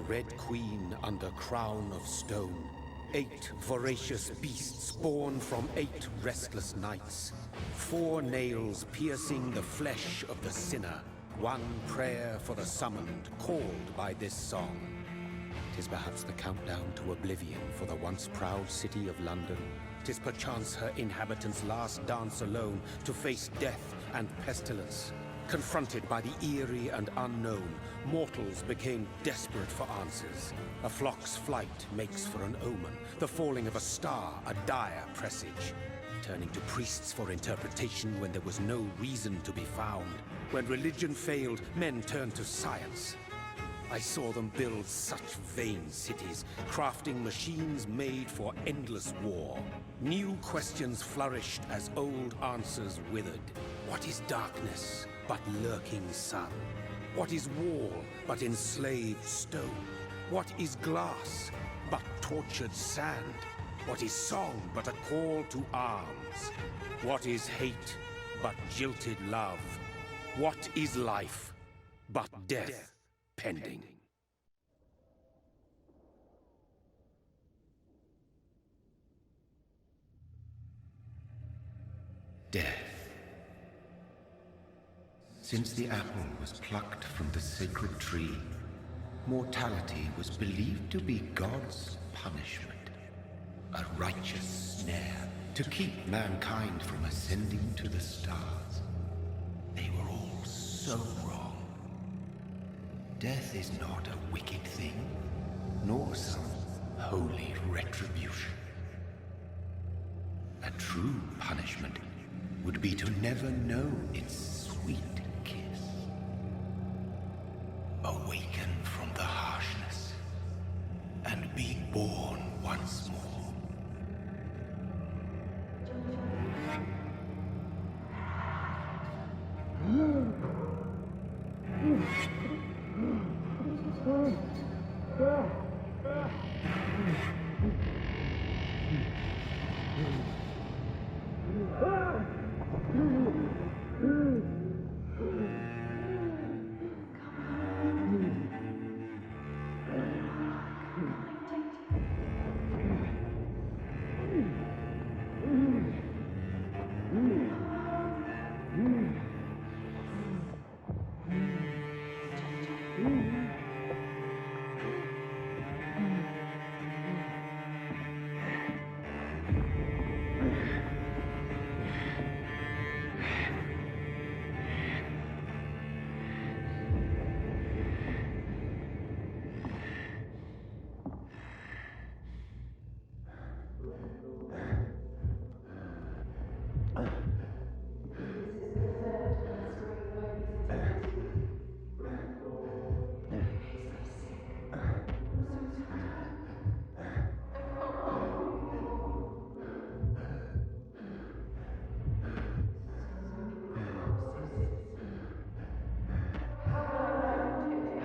Red Queen under crown of stone. 8 voracious beasts born from 8 restless nights. 4 nails piercing the flesh of the sinner. 1 prayer for the summoned, called by this song. 'Tis perhaps the countdown to oblivion for the once proud city of London. 'Tis perchance her inhabitants' last dance alone to face death and pestilence. Confronted by the eerie and unknown, mortals became desperate for answers. A flock's flight makes for an omen, the falling of a star a dire presage. Turning to priests for interpretation when there was no reason to be found. When religion failed, men turned to science. I saw them build such vain cities, crafting machines made for endless war. New questions flourished as old answers withered. What is darkness but lurking sun? What is wall but enslaved stone? What is glass but tortured sand? What is song but a call to arms? What is hate but jilted love? What is life but death pending? Death. Since the apple was plucked from the sacred tree, mortality was believed to be God's punishment. A righteous snare to keep mankind from ascending to the stars. They were all so wrong. Death is not a wicked thing, nor some holy retribution. A true punishment would be to never know its sweet kiss. Awaken from the harshness and be born once more.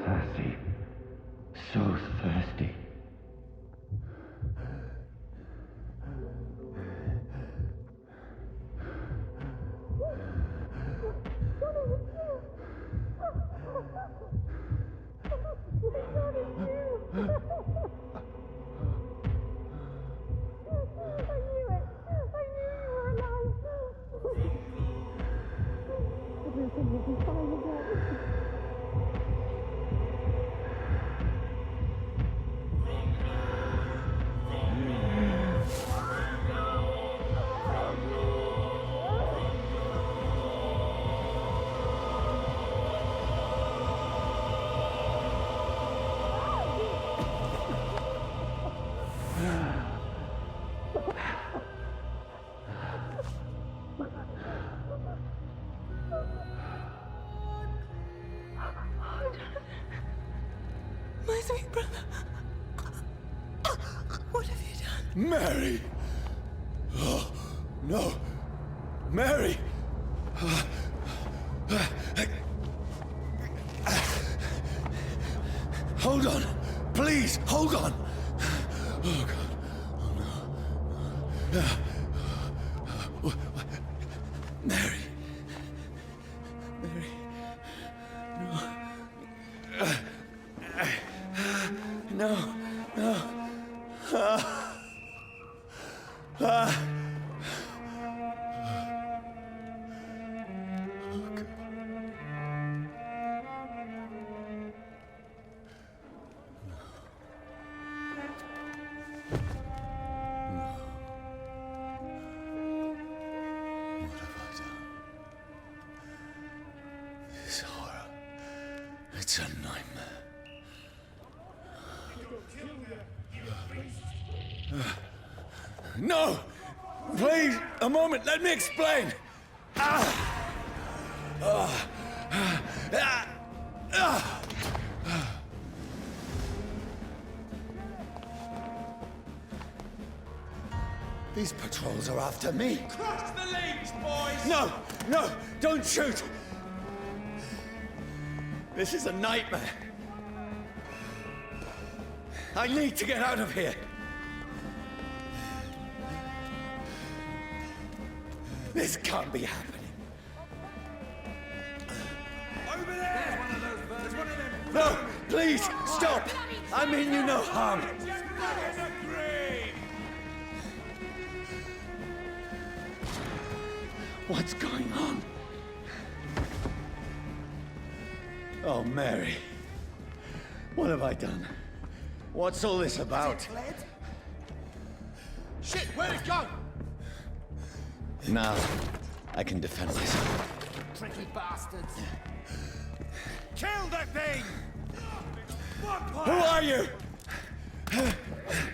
Thirsty. So thirsty. My sweet brother. What have you done? Mary! Oh, no. Mary! Hold on. Please, hold on. Oh, God. Oh, no. Mary. Mary. No. No, no. What have I done? This horror. It's a nightmare. No! Please, a moment, let me explain! These patrols are after me. Cross the leads, boys! No! No! Don't shoot! This is a nightmare. I need to get out of here. This can't be happening. Over there! There's one of them! No! Please! Stop! I mean you no harm. In the grave! What's going on? Oh, Mary. What have I done? What's all this about? Shit, where'd it go? Now, I can defend myself. Tricky bastards. Kill the thing! Who are you?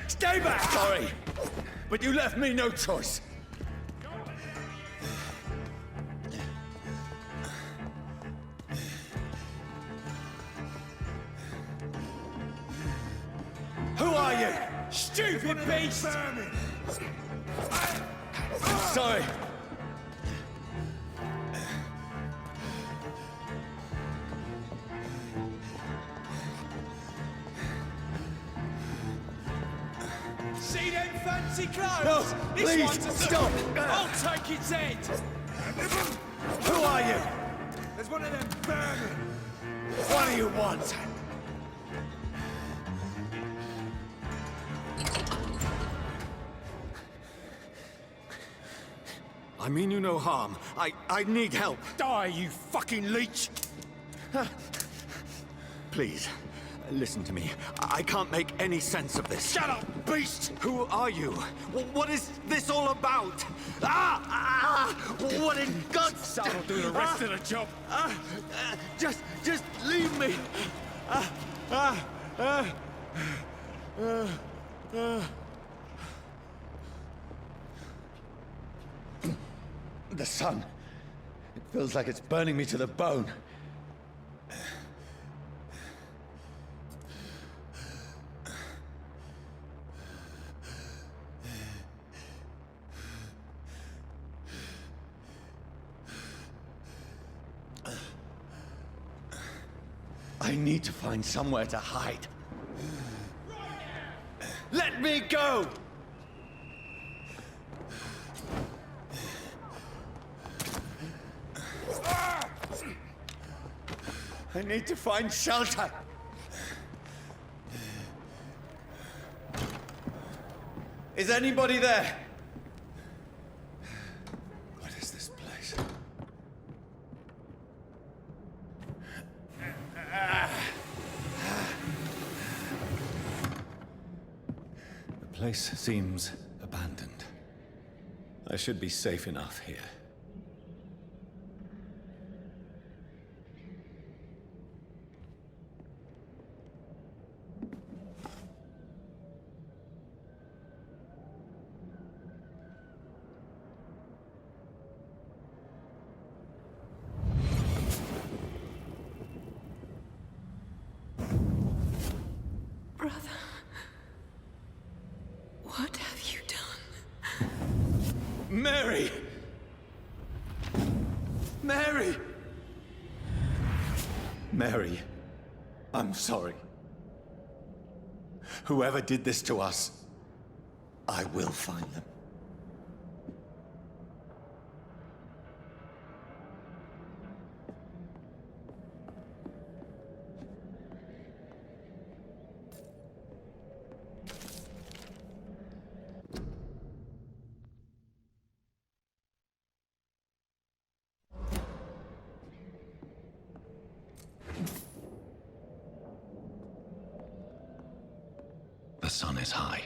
Stay back! Sorry, but you left me no choice. Who are you? Stupid beast! Sorry. See them fancy clothes? No, This please, one's a stop. I'll take its head! Who are you? There's one of them vermin! What do you want? I mean you no harm. I need help. Die, you fucking leech! Please, listen to me. I can't make any sense of this. Shut up, beast! Who are you? What is this all about? What in God's... That'll do the rest of the job. Just leave me. The sun. It feels like it's burning me to the bone. I need to find somewhere to hide. Let me go! I need to find shelter. Is anybody there? What is this place? The place seems abandoned. I should be safe enough here. Brother. What have you done? Mary! Mary! Mary, I'm sorry. Whoever did this to us, I will find them. The sun is high.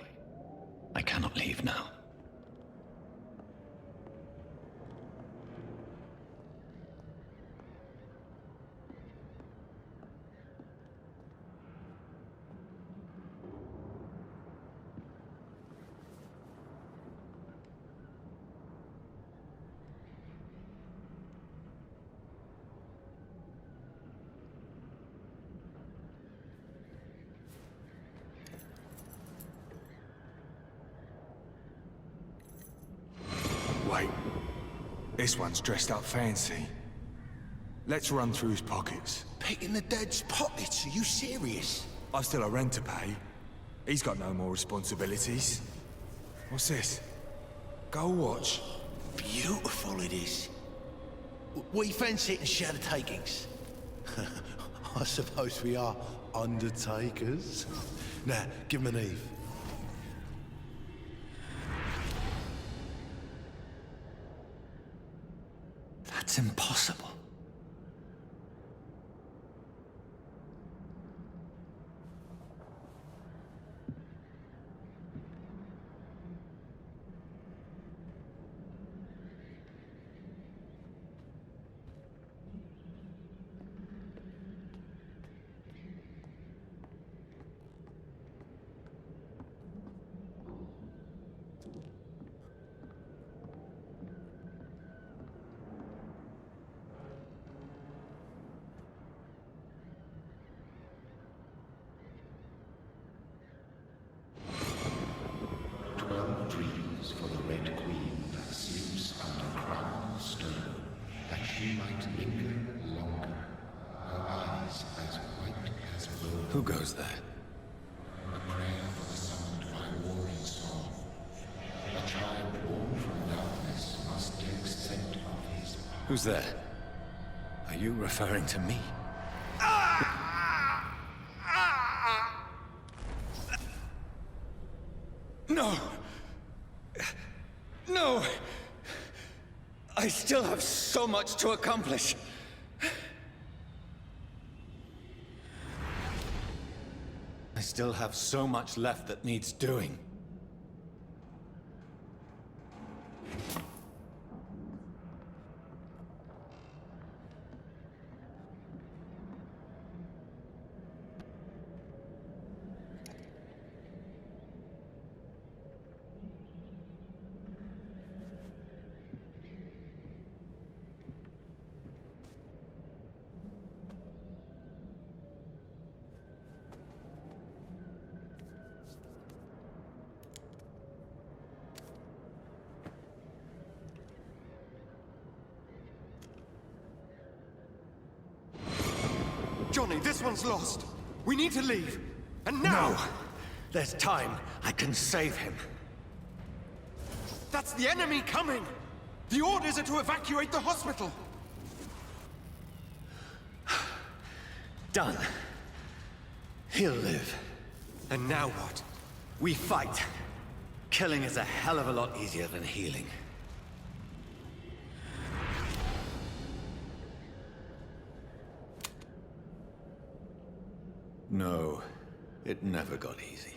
I cannot leave now. Wait. This one's dressed up fancy. Let's run through his pockets. Picking the dead's pockets? Are you serious? I've still a rent to pay. He's got no more responsibilities. What's this? Gold watch. Beautiful it is. We fancy it and share the takings. I suppose we are undertakers. Now, give him an Eve. That's impossible. Dreams for the Red Queen that sleeps under crown of stone, that she might linger longer, her eyes as white as wool. Who goes there? A prayer for the summoned by warring storm. A child born from darkness must take scent of his power. Who's there? Are you referring to me? No! No! I still have so much to accomplish. I still have so much left that needs doing. Johnny, this one's lost. We need to leave. And now! No! There's time. I can save him. That's the enemy coming! The orders are to evacuate the hospital! Done. He'll live. And now what? We fight. Killing is a hell of a lot easier than healing. No, it never got easy.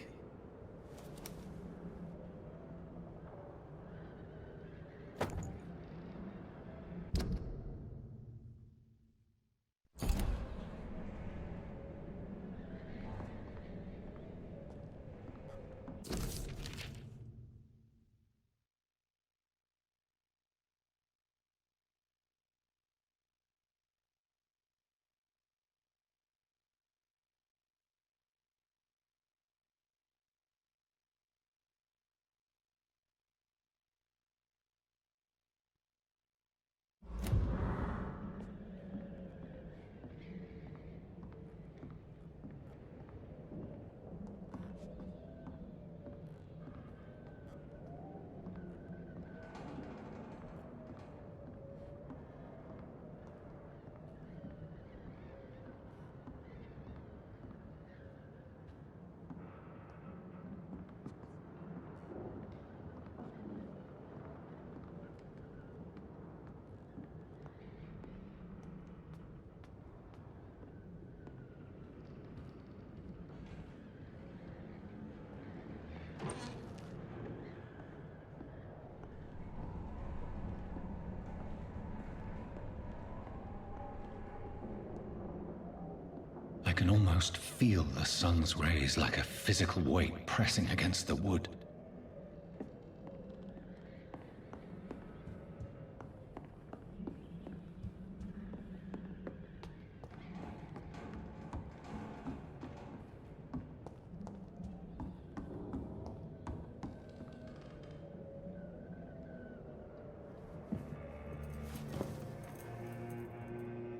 can almost feel the sun's rays like a physical weight pressing against the wood.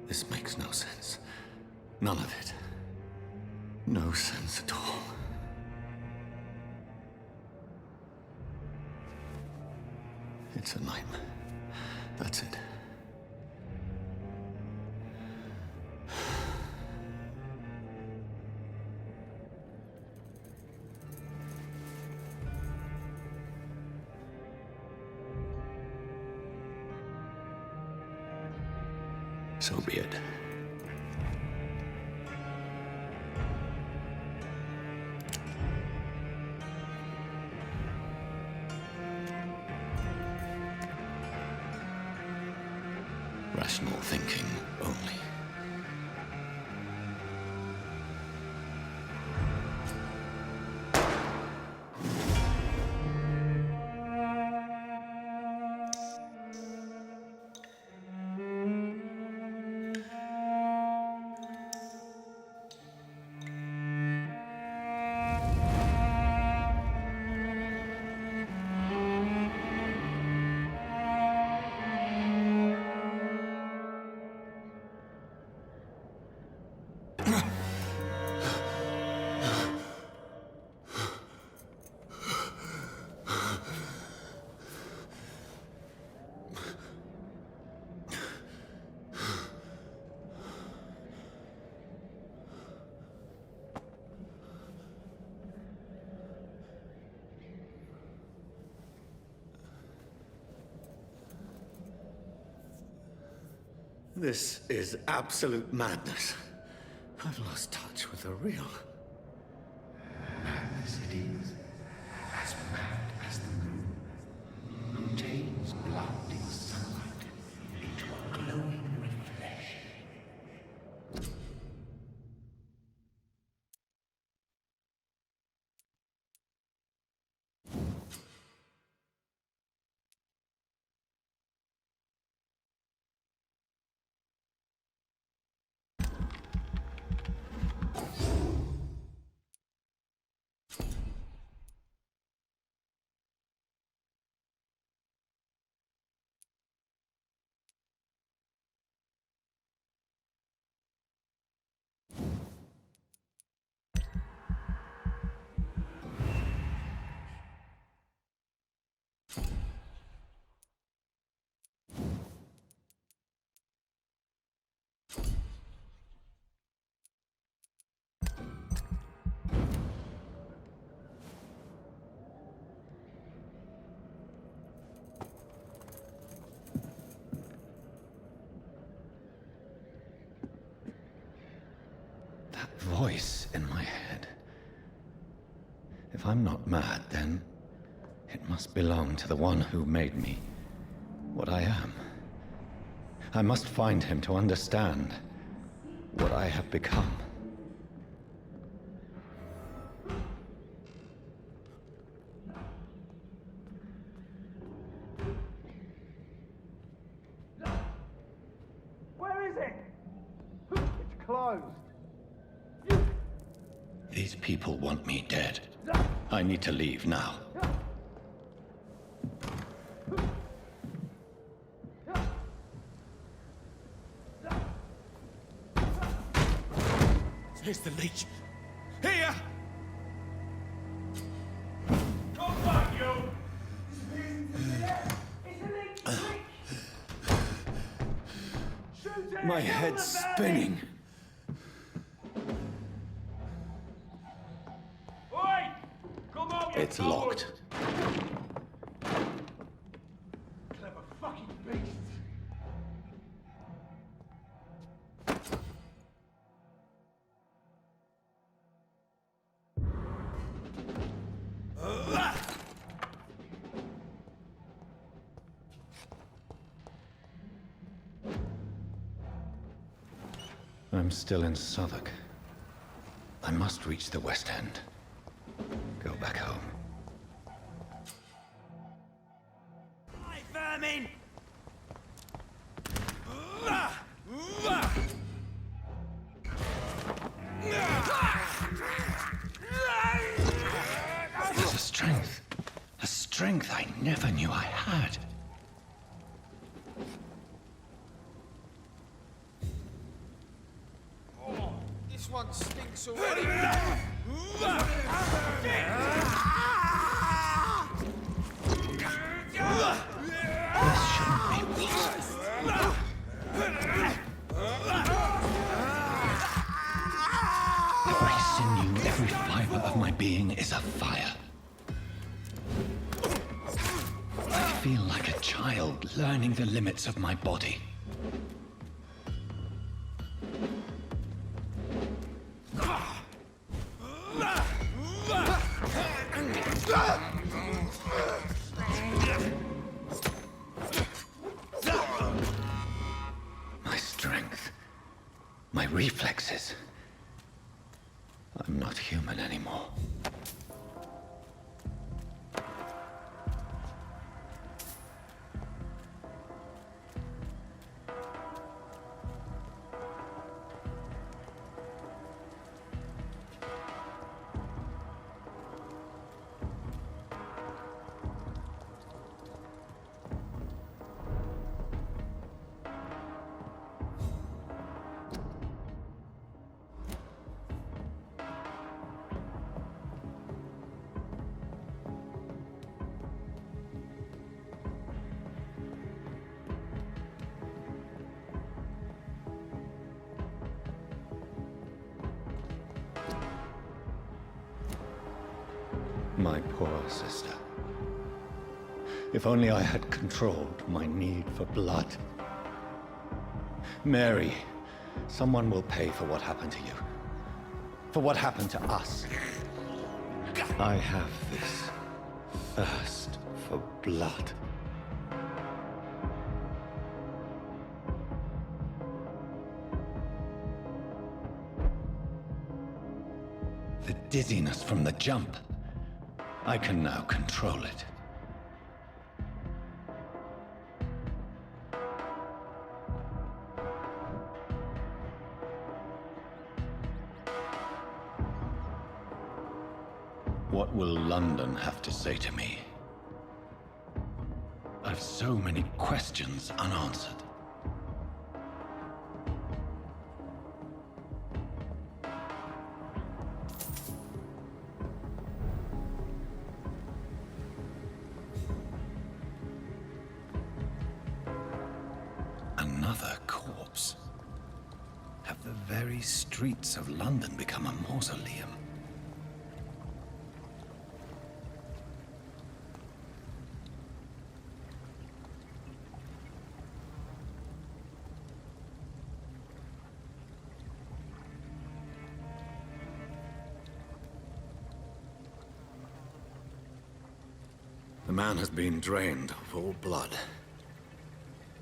This makes no sense. None of it. No sense at all. It's a nightmare. That's it. So be it. Rational thinking only. This is absolute madness. I've lost touch with the real. Madness it is, as mad as the moon, who changes blinding sunlight into a glowing reflection. That voice in my head. If I'm not mad, then it must belong to the one who made me what I am. I must find him to understand what I have become. Where is it? It's closed. These people want me dead. I need to leave now. Here's the leech. Here! Come back, you! My head's spinning. Oi! Come on, you It's coward! locked. Clever fucking beasts! I'm still in Southwark. I must reach the West End. Go back home. Hey, vermin! There's a strength I never knew I had. This one stinks already. This shouldn't be possible. Every sinew, every fiber of my being is afire. I feel like a child learning the limits of my body. My strength, my reflexes. I'm not human anymore. My poor sister. If only I had controlled my need for blood. Mary, someone will pay for what happened to you. For what happened to us. I have this thirst for blood. The dizziness from the jump. I can now control it. What will London have to say to me? I've so many questions unanswered. Another corpse. Have the very streets of London become a mausoleum? The man has been drained of all blood.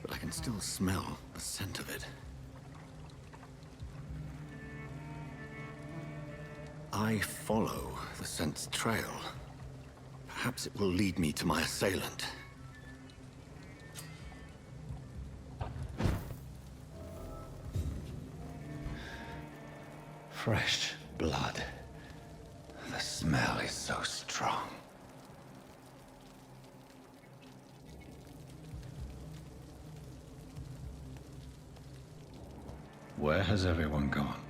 But I can still smell the scent of it. I follow the scent's trail. Perhaps it will lead me to my assailant. Fresh blood. The smell is so strong. Where has everyone gone?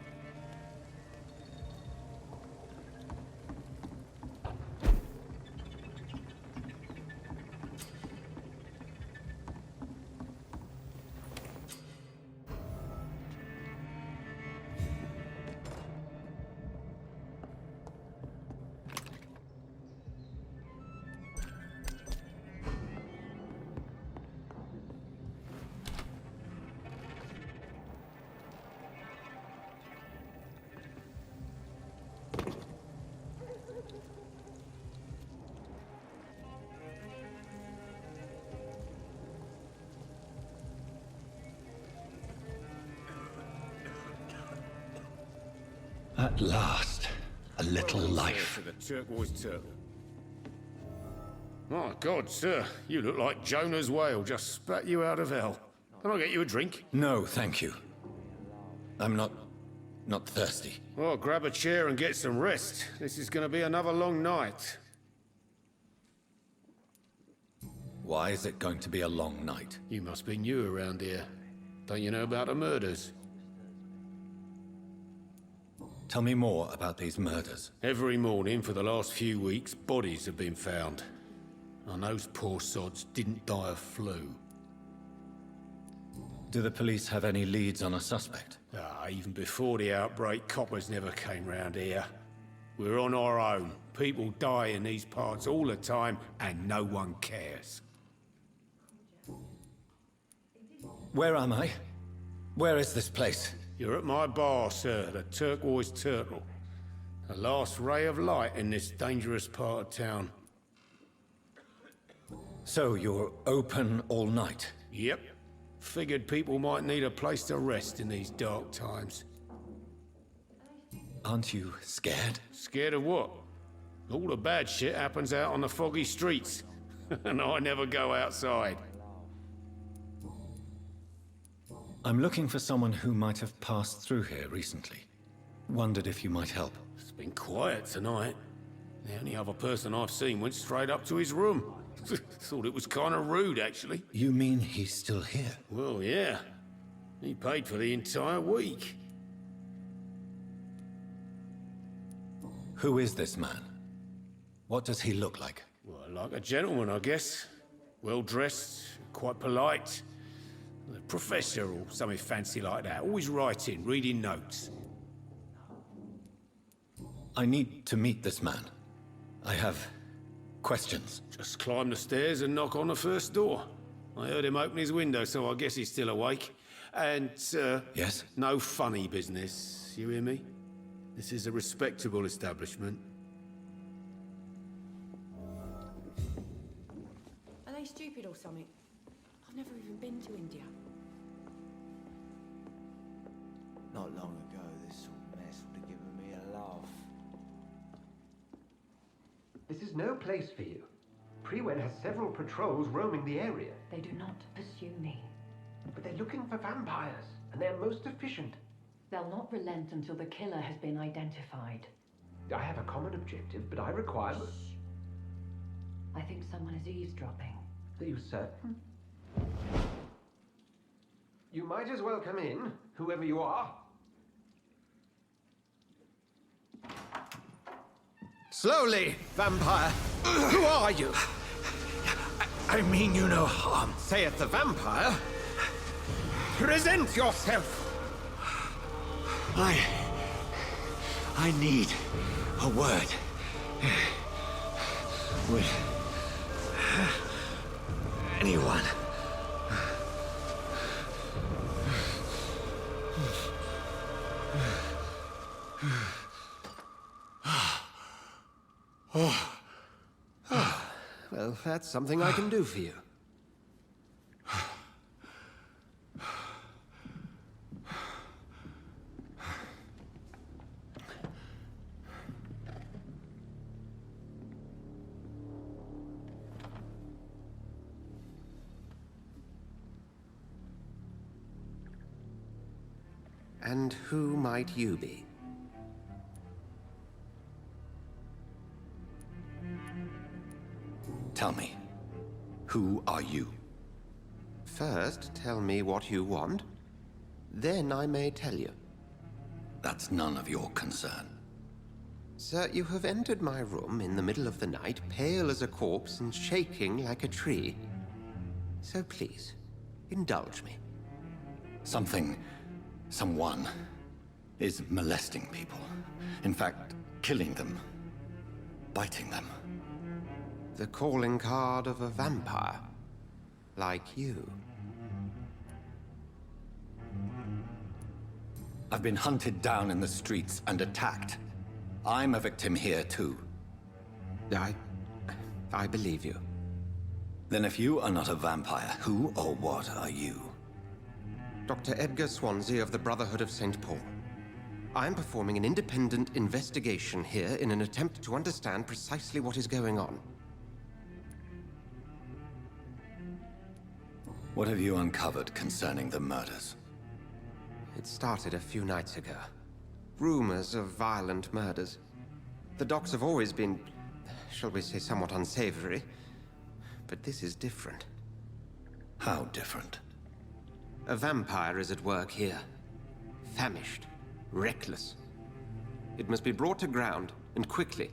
At last. a little life. To the turquoise turtle. My God, sir, you look like Jonah's whale just spat you out of hell. Can I get you a drink? No, thank you. I'm not thirsty. Well, grab a chair and get some rest. This is going to be another long night. Why is it going to be a long night? You must be new around here. Don't you know about the murders? Tell me more about these murders. Every morning for the last few weeks, bodies have been found. And those poor sods didn't die of flu. Do the police have any leads on a suspect? Even before the outbreak, coppers never came round here. We're on our own. People die in these parts all the time, and no one cares. Where am I? Where is this place? You're at my bar, sir, the Turquoise Turtle. The last ray of light in this dangerous part of town. So you're open all night? Yep. Figured people might need a place to rest in these dark times. Aren't you scared? Scared of what? All the bad shit happens out on the foggy streets. And I never go outside. I'm looking for someone who might have passed through here recently. Wondered if you might help. It's been quiet tonight. The only other person I've seen went straight up to his room. Thought it was kind of rude, actually. You mean he's still here? Well, yeah. He paid for the entire week. Who is this man? What does he look like? Well, like a gentleman, I guess. Well-dressed, quite polite. A professor or something fancy like that. Always writing, reading notes. I need to meet this man. I have questions. Just climb the stairs and knock on the first door. I heard him open his window, so I guess he's still awake. And, Yes? no funny business. You hear me? This is a respectable establishment. Are they stupid or something? I've never even been to India. Not long ago, this sort of mess would have given me a laugh. This is no place for you. Prewen has several patrols roaming the area. They do not pursue me. But they're looking for vampires, and they're most efficient. They'll not relent until the killer has been identified. I have a common objective, but I require... Shh. I think someone is eavesdropping. Are you certain? You might as well come in, whoever you are. Slowly, vampire. Who are you? I mean you no harm. Saith the vampire. Present yourself. I need a word with anyone. Well, that's something I can do for you. And who might you be? Tell me, who are you? First, tell me what you want. Then I may tell you. That's none of your concern. Sir, you have entered my room in the middle of the night, pale as a corpse and shaking like a tree. So please, indulge me. Someone is molesting people. In fact, killing them. Biting them. The calling card of a vampire. Like you. I've been hunted down in the streets and attacked. I'm a victim here, too. I believe you. Then if you are not a vampire, who or what are you? Dr. Edgar Swansea of the Brotherhood of St. Paul. I'm performing an independent investigation here in an attempt to understand precisely what is going on. What have you uncovered concerning the murders? It started a few nights ago. Rumors of violent murders. The docks have always been, shall we say, somewhat unsavory. But this is different. How different? A vampire is at work here. Famished. Reckless. It must be brought to ground, and quickly.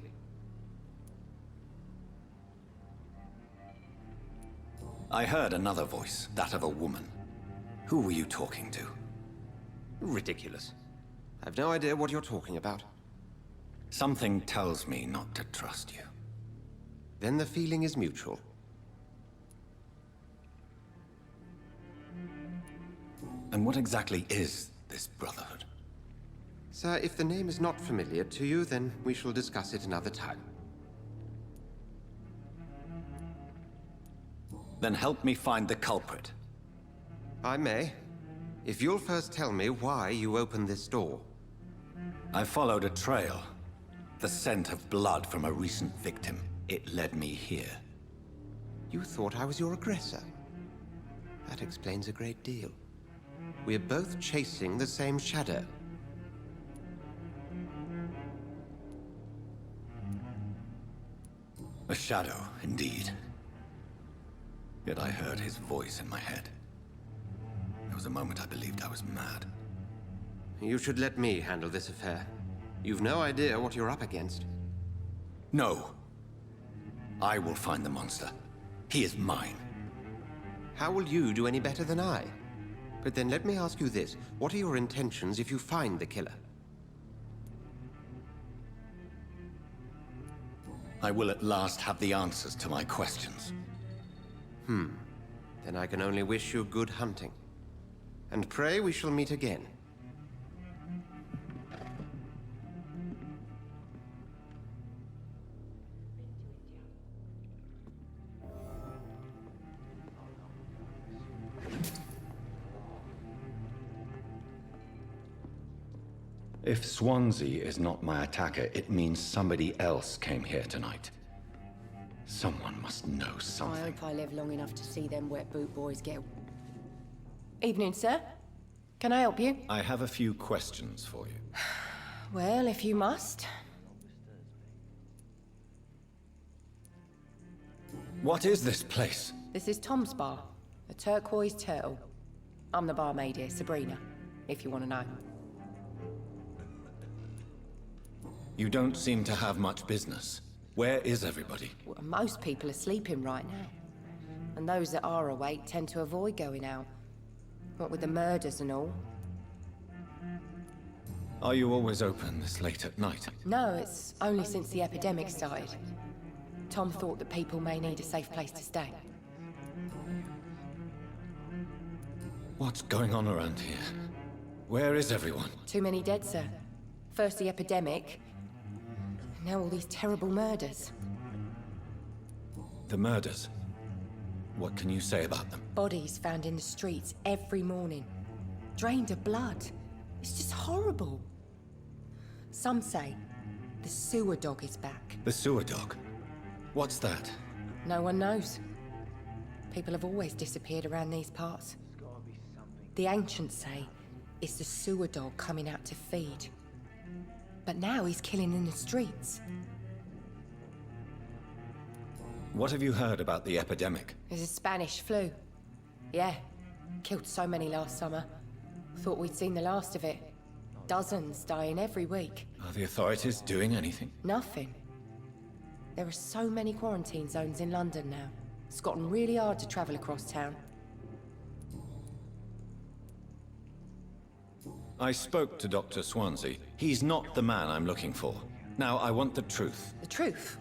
I heard another voice, that of a woman. Who were you talking to? Ridiculous. I've no idea what you're talking about. Something tells me not to trust you. Then the feeling is mutual. And what exactly is this Brotherhood? Sir, if the name is not familiar to you, then we shall discuss it another time. Then help me find the culprit. I may. If you'll first tell me why you opened this door. I followed a trail. The scent of blood from a recent victim. It led me here. You thought I was your aggressor. That explains a great deal. We're both chasing the same shadow. A shadow, indeed. Yet I heard his voice in my head. There was a moment I believed I was mad. You should let me handle this affair. You've no idea what you're up against. No. I will find the monster. He is mine. How will you do any better than I? But then let me ask you this. What are your intentions if you find the killer? I will at last have the answers to my questions. Then I can only wish you good hunting. And pray we shall meet again. If Swansea is not my attacker, it means somebody else came here tonight. Someone must know I something. hope I live long enough to see them wet boot boys get... Evening, sir. Can I help you? I have a few questions for you. Well, if you must. What is this place? This is Tom's bar, a turquoise turtle. I'm the barmaid here, Sabrina, if you want to know. You don't seem to have much business. Where is everybody? Well, most people are sleeping right now. And those that are awake tend to avoid going out. What with the murders and all. Are you always open this late at night? No, it's only since the epidemic started. Tom thought that people may need a safe place to stay. What's going on around here? Where is everyone? Too many dead, sir. First the epidemic, now all these terrible murders. The murders? What can you say about them? Bodies found in the streets every morning. Drained of blood. It's just horrible. Some say the sewer dog is back. The sewer dog? What's that? No one knows. People have always disappeared around these parts. The ancients say it's the sewer dog coming out to feed. But now he's killing in the streets. What have you heard about the epidemic? There's a Spanish flu. Yeah. Killed so many last summer. Thought we'd seen the last of it. Dozens dying every week. Are the authorities doing anything? Nothing. There are so many quarantine zones in London now. It's gotten really hard to travel across town. I spoke to Dr. Swansea. He's not the man I'm looking for. Now, I want the truth. The truth?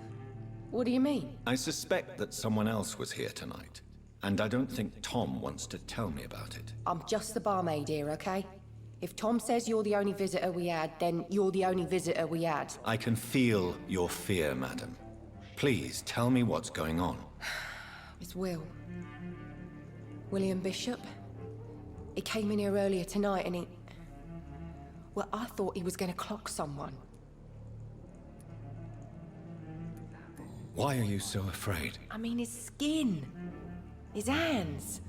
What do you mean? I suspect that someone else was here tonight. And I don't think Tom wants to tell me about it. I'm just the barmaid here, okay? If Tom says you're the only visitor we had, then you're the only visitor we had. I can feel your fear, madam. Please, tell me what's going on. It's Will. William Bishop. He came in here earlier tonight and he... Well, I thought he was going to clock someone. Why are you so afraid? I mean, his skin. His hands.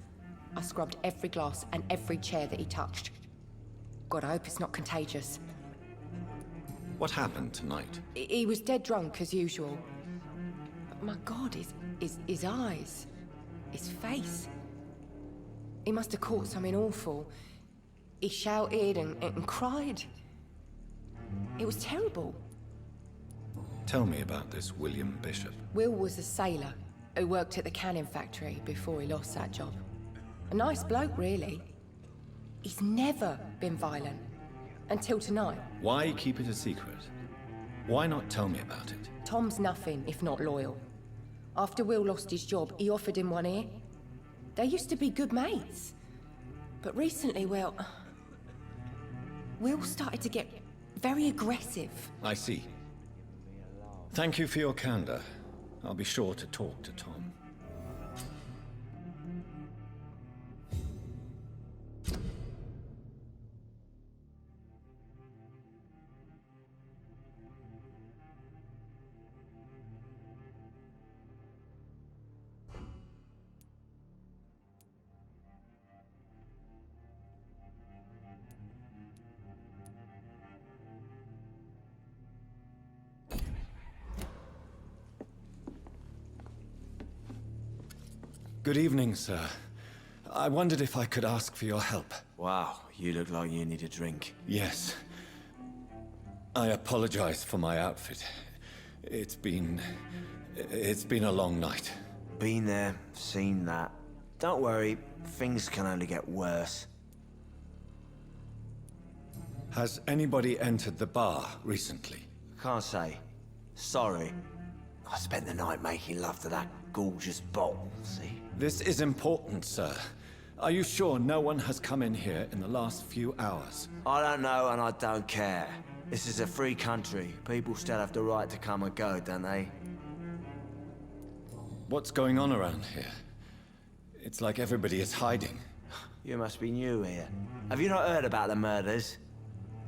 I scrubbed every glass and every chair that he touched. God, I hope it's not contagious. What happened tonight? He was dead drunk, as usual. But my God, his eyes. His face. He must have caught something awful. He shouted and cried. It was terrible. Tell me about this William Bishop. Will was a sailor who worked at the canning factory before he lost that job. A nice bloke, really. He's never been violent. Until tonight. Why keep it a secret? Why not tell me about it? Tom's nothing if not loyal. After Will lost his job, he offered him one ear. They used to be good mates. But recently, well... Will started to get very aggressive. I see. Thank you for your candor. I'll be sure to talk to Tom. Good evening, sir. I wondered if I could ask for your help. Wow, you look like you need a drink. Yes. I apologize for my outfit. It's been a long night. Been there, seen that. Don't worry, things can only get worse. Has anybody entered the bar recently? Can't say. Sorry. I spent the night making love to that gorgeous bottle, see? This is important, sir. Are you sure no one has come in here in the last few hours? I don't know and I don't care. This is a free country. People still have the right to come and go, don't they? What's going on around here? It's like everybody is hiding. You must be new here. Have you not heard about the murders?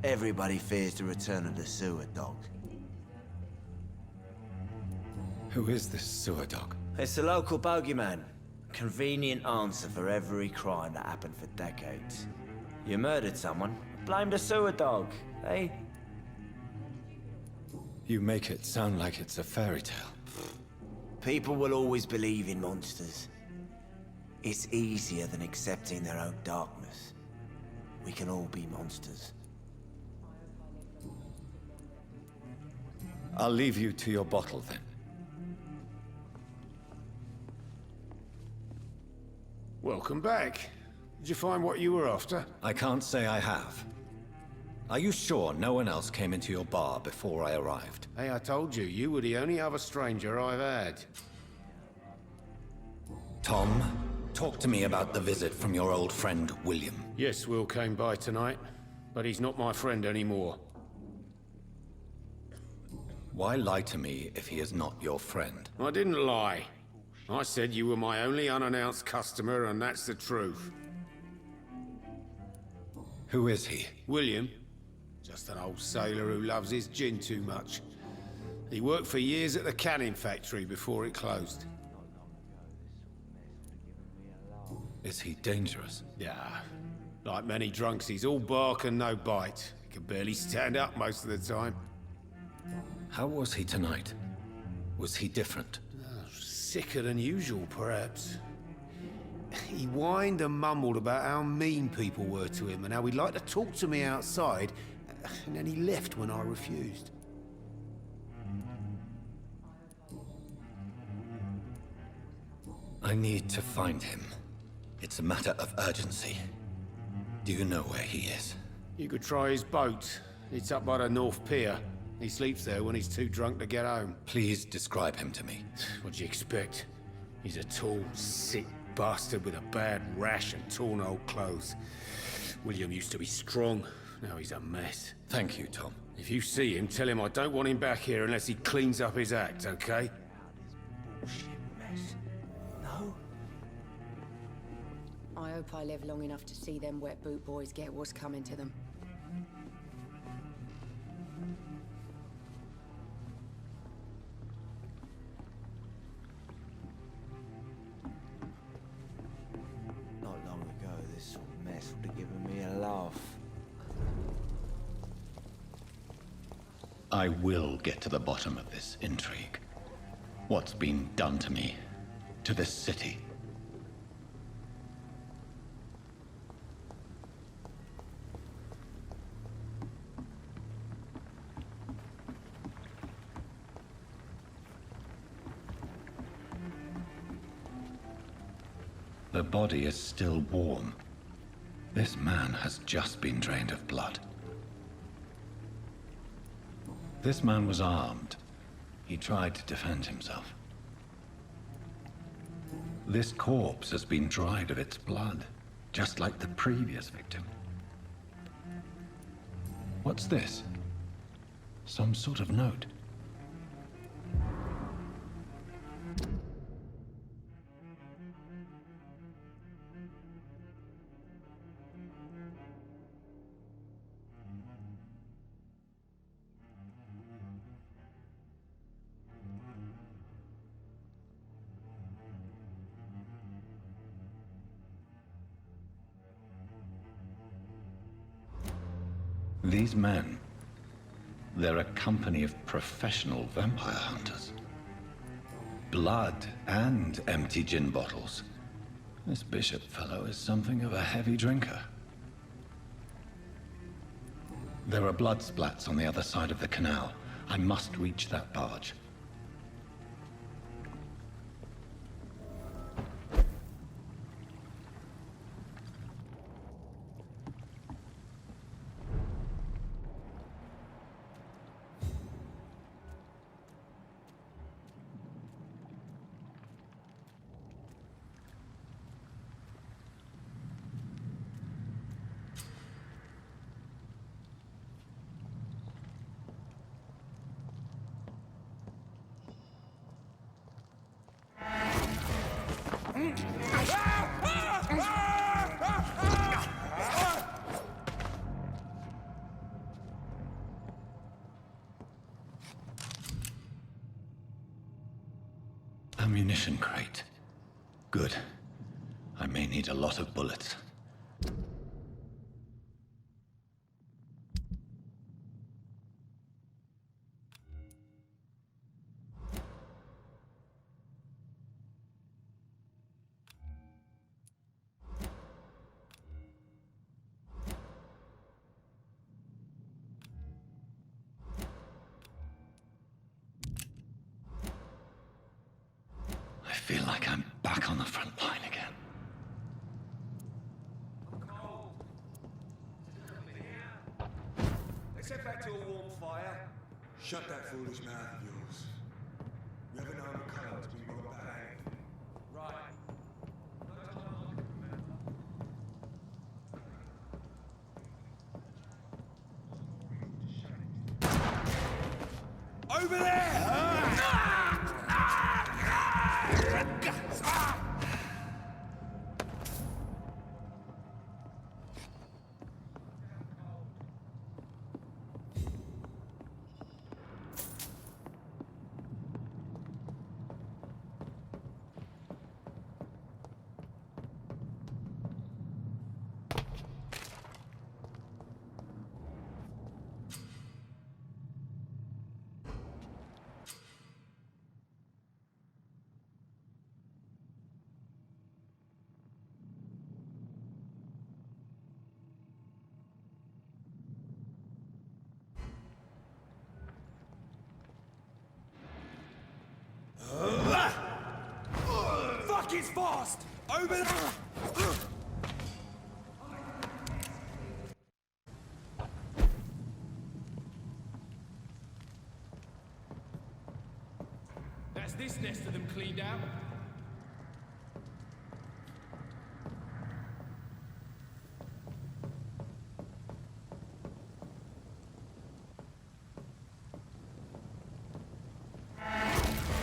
Everybody fears the return of the sewer dog. Who is this sewer dog? It's the local bogeyman. Convenient answer for every crime that happened for decades. You murdered someone, blame the sewer dog, eh? You make it sound like it's a fairy tale. People will always believe in monsters. It's easier than accepting their own darkness. We can all be monsters. I'll leave you to your bottle then. Welcome back. Did you find what you were after? I can't say I have. Are you sure no one else came into your bar before I arrived? Hey, I told you, you were the only other stranger I've had. Tom, talk to me about the visit from your old friend, William. Yes, Will came by tonight, but he's not my friend anymore. Why lie to me if he is not your friend? I didn't lie. I said you were my only unannounced customer, and that's the truth. Who is he? William. Just an old sailor who loves his gin too much. He worked for years at the canning factory before it closed. Is he dangerous? Yeah. Like many drunks, he's all bark and no bite. He can barely stand up most of the time. How was he tonight? Was he different? Sicker than usual, perhaps. He whined and mumbled about how mean people were to him and how he'd like to talk to me outside, and then he left when I refused. I need to find him. It's a matter of urgency. Do you know where he is? You could try his boat. It's up by the North Pier. He sleeps there when he's too drunk to get home. Please describe him to me. What'd you expect? He's a tall, sick bastard with a bad rash and torn old clothes. William used to be strong. Now he's a mess. Thank you, Tom. If you see him, tell him I don't want him back here unless he cleans up his act, okay? Bullshit mess. No? I hope I live long enough to see them wet boot boys get what's coming to them. I will get to the bottom of this intrigue. What's been done to me, to this city. The body is still warm. This man has just been drained of blood. This man was armed. He tried to defend himself. This corpse has been dried of its blood, just like the previous victim. What's this? Some sort of note. These men, they're a company of professional vampire hunters. Blood and empty gin bottles. This Bishop fellow is something of a heavy drinker. There are blood splats on the other side of the canal. I must reach that barge. Ammunition crate. Good. I may need a lot of bullets. I feel like I'm back on the front line again. Let's head back to a warm fire. Shut that foolish mouth of yours. You ever known a colour to be brought back? Right. Over there! Fuck, it's fast! Over there! That's this nest of them cleaned out.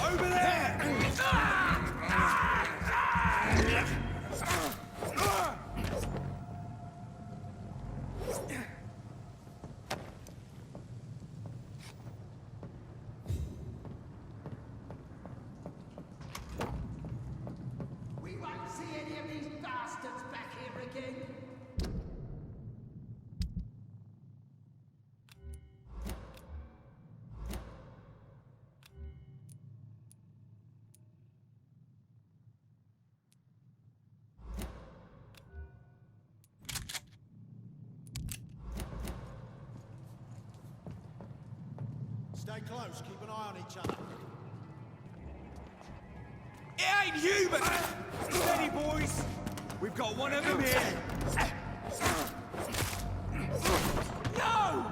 Over there! Stay close, keep an eye on each other. It ain't human! Steady, boys! We've got one of them here! No!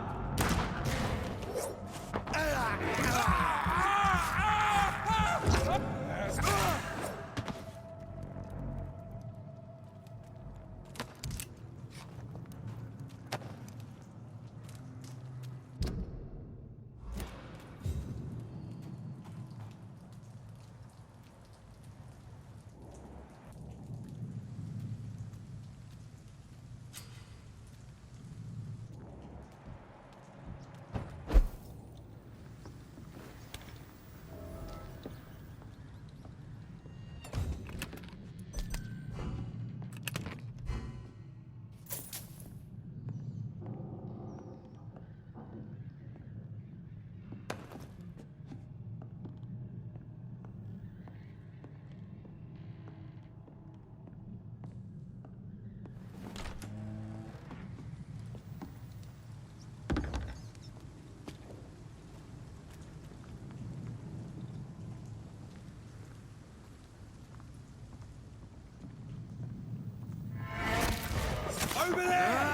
Over there!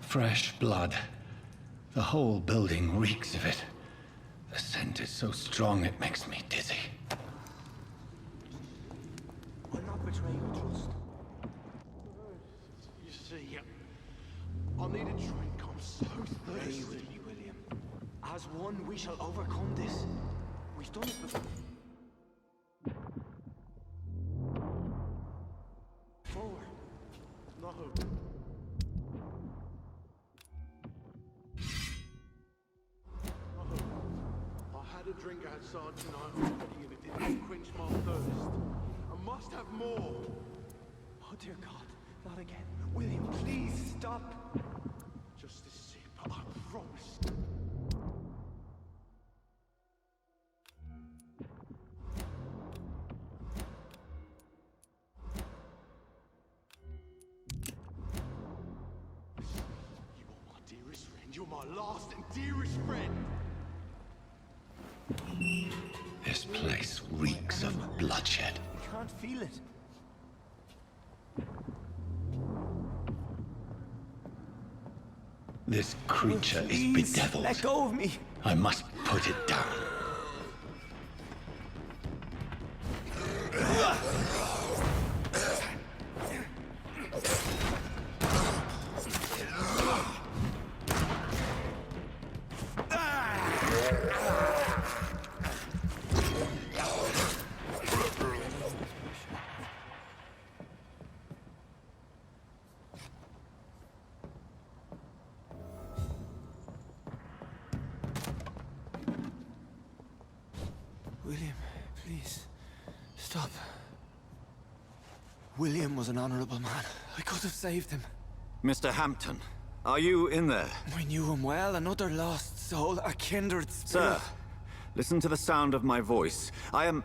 Fresh blood. The whole building reeks of it. The scent is so strong it makes me dizzy. I'll not betray your trust. You see, I need a drink. I'm so Pray thirsty. with me, William. As one, we shall overcome this. We've done it before. No. I had a drink outside tonight already and it didn't quench my thirst. I must have more. Oh, dear God. Not again. William, please stop. Just a sip, I promise. You are my dearest friend. You're my last and dearest friend. This place reeks of bloodshed. I can't feel it. This creature Please, is bedeviled. let go of me. I must put it down. William, please, stop. William was an honorable man. I could have saved him. Mr. Hampton, are you in there? I knew him well, another lost soul, a kindred spirit. Sir, listen to the sound of my voice. I'm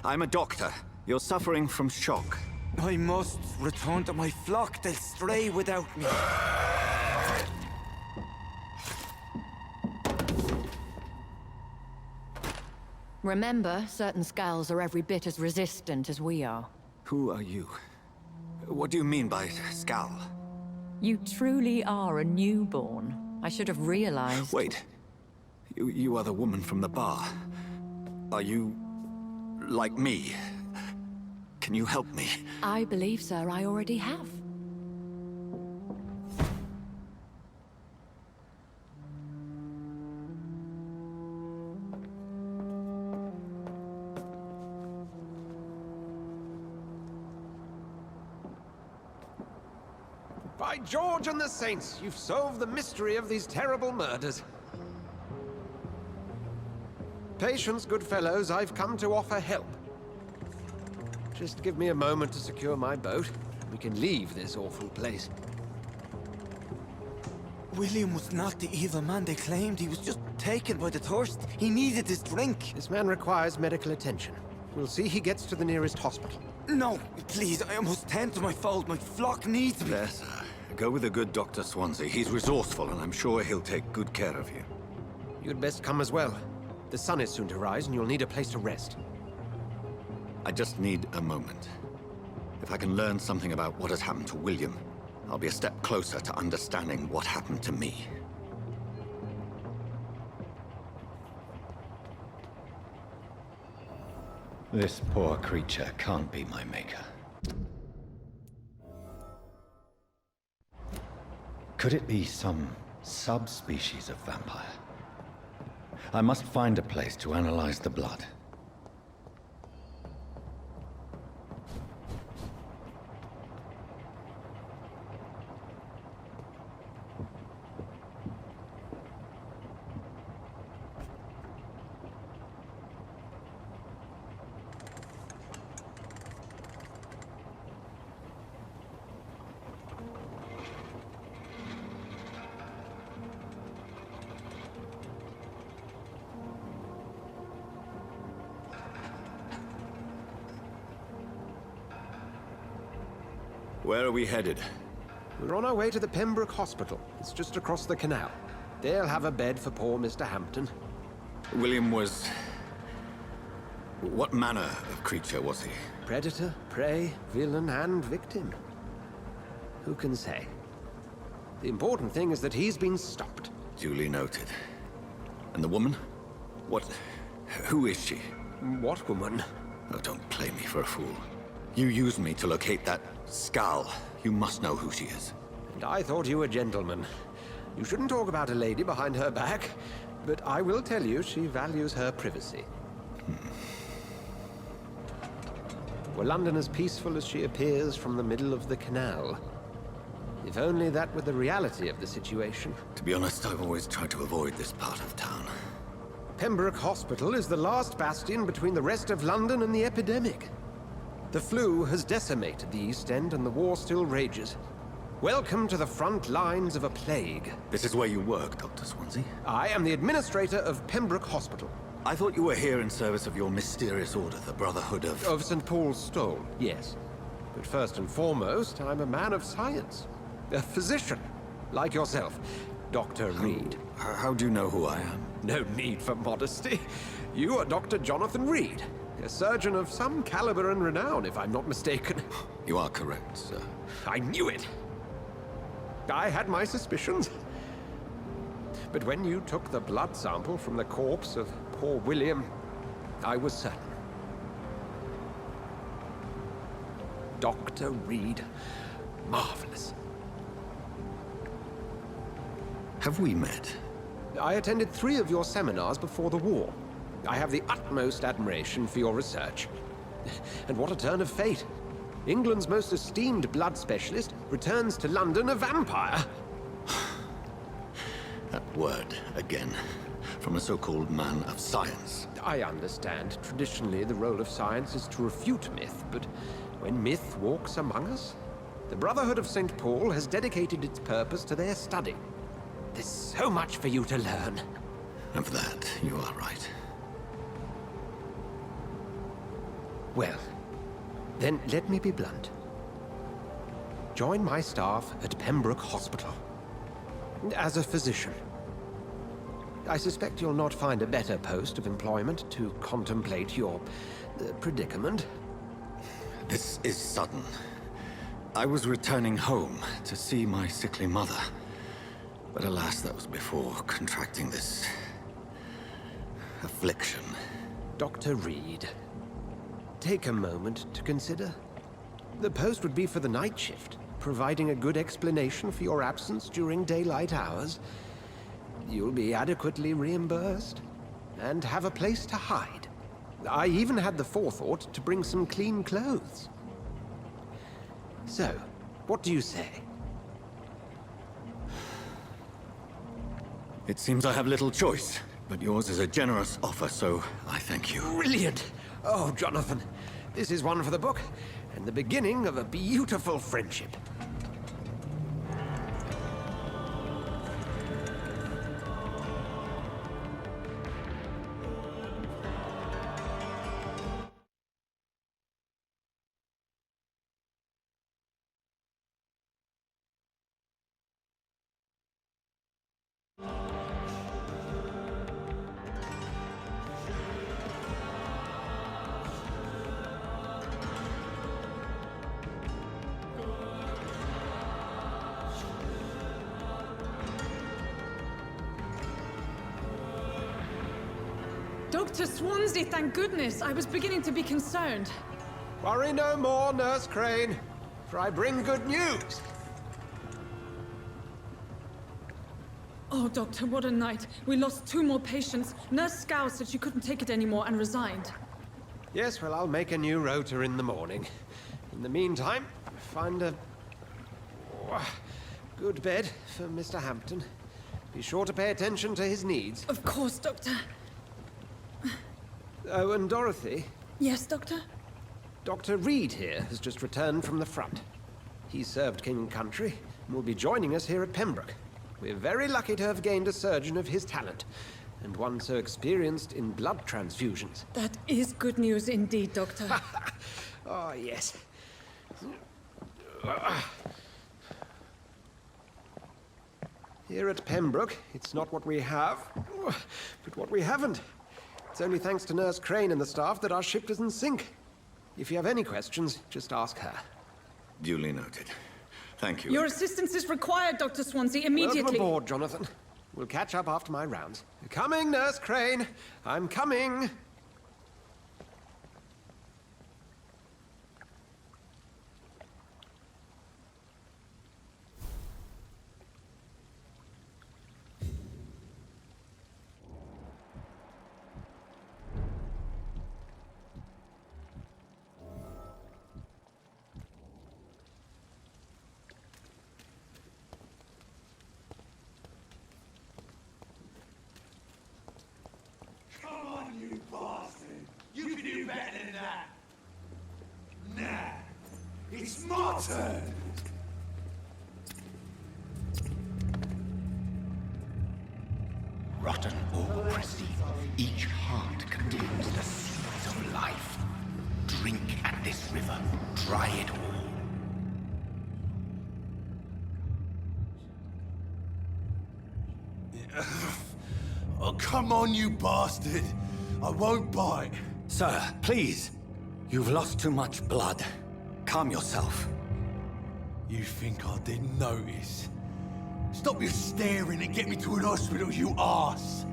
a doctor. You're suffering from shock. I must return to my flock. They'll stray without me. Remember, certain skulls are every bit as resistant as we are. Who are you? What do you mean by Skal? You truly are a newborn. I should have realized. Wait. You are the woman from the bar. Are you... like me? Can you help me? I believe, sir, I already have. By George and the Saints, you've solved the mystery of these terrible murders. Patience, good fellows, I've come to offer help. Just give me a moment to secure my boat. We can leave this awful place. William was not the evil man they claimed. He was just taken by the thirst. He needed this drink. This man requires medical attention. We'll see he gets to the nearest hospital. No, please, I must tend to my fold. My flock needs me. Yes, go with a good Dr. Swansea. He's resourceful, and I'm sure he'll take good care of you. You'd best come as well. The sun is soon to rise, and you'll need a place to rest. I just need a moment. If I can learn something about what has happened to William, I'll be a step closer to understanding what happened to me. This poor creature can't be my maker. Could it be some subspecies of vampire? I must find a place to analyze the blood. Where are we headed? We're on our way to the Pembroke Hospital. It's just across the canal. They'll have a bed for poor Mr. Hampton. William was... What manner of creature was he? Predator, prey, villain, and victim. Who can say? The important thing is that he's been stopped. Duly noted. And the woman? What... who is she? What woman? Oh, don't play me for a fool. You used me to locate that skull. You must know who she is. And I thought you a gentleman. You shouldn't talk about a lady behind her back, but I will tell you she values her privacy. Were London as peaceful as she appears from the middle of the canal? If only that were the reality of the situation. To be honest, I've always tried to avoid this part of town. Pembroke Hospital is the last bastion between the rest of London and the epidemic. The flu has decimated the East End and the war still rages. Welcome to the front lines of a plague. This is where you work, Dr. Swansea? I am the administrator of Pembroke Hospital. I thought you were here in service of your mysterious order, the Brotherhood of... Of St. Paul's Stole, yes. But first and foremost, I'm a man of science. A physician, like yourself, Dr. Reed. How do you know who I am? No need for modesty. You are Dr. Jonathan Reed. A surgeon of some caliber and renown, if I'm not mistaken. You are correct, sir. I knew it! I had my suspicions. But when you took the blood sample from the corpse of poor William, I was certain. Dr. Reed. Marvelous. Have we met? I attended 3 of your seminars before the war. I have the utmost admiration for your research. And what a turn of fate. England's most esteemed blood specialist returns to London a vampire. That word, again. From a so-called man of science. I understand. Traditionally, the role of science is to refute myth, but when myth walks among us, the Brotherhood of St. Paul has dedicated its purpose to their study. There's so much for you to learn. Of that, you are right. Well, then let me be blunt. Join my staff at Pembroke Hospital. As a physician. I suspect you'll not find a better post of employment to contemplate your predicament. This is sudden. I was returning home to see my sickly mother. But alas, that was before contracting this... affliction. Dr. Reed, take a moment to consider. The post would be for the night shift, providing a good explanation for your absence during daylight hours. You'll be adequately reimbursed, and have a place to hide. I even had the forethought to bring some clean clothes. So, what do you say? It seems I have little choice, but yours is a generous offer, so I thank you. Brilliant! Oh, Jonathan, this is one for the book, and the beginning of a beautiful friendship. Dr. Swansea, thank goodness. I was beginning to be concerned. Worry no more, Nurse Crane, for I bring good news. Oh, Doctor, what a night. We lost 2 more patients. Nurse Scow said she couldn't take it anymore and resigned. Yes, well, I'll make a new rota in the morning. In the meantime, find a good bed for Mr. Hampton. Be sure to pay attention to his needs. Of course, Doctor. Oh, and Dorothy? Yes, Doctor? Dr. Reed here has just returned from the front. He served King and Country and will be joining us here at Pembroke. We're very lucky to have gained a surgeon of his talent, and one so experienced in blood transfusions. That is good news indeed, Doctor. Oh, yes. Here at Pembroke, it's not what we have, but what we haven't. It's only thanks to Nurse Crane and the staff that our ship doesn't sink. If you have any questions, just ask her. Duly noted. Thank you. Your assistance is required, Dr. Swansea, immediately. Welcome aboard, Jonathan. We'll catch up after my rounds. Coming, Nurse Crane. I'm coming. Come on, you bastard! You can do better than that! Nah! It's my turn! Rotten or pristine, each heart contains the seeds of life. Drink at this river, try it all. Oh, come on, you bastard! I won't bite! Sir, please. You've lost too much blood. Calm yourself. You think I didn't notice? Stop your staring and get me to an hospital, you arse!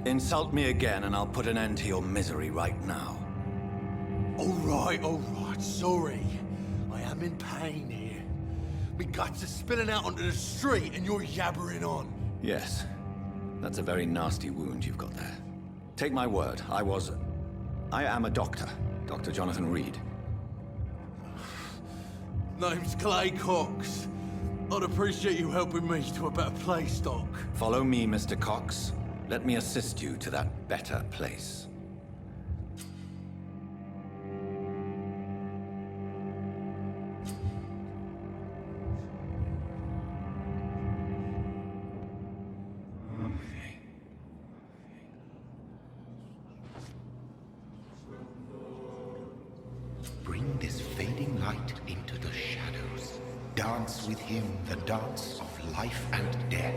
Insult me again and I'll put an end to your misery right now. All right, sorry. I am in pain here. My guts are spilling out onto the street and you're yabbering on. Yes. That's a very nasty wound you've got there. Take my word, I am a doctor. Dr. Jonathan Reed. Name's Clay Cox. I'd appreciate you helping me to a better place, Doc. Follow me, Mr. Cox. Let me assist you to that better place. Bring this fading light into the shadows. Dance with him the dance of life and death.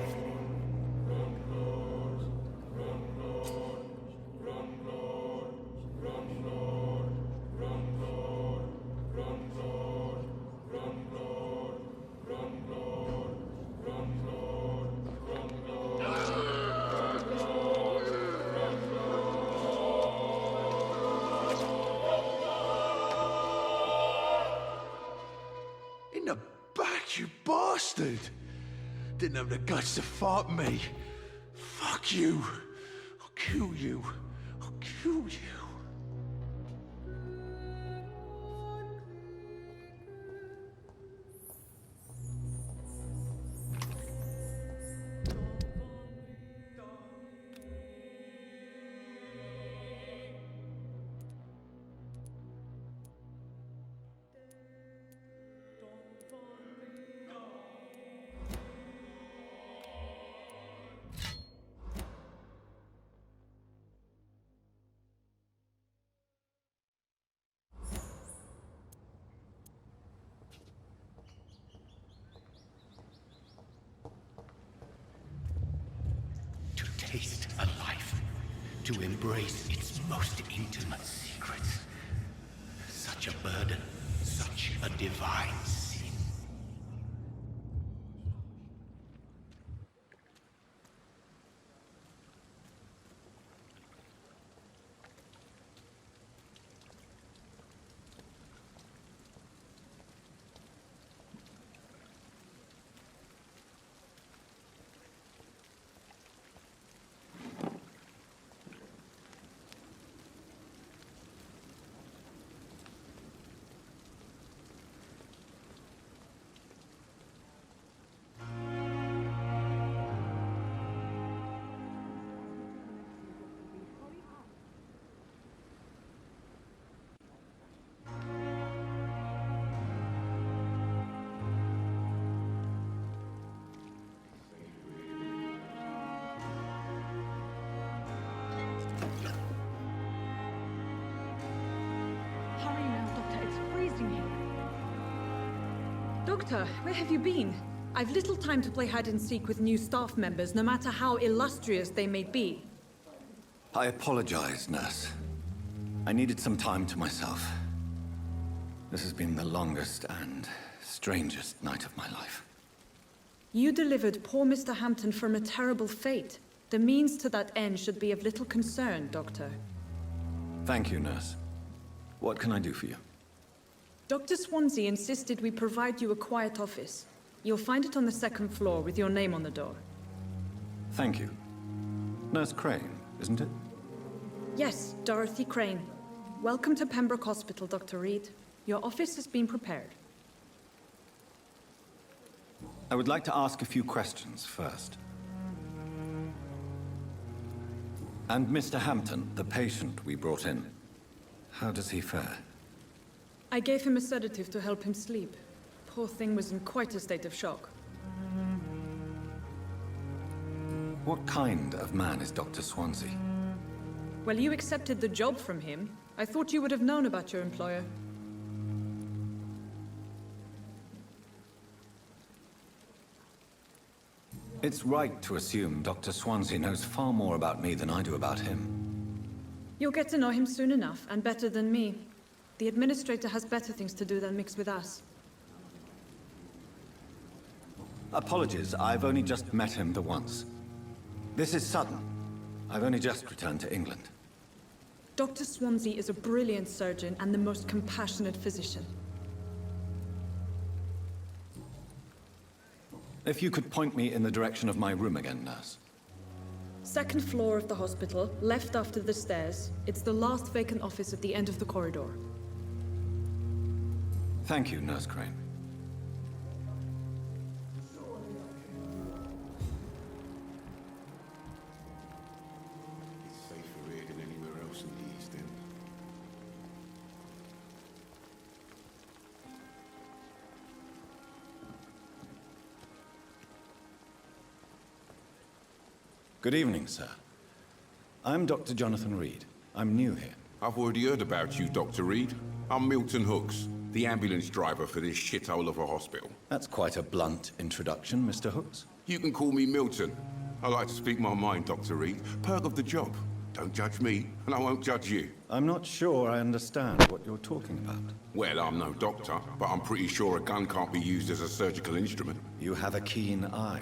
In the back, you bastard! Didn't have the guts to fight me. Fuck you. I'll kill you. I'll kill you. Taste a life, to embrace its most intimate secrets. Such a burden, such a divine sin. Hurry now, Doctor. It's freezing here. Doctor, where have you been? I've little time to play hide and seek with new staff members, no matter how illustrious they may be. I apologize, nurse. I needed some time to myself. This has been the longest and strangest night of my life. You delivered poor Mr. Hampton from a terrible fate. The means to that end should be of little concern, Doctor. Thank you, nurse. What can I do for you? Dr. Swansea insisted we provide you a quiet office. You'll find it on the second floor with your name on the door. Thank you. Nurse Crane, isn't it? Yes, Dorothy Crane. Welcome to Pembroke Hospital, Dr. Reed. Your office has been prepared. I would like to ask a few questions first. And Mr. Hampton, the patient we brought in, how does he fare? I gave him a sedative to help him sleep. Poor thing was in quite a state of shock. What kind of man is Dr. Swansea? Well, you accepted the job from him. I thought you would have known about your employer. It's right to assume Dr. Swansea knows far more about me than I do about him. You'll get to know him soon enough, and better than me. The administrator has better things to do than mix with us. Apologies, I've only just met him the once. This is sudden. I've only just returned to England. Dr. Swansea is a brilliant surgeon and the most compassionate physician. If you could point me in the direction of my room again, nurse. Second floor of the hospital, left after the stairs. It's the last vacant office at the end of the corridor. Thank you, Nurse Crane. It's safer here than anywhere else in the East End. Good evening, sir. I'm Dr. Jonathan Reed. I'm new here. I've already heard about you, Dr. Reed. I'm Milton Hooks, the ambulance driver for this shithole of a hospital. That's quite a blunt introduction, Mr. Hooks. You can call me Milton. I like to speak my mind, Dr. Reed. Perk of the job. Don't judge me, and I won't judge you. I'm not sure I understand what you're talking about. Well, I'm no doctor, but I'm pretty sure a gun can't be used as a surgical instrument. You have a keen eye.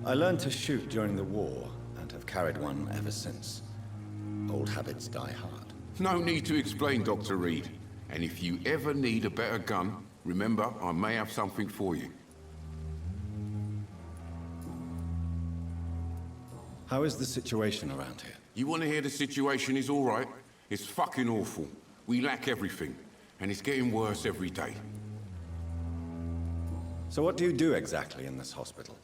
I learned to shoot during the war, and have carried one ever since. Old habits die hard. No need to explain, Dr. Reed. And if you ever need a better gun, remember, I may have something for you. How is the situation around here? You want to hear the situation is all right? It's fucking awful. We lack everything, and it's getting worse every day. So what do you do exactly in this hospital?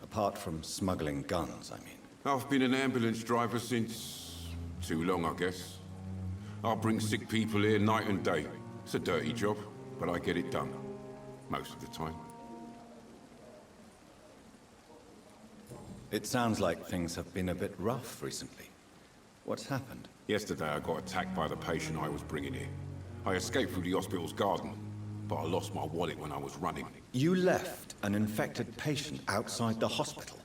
Apart from smuggling guns, I mean. I've been an ambulance driver since... too long, I guess. I bring sick people here night and day. It's a dirty job, but I get it done. Most of the time. It sounds like things have been a bit rough recently. What's happened? Yesterday I got attacked by the patient I was bringing here. I escaped through the hospital's garden, but I lost my wallet when I was running. You left an infected patient outside the hospital?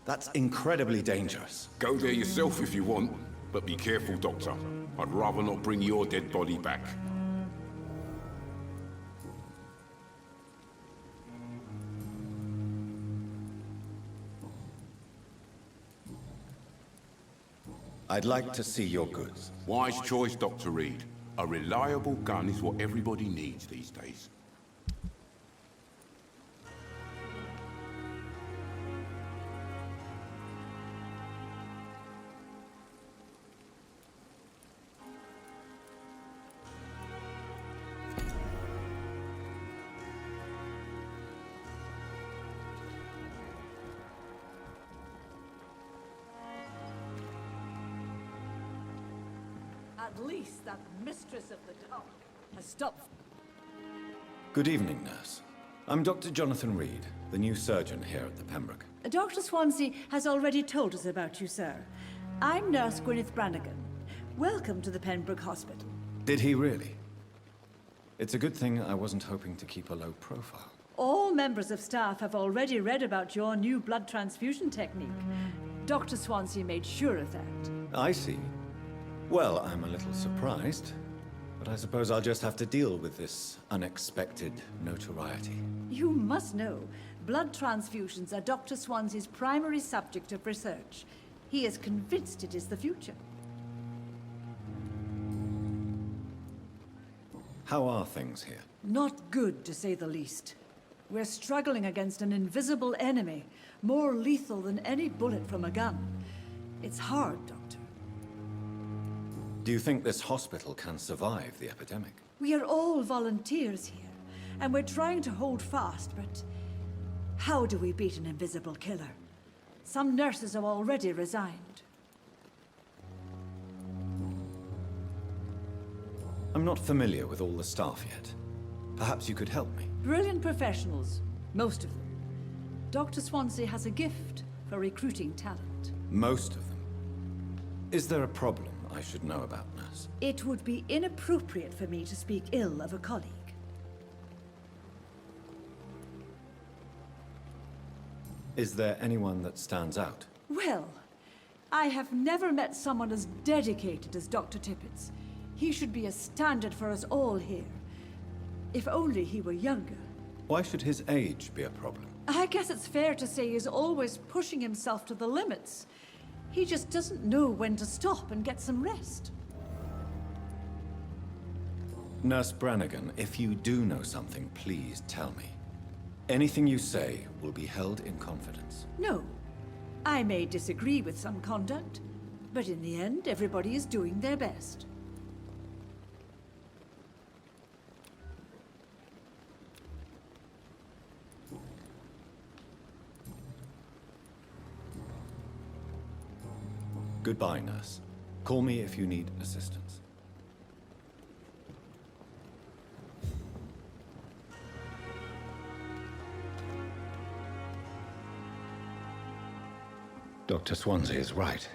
That's incredibly dangerous. Go there yourself if you want, but be careful, Doctor. I'd rather not bring your dead body back. I'd like to see your goods. Wise choice, Dr. Reed. A reliable gun is what everybody needs these days. At least that mistress of the dark has stopped. Good evening, nurse. I'm Dr. Jonathan Reed, the new surgeon here at the Pembroke. Dr. Swansea has already told us about you, sir. I'm Nurse Gwyneth Brannigan. Welcome to the Pembroke Hospital. Did he really? It's a good thing I wasn't hoping to keep a low profile. All members of staff have already read about your new blood transfusion technique. Dr. Swansea made sure of that. I see. Well, I'm a little surprised, but I suppose I'll just have to deal with this unexpected notoriety. You must know, blood transfusions are Dr. Swansea's primary subject of research. He is convinced it is the future. How are things here? Not good, to say the least. We're struggling against an invisible enemy, more lethal than any bullet from a gun. It's hard, Doctor. Do you think this hospital can survive the epidemic? We are all volunteers here, and we're trying to hold fast, but how do we beat an invisible killer? Some nurses have already resigned. I'm not familiar with all the staff yet. Perhaps you could help me. Brilliant professionals, most of them. Dr. Swansea has a gift for recruiting talent. Most of them. Is there a problem I should know about, nurse? It would be inappropriate for me to speak ill of a colleague. Is there anyone that stands out? Well, I have never met someone as dedicated as Dr. Tippett's. He should be a standard for us all here. If only he were younger. Why should his age be a problem? I guess it's fair to say he's always pushing himself to the limits. He just doesn't know when to stop and get some rest. Nurse Brannigan, if you do know something, please tell me. Anything you say will be held in confidence. No. I may disagree with some conduct, but in the end, everybody is doing their best. Goodbye, nurse. Call me if you need assistance. Dr. Swansea is right.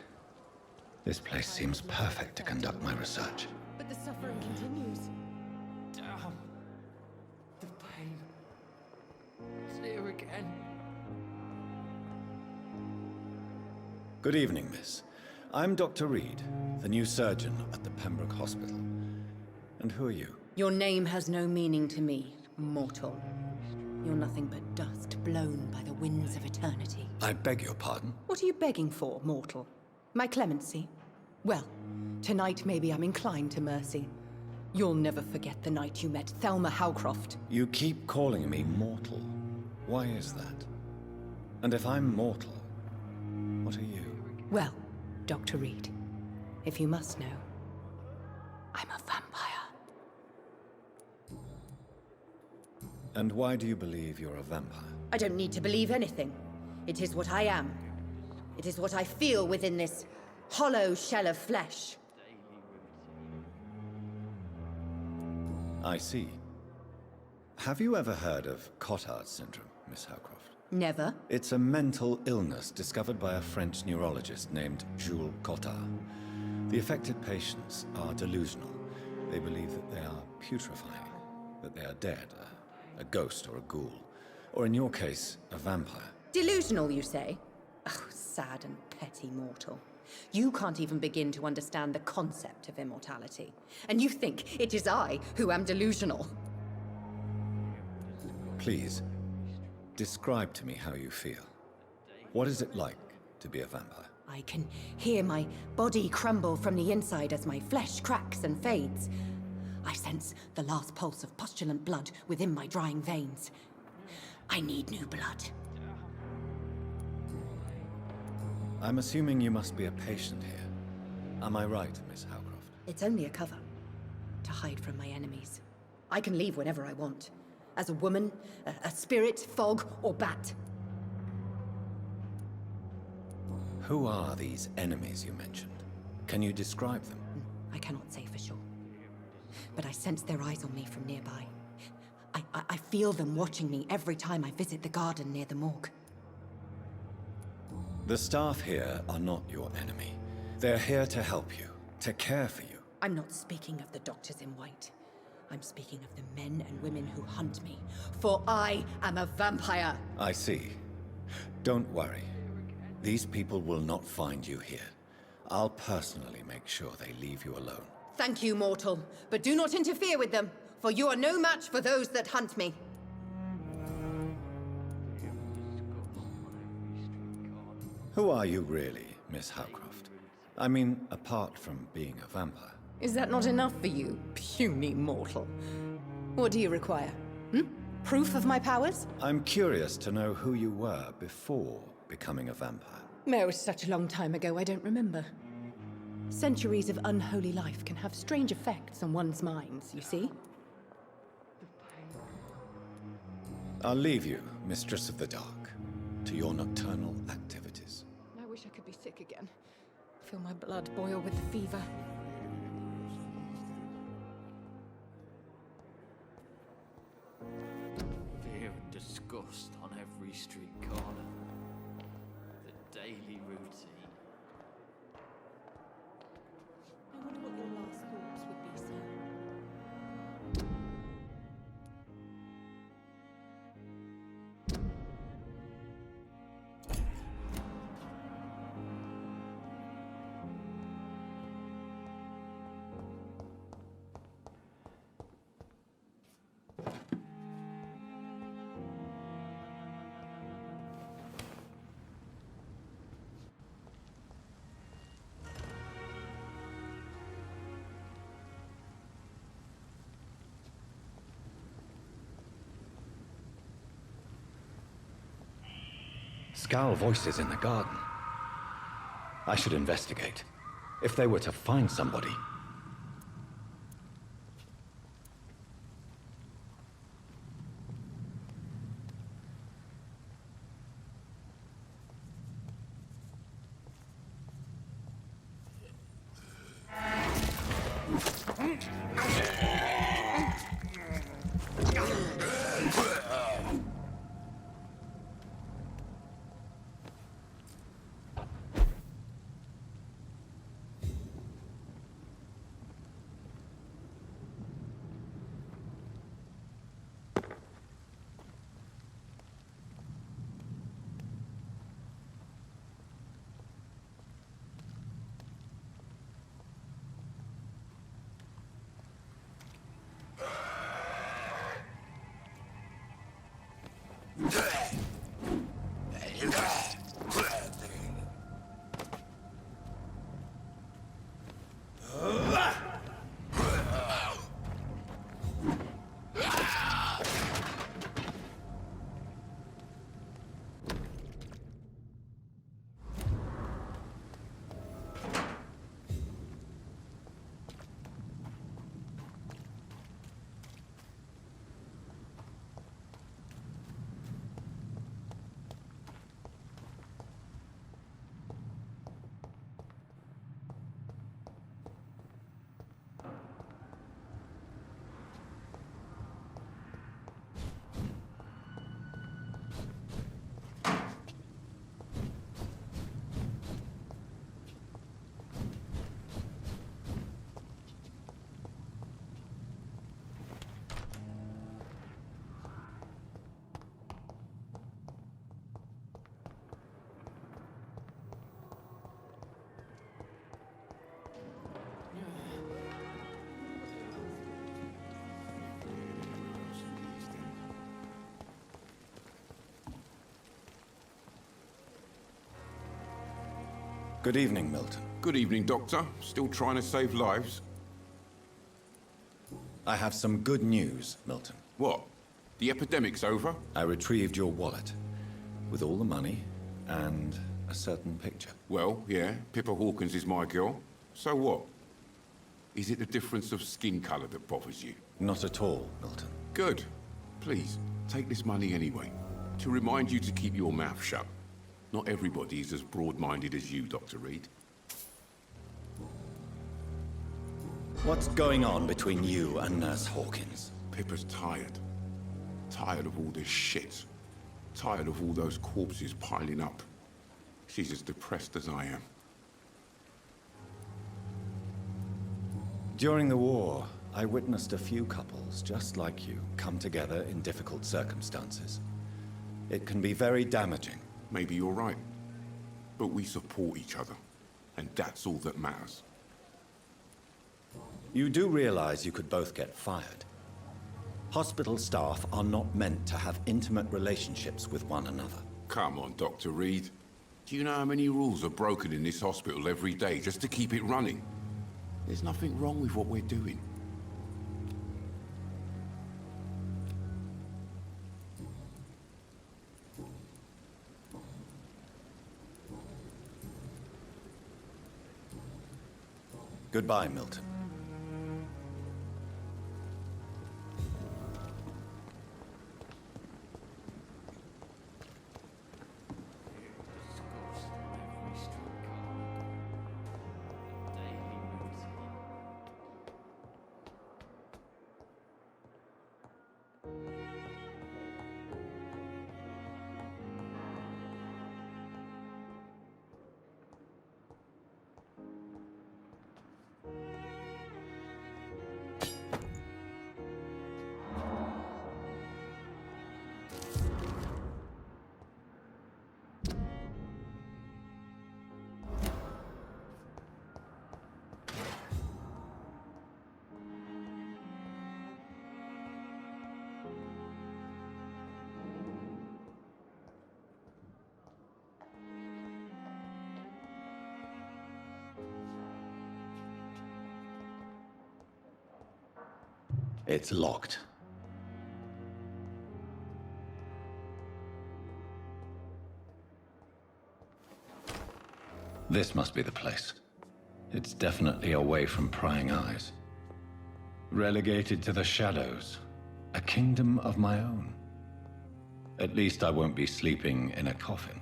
This place seems perfect to conduct my research. But the suffering continues. Damn. The pain. It's here again. Good evening, miss. I'm Dr. Reed, the new surgeon at the Pembroke Hospital. And who are you? Your name has no meaning to me, mortal. You're nothing but dust blown by the winds of eternity. I beg your pardon? What are you begging for, mortal? My clemency? Well, tonight maybe I'm inclined to mercy. You'll never forget the night you met Thelma Howcroft. You keep calling me mortal. Why is that? And if I'm mortal, what are you? Well, Dr. Reed, if you must know, I'm a vampire. And why do you believe you're a vampire? I don't need to believe anything. It is what I am. It is what I feel within this hollow shell of flesh. I see. Have you ever heard of Cotard syndrome, Miss Howcroft? Never. It's a mental illness discovered by a French neurologist named Jules Cotard. The affected patients are delusional. They believe that they are putrefying, that they are dead, a ghost or a ghoul, or in your case, a vampire. Delusional, you say? Oh, sad and petty mortal. You can't even begin to understand the concept of immortality. And you think it is I who am delusional. Please, describe to me how you feel. What is it like to be a vampire? I can hear my body crumble from the inside as my flesh cracks and fades. I sense the last pulse of postulant blood within my drying veins. I need new blood. I'm assuming you must be a patient here. Am I right, Miss Howcroft? It's only a cover. To hide from my enemies. I can leave whenever I want. As a woman, a spirit, fog, or bat. Who are these enemies you mentioned? Can you describe them? I cannot say for sure. But I sense their eyes on me from nearby. I feel them watching me every time I visit the garden near the morgue. The staff here are not your enemy. They're here to help you, to care for you. I'm not speaking of the doctors in white. I'm speaking of the men and women who hunt me. For I am a vampire! I see. Don't worry. These people will not find you here. I'll personally make sure they leave you alone. Thank you, mortal. But do not interfere with them, for you are no match for those that hunt me. Who are you really, Miss Howcroft? I mean, apart from being a vampire. Is that not enough for you, puny mortal? What do you require? Proof of my powers? I'm curious to know who you were before becoming a vampire. It was such a long time ago, I don't remember. Centuries of unholy life can have strange effects on one's minds, you see? I'll leave you, Mistress of the Dark, to your nocturnal activities. I wish I could be sick again. Feel my blood boil with the fever. Fear and disgust on every street corner. The daily routine. I wonder what your last thoughts would be, sir. Scowl voices in the garden. I should investigate. If they were to find somebody. Good evening, Milton. Good evening, Doctor. Still trying to save lives? I have some good news, Milton. What? The epidemic's over? I retrieved your wallet, with all the money and a certain picture. Well, yeah, Pippa Hawkins is my girl. So what? Is it the difference of skin color that bothers you? Not at all, Milton. Good. Please, take this money anyway. To remind you to keep your mouth shut. Not everybody is as broad-minded as you, Dr. Reed. What's going on between you and Nurse Hawkins? Pippa's tired. Tired of all this shit. Tired of all those corpses piling up. She's as depressed as I am. During the war, I witnessed a few couples just like you come together in difficult circumstances. It can be very damaging. Maybe you're right. But we support each other. And that's all that matters. You do realize you could both get fired. Hospital staff are not meant to have intimate relationships with one another. Come on, Dr. Reed. Do you know how many rules are broken in this hospital every day just to keep it running? There's nothing wrong with what we're doing. Goodbye, Milton. It's locked. This must be the place. It's definitely away from prying eyes. Relegated to the shadows. A kingdom of my own. At least I won't be sleeping in a coffin.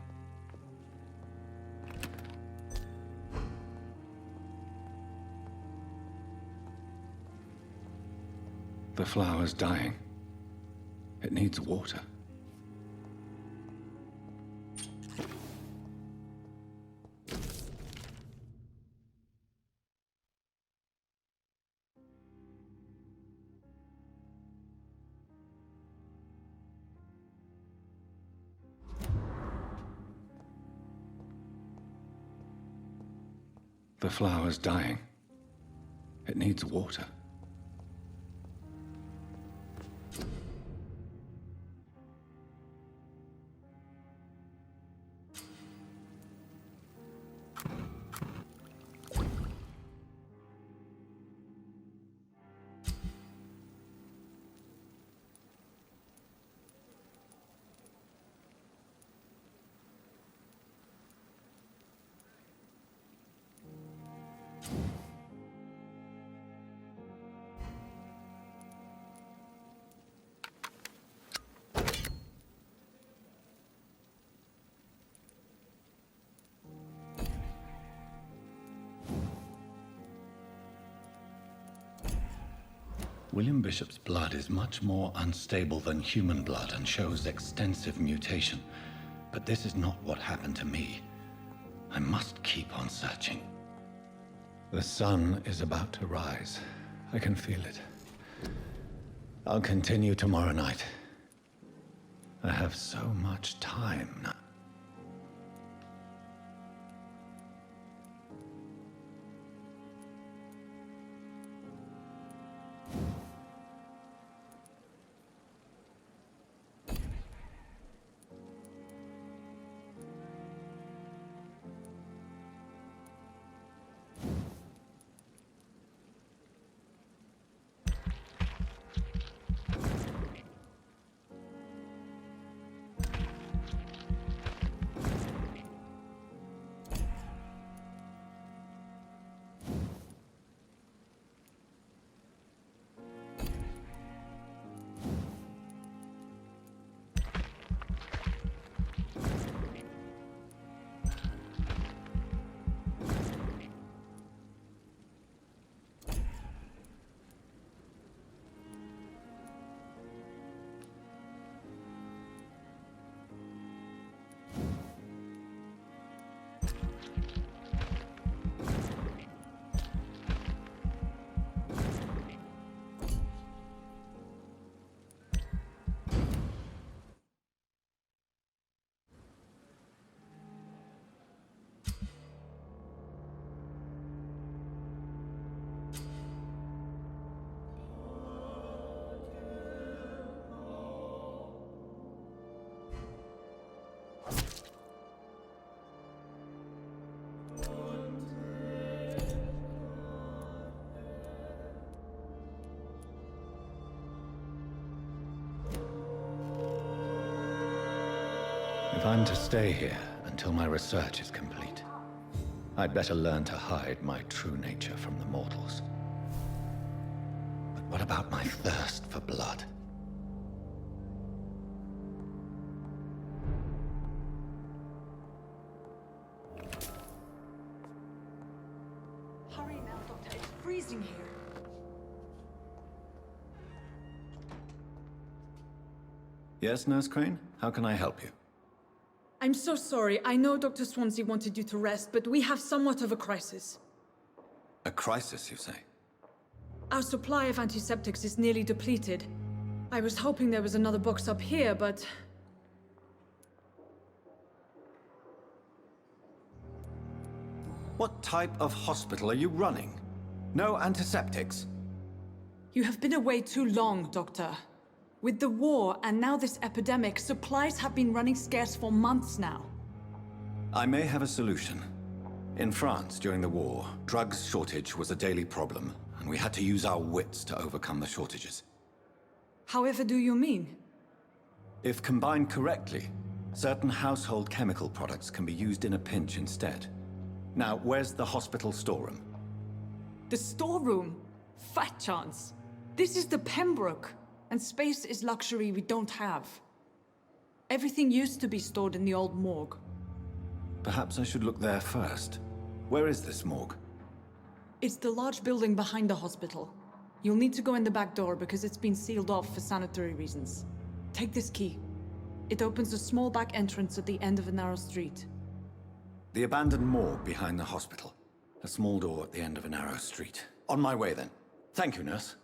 The flower's dying. It needs water. The flower's dying. It needs water. William Bishop's blood is much more unstable than human blood and shows extensive mutation. But this is not what happened to me. I must keep on searching. The sun is about to rise. I can feel it. I'll continue tomorrow night. I have so much time now. If I'm to stay here until my research is complete, I'd better learn to hide my true nature from the mortals. But what about my thirst for blood? Hurry now, Doctor. It's freezing here. Yes, Nurse Crane? How can I help you? I'm so sorry. I know Dr. Swansea wanted you to rest, but we have somewhat of a crisis. A crisis, you say? Our supply of antiseptics is nearly depleted. I was hoping there was another box up here, but... What type of hospital are you running? No antiseptics? You have been away too long, Doctor. With the war and now this epidemic, supplies have been running scarce for months now. I may have a solution. In France, during the war, drugs shortage was a daily problem, and we had to use our wits to overcome the shortages. However do you mean? If combined correctly, certain household chemical products can be used in a pinch instead. Now, where's the hospital storeroom? The storeroom? Fat chance. This is the Pembroke, and space is luxury we don't have. Everything used to be stored in the old morgue. Perhaps I should look there first. Where is this morgue? It's the large building behind the hospital. You'll need to go in the back door because it's been sealed off for sanitary reasons. Take this key. It opens a small back entrance at the end of a narrow street. The abandoned morgue behind the hospital. A small door at the end of a narrow street. On my way then. Thank you, nurse.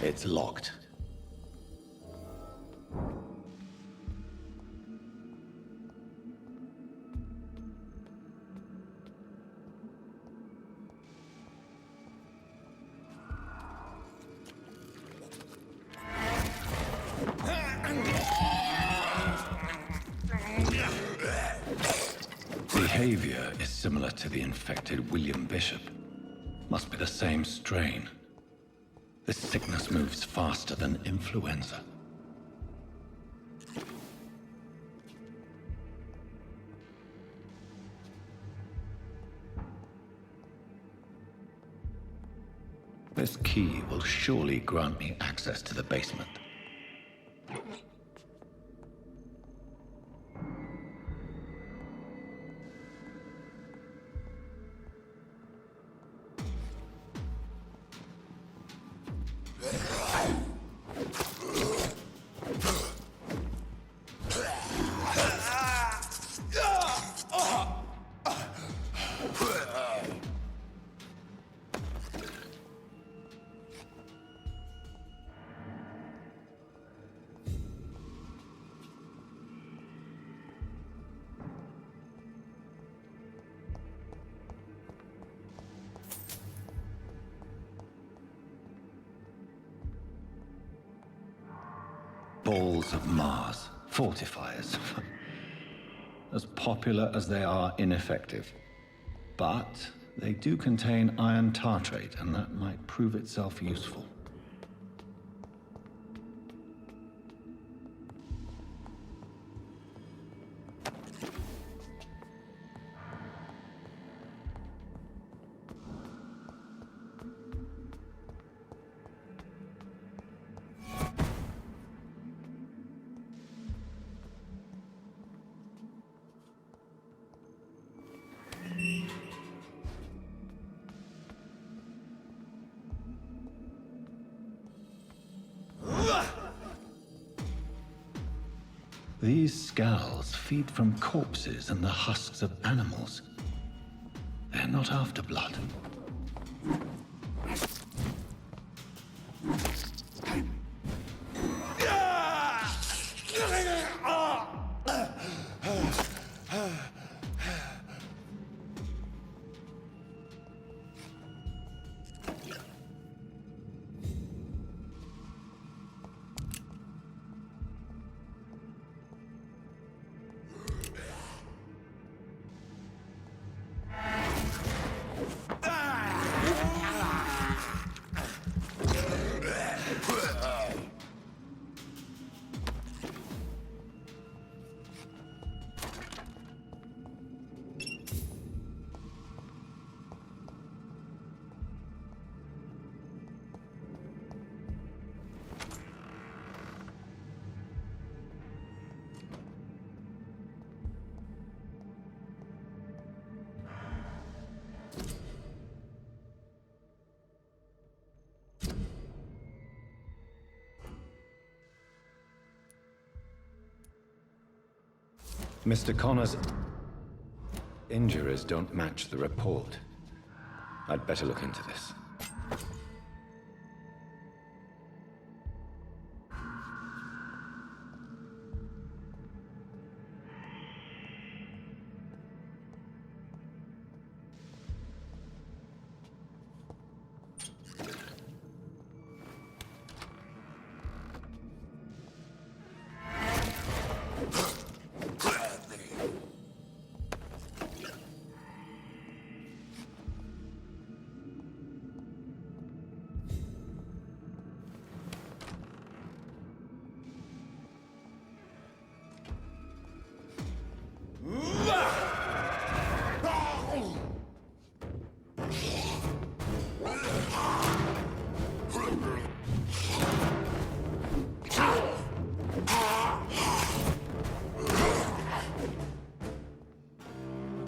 It's locked. Behavior is similar to the infected William Bishop. Must be the same strain. This sickness moves faster than influenza. This key will surely grant me access to the basement. Balls of Mars, fortifiers. As popular as they are ineffective. But they do contain iron tartrate, and that might prove itself useful. These scowls feed from corpses and the husks of animals. They're not after blood. Mr. Connor's injuries don't match the report. I'd better look into this.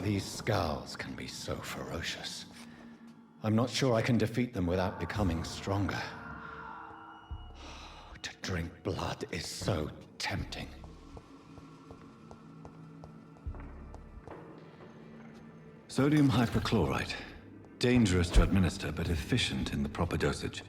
These scowls can be so ferocious. I'm not sure I can defeat them without becoming stronger. To drink blood is so tempting. Sodium hypochlorite. Dangerous to administer, but efficient in the proper dosage.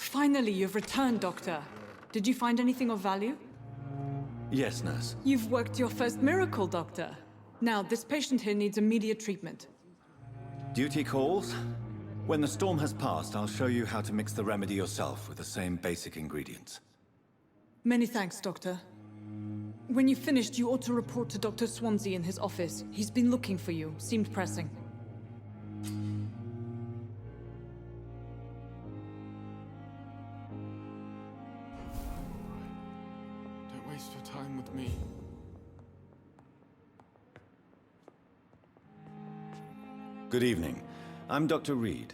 Finally, you've returned, Doctor. Did you find anything of value? Yes, nurse. You've worked your first miracle, Doctor. Now, this patient here needs immediate treatment. Duty calls. When the storm has passed, I'll show you how to mix the remedy yourself with the same basic ingredients. Many thanks, Doctor. When you've finished, you ought to report to Dr. Swansea in his office. He's been looking for you. Seemed pressing. Don't waste your time with me. Good evening. I'm Dr. Reed.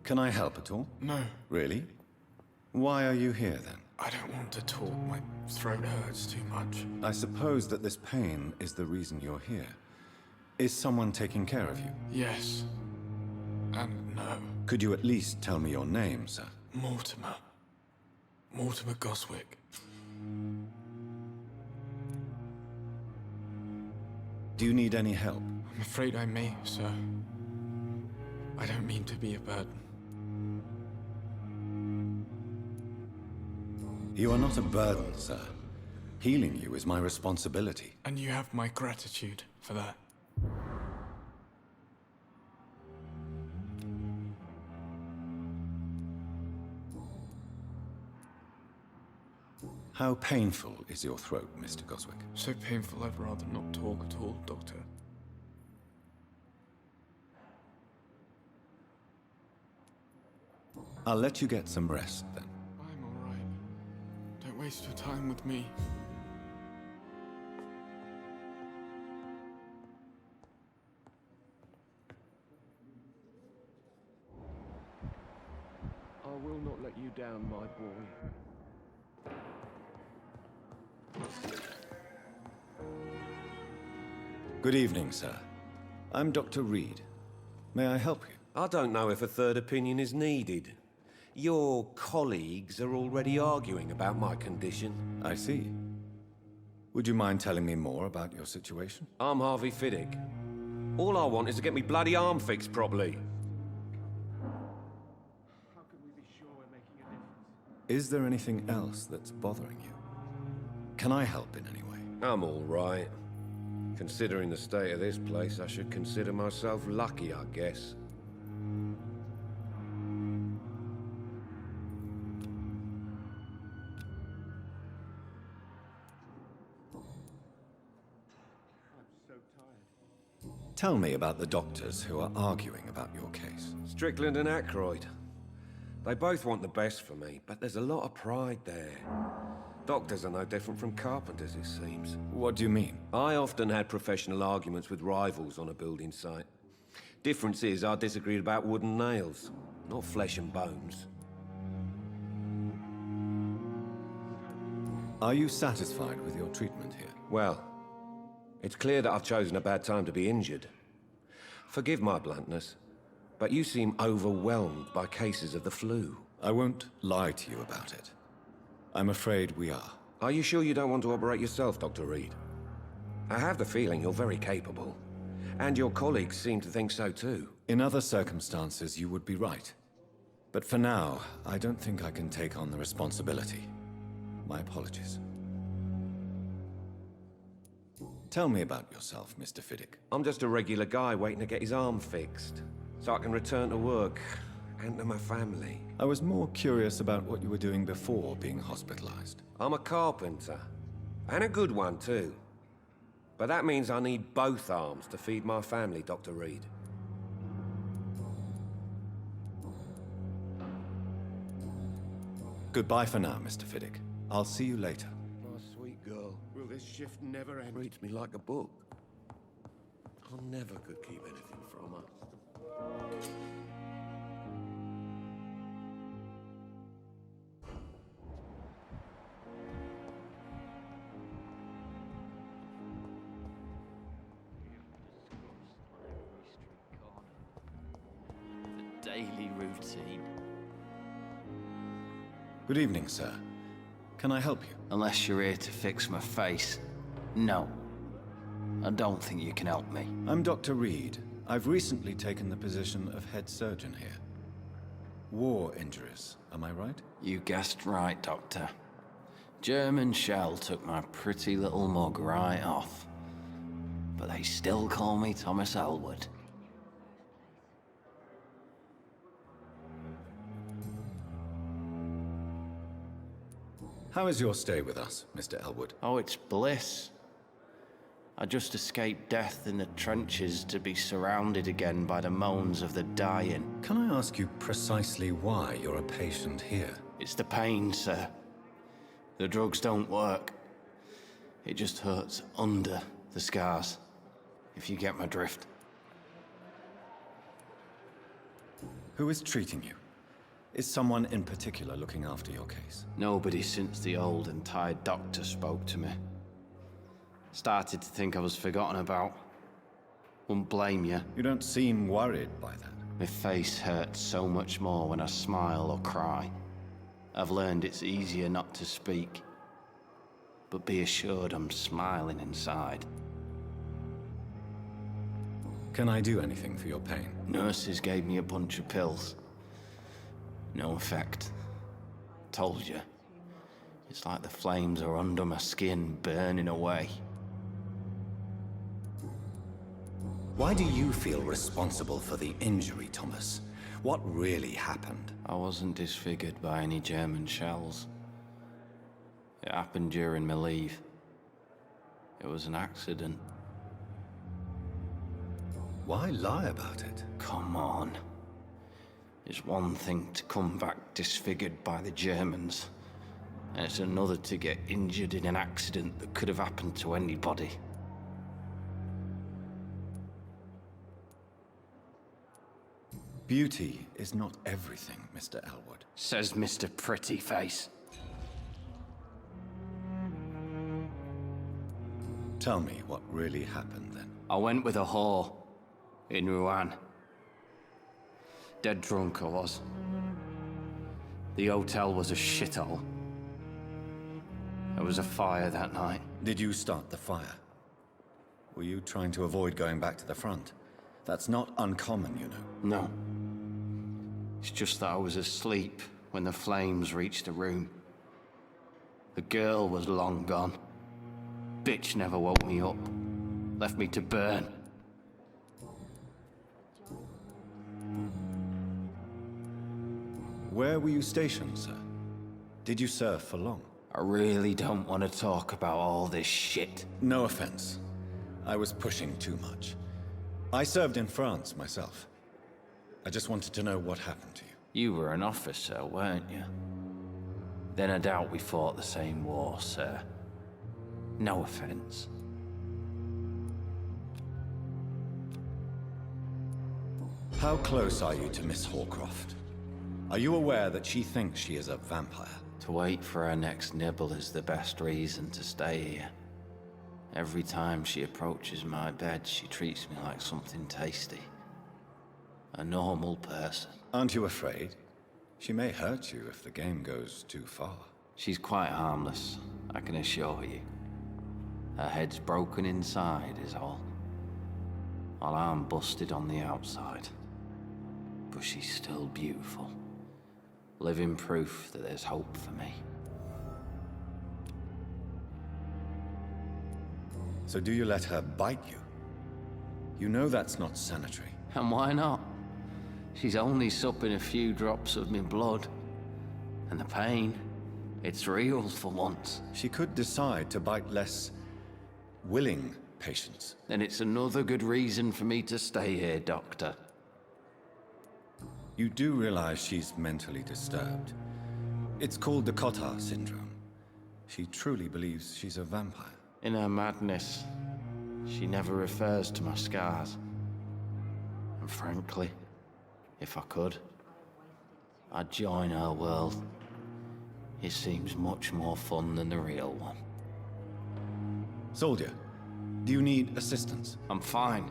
Can I help at all? No. Really? Why are you here, then? I don't want to talk. My throat hurts too much. I suppose that this pain is the reason you're here. Is someone taking care of you? Yes. And no. Could you at least tell me your name, sir? Mortimer. Mortimer Goswick. Do you need any help? I'm afraid I may, sir. I don't mean to be a burden. You are not a burden, sir. Healing you is my responsibility. And you have my gratitude for that. How painful is your throat, Mr. Goswick? So painful I'd rather not talk at all, Doctor. I'll let you get some rest, then. I'm all right. Don't waste your time with me. I will not let you down, my boy. Good evening, sir. I'm Dr. Reed. May I help you? I don't know if a third opinion is needed. Your colleagues are already arguing about my condition. I see. Would you mind telling me more about your situation? I'm Harvey Fiddick. All I want is to get me bloody arm fixed properly. Is there anything else that's bothering you? Can I help in any way? I'm all right. Considering the state of this place, I should consider myself lucky, I guess. Tell me about the doctors who are arguing about your case. Strickland and Aykroyd. They both want the best for me, but there's a lot of pride there. Doctors are no different from carpenters, it seems. What do you mean? I often had professional arguments with rivals on a building site. Difference is, I disagreed about wooden nails, not flesh and bones. Are you satisfied with your treatment here? Well, it's clear that I've chosen a bad time to be injured. Forgive my bluntness, but you seem overwhelmed by cases of the flu. I won't lie to you about it. I'm afraid we are. Are you sure you don't want to operate yourself, Dr. Reed? I have the feeling you're very capable. And your colleagues seem to think so too. In other circumstances, you would be right. But for now, I don't think I can take on the responsibility. My apologies. Tell me about yourself, Mr. Fiddick. I'm just a regular guy waiting to get his arm fixed, so I can return to work and to my family. I was more curious about what you were doing before being hospitalized. I'm a carpenter, and a good one too. But that means I need both arms to feed my family, Dr. Reed. Goodbye for now, Mr. Fiddick. I'll see you later. My sweet girl. Will this shift never end? Reads me like a book. I never could keep anything from her. The daily routine. Good evening, sir. Can I help you? Unless you're here to fix my face. No. I don't think you can help me. I'm Dr. Reed. I've recently taken the position of head surgeon here. war injuries, am I right? You guessed right, Doctor. German shell took my pretty little mug right off. But they still call me Thomas Elwood. How is your stay with us, Mr. Elwood? Oh, it's bliss. I just escaped death in the trenches to be surrounded again by the moans of the dying. Can I ask you precisely why you're a patient here? It's the pain, sir. The drugs don't work. It just hurts under the scars, if you get my drift. Who is treating you? Is someone in particular looking after your case? Nobody since the old and tired doctor spoke to me. Started to think I was forgotten about. Wouldn't blame you. You don't seem worried by that. My face hurts so much more when I smile or cry. I've learned it's easier not to speak. But be assured I'm smiling inside. Can I do anything for your pain? Nurses gave me a bunch of pills. No effect. Told you. It's like the flames are under my skin, burning away. Why do you feel responsible for the injury, Thomas? What really happened? I wasn't disfigured by any German shells. It happened during my leave. It was an accident. Why lie about it? Come on. It's one thing to come back disfigured by the Germans, and it's another to get injured in an accident that could have happened to anybody. Beauty is not everything, Mr. Elwood. Says Mr. Pretty Face. Tell me what really happened then. I went with a whore in Rouen. Dead drunk I was. The hotel was a shithole. There was a fire that night. Did you start the fire? Were you trying to avoid going back to the front? That's not uncommon, you know. No. It's just that I was asleep when the flames reached the room. The girl was long gone. Bitch never woke me up. Left me to burn. Where were you stationed, sir? Did you serve for long? I really don't want to talk about all this shit. No offense. I was pushing too much. I served in France myself. I just wanted to know what happened to you. You were an officer, weren't you? Then I doubt we fought the same war, sir. No offense. How close are you to Miss Horcroft? Are you aware that she thinks she is a vampire? To wait for her next nibble is the best reason to stay here. Every time she approaches my bed, she treats me like something tasty. A normal person. Aren't you afraid? She may hurt you if the game goes too far. She's quite harmless, I can assure you. Her head's broken inside is all. While I'm busted on the outside. But she's still beautiful. Living proof that there's hope for me. So do you let her bite you? You know that's not sanitary. And why not? She's only supping a few drops of my blood. And the pain, it's real for once. She could decide to bite less willing patients. Then it's another good reason for me to stay here, Doctor. You do realize she's mentally disturbed. It's called the Cotard syndrome. She truly believes she's a vampire. In her madness, she never refers to my scars. And frankly, if I could, I'd join her world. It seems much more fun than the real one. Soldier, do you need assistance? I'm fine.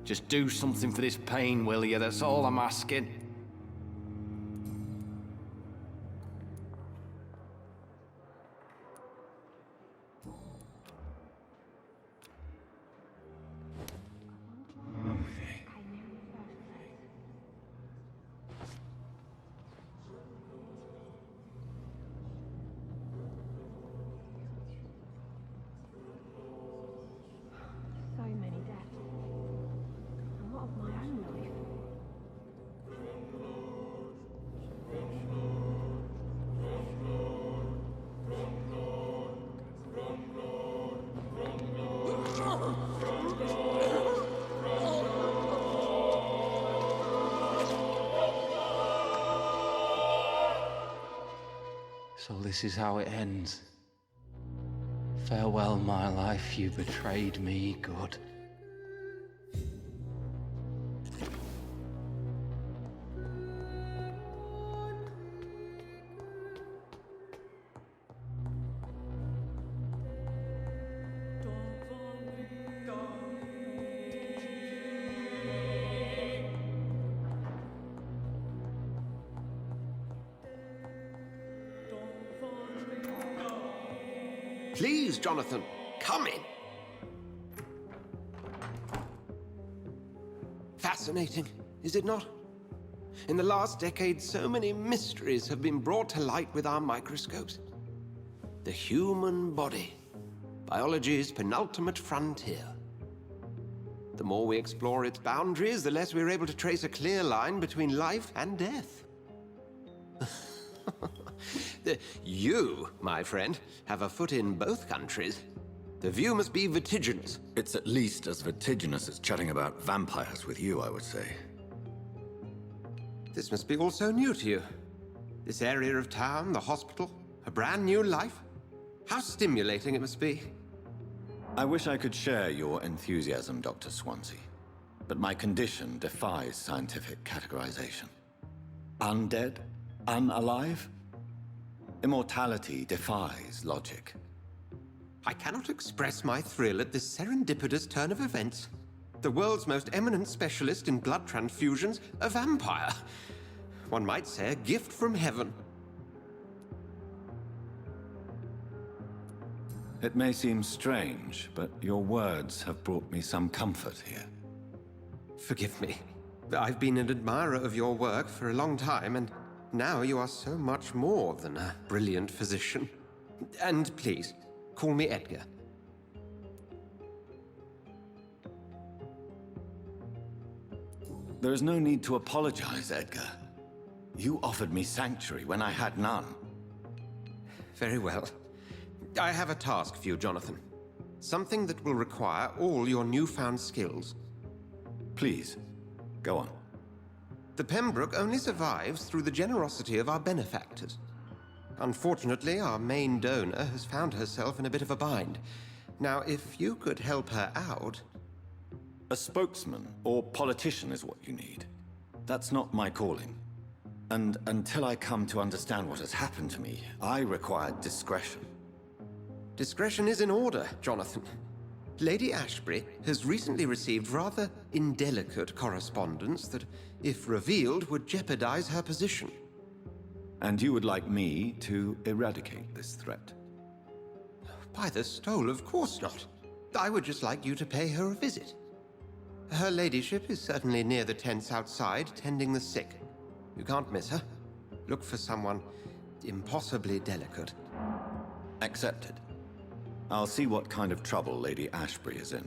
Just do something for this pain, will you? That's all I'm asking. So this is how it ends. Farewell, my life, you betrayed me, good. Please, Jonathan, come in. Fascinating, is it not? In the last decade, so many mysteries have been brought to light with our microscopes. The human body, biology's penultimate frontier. The more we explore its boundaries, the less we're able to trace a clear line between life and death. You, my friend, have a foot in both countries. The view must be vertiginous. It's at least as vertiginous as chatting about vampires with you, I would say. This must be all so new to you. This area of town, the hospital, a brand new life. How stimulating it must be. I wish I could share your enthusiasm, Dr. Swansea. But my condition defies scientific categorization. Undead? Unalive? Immortality defies logic. I cannot express my thrill at this serendipitous turn of events. The world's most eminent specialist in blood transfusions, a vampire. One might say a gift from heaven. It may seem strange, but your words have brought me some comfort here. Forgive me. I've been an admirer of your work for a long time, and now you are so much more than a brilliant physician. And please, call me Edgar. There is no need to apologize, Edgar. You offered me sanctuary when I had none. Very well. I have a task for you, Jonathan. Something that will require all your newfound skills. Please, go on. The Pembroke only survives through the generosity of our benefactors. Unfortunately, our main donor has found herself in a bit of a bind. Now, if you could help her out... A spokesman or politician is what you need. That's not my calling. And until I come to understand what has happened to me, I require discretion. Discretion is in order, Jonathan. Lady Ashbury has recently received rather indelicate correspondence that, if revealed, would jeopardize her position. And you would like me to eradicate this threat? By the stole, of course not. I would just like you to pay her a visit. Her ladyship is certainly near the tents outside, tending the sick. You can't miss her. Look for someone impossibly delicate. Accepted. I'll see what kind of trouble Lady Ashbury is in.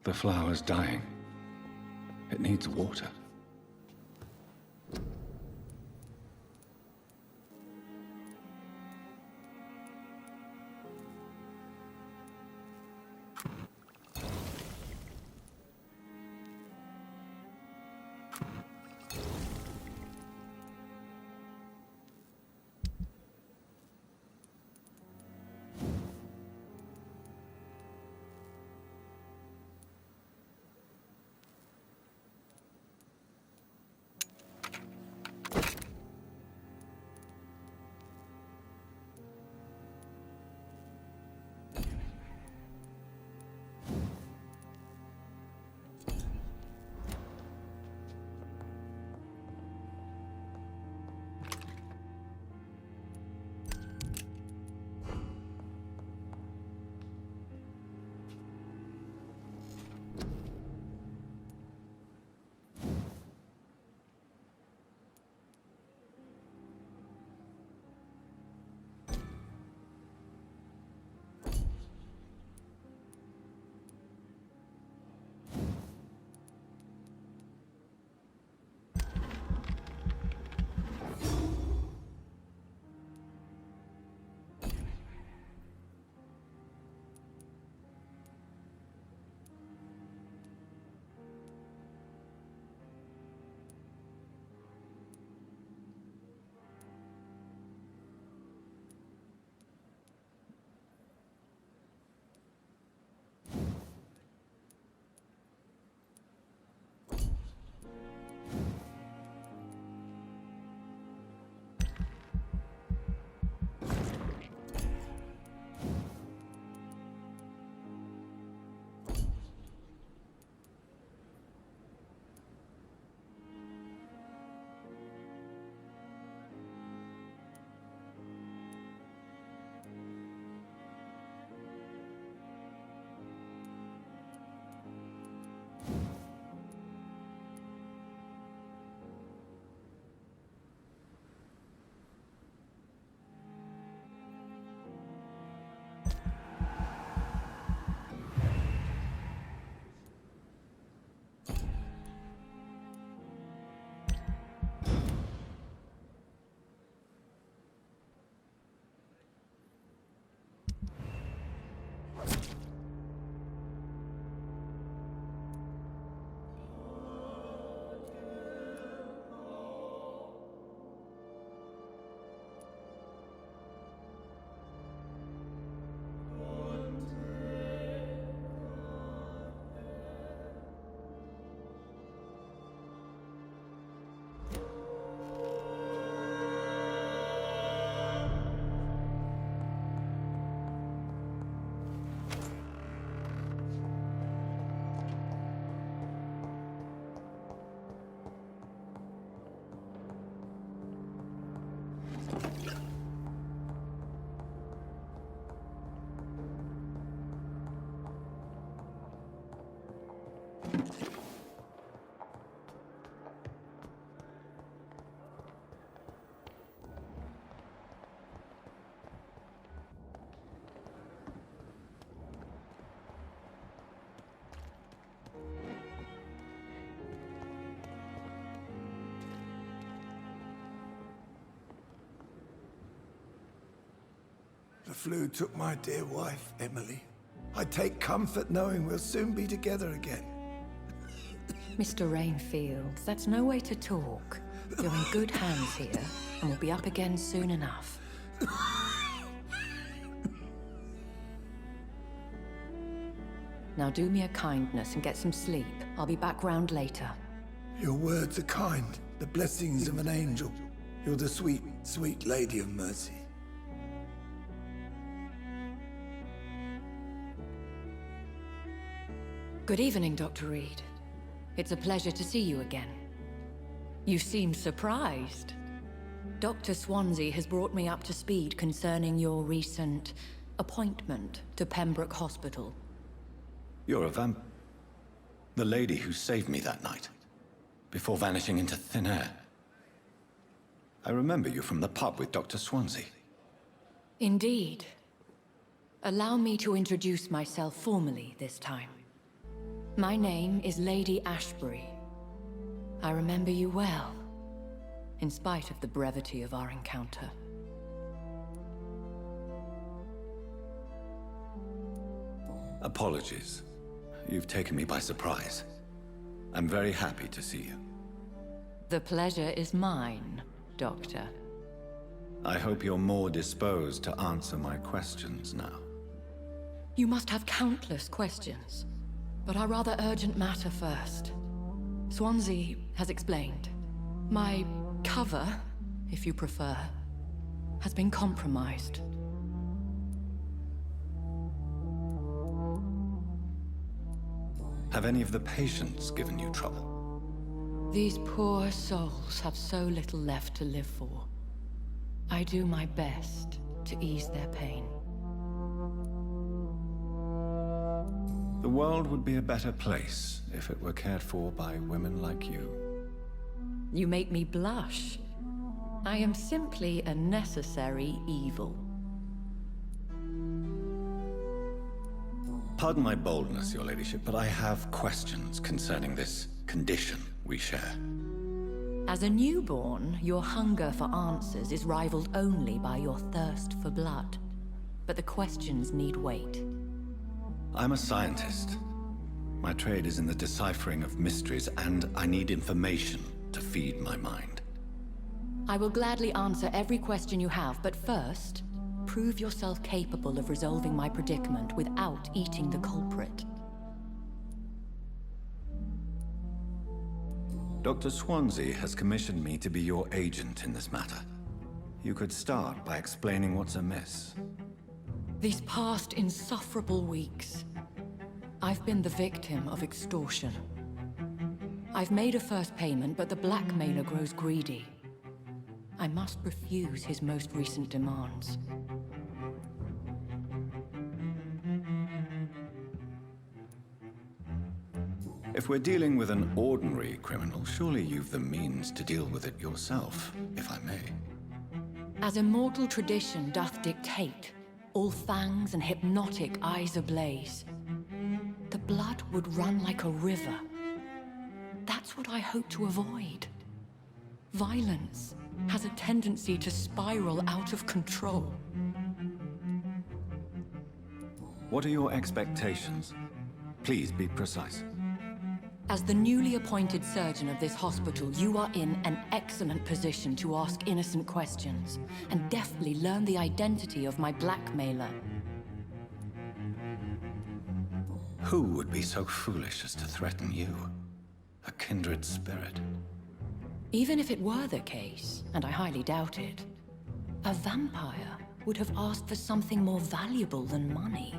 The flower's dying. It needs water. The flu took my dear wife, Emily. I take comfort knowing we'll soon be together again. Mr. Rainfield, that's no way to talk. You're in good hands here, and we'll be up again soon enough. Now do me a kindness and get some sleep. I'll be back round later. Your words are kind, the blessings of an angel. You're the sweet, sweet Lady of Mercy. Good evening, Dr. Reed. It's a pleasure to see you again. You seem surprised. Dr. Swansea has brought me up to speed concerning your recent appointment to Pembroke Hospital. You're a the lady who saved me that night, before vanishing into thin air. I remember you from the pub with Dr. Swansea. Indeed. Allow me to introduce myself formally this time. My name is Lady Ashbury. I remember you well, in spite of the brevity of our encounter. Apologies. You've taken me by surprise. I'm very happy to see you. The pleasure is mine, Doctor. I hope you're more disposed to answer my questions now. You must have countless questions, but our rather urgent matter first. Swansea has explained. My cover, if you prefer, has been compromised. Have any of the patients given you trouble? These poor souls have so little left to live for. I do my best to ease their pain. The world would be a better place if it were cared for by women like you. You make me blush. I am simply a necessary evil. Pardon my boldness, Your Ladyship, but I have questions concerning this condition we share. As a newborn, your hunger for answers is rivaled only by your thirst for blood. But the questions need weight. I'm a scientist. My trade is in the deciphering of mysteries, and I need information to feed my mind. I will gladly answer every question you have, but first, prove yourself capable of resolving my predicament without eating the culprit. Dr. Swansea has commissioned me to be your agent in this matter. You could start by explaining what's amiss. These past insufferable weeks, I've been the victim of extortion. I've made a first payment, but the blackmailer grows greedy. I must refuse his most recent demands. If we're dealing with an ordinary criminal, surely you've the means to deal with it yourself, if I may. As immortal tradition doth dictate, all fangs and hypnotic eyes ablaze, the blood would run like a river. That's what I hope to avoid. Violence has a tendency to spiral out of control. What are your expectations? Please be precise. As the newly appointed surgeon of this hospital, you are in an excellent position to ask innocent questions and deftly learn the identity of my blackmailer. Who would be so foolish as to threaten you? A kindred spirit. Even if it were the case, and I highly doubt it, a vampire would have asked for something more valuable than money.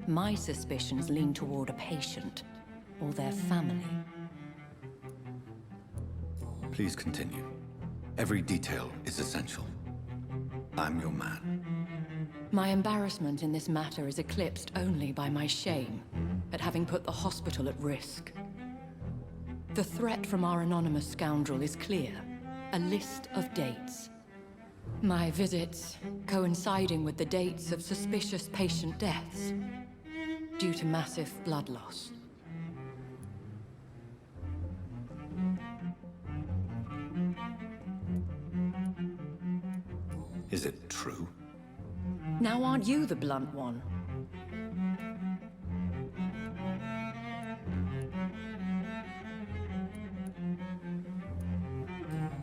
My suspicions lean toward a patient, or their family. Please continue. Every detail is essential. I'm your man. My embarrassment in this matter is eclipsed only by my shame at having put the hospital at risk. The threat from our anonymous scoundrel is clear. A list of dates. My visits coinciding with the dates of suspicious patient deaths due to massive blood loss. Is it true? Now aren't you the blunt one?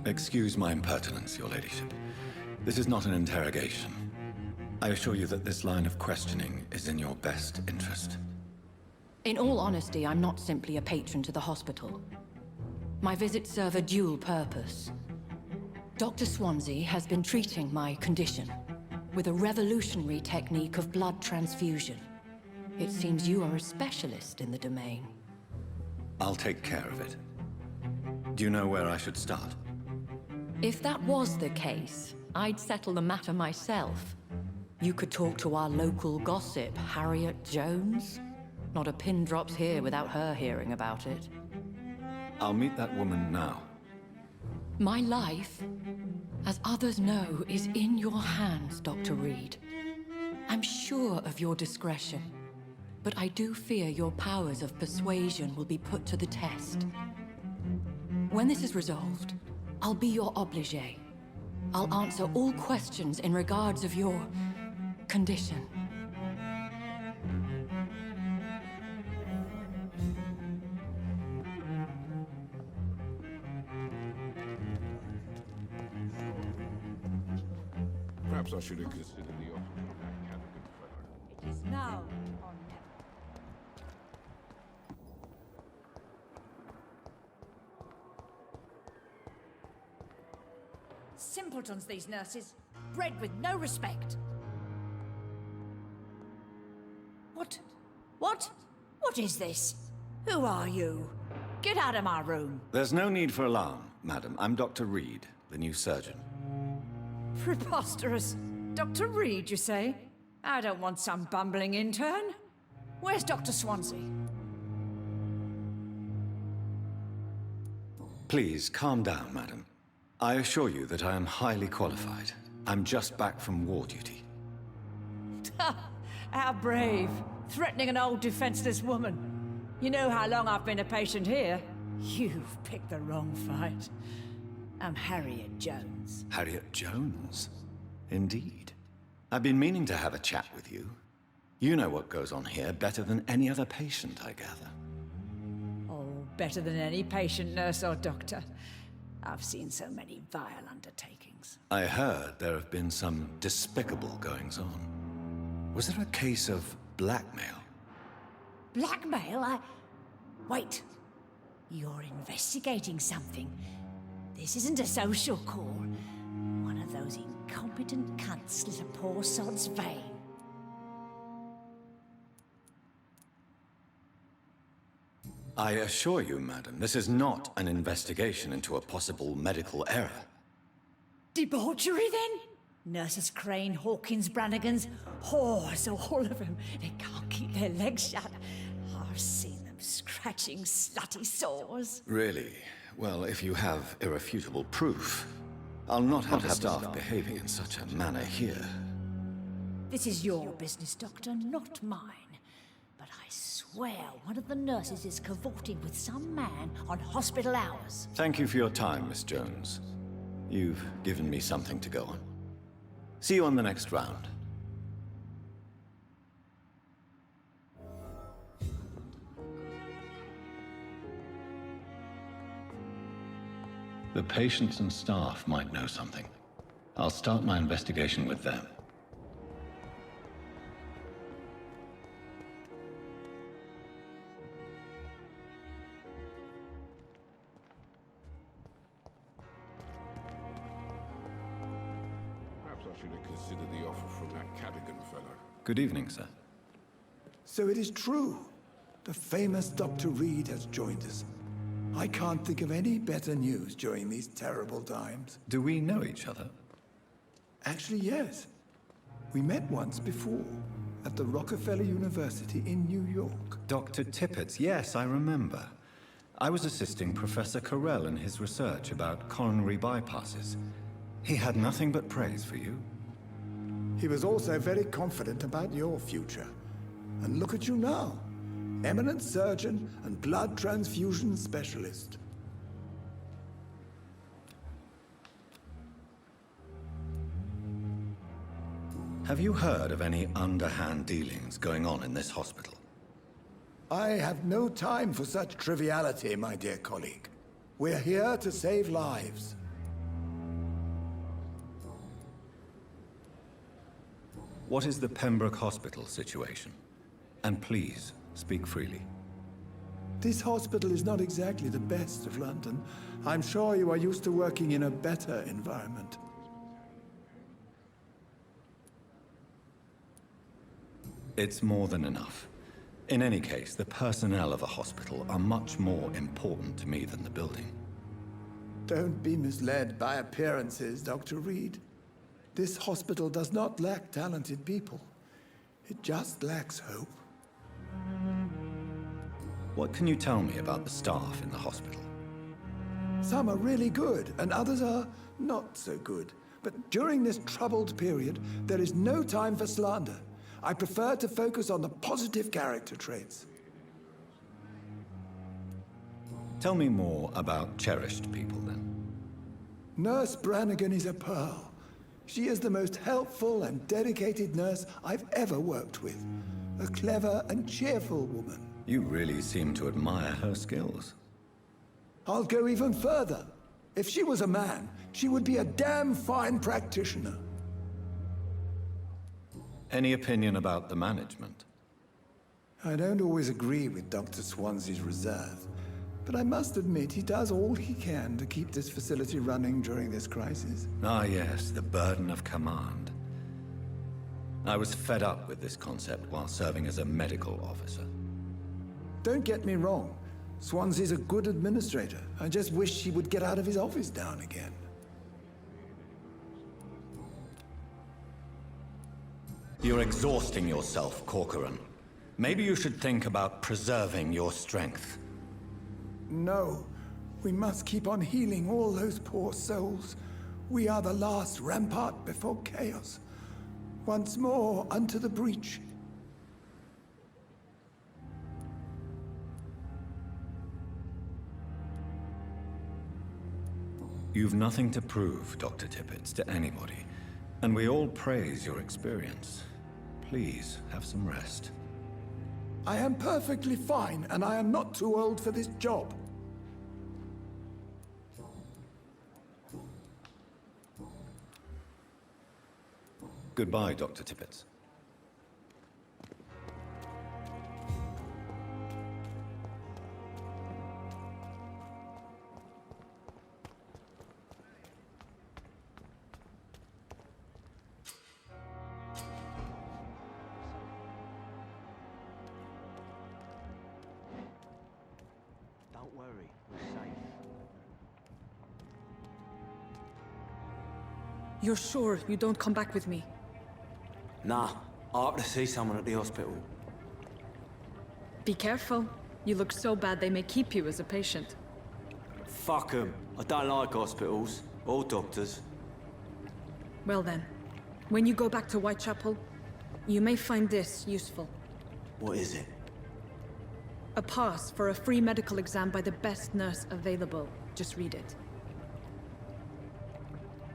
Excuse my impertinence, Your Ladyship. This is not an interrogation. I assure you that this line of questioning is in your best interest. In all honesty, I'm not simply a patron to the hospital. My visits serve a dual purpose. Dr. Swansea has been treating my condition with a revolutionary technique of blood transfusion. It seems you are a specialist in the domain. I'll take care of it. Do you know where I should start? If that was the case, I'd settle the matter myself. You could talk to our local gossip, Harriet Jones. Not a pin drops here without her hearing about it. I'll meet that woman now. My life, as others know, is in your hands, Dr. Reed. I'm sure of your discretion, but I do fear your powers of persuasion will be put to the test. When this is resolved, I'll be your obligé. I'll answer all questions in regards of your condition. Perhaps I should have considered the offer from that Cadigan fellow. It is now or never. Simpletons, these nurses. Bred with no respect. What? What? What is this? Who are you? Get out of my room. There's no need for alarm, madam. I'm Dr. Reed, the new surgeon. Preposterous. Dr. Reed, you say? I don't want some bumbling intern. Where's Dr. Swansea? Please, calm down, madam. I assure you that I am highly qualified. I'm just back from war duty. How brave. Threatening an old defenseless woman. You know how long I've been a patient here. You've picked the wrong fight. I'm Harriet Jones. Harriet Jones? Indeed. I've been meaning to have a chat with you. You know what goes on here better than any other patient, I gather. Oh, better than any patient, nurse, or doctor. I've seen so many vile undertakings. I heard there have been some despicable goings-on. Was there a case of blackmail? Blackmail? Wait. You're investigating something. This isn't a social call. One of those incompetent cunts slit a poor sod's vein. I assure you, madam, this is not an investigation into a possible medical error. Debauchery, then? Nurses Crane, Hawkins, Brannigans, whores, all of them. They can't keep their legs shut. I've seen them scratching slutty sores. Really? Well, if you have irrefutable proof, I'll not have the staff behaving in such a manner here. This is your business, Doctor, not mine. But I swear one of the nurses is cavorting with some man on hospital hours. Thank you for your time, Miss Jones. You've given me something to go on. See you on the next round. The patients and staff might know something. I'll start my investigation with them. Perhaps I should have considered the offer from that Cadigan fellow. Good evening, sir. So it is true. The famous Dr. Reed has joined us. I can't think of any better news during these terrible times. Do we know each other? Actually, yes. We met once before, at the Rockefeller University in New York. Dr. Tippett, yes, I remember. I was assisting Professor Carell in his research about coronary bypasses. He had nothing but praise for you. He was also very confident about your future. And look at you now. Eminent surgeon and blood transfusion specialist. Have you heard of any underhand dealings going on in this hospital? I have no time for such triviality, my dear colleague. We're here to save lives. What is the Pembroke Hospital situation? And please, speak freely. This hospital is not exactly the best of London. I'm sure you are used to working in a better environment. It's more than enough. In any case, the personnel of a hospital are much more important to me than the building. Don't be misled by appearances, Dr. Reed. This hospital does not lack talented people. It just lacks hope. What can you tell me about the staff in the hospital? Some are really good, and others are not so good. But during this troubled period, there is no time for slander. I prefer to focus on the positive character traits. Tell me more about cherished people, then. Nurse Brannigan is a pearl. She is the most helpful and dedicated nurse I've ever worked with. A clever and cheerful woman. You really seem to admire her skills. I'll go even further. If she was a man, she would be a damn fine practitioner. Any opinion about the management? I don't always agree with Dr. Swansea's reserve, but I must admit he does all he can to keep this facility running during this crisis. Ah yes, the burden of command. I was fed up with this concept while serving as a medical officer. Don't get me wrong. Swansea's a good administrator. I just wish he would get out of his office now and again. You're exhausting yourself, Corcoran. Maybe you should think about preserving your strength. No. We must keep on healing all those poor souls. We are the last rampart before chaos. Once more, unto the breach. You've nothing to prove, Dr. Tippett, to anybody. And we all praise your experience. Please, have some rest. I am perfectly fine, and I am not too old for this job. Goodbye, Dr. Tippett. Don't worry, we're safe. You're sure you don't come back with me? Nah, I have to see someone at the hospital. Be careful. You look so bad they may keep you as a patient. Fuck 'em. I don't like hospitals, or doctors. Well then, when you go back to Whitechapel, you may find this useful. What is it? A pass for a free medical exam by the best nurse available. Just read it.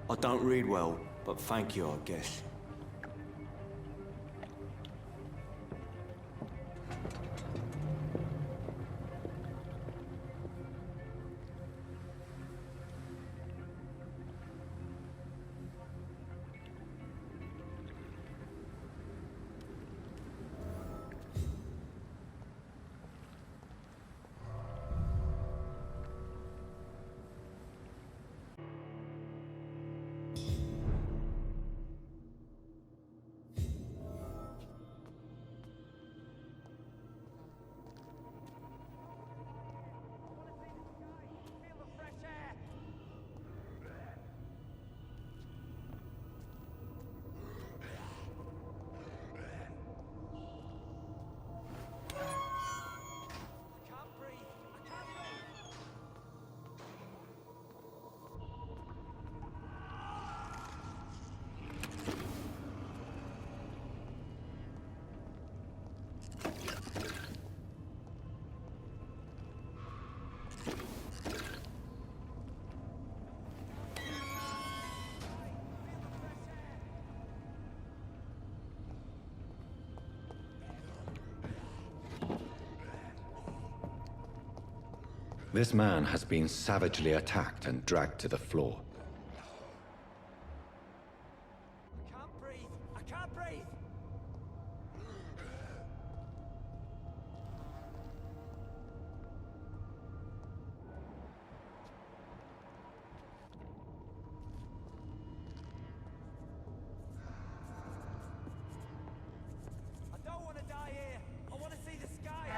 I don't read well, but thank you, I guess. This man has been savagely attacked and dragged to the floor. I can't breathe! I don't want to die here. I want to see the sky.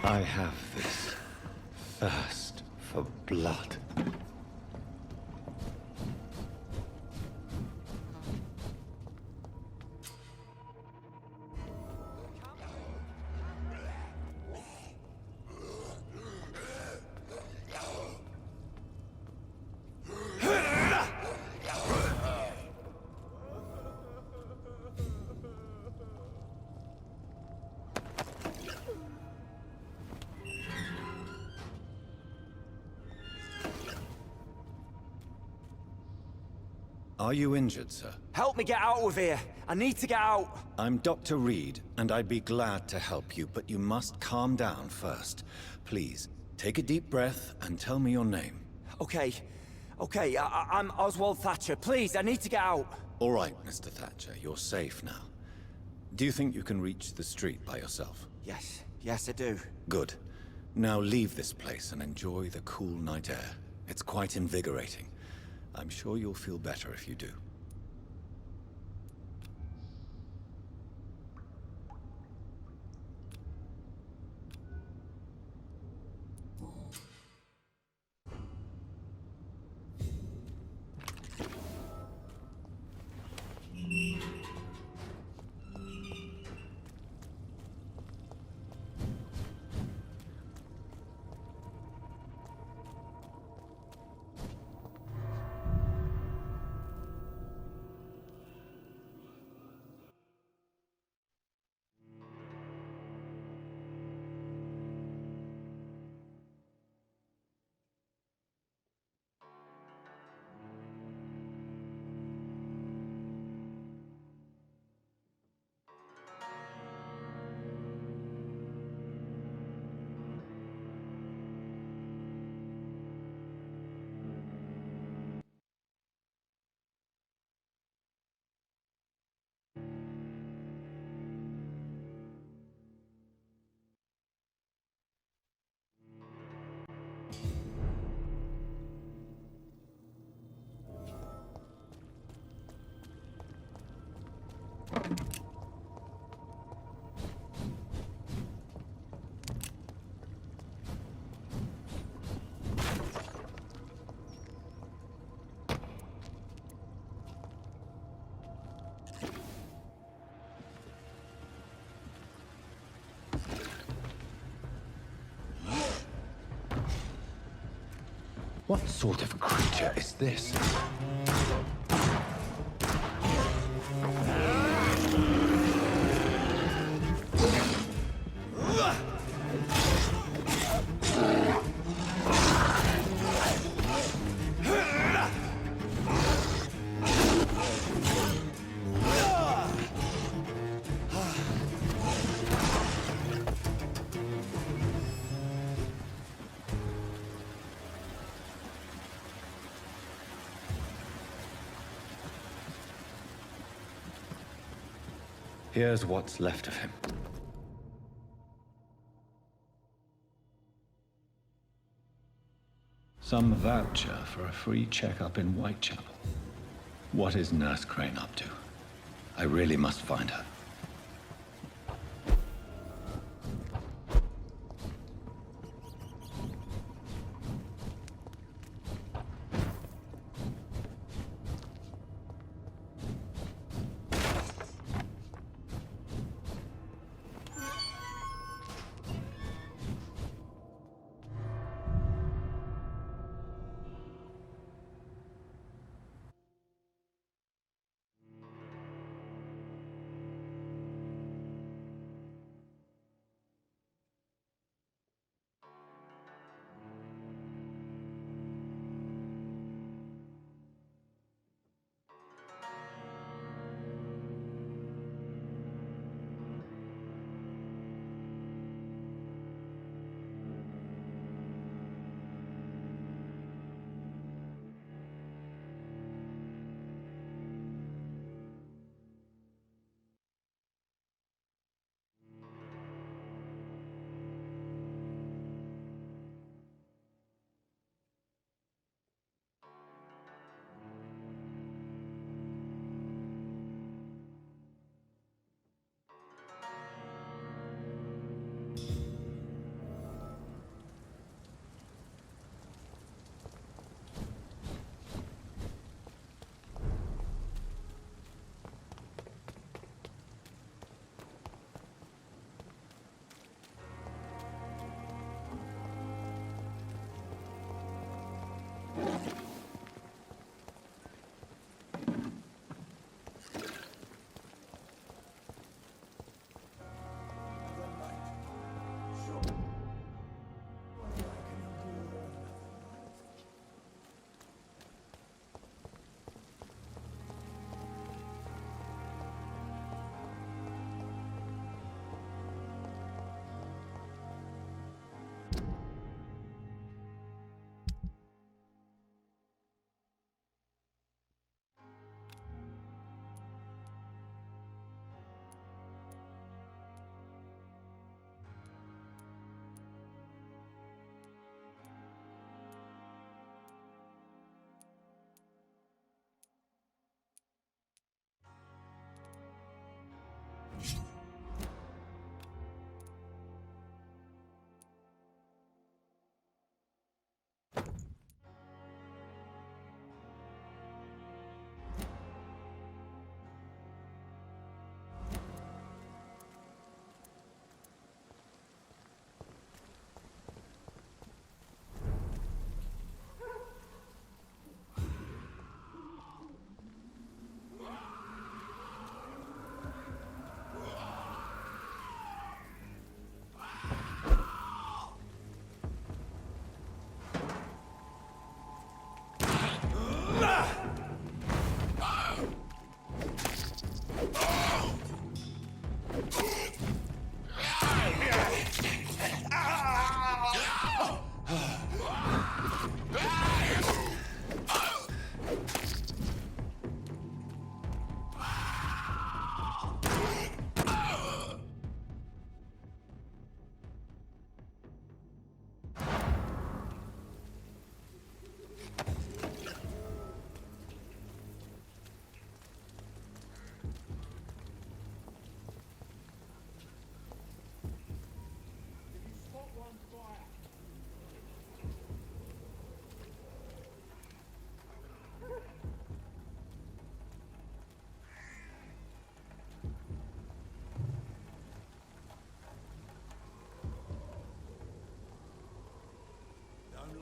I have this thirst for blood. Are you injured, sir? Help me get out of here. I need to get out. I'm Dr. Reed, and I'd be glad to help you, but you must calm down first. Please, take a deep breath and tell me your name. Okay. I'm Oswald Thatcher. Please, I need to get out. All right, Mr. Thatcher, you're safe now. Do you think you can reach the street by yourself? Yes, I do. Good. Now leave this place and enjoy the cool night air. It's quite invigorating. I'm sure you'll feel better if you do. What sort of creature is this? Here's what's left of him. Some voucher for a free checkup in Whitechapel. What is Nurse Crane up to? I really must find her.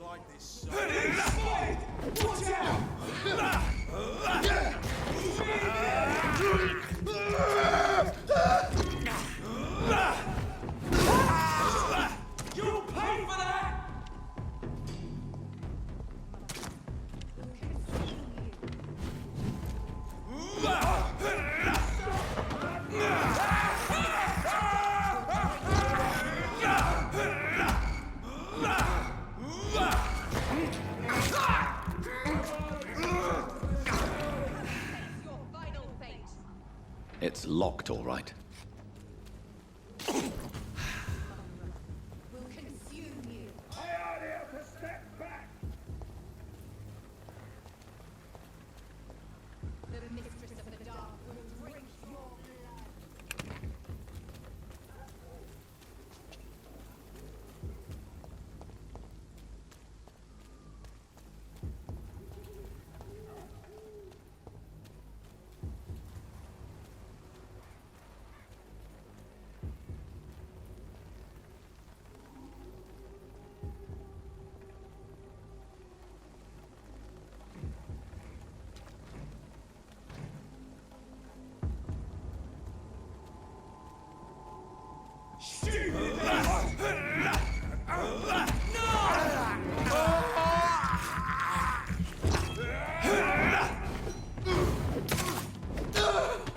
Like this. You'll pay for that! It's locked, all right.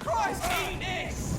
Christ, eat this!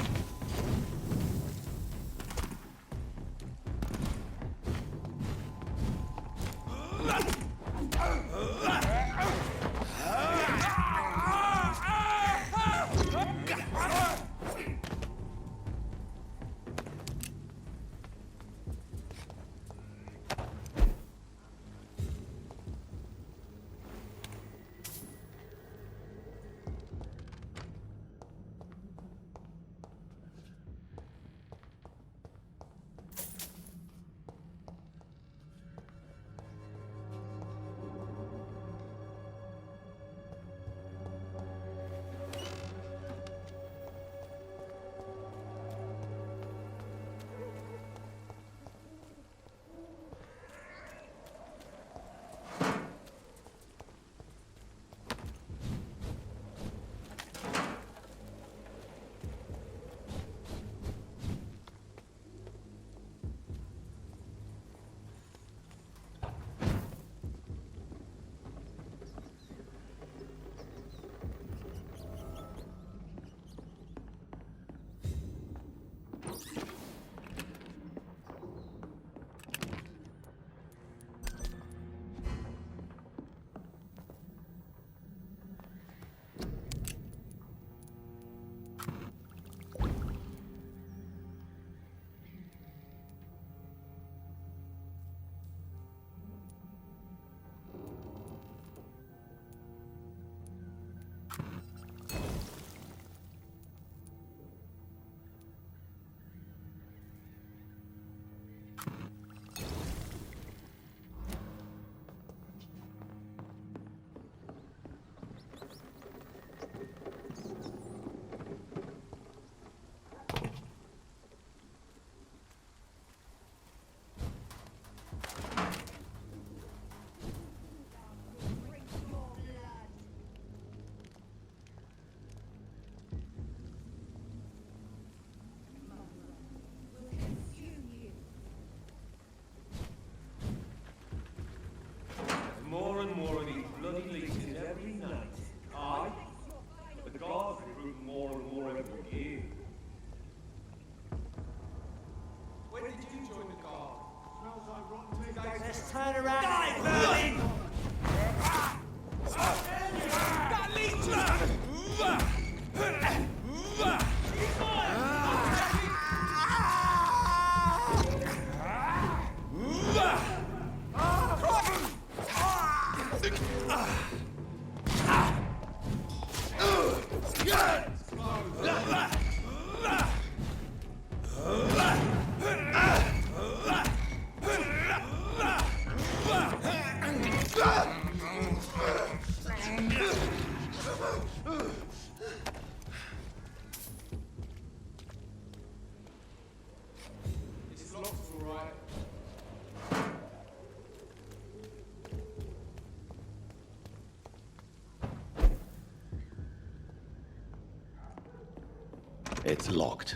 It's locked.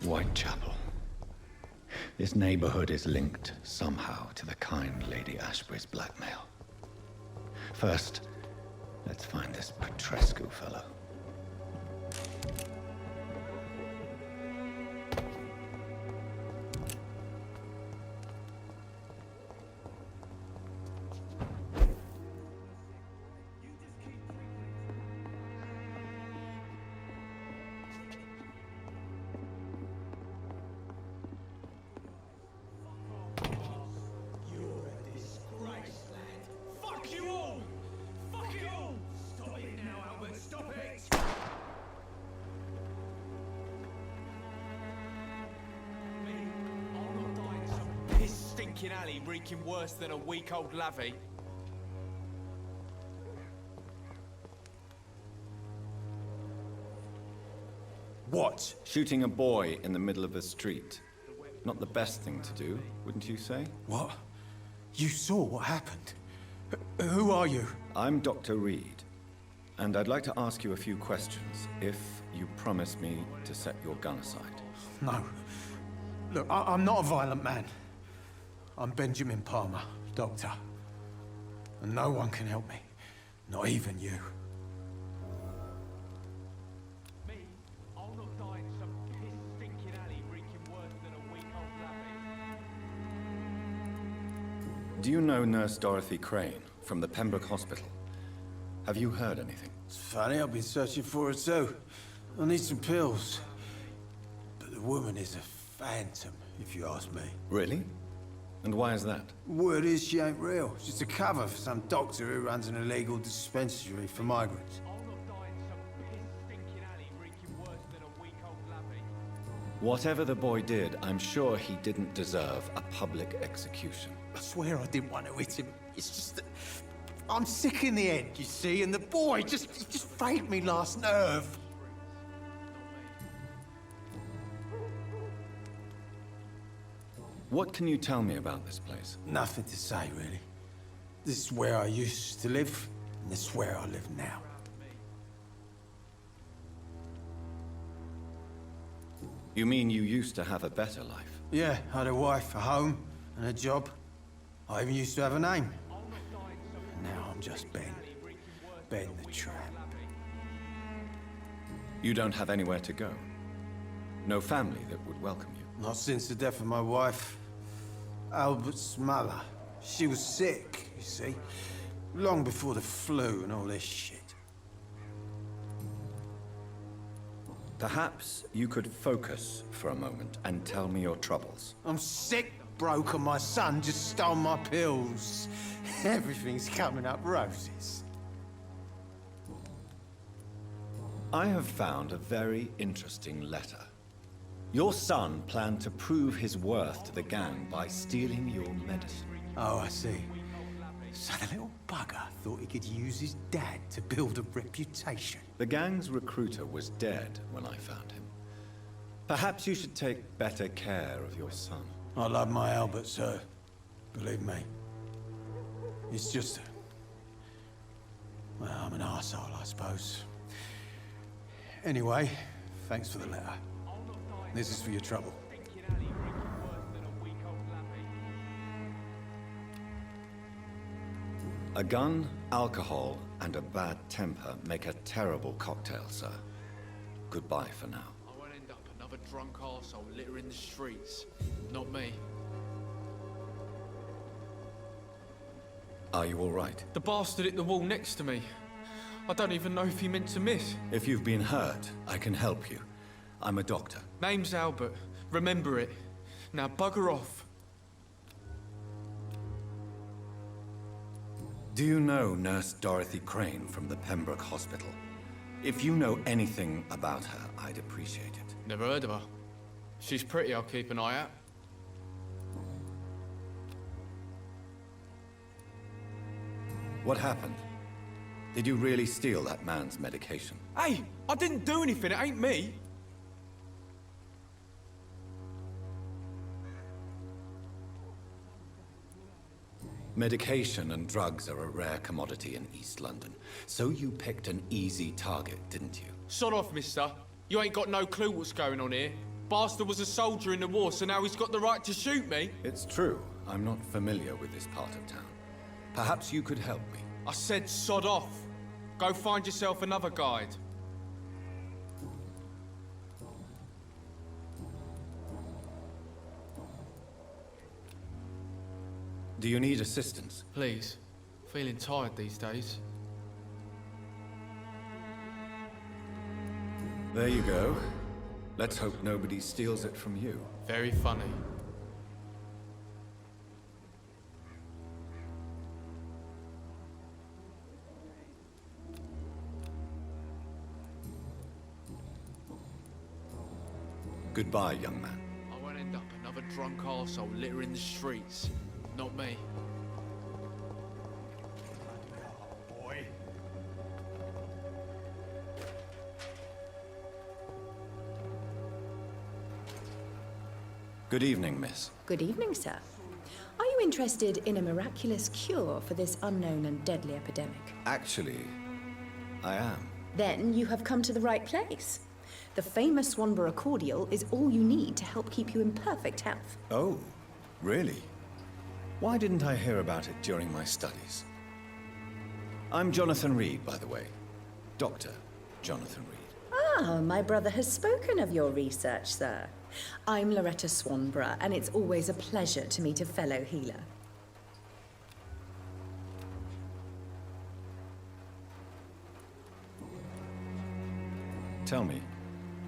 Whitechapel. This neighborhood is linked somehow to the kind Lady Ashbury's blackmail. First, let's find this Petrescu fellow. Alley reeking worse than a week-old lavvy. What? Shooting a boy in the middle of a street. Not the best thing to do, wouldn't you say? What? You saw what happened? Who are you? I'm Dr. Reed, and I'd like to ask you a few questions, if you promise me to set your gun aside. No. Look, I'm not a violent man. I'm Benjamin Palmer, doctor. And no one can help me. Not even you. Me? I'll not die in some piss-stinking alley reeking worse than a week-old lavvy. Do you know Nurse Dorothy Crane from the Pembroke Hospital? Have you heard anything? It's funny, I've been searching for her too. I need some pills. But the woman is a phantom, if you ask me. Really? And why is that? Word is she ain't real. She's a cover for some doctor who runs an illegal dispensary for migrants. Whatever the boy did, I'm sure he didn't deserve a public execution. I swear I didn't want to hit him. It's just that I'm sick in the head, you see, and the boy just frayed me last nerve. What can you tell me about this place? Nothing to say, really. This is where I used to live, and this is where I live now. You mean you used to have a better life? Yeah, I had a wife, a home, and a job. I even used to have a name. Now I'm just Ben. Ben the Tramp. You don't have anywhere to go? No family that would welcome you? Not since the death of my wife, Albert's mother. She was sick, you see. Long before the flu and all this shit. Perhaps you could focus for a moment and tell me your troubles. I'm sick, broke, and my son just stole my pills. Everything's coming up roses. I have found a very interesting letter. Your son planned to prove his worth to the gang by stealing your medicine. Oh, I see. So the little bugger thought he could use his dad to build a reputation. The gang's recruiter was dead when I found him. Perhaps you should take better care of your son. I love my Albert, sir. Believe me. It's just... well, I'm an arsehole, I suppose. Anyway, thanks for the letter. This is for your trouble. A gun, alcohol, and a bad temper make a terrible cocktail, sir. Goodbye for now. I won't end up another drunk arsehole littering the streets. Not me. Are you all right? The bastard hit the wall next to me. I don't even know if he meant to miss. If you've been hurt, I can help you. I'm a doctor. Name's Albert. Remember it. Now bugger off. Do you know Nurse Dorothy Crane from the Pembroke Hospital? If you know anything about her, I'd appreciate it. Never heard of her. She's pretty, I'll keep an eye out. What happened? Did you really steal that man's medication? Hey, I didn't do anything, it ain't me. Medication and drugs are a rare commodity in East London. So you picked an easy target, didn't you? Sod off, mister. You ain't got no clue what's going on here. Bastard was a soldier in the war, so now he's got the right to shoot me. It's true. I'm not familiar with this part of town. Perhaps you could help me. I said sod off. Go find yourself another guide. Do you need assistance? Please. Feeling tired these days. There you go. Let's hope nobody steals it from you. Very funny. Goodbye, young man. I won't end up another drunk arsehole littering the streets. Not me. Boy. Good evening, miss. Good evening, sir. Are you interested in a miraculous cure for this unknown and deadly epidemic? Actually, I am. Then you have come to the right place. The famous Swanborough cordial is all you need to help keep you in perfect health. Oh, really? Why didn't I hear about it during my studies? I'm Jonathan Reed, by the way. Dr. Jonathan Reed. Ah, my brother has spoken of your research, sir. I'm Loretta Swanborough, and it's always a pleasure to meet a fellow healer. Tell me,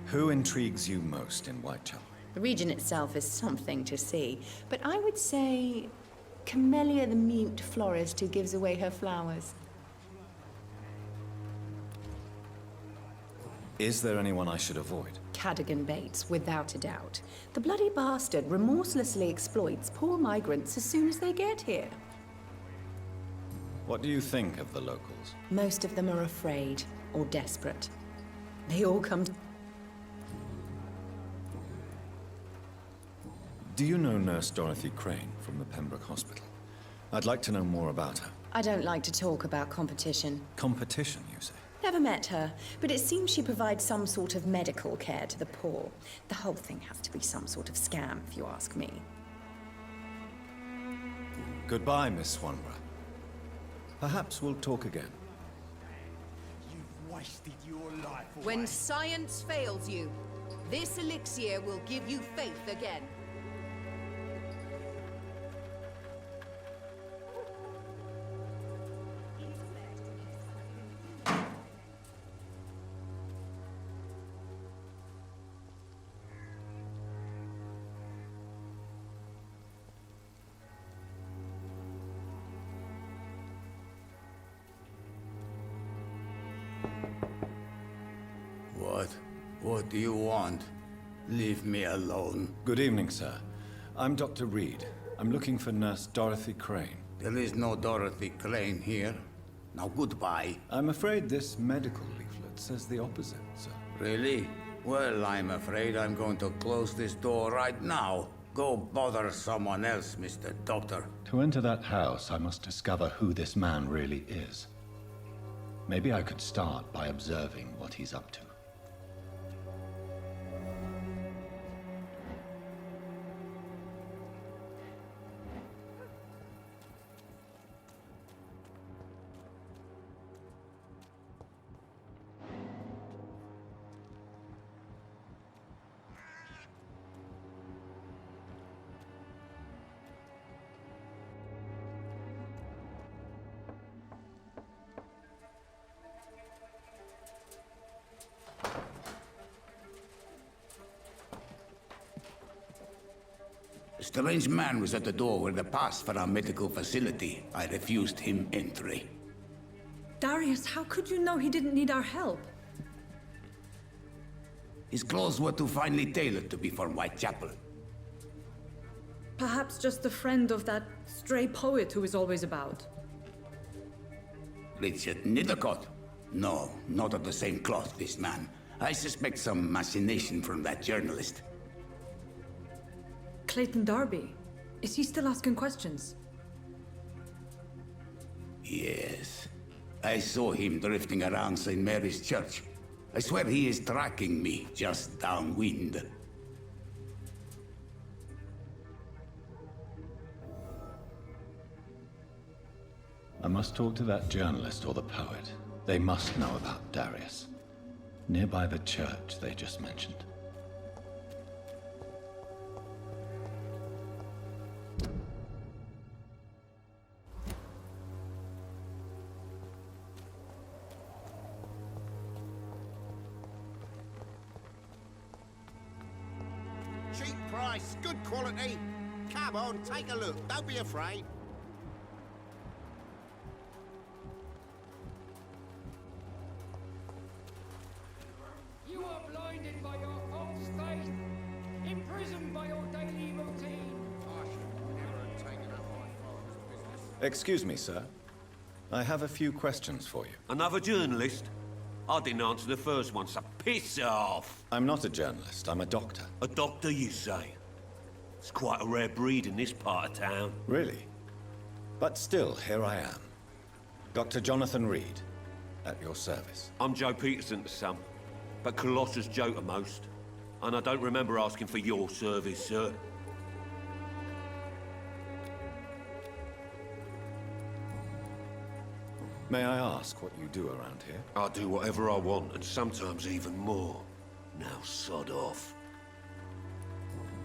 who intrigues you most in Whitechapel? The region itself is something to see, but I would say Camellia the mute florist who gives away her flowers. Is there anyone I should avoid? Cadogan Bates, without a doubt. The bloody bastard remorselessly exploits poor migrants as soon as they get here. What do you think of the locals? Most of them are afraid or desperate. They all come to... Do you know Nurse Dorothy Crane from the Pembroke Hospital? I'd like to know more about her. I don't like to talk about competition. Competition, you say? Never met her, but it seems she provides some sort of medical care to the poor. The whole thing has to be some sort of scam, if you ask me. Goodbye, Miss Swanborough. Perhaps we'll talk again. You've wasted your life away. When science fails you, this elixir will give you faith again. What do you want? Leave me alone. Good evening, sir. I'm Dr. Reed. I'm looking for Nurse Dorothy Crane. There is no Dorothy Crane here. Now goodbye. I'm afraid this medical leaflet says the opposite, sir. Really? Well, I'm afraid I'm going to close this door right now. Go bother someone else, Mr. Doctor. To enter that house, I must discover who this man really is. Maybe I could start by observing what he's up to. A strange man was at the door with a pass for our medical facility. I refused him entry. Darius, how could you know he didn't need our help? His clothes were too finely tailored to be for Whitechapel. Perhaps just a friend of that stray poet who is always about. Richard Nethercott? No, not of the same cloth, this man. I suspect some machination from that journalist. Clayton Darby. Is he still asking questions? Yes. I saw him drifting around St. Mary's Church. I swear he is tracking me just downwind. I must talk to that journalist or the poet. They must know about Darius. Nearby the church they just mentioned. Cheap price, good quality. Come on, take a look. Don't be afraid. You are blinded by your false faith, imprisoned by your daily routine. I should never have taken up my father's business. Excuse me, sir. I have a few questions for you. Another journalist? I didn't answer the first one, so piss off! I'm not a journalist, I'm a doctor. A doctor, you say? It's quite a rare breed in this part of town. Really? But still, here I am. Dr. Jonathan Reed, at your service. I'm Joe Peterson to some, but Colossus Joe to most. And I don't remember asking for your service, sir. May I ask what you do around here? I do whatever I want, and sometimes even more. Now sod off.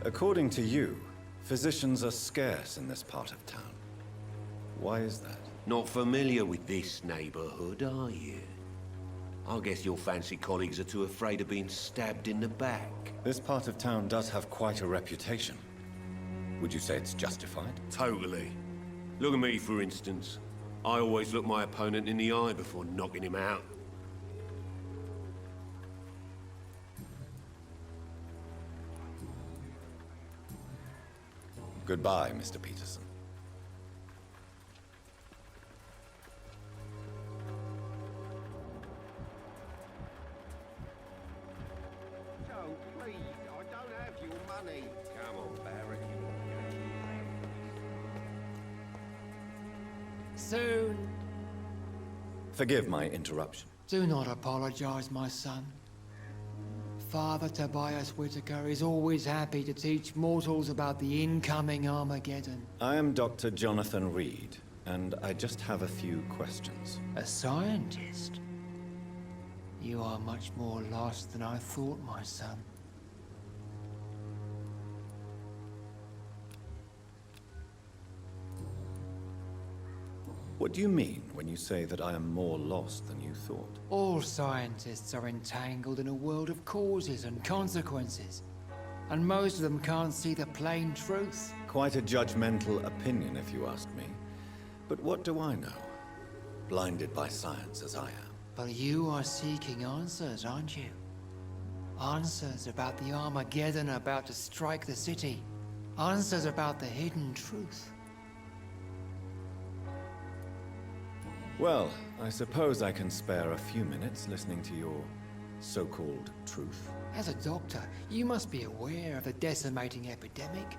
According to you, physicians are scarce in this part of town. Why is that? Not familiar with this neighborhood, are you? I guess your fancy colleagues are too afraid of being stabbed in the back. This part of town does have quite a reputation. Would you say it's justified? Totally. Look at me, for instance. I always look my opponent in the eye before knocking him out. Goodbye, Mr. Peterson. Joe, please, I don't have your money. Come on, Barrick. Soon. Forgive my interruption. Do not apologize, my son. Father Tobias Whitaker is always happy to teach mortals about the incoming Armageddon. I am Dr. Jonathan Reed, and I just have a few questions. A scientist? You are much more lost than I thought, my son. What do you mean when you say that I am more lost than you thought? All scientists are entangled in a world of causes and consequences, and most of them can't see the plain truth. Quite a judgmental opinion, if you ask me. But what do I know? Blinded by science as I am. But you are seeking answers, aren't you? Answers about the Armageddon about to strike the city. Answers about the hidden truth. Well, I suppose I can spare a few minutes listening to your so-called truth. As a doctor, you must be aware of the decimating epidemic.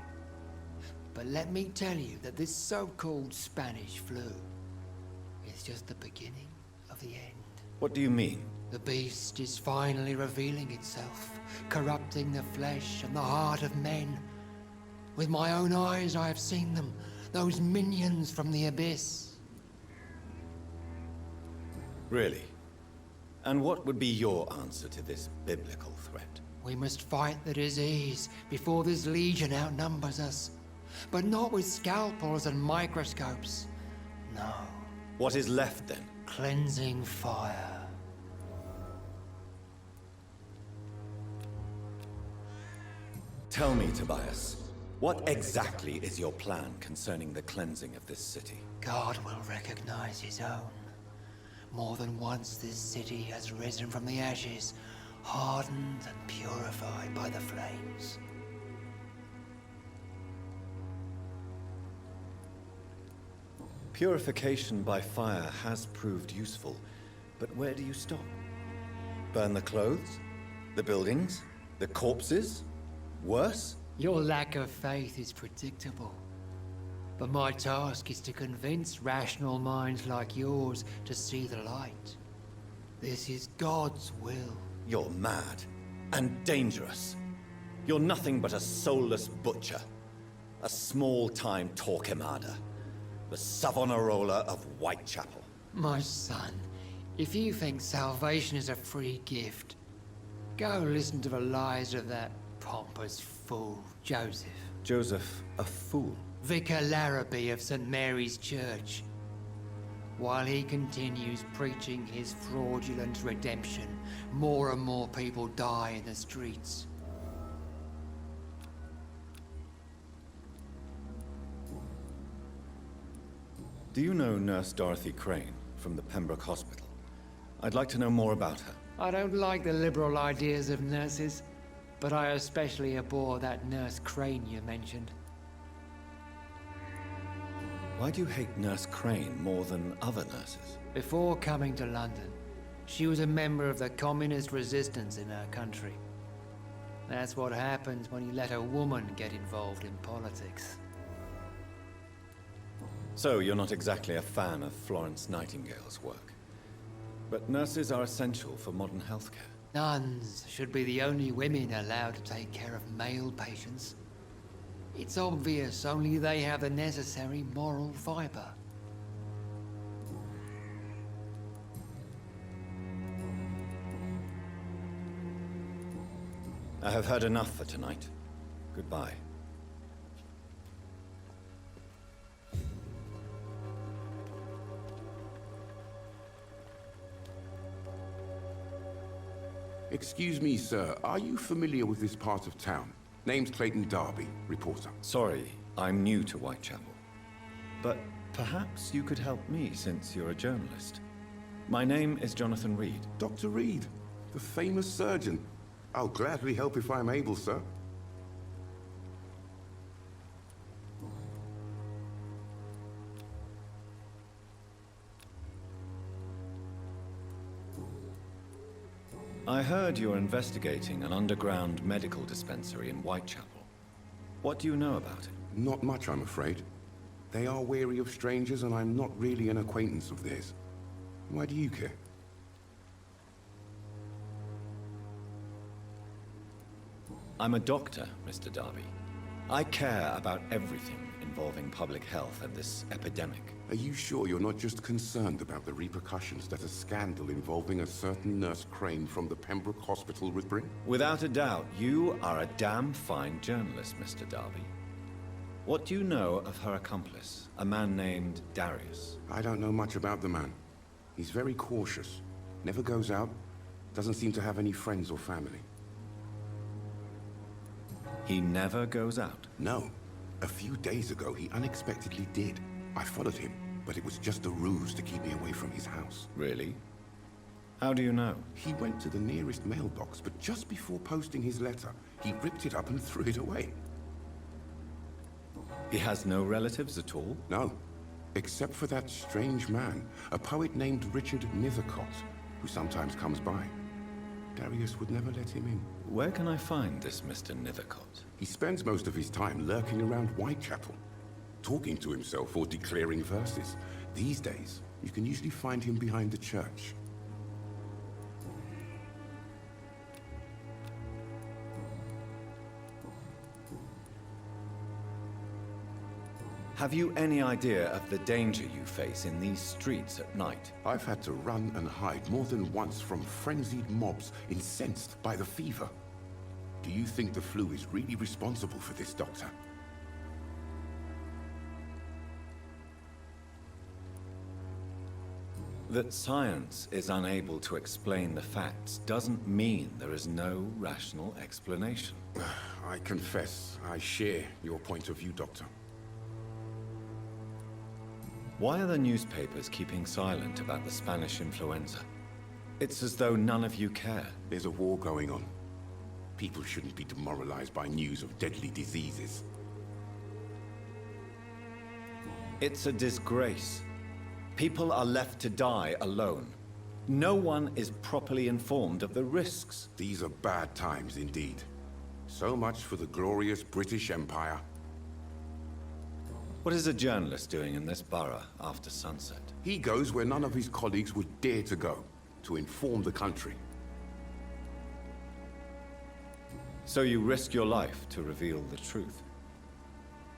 But let me tell you that this so-called Spanish flu is just the beginning of the end. What do you mean? The beast is finally revealing itself, corrupting the flesh and the heart of men. With my own eyes I have seen them, those minions from the abyss. Really? And what would be your answer to this biblical threat? We must fight the disease before this legion outnumbers us. But not with scalpels and microscopes. No. What is left then? Cleansing fire. Tell me, Tobias, what exactly is your plan concerning the cleansing of this city? God will recognize his own. More than once this city has risen from the ashes, hardened and purified by the flames. Purification by fire has proved useful, but where do you stop? Burn the clothes? The buildings? The corpses? Worse? Your lack of faith is predictable. But my task is to convince rational minds like yours to see the light. This is God's will. You're mad and dangerous. You're nothing but a soulless butcher. A small-time Torquemada. The Savonarola of Whitechapel. My son, if you think salvation is a free gift, go listen to the lies of that pompous fool, Joseph. Joseph, a fool? Vicar Larrabee of St. Mary's Church. While he continues preaching his fraudulent redemption, more and more people die in the streets. Do you know Nurse Dorothy Crane from the Pembroke Hospital? I'd like to know more about her. I don't like the liberal ideas of nurses, but I especially abhor that Nurse Crane you mentioned. Why do you hate Nurse Crane more than other nurses? Before coming to London, she was a member of the communist resistance in her country. That's what happens when you let a woman get involved in politics. So you're not exactly a fan of Florence Nightingale's work. But nurses are essential for modern healthcare. Nuns should be the only women allowed to take care of male patients. It's obvious only they have the necessary moral fiber. I have heard enough for tonight. Goodbye. Excuse me, sir. Are you familiar with this part of town? Name's Clayton Darby, reporter. Sorry, I'm new to Whitechapel. But perhaps you could help me since you're a journalist. My name is Jonathan Reed. Dr. Reed, the famous surgeon. I'll gladly help if I'm able, sir. I heard you're investigating an underground medical dispensary in Whitechapel. What do you know about it? Not much, I'm afraid. They are wary of strangers, and I'm not really an acquaintance of theirs. Why do you care? I'm a doctor, Mr. Darby. I care about everything involving public health and this epidemic. Are you sure you're not just concerned about the repercussions that a scandal involving a certain Nurse Crane from the Pembroke Hospital would bring? Without a doubt, you are a damn fine journalist, Mr. Darby. What do you know of her accomplice, a man named Darius? I don't know much about the man. He's very cautious, never goes out, doesn't seem to have any friends or family. He never goes out? No. A few days ago, he unexpectedly did. I followed him, but it was just a ruse to keep me away from his house. Really? How do you know? He went to the nearest mailbox, but just before posting his letter, he ripped it up and threw it away. He has no relatives at all? No, except for that strange man, a poet named Richard Nethercott, who sometimes comes by. Darius would never let him in. Where can I find this Mr. Nethercott? He spends most of his time lurking around Whitechapel, talking to himself or declaring verses. These days, you can usually find him behind the church. Have you any idea of the danger you face in these streets at night? I've had to run and hide more than once from frenzied mobs incensed by the fever. Do you think the flu is really responsible for this, Doctor? That science is unable to explain the facts doesn't mean there is no rational explanation. I confess, I share your point of view, Doctor. Why are the newspapers keeping silent about the Spanish influenza? It's as though none of you care. There's a war going on. People shouldn't be demoralized by news of deadly diseases. It's a disgrace. People are left to die alone. No one is properly informed of the risks. These are bad times indeed. So much for the glorious British Empire. What is a journalist doing in this borough after sunset? He goes where none of his colleagues would dare to go, to inform the country. So you risk your life to reveal the truth.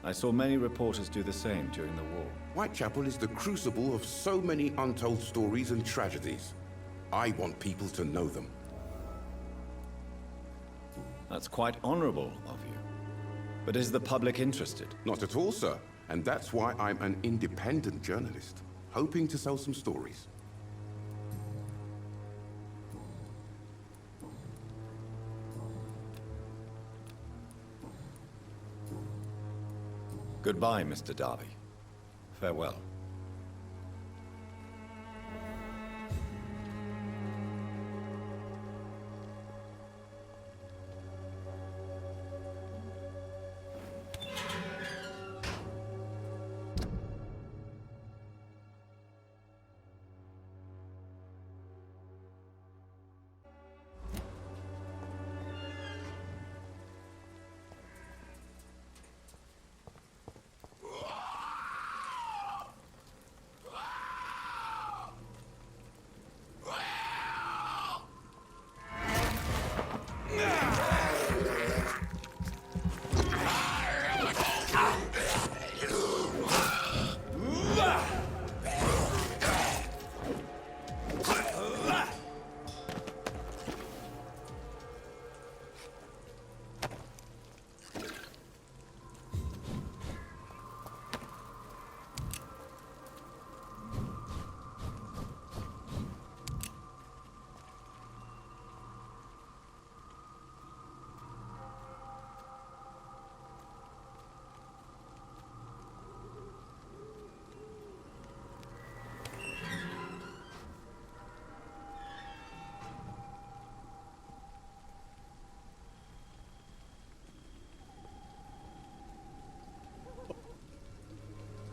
I saw many reporters do the same during the war. Whitechapel is the crucible of so many untold stories and tragedies. I want people to know them. That's quite honorable of you. But is the public interested? Not at all, sir. And that's why I'm an independent journalist, hoping to sell some stories. Goodbye, Mr. Darby. Farewell.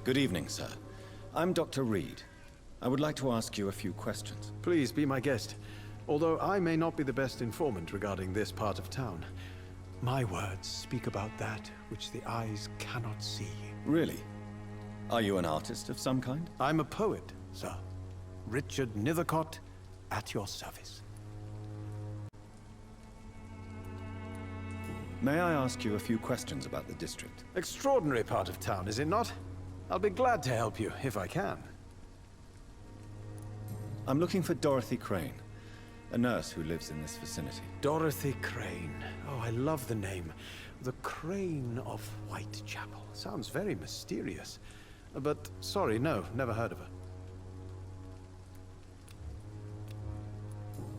Good evening, sir. I'm Dr. Reed. I would like to ask you a few questions. Please be my guest. Although I may not be the best informant regarding this part of town, my words speak about that which the eyes cannot see. Really? Are you an artist of some kind? I'm a poet, sir. Richard Nethercott, at your service. May I ask you a few questions about the district? Extraordinary part of town, is it not? I'll be glad to help you, if I can. I'm looking for Dorothy Crane, a nurse who lives in this vicinity. Dorothy Crane. Oh, I love the name. The Crane of Whitechapel. Sounds very mysterious. But, sorry, no, never heard of her.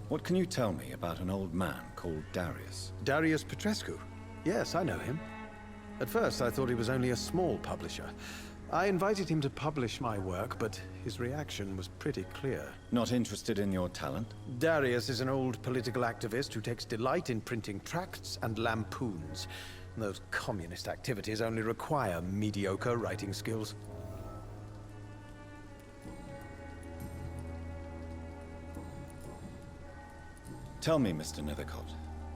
What can you tell me about an old man called Darius? Darius Petrescu? Yes, I know him. At first, I thought he was only a small publisher. I invited him to publish my work, but his reaction was pretty clear. Not interested in your talent? Darius is an old political activist who takes delight in printing tracts and lampoons. Those communist activities only require mediocre writing skills. Tell me, Mr. Nethercott,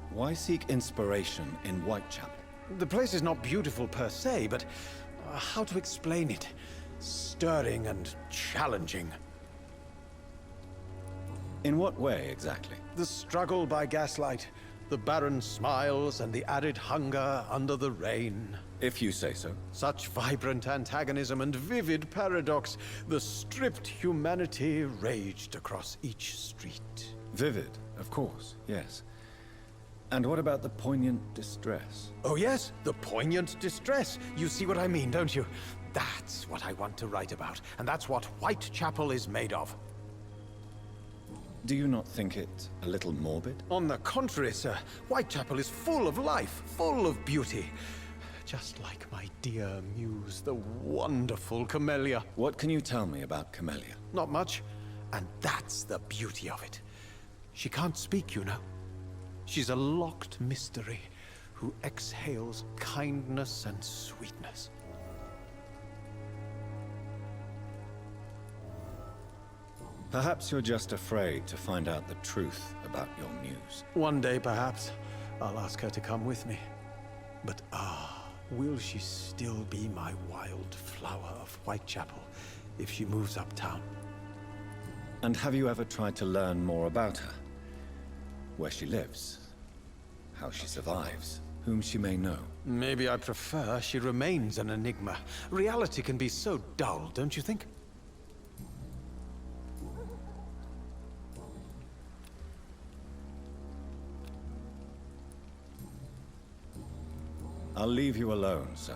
why seek inspiration in Whitechapel? The place is not beautiful per se, but how to explain it? Stirring and challenging. In what way, exactly? The struggle by gaslight, the barren smiles, and the arid hunger under the rain. If you say so. Such vibrant antagonism and vivid paradox. The stripped humanity raged across each street. Vivid, of course, yes. And what about the poignant distress? Oh yes, the poignant distress. You see what I mean, don't you? That's what I want to write about, and that's what Whitechapel is made of. Do you not think it a little morbid? On the contrary, sir. Whitechapel is full of life, full of beauty. Just like my dear muse, the wonderful Camellia. What can you tell me about Camellia? Not much, and that's the beauty of it. She can't speak, you know. She's a locked mystery who exhales kindness and sweetness. Perhaps you're just afraid to find out the truth about your muse. One day, perhaps, I'll ask her to come with me. But will she still be my wild flower of Whitechapel if she moves uptown? And have you ever tried to learn more about her? Where she lives? How she survives? Whom she may know? Maybe I prefer she remains an enigma. Reality can be so dull, don't you think? I'll leave you alone, sir.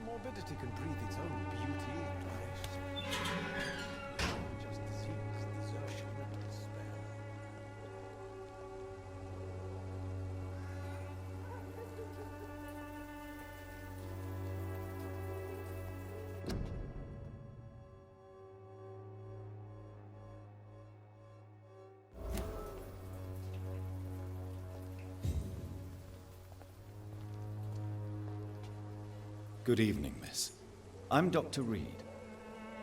Morbidity can breathe its own beauty and grace. Just seeks desertion and despair. Good evening, miss. I'm Dr. Reed.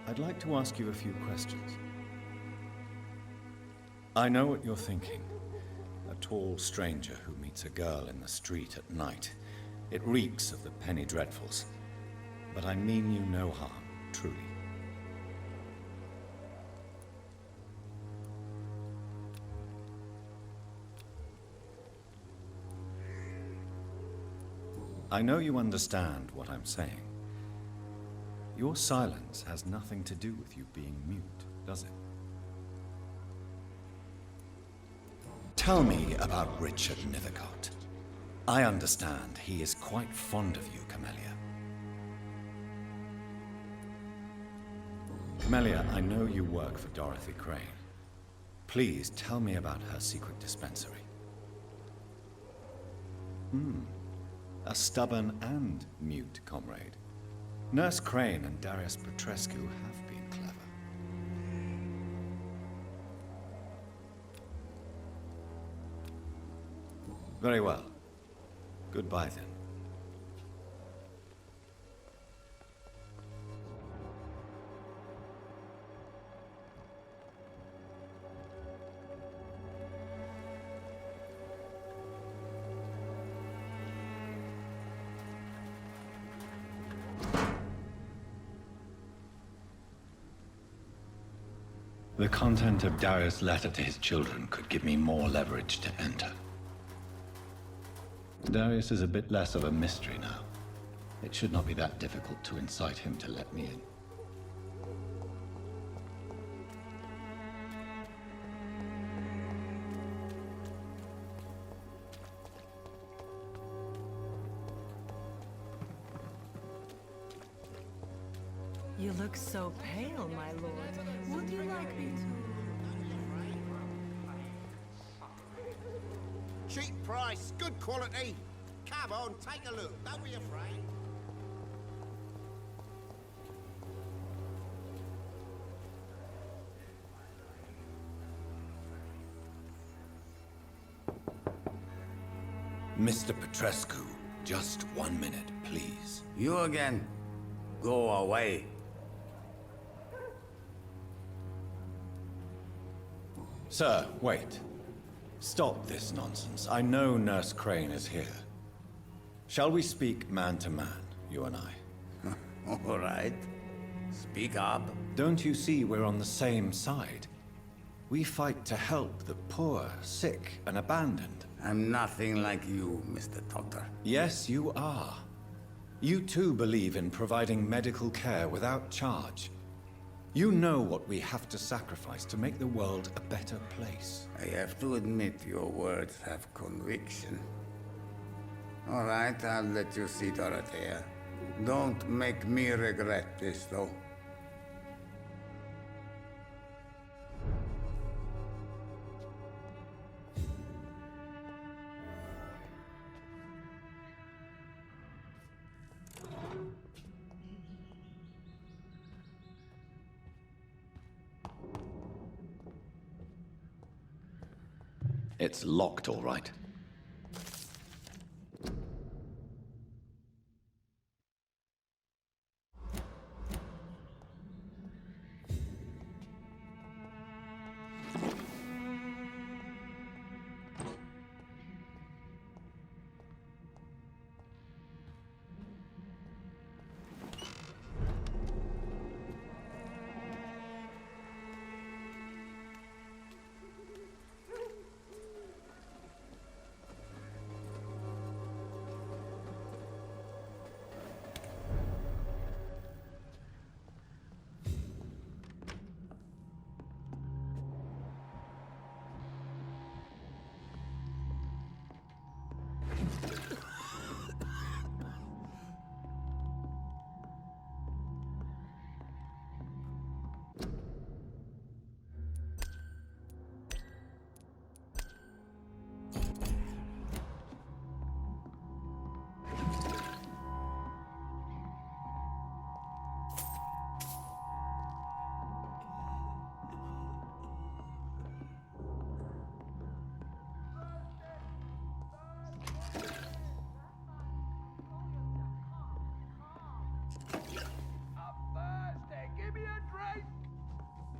I'd like to ask you a few questions. I know what you're thinking. A tall stranger who meets a girl in the street at night. It reeks of the penny dreadfuls. But I mean you no harm, truly. I know you understand what I'm saying. Your silence has nothing to do with you being mute, does it? Tell me about Richard Nithercott. I understand he is quite fond of you, Camellia. Camellia, I know you work for Dorothy Crane. Please tell me about her secret dispensary. A stubborn and mute comrade. Nurse Crane and Darius Petrescu have been clever. Very well. Goodbye then. The content of Darius' letter to his children could give me more leverage to enter. Darius is a bit less of a mystery now. It should not be that difficult to incite him to let me in. You look so pale, my lord. Would you like me to... Cheap price, good quality. Come on, take a look. Don't be afraid. Mr. Petrescu, just 1 minute, please. You again? Go away. Sir, wait. Stop this nonsense. I know Nurse Crane is here. Shall we speak man to man, you and I? All right. Speak up. Don't you see we're on the same side? We fight to help the poor, sick, and abandoned. I'm nothing like you, Mr. Doctor. Yes, you are. You too believe in providing medical care without charge. You know what we have to sacrifice to make the world a better place. I have to admit your words have conviction. All right, I'll let you see Dorothea. Don't make me regret this, though. It's locked, all right.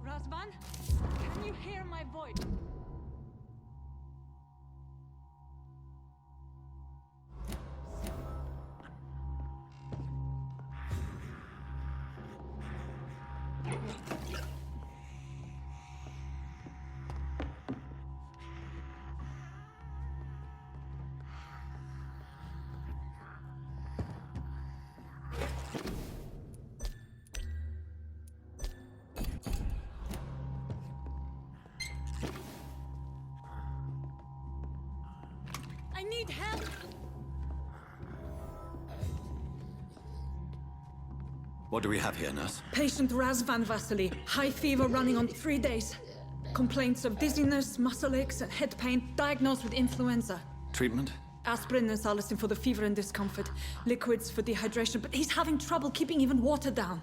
Razvan, can you hear my voice? I need help! What do we have here, nurse? Patient Razvan Vasily. High fever running on 3 days. Complaints of dizziness, muscle aches, and head pain. Diagnosed with influenza. Treatment? Aspirin and salicin for the fever and discomfort. Liquids for dehydration, but he's having trouble keeping even water down.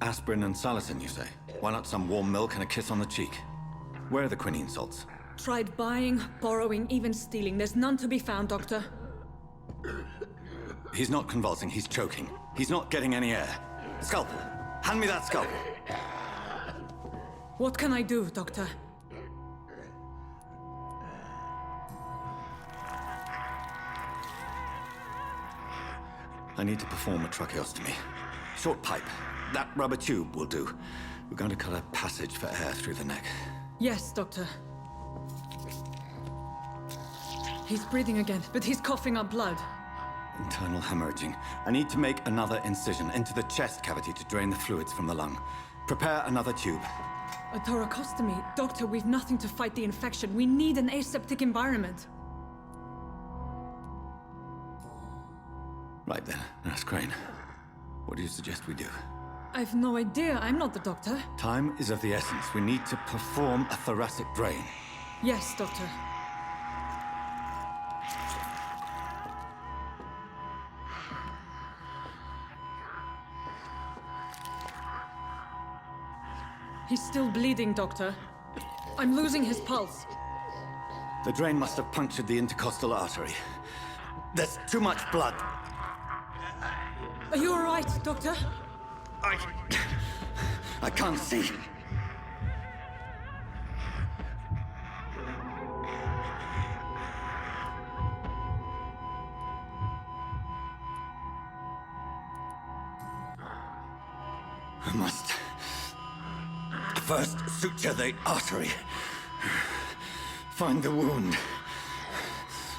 Aspirin and salicin, you say? Why not some warm milk and a kiss on the cheek? Where are the quinine salts? Tried buying, borrowing, even stealing. There's none to be found, Doctor. He's not convulsing, he's choking. He's not getting any air. Scalpel! Hand me that scalpel! What can I do, Doctor? I need to perform a tracheostomy. Short pipe. That rubber tube will do. We're going to cut a passage for air through the neck. Yes, Doctor. He's breathing again, but he's coughing up blood. Internal hemorrhaging. I need to make another incision into the chest cavity to drain the fluids from the lung. Prepare another tube. A thoracostomy? Doctor, we've nothing to fight the infection. We need an aseptic environment. Right then, Nurse Crane. What do you suggest we do? I've no idea. I'm not the doctor. Time is of the essence. We need to perform a thoracic drain. Yes, Doctor. He's still bleeding, Doctor. I'm losing his pulse. The drain must have punctured the intercostal artery. There's too much blood. Are you all right, Doctor? I can't see. I must first suture the artery. Find the wound.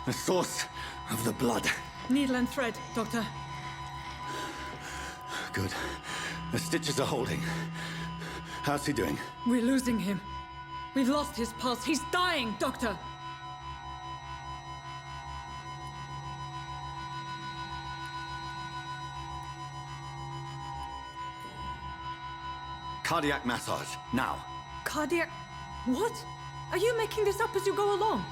The source of the blood. Needle and thread, Doctor. Good. The stitches are holding. How's he doing? We're losing him. We've lost his pulse. He's dying, Doctor! Cardiac massage, now. Cardiac... What? Are you making this up as you go along?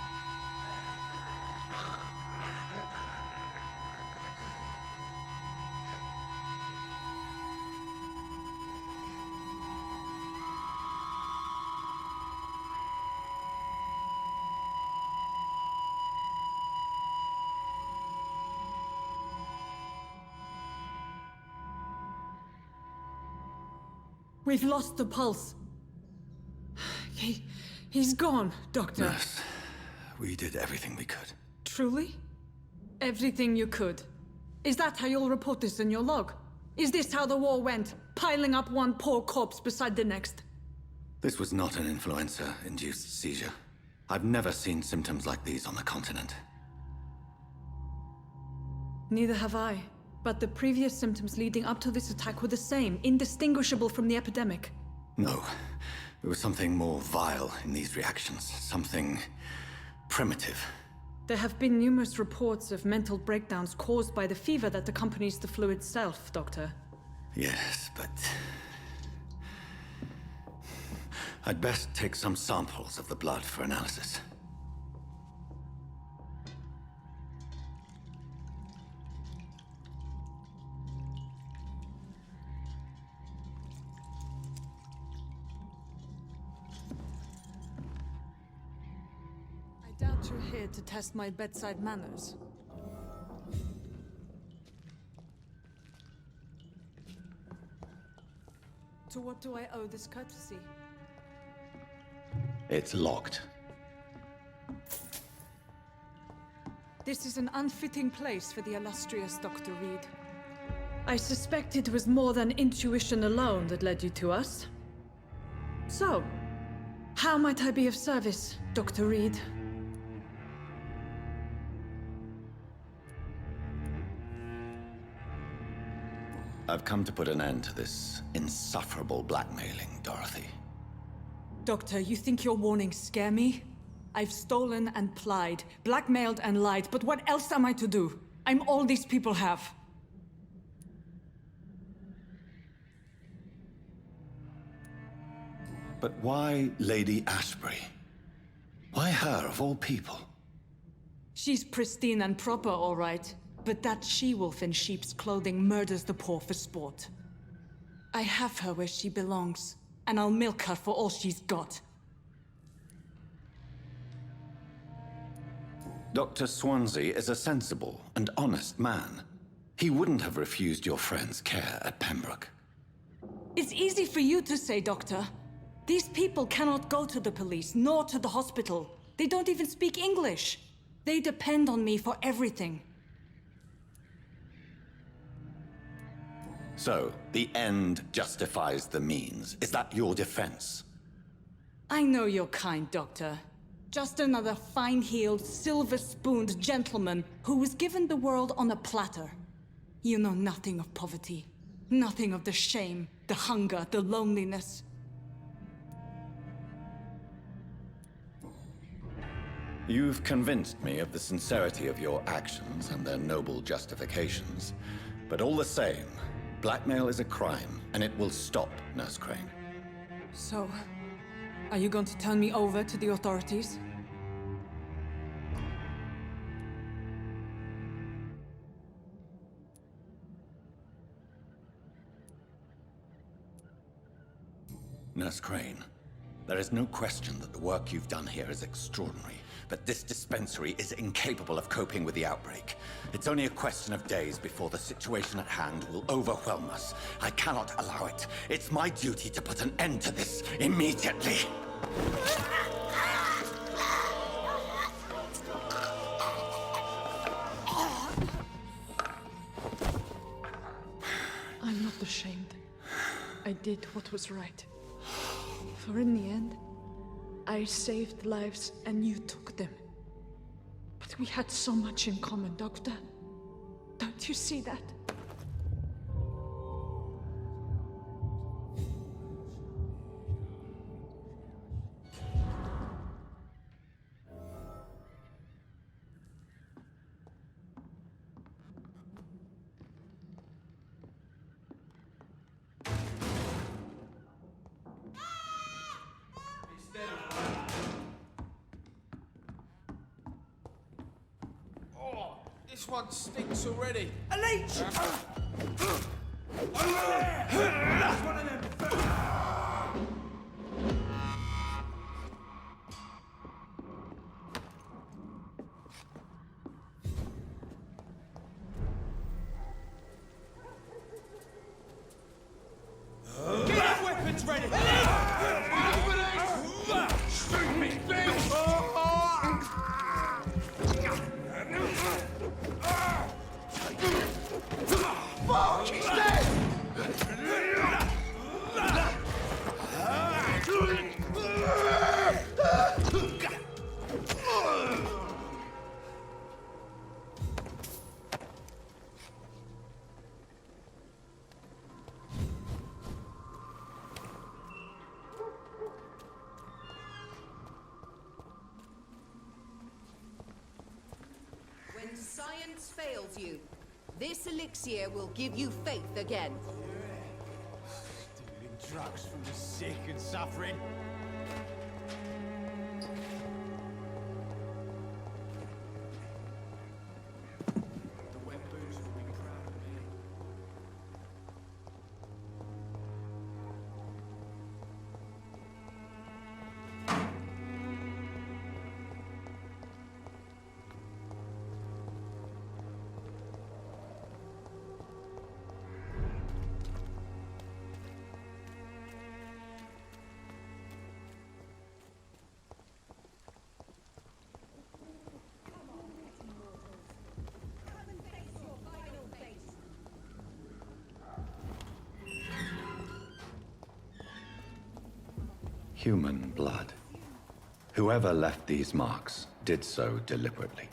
We've lost the pulse. He's gone, Doctor. Nurse, we did everything we could. Truly? Everything you could. Is that how you'll report this in your log? Is this how the war went? Piling up one poor corpse beside the next? This was not an influenza-induced seizure. I've never seen symptoms like these on the continent. Neither have I. But the previous symptoms leading up to this attack were the same, indistinguishable from the epidemic. No. There was something more vile in these reactions. Something primitive. There have been numerous reports of mental breakdowns caused by the fever that accompanies the flu itself, Doctor. Yes, but... I'd best take some samples of the blood for analysis. I doubt you're here to test my bedside manners. To what do I owe this courtesy? It's locked. This is an unfitting place for the illustrious Dr. Reed. I suspect it was more than intuition alone that led you to us. So, how might I be of service, Dr. Reed? I've come to put an end to this insufferable blackmailing, Dorothy. Doctor, you think your warnings scare me? I've stolen and plied, blackmailed and lied, but what else am I to do? I'm all these people have. But why Lady Ashbury? Why her, of all people? She's pristine and proper, all right. But that she-wolf in sheep's clothing murders the poor for sport. I have her where she belongs, and I'll milk her for all she's got. Dr. Swansea is a sensible and honest man. He wouldn't have refused your friend's care at Pembroke. It's easy for you to say, Doctor. These people cannot go to the police, nor to the hospital. They don't even speak English. They depend on me for everything. So, the end justifies the means. Is that your defense? I know you're kind, Doctor. Just another fine-heeled, silver-spooned gentleman who was given the world on a platter. You know nothing of poverty. Nothing of the shame, the hunger, the loneliness. You've convinced me of the sincerity of your actions and their noble justifications. But all the same, blackmail is a crime, and it will stop, Nurse Crane. So, are you going to turn me over to the authorities? Nurse Crane, there is no question that the work you've done here is extraordinary, but this dispensary is incapable of coping with the outbreak. It's only a question of days before the situation at hand will overwhelm us. I cannot allow it. It's my duty to put an end to this immediately. I'm not ashamed. I did what was right. For in the end, I saved lives and you took them. But we had so much in common, Doctor. Don't you see that? This one stinks already. A leech! Get your weapons Science fails you. This elixir will give you faith again. Stealing drugs from the sick and suffering. The Vampyrs will be proud of me. Human blood. Whoever left these marks did so deliberately.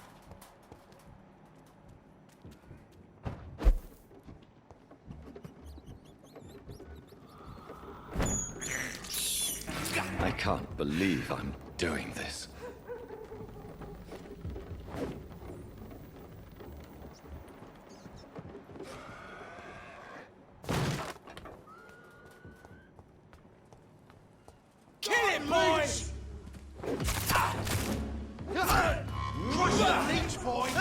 I can't believe I'm doing this. Kill him, boys! Crush the leech point!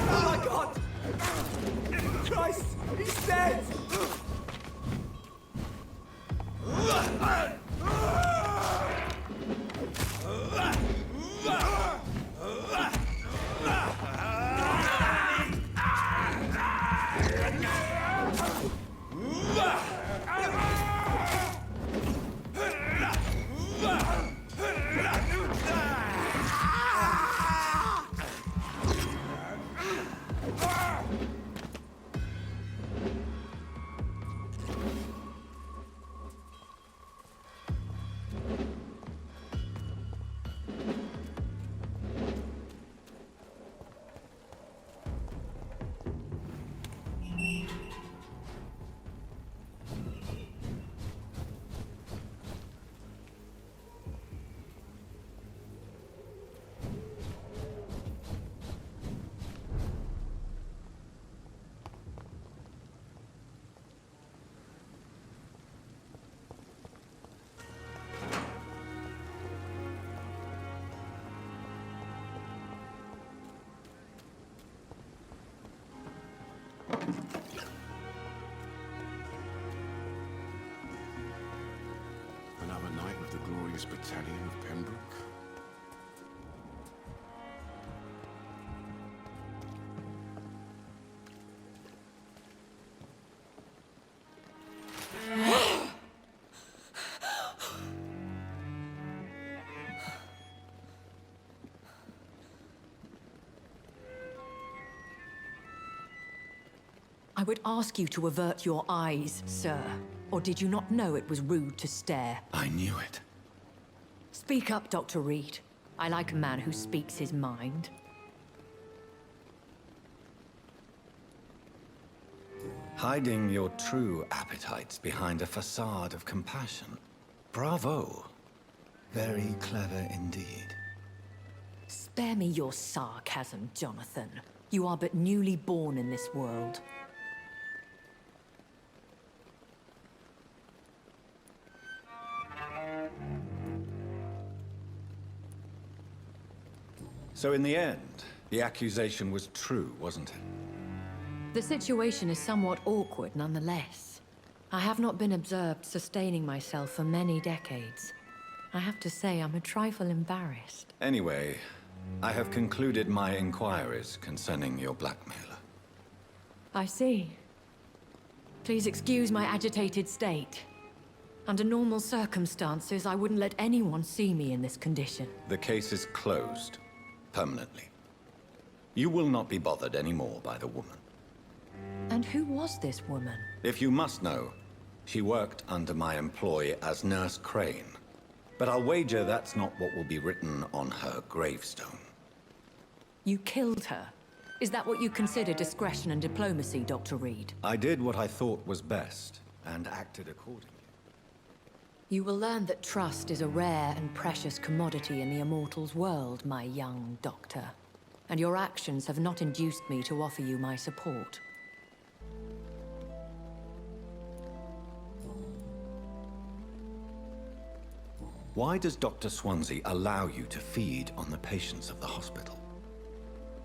Oh my God! Christ, he's dead! Another night with the glorious battalion of Pembroke. I would ask you to avert your eyes, sir. Or did you not know it was rude to stare? I knew it. Speak up, Dr. Reed. I like a man who speaks his mind. Hiding your true appetites behind a facade of compassion. Bravo. Very clever indeed. Spare me your sarcasm, Jonathan. You are but newly born in this world. So in the end, the accusation was true, wasn't it? The situation is somewhat awkward nonetheless. I have not been observed sustaining myself for many decades. I have to say I'm a trifle embarrassed. Anyway, I have concluded my inquiries concerning your blackmailer. I see. Please excuse my agitated state. Under normal circumstances, I wouldn't let anyone see me in this condition. The case is closed. Permanently. You will not be bothered anymore by the woman. And who was this woman? If you must know, she worked under my employ as Nurse Crane. But I'll wager that's not what will be written on her gravestone. You killed her? Is that what you consider discretion and diplomacy, Dr. Reed? I did what I thought was best, and acted accordingly. You will learn that trust is a rare and precious commodity in the Immortals world, my young doctor. And your actions have not induced me to offer you my support. Why does Dr. Swansea allow you to feed on the patients of the hospital?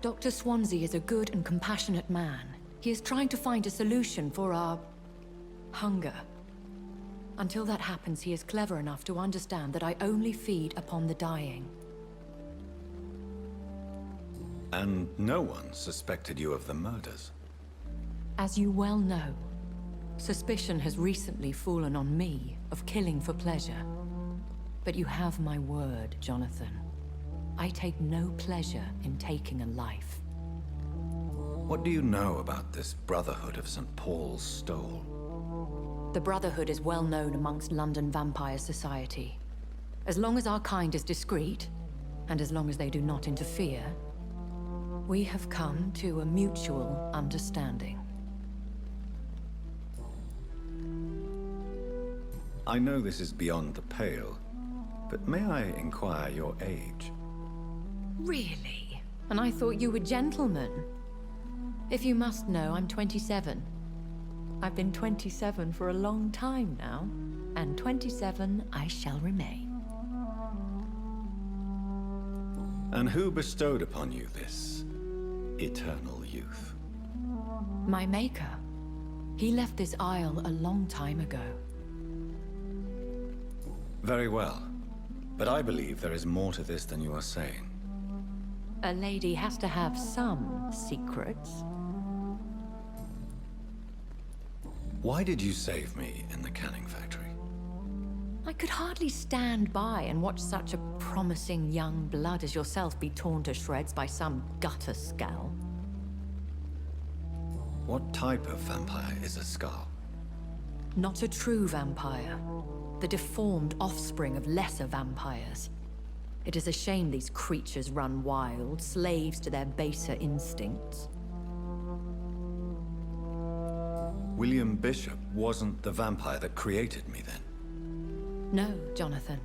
Dr. Swansea is a good and compassionate man. He is trying to find a solution for our hunger. Until that happens, he is clever enough to understand that I only feed upon the dying. And no one suspected you of the murders? As you well know, suspicion has recently fallen on me of killing for pleasure. But you have my word, Jonathan. I take no pleasure in taking a life. What do you know about this Brotherhood of St. Paul's Stole? The Brotherhood is well known amongst London vampire society. As long as our kind is discreet, and as long as they do not interfere, we have come to a mutual understanding. I know this is beyond the pale, but may I inquire your age? Really? And I thought you were gentlemen. If you must know, I'm 27. I've been 27 for a long time now, and 27 I shall remain. And who bestowed upon you this eternal youth? My maker. He left this isle a long time ago. Very well. But I believe there is more to this than you are saying. A lady has to have some secrets. Why did you save me in the canning factory? I could hardly stand by and watch such a promising young blood as yourself be torn to shreds by some gutter skull. What type of vampire is a skull? Not a true vampire. The deformed offspring of lesser vampires. It is a shame these creatures run wild, slaves to their baser instincts. William Bishop wasn't the vampire that created me, then? No, Jonathan.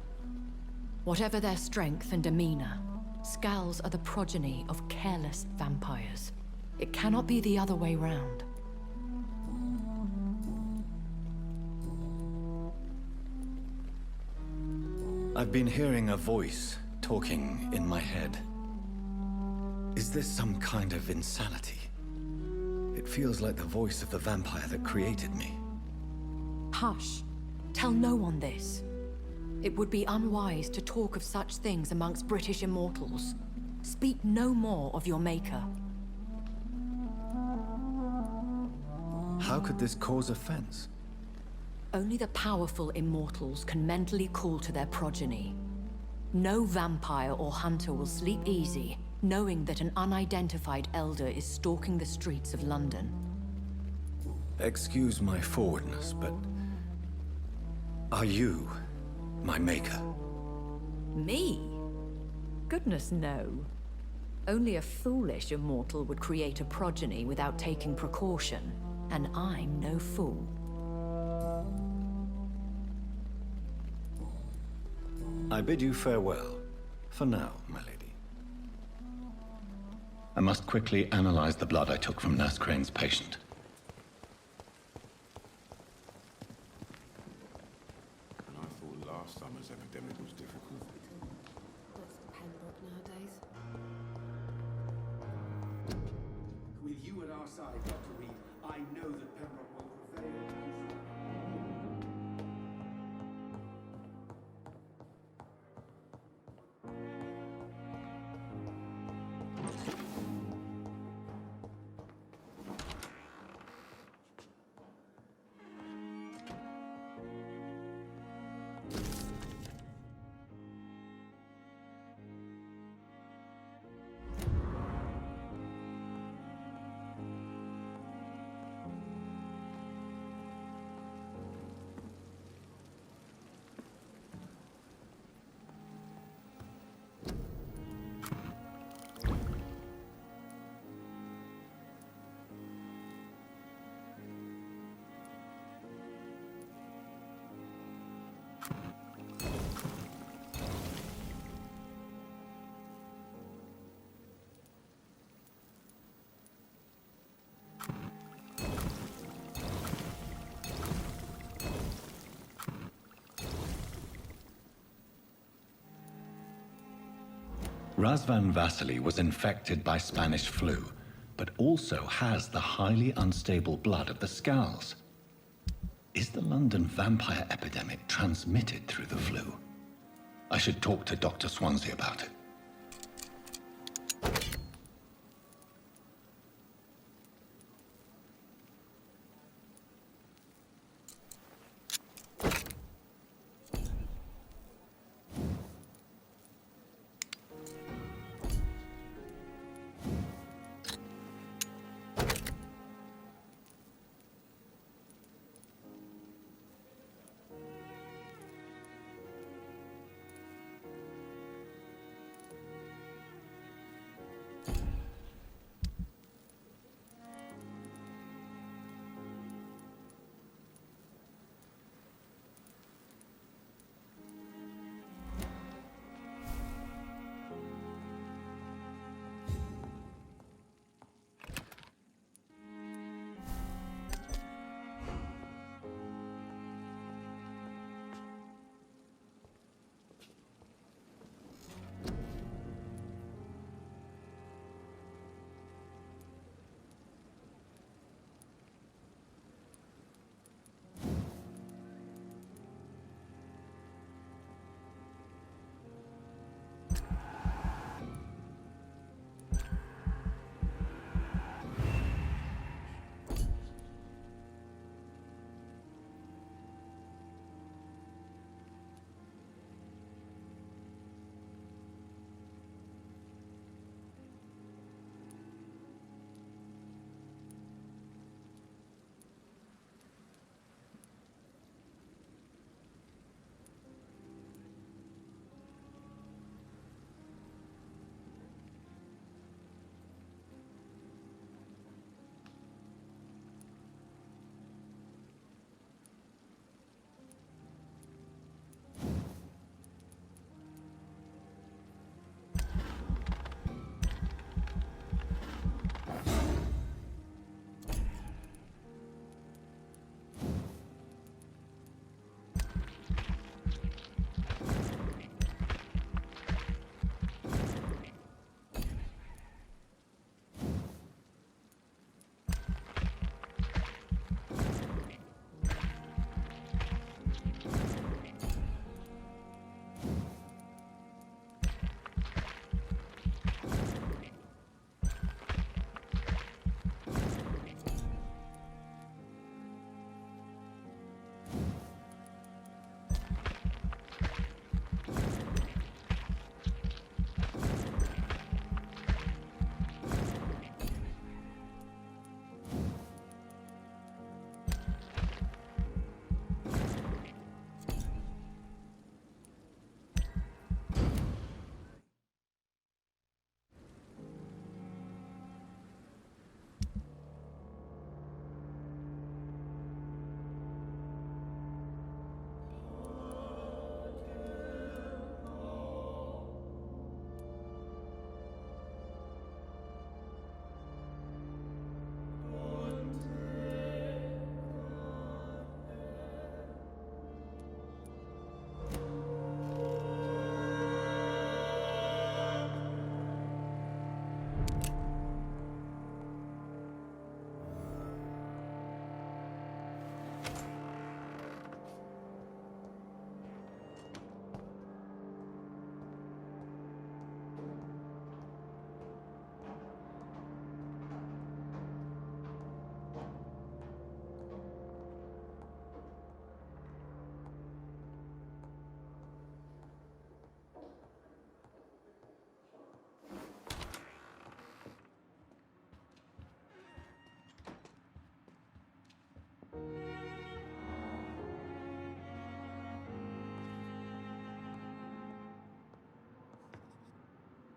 Whatever their strength and demeanor, Skulls are the progeny of careless vampires. It cannot be the other way round. I've been hearing a voice talking in my head. Is this some kind of insanity? It feels like the voice of the vampire that created me. Hush. Tell no one this. It would be unwise to talk of such things amongst British immortals. Speak no more of your maker. How could this cause offense? Only the powerful immortals can mentally call to their progeny. No vampire or hunter will sleep easy, knowing that an unidentified elder is stalking the streets of London. Excuse my forwardness, but... are you my maker? Me? Goodness, no. Only a foolish immortal would create a progeny without taking precaution, and I'm no fool. I bid you farewell, for now, my lady. I must quickly analyze the blood I took from Nurse Crane's patient. And I thought last summer's epidemic was difficult. What's Pembroke nowadays? With you at our side, Dr. Reed, I know that Pembroke will prevail. Razvan Vasily was infected by Spanish flu, but also has the highly unstable blood of the Scowls. Is the London vampire epidemic transmitted through the flu? I should talk to Dr. Swansea about it.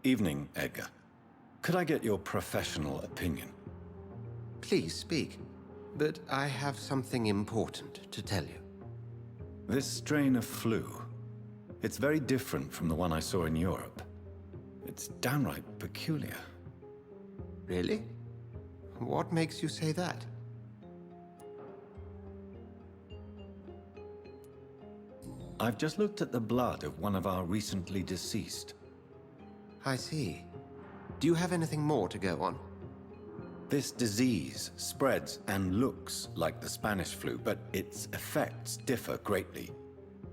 Evening, Edgar. Could I get your professional opinion? Please speak, but I have something important to tell you. This strain of flu, it's very different from the one I saw in Europe. It's downright peculiar. Really? What makes you say that? I've just looked at the blood of one of our recently deceased. I see. Do you have anything more to go on? This disease spreads and looks like the Spanish flu, but its effects differ greatly.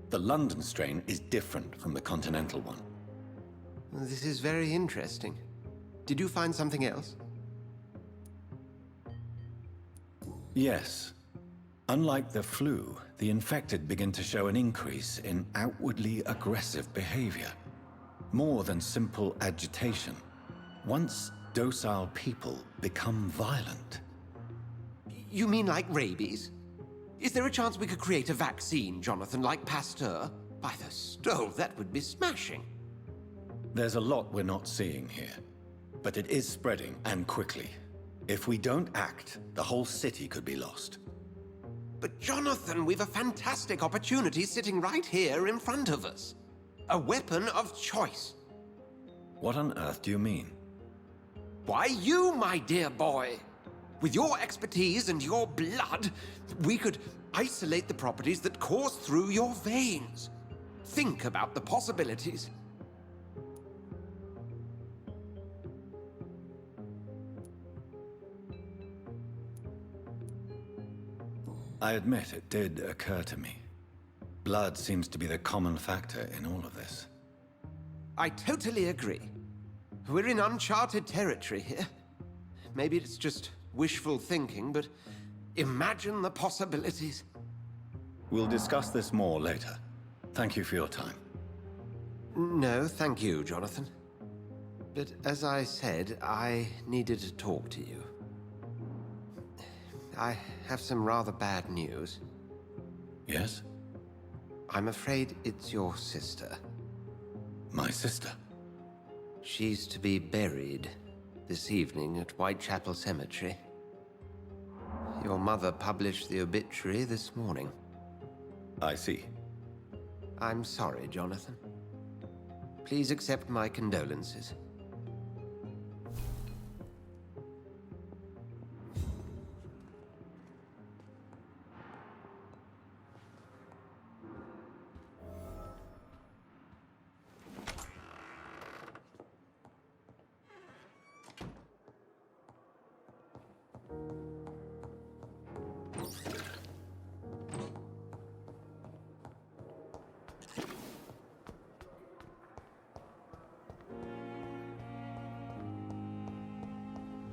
The London strain is different from the continental one. This is very interesting. Did you find something else? Yes. Unlike the flu, the infected begin to show an increase in outwardly aggressive behavior. More than simple agitation. Once docile people become violent. You mean like rabies? Is there a chance we could create a vaccine, Jonathan, like Pasteur? By the stove, that would be smashing. There's a lot we're not seeing here. But it is spreading, and quickly. If we don't act, the whole city could be lost. But Jonathan, we've a fantastic opportunity sitting right here in front of us. A weapon of choice. What on earth do you mean? Why, you, my dear boy. With your expertise and your blood, we could isolate the properties that course through your veins. Think about the possibilities. I admit it did occur to me. Blood seems to be the common factor in all of this. I totally agree. We're in uncharted territory here. Maybe it's just wishful thinking, but imagine the possibilities. We'll discuss this more later. Thank you for your time. No, thank you, Jonathan. But as I said, I needed to talk to you. I have some rather bad news. Yes? I'm afraid it's your sister. My sister? She's to be buried this evening at Whitechapel Cemetery. Your mother published the obituary this morning. I see. I'm sorry, Jonathan. Please accept my condolences.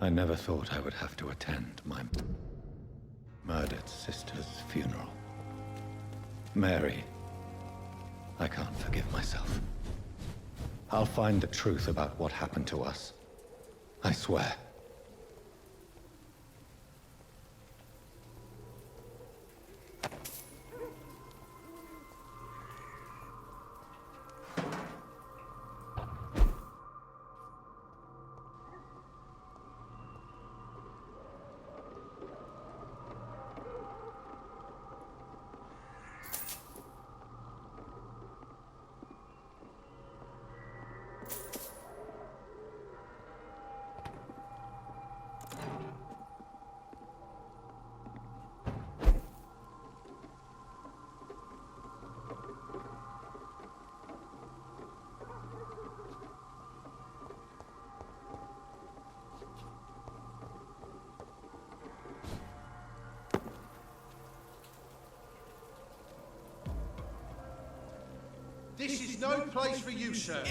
I never thought I would have to attend my murdered sister's funeral. Mary, I can't forgive myself. I'll find the truth about what happened to us. I swear. This is no place for you, sir.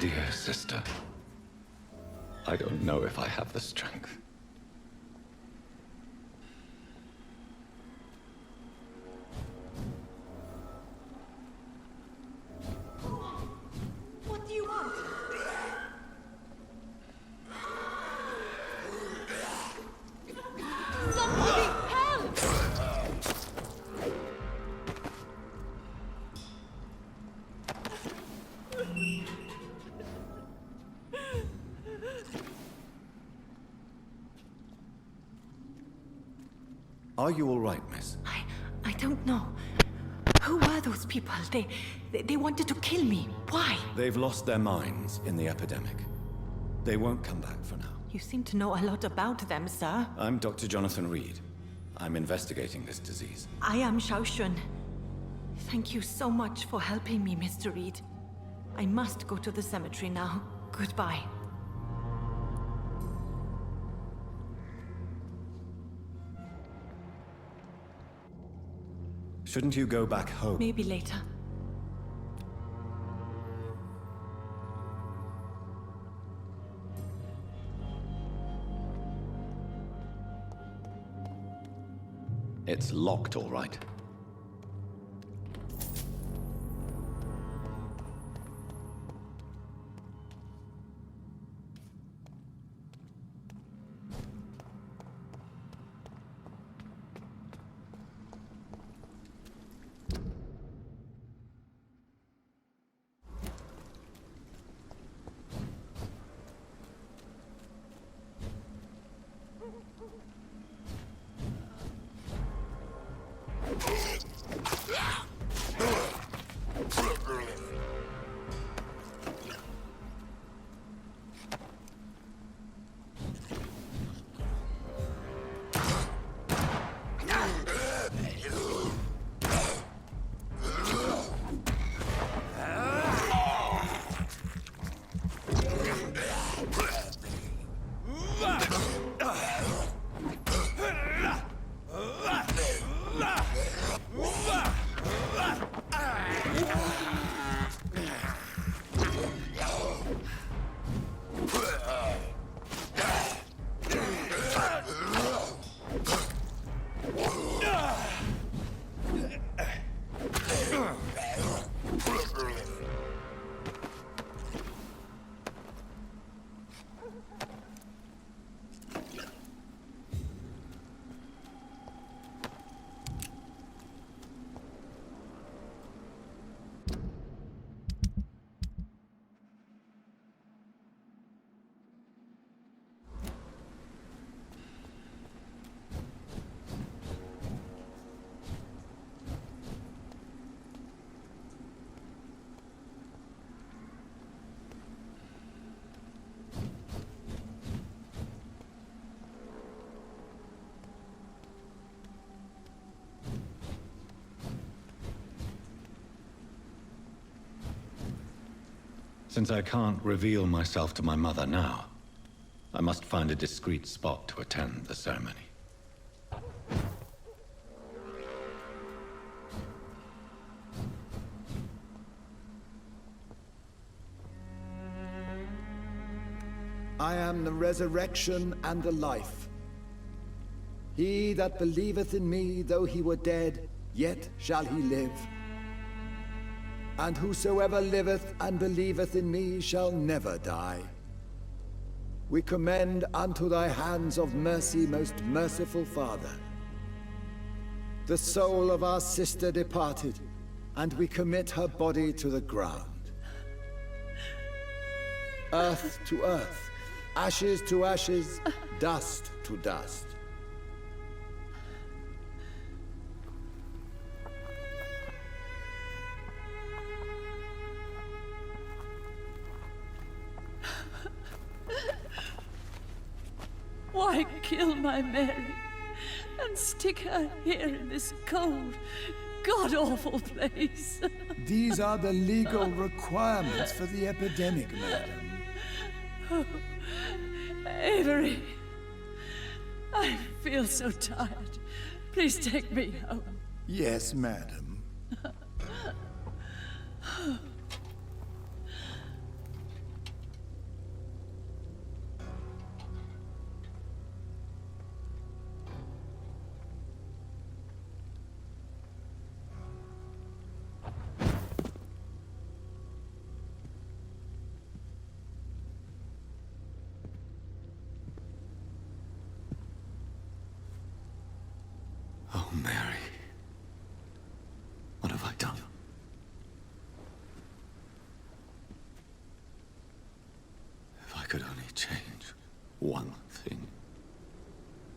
dear sister. I don't know if I have the strength. What do you want? Somebody help! Are you all right, miss? I don't know. Who were those people? They wanted to kill me. Why? They've lost their minds in the epidemic. They won't come back for now. You seem to know a lot about them, sir. I'm Dr. Jonathan Reed. I'm investigating this disease. I am Xiaoxun. Thank you so much for helping me, Mr. Reed. I must go to the cemetery now. Goodbye. Shouldn't you go back home? Maybe later. It's locked, all right. Since I can't reveal myself to my mother now, I must find a discreet spot to attend the ceremony. I am the resurrection and the life. He that believeth in me, though he were dead, yet shall he live. And whosoever liveth and believeth in me shall never die. We commend unto thy hands of mercy, most merciful Father, the soul of our sister departed, and we commit her body to the ground. Earth to earth, ashes to ashes, dust to dust. Why kill my Mary and stick her here in this cold, god-awful place? These are the legal requirements for the epidemic, madam. Oh, Avery, I feel so tired. Please take me home. Yes, madam. Mary. What have I done? If I could only change one thing.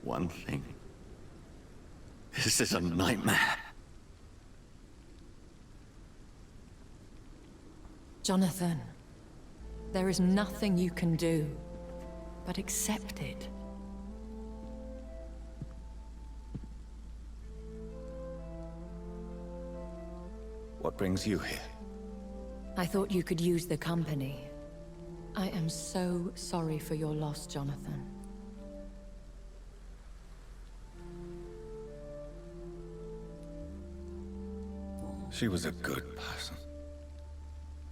One thing. This is a nightmare. Jonathan, there is nothing you can do but accept it. What brings you here? I thought you could use the company. I am so sorry for your loss, Jonathan. She was a good person.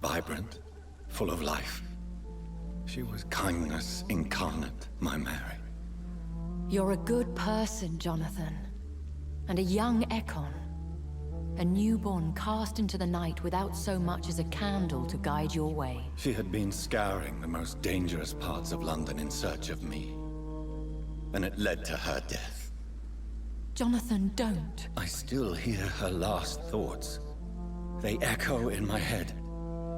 Vibrant, full of life. She was kindness incarnate, my Mary. You're a good person, Jonathan. And a young Ekon. A newborn cast into the night without so much as a candle to guide your way. She had been scouring the most dangerous parts of London in search of me. And it led to her death. Jonathan, don't. I still hear her last thoughts. They echo in my head.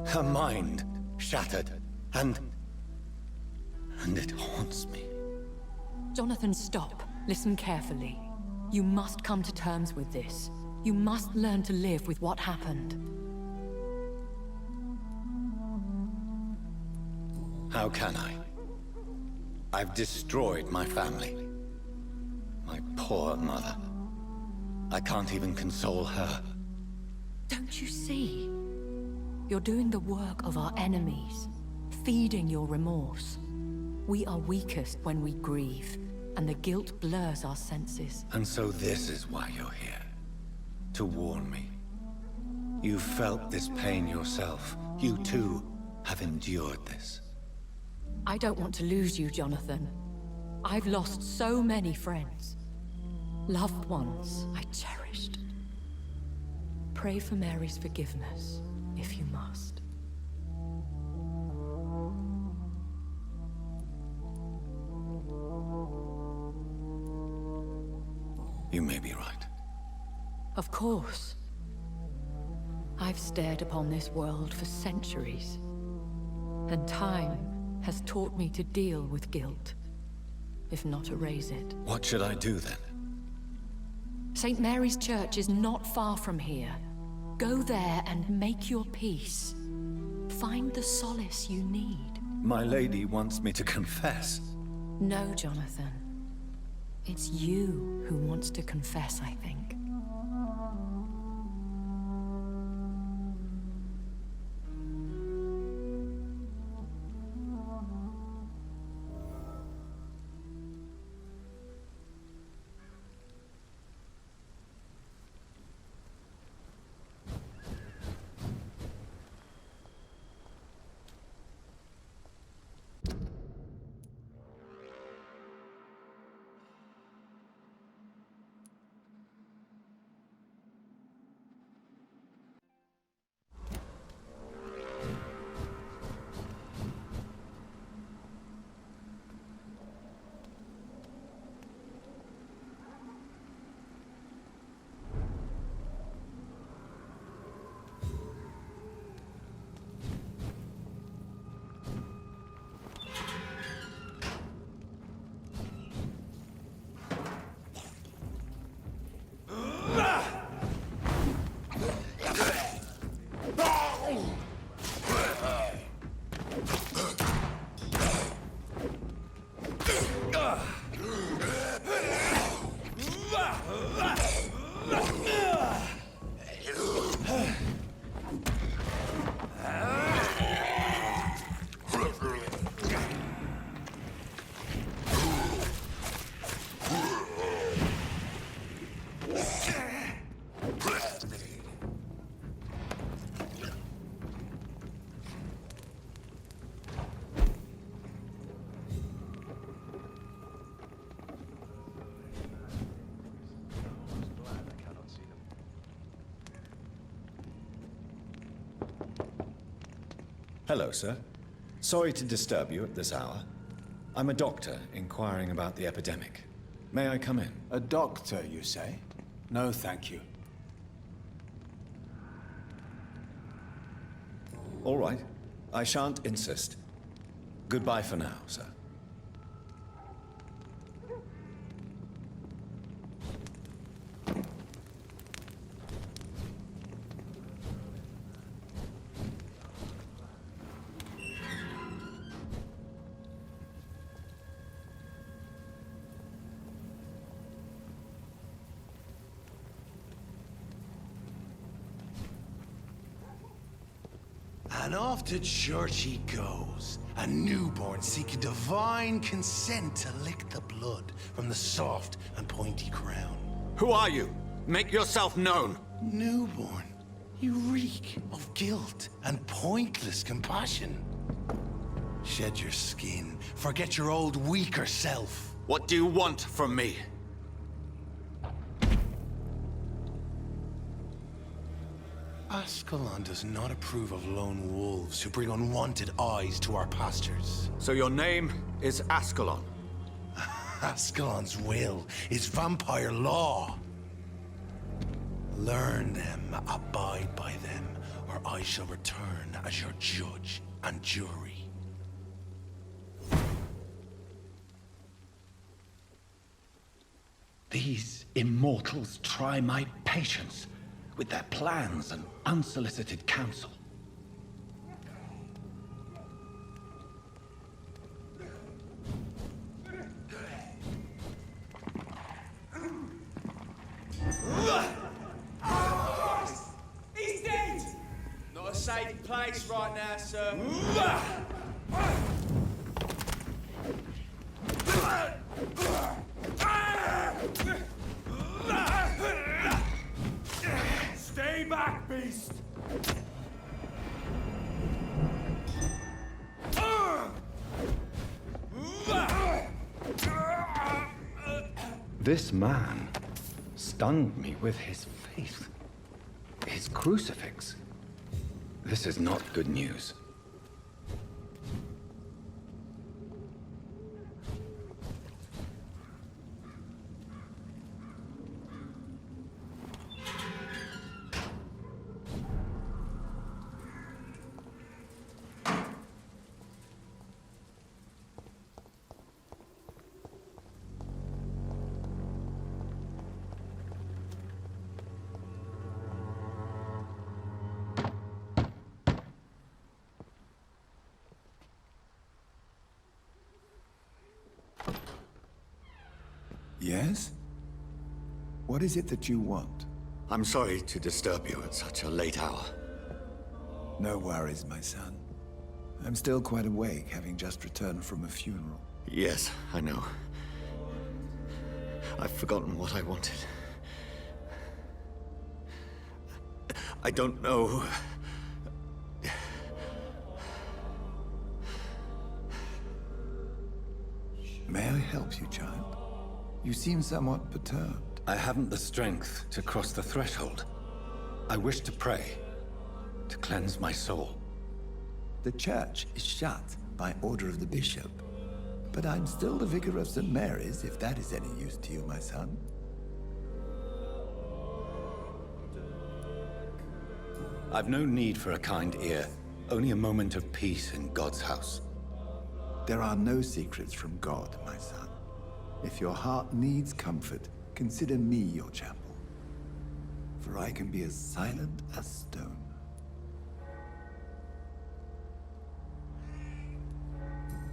Her mind shattered, and it haunts me. Jonathan, stop. Listen carefully. You must come to terms with this. You must learn to live with what happened. How can I? I've destroyed my family. My poor mother. I can't even console her. Don't you see? You're doing the work of our enemies, feeding your remorse. We are weakest when we grieve, and the guilt blurs our senses. And so this is why you're here. To warn me. You've felt this pain yourself. You too have endured this. I don't want to lose you, Jonathan. I've lost so many friends. Loved ones I cherished. Pray for Mary's forgiveness, if you must. You may be right. Of course. I've stared upon this world for centuries, and time has taught me to deal with guilt, if not erase it. What should I do then? St. Mary's Church is not far from here. Go there and make your peace. Find the solace you need. My lady wants me to confess. No, Jonathan. It's you who wants to confess, I think. Hello, sir. Sorry to disturb you at this hour. I'm a doctor inquiring about the epidemic. May I come in? A doctor, you say? No, thank you. All right. I shan't insist. Goodbye for now, sir. And off to church he goes, a newborn seeking divine consent to lick the blood from the soft and pointy crown. Who are you? Make yourself known. Newborn, you reek of guilt and pointless compassion. Shed your skin, forget your old weaker self. What do you want from me? Ascalon does not approve of lone wolves who bring unwanted eyes to our pastures. So your name is Ascalon? Ascalon's will is vampire law. Learn them, abide by them, or I shall return as your judge and jury. These immortals try my patience with their plans and unsolicited counsel. He's dead! Not a safe place right now, sir. Stay back, beast! This man stunned me with his faith. His crucifix. This is not good news. Yes? What is it that you want? I'm sorry to disturb you at such a late hour. No worries, my son. I'm still quite awake, having just returned from a funeral. Yes, I know. I've forgotten what I wanted. I don't know. May I help you, child? You seem somewhat perturbed. I haven't the strength to cross the threshold. I wish to pray, to cleanse my soul. The church is shut by order of the bishop. But I'm still the vicar of St. Mary's, if that is any use to you, my son. I've no need for a kind ear, only a moment of peace in God's house. There are no secrets from God, my son. If your heart needs comfort, consider me your chapel. For I can be as silent as stone.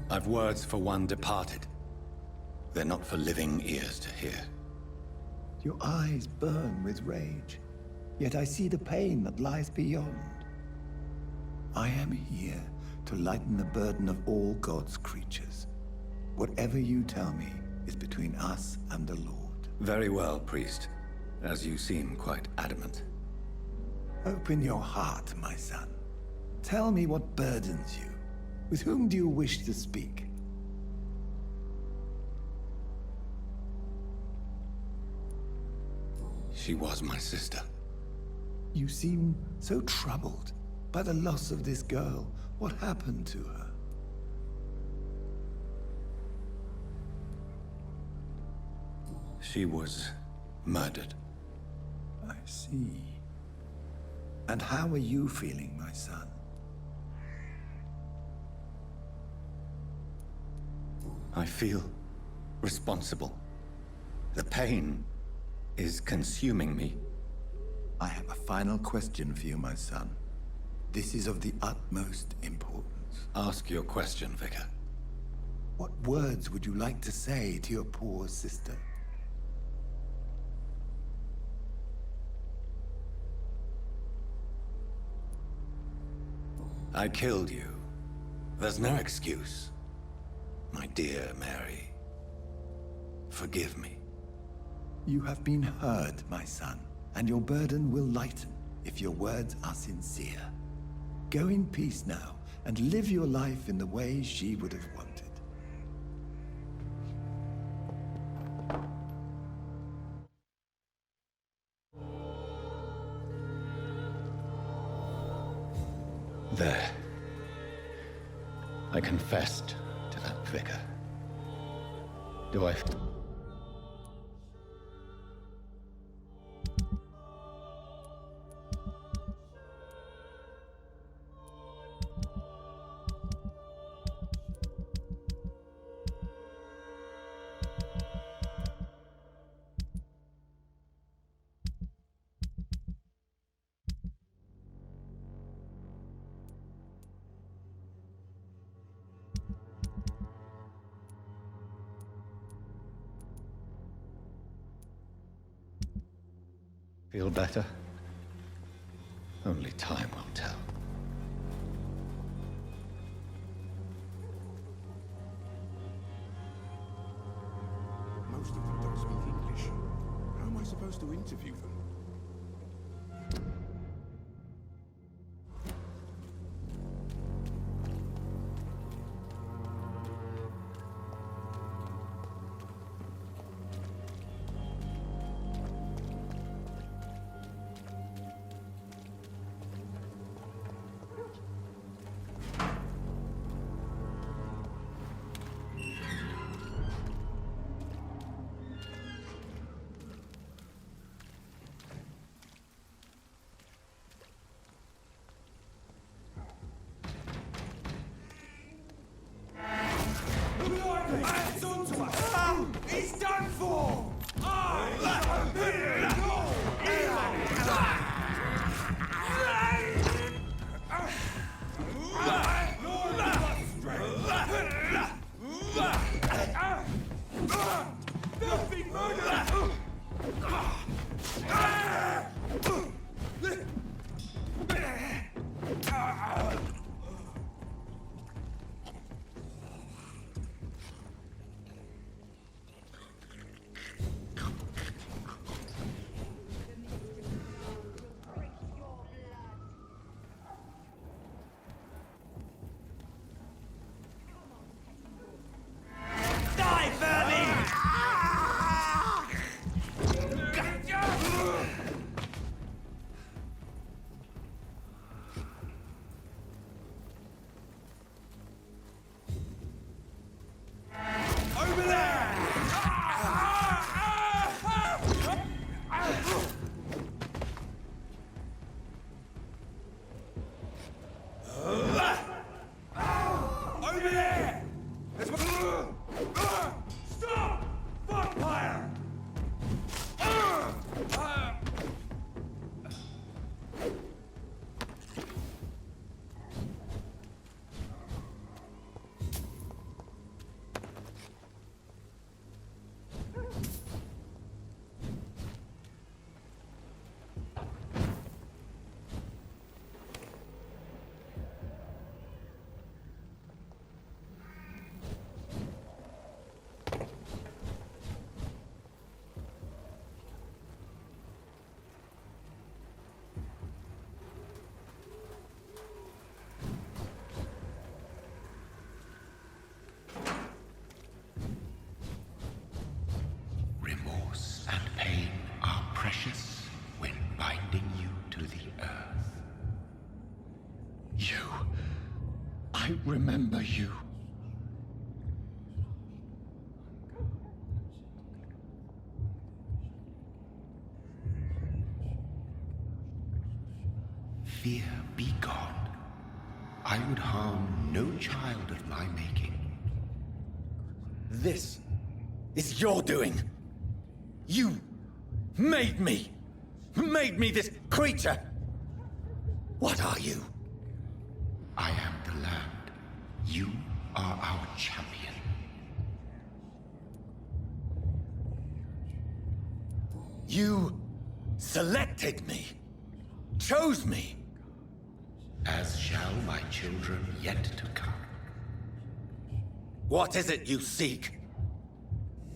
I've words for one departed. They're not for living ears to hear. Your eyes burn with rage, yet I see the pain that lies beyond. I am here to lighten the burden of all God's creatures. Whatever you tell me is between us and the Lord. Very well, priest, as you seem quite adamant. Open your heart, my son. Tell me what burdens you. With whom do you wish to speak? She was my sister. You seem so troubled by the loss of this girl. What happened to her? She was murdered. I see. And how are you feeling, my son? I feel responsible. The pain is consuming me. I have a final question for you, my son. This is of the utmost importance. Ask your question, Vicar. What words would you like to say to your poor sister? I killed you. There's no excuse. My dear Mary, forgive me. You have been heard, my son, and your burden will lighten if your words are sincere. Go in peace now, and live your life in the way she would have wanted. There. I confessed to that vicar. Do I... Feel better? Only time will tell. Most of them don't speak English. How am I supposed to interview them? He's done for! Filthy murder! Die, vermin! Over there! Over there! Stop! Vampire! Remorse and pain are precious when binding you to the earth. You. I remember you. fear be gone. I would harm no child of my making. This is your doing. You made me. Made me this creature. What are you? I am the land. You are our champion. You selected me. Chose me. As shall my children yet to come. What is it you seek?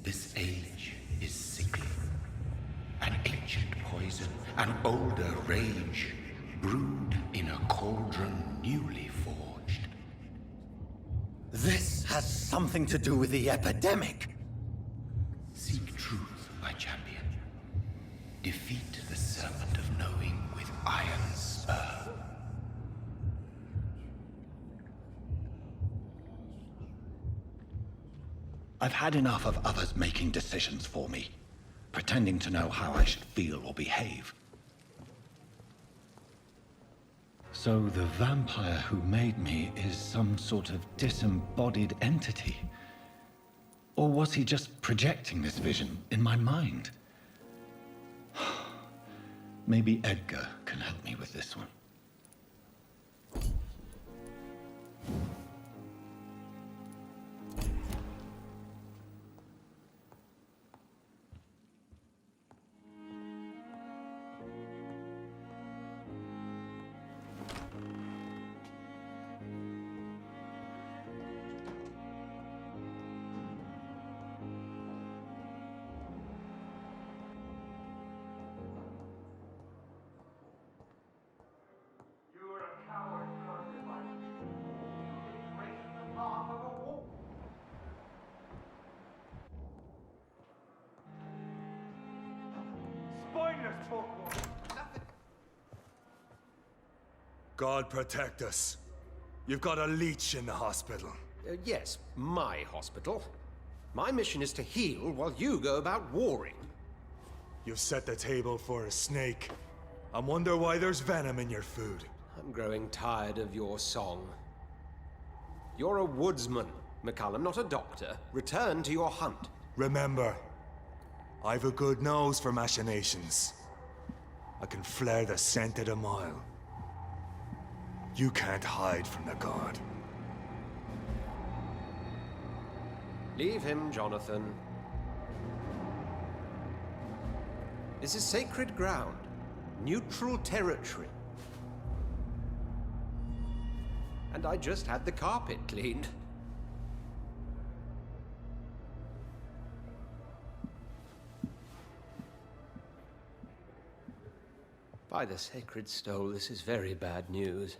This age is sickly. An ancient poison, an older rage, brewed in a cauldron newly forged. This has something to do with the epidemic. Seek truth, my champion. Defeat the serpent of knowing with iron spur. I've had enough of others making decisions for me, pretending to know how I should feel or behave. So the vampire who made me is some sort of disembodied entity? Or was he just projecting this vision in my mind? Maybe Edgar can help me with this one. God protect us. You've got a leech in the hospital. Yes, my hospital. My mission is to heal while you go about warring. You've set the table for a snake. I wonder why there's venom in your food. I'm growing tired of your song. You're a woodsman, McCullum, not a doctor. Return to your hunt. Remember, I've a good nose for machinations. I can flare the scent at a mile. You can't hide from the god. Leave him, Jonathan. This is sacred ground. Neutral territory. And I just had the carpet cleaned. By the sacred stole, this is very bad news.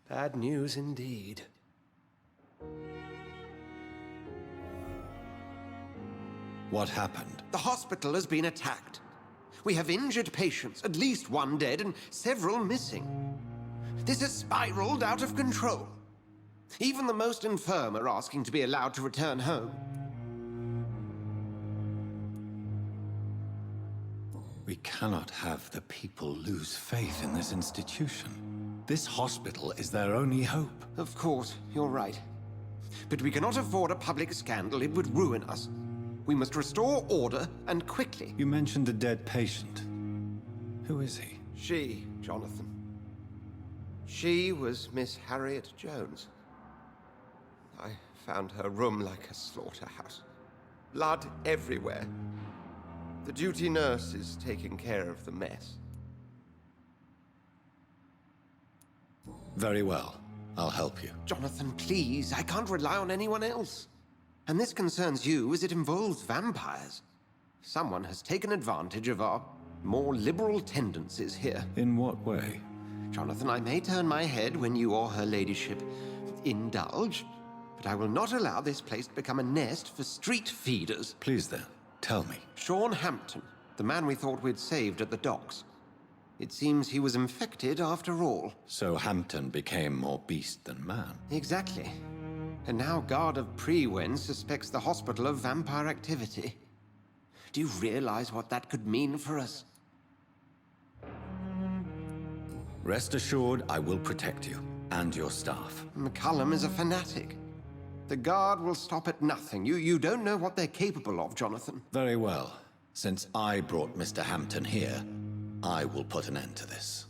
Bad news indeed. What happened? The hospital has been attacked. We have injured patients, at least one dead and several missing. This has spiraled out of control. Even the most infirm are asking to be allowed to return home. We cannot have the people lose faith in this institution. This hospital is their only hope. Of course, you're right. But we cannot afford a public scandal. It would ruin us. We must restore order, and quickly. You mentioned a dead patient. Who is he? She, Jonathan. She was Miss Harriet Jones. I found her room like a slaughterhouse. Blood everywhere. The duty nurse is taking care of the mess. Very well. I'll help you. Jonathan, please. I can't rely on anyone else. And this concerns you as it involves vampires. Someone has taken advantage of our more liberal tendencies here. In what way? Jonathan, I may turn my head when you or her ladyship indulge, but I will not allow this place to become a nest for street feeders. Please then, tell me. Sean Hampton, the man we thought we'd saved at the docks. It seems he was infected after all. So Hampton became more beast than man. Exactly. And now Guard of Prewen suspects the hospital of vampire activity. Do you realize what that could mean for us? Rest assured, I will protect you and your staff. McCullum is a fanatic. The guard will stop at nothing. You don't know what they're capable of, Jonathan. Very well. Since I brought Mr. Hampton here, I will put an end to this.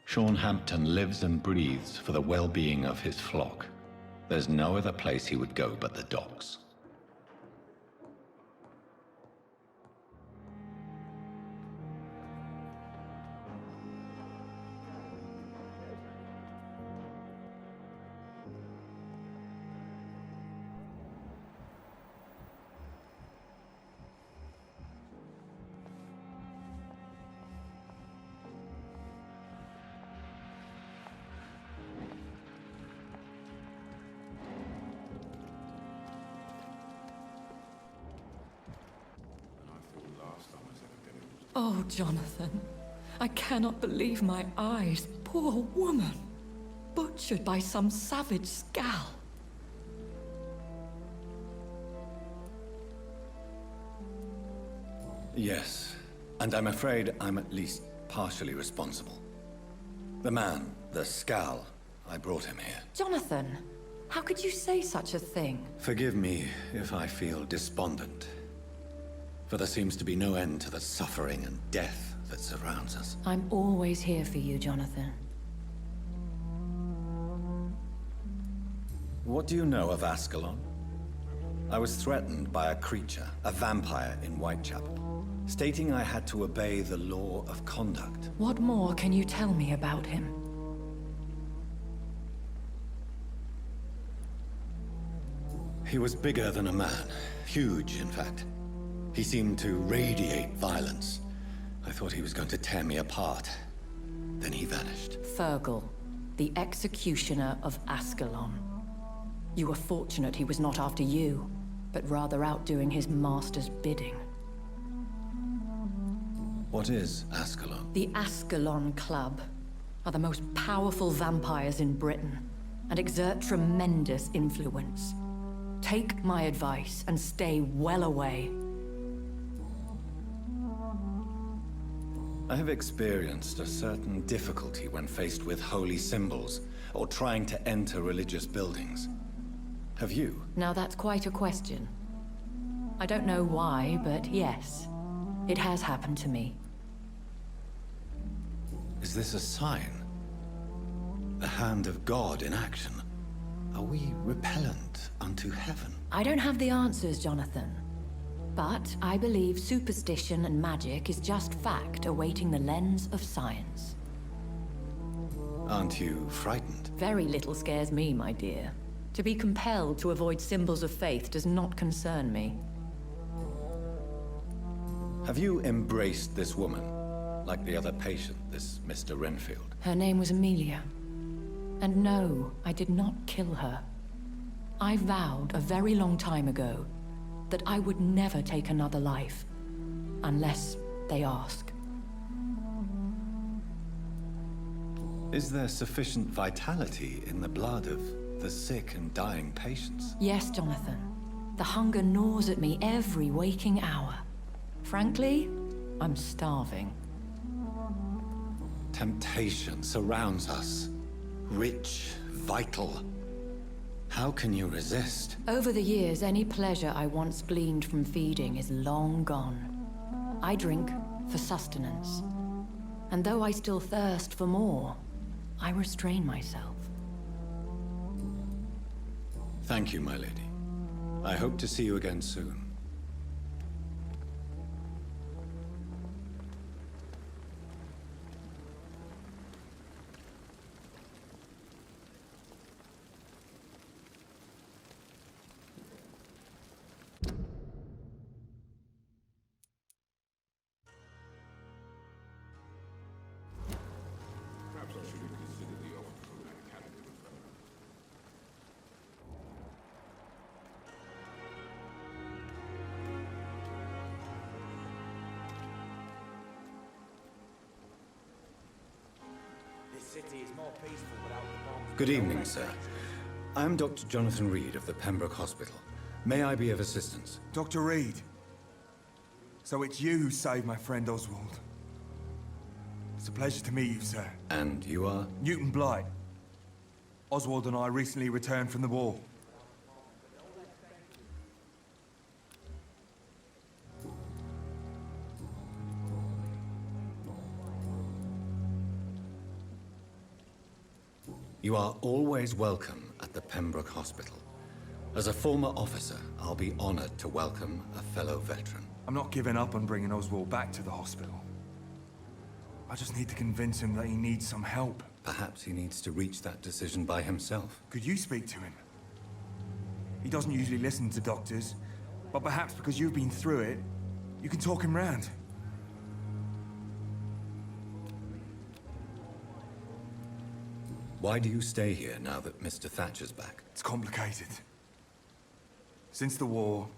Sean Hampton lives and breathes for the well-being of his flock. There's no other place he would go but the docks. Oh, Jonathan. I cannot believe my eyes. Poor woman. Butchered by some savage scowl. Yes, and I'm afraid I'm at least partially responsible. The man, the scowl, I brought him here. Jonathan, how could you say such a thing? Forgive me if I feel despondent. For there seems to be no end to the suffering and death that surrounds us. I'm always here for you, Jonathan. What do you know of Ascalon? I was threatened by a creature, a vampire in Whitechapel, stating I had to obey the law of conduct. What more can you tell me about him? He was bigger than a man. Huge, in fact. He seemed to radiate violence. I thought he was going to tear me apart. Then he vanished. Fergal, the executioner of Ascalon. You were fortunate he was not after you, but rather out doing his master's bidding. What is Ascalon? The Ascalon Club are the most powerful vampires in Britain and exert tremendous influence. Take my advice and stay well away. I have experienced a certain difficulty when faced with holy symbols or trying to enter religious buildings. Have you? Now that's quite a question. I don't know why, but yes, it has happened to me. Is this a sign? The hand of God in action? Are we repellent unto heaven? I don't have the answers, Jonathan. But I believe superstition and magic is just fact awaiting the lens of science. Aren't you frightened? Very little scares me, my dear. To be compelled to avoid symbols of faith does not concern me. Have you embraced this woman, like the other patient, this Mr. Renfield? Her name was Amelia. And no, I did not kill her. I vowed a very long time ago that I would never take another life, unless they ask. Is there sufficient vitality in the blood of the sick and dying patients? Yes, Jonathan. The hunger gnaws at me every waking hour. Frankly, I'm starving. Temptation surrounds us. Rich, vital. How can you resist? Over the years, any pleasure I once gleaned from feeding is long gone. I drink for sustenance. And though I still thirst for more, I restrain myself. Thank you, my lady. I hope to see you again soon. Perhaps I should have considered the offer from that character. Good evening, sir. I'm Dr. Jonathan Reed of the Pembroke Hospital. May I be of assistance? Dr. Reed. So it's you who saved my friend Oswald. It's a pleasure to meet you, sir. And you are? Newton Blight. Oswald and I recently returned from the war. You are always welcome at the Pembroke Hospital. As a former officer, I'll be honored to welcome a fellow veteran. I'm not giving up on bringing Oswald back to the hospital. I just need to convince him that he needs some help. Perhaps he needs to reach that decision by himself. Could you speak to him? He doesn't usually listen to doctors, but perhaps because you've been through it, you can talk him round. Why do you stay here now that Mr. Thatcher's back? It's complicated. Since the war,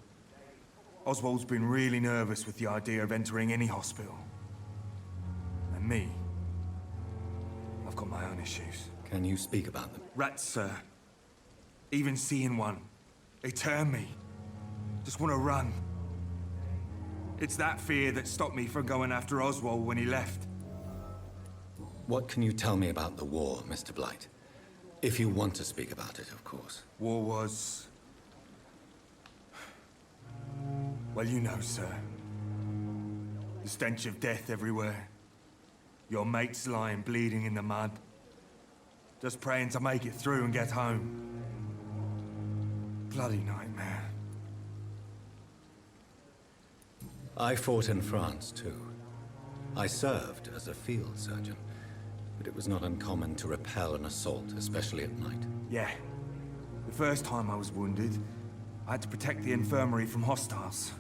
Oswald's been really nervous with the idea of entering any hospital. And me, I've got my own issues. Can you speak about them? Rats, sir. Even seeing one, they turn me. Just want to run. It's that fear that stopped me from going after Oswald when he left. What can you tell me about the war, Mr. Blight? If you want to speak about it, of course. War was... well, you know, sir. The stench of death everywhere. Your mates lying bleeding in the mud. Just praying to make it through and get home. Bloody nightmare. I fought in France, too. I served as a field surgeon, but it was not uncommon to repel an assault, especially at night. Yeah. The first time I was wounded, I had to protect the infirmary from hostiles.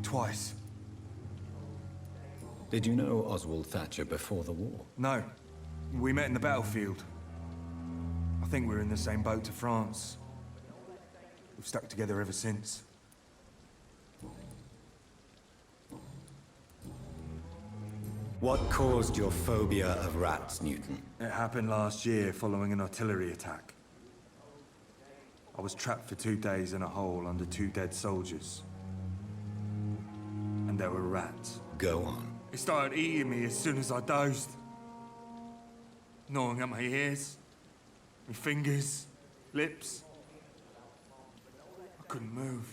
Twice. Did you know Oswald Thatcher before the war? No. We met in the battlefield. I think we're in the same boat to France. We've stuck together ever since. What caused your phobia of rats, Newton? It happened last year following an artillery attack. I was trapped for 2 days in a hole under 2 dead soldiers. And there were rats. Go on. It started eating me as soon as I dozed. Gnawing at my ears, my fingers, lips. I couldn't move.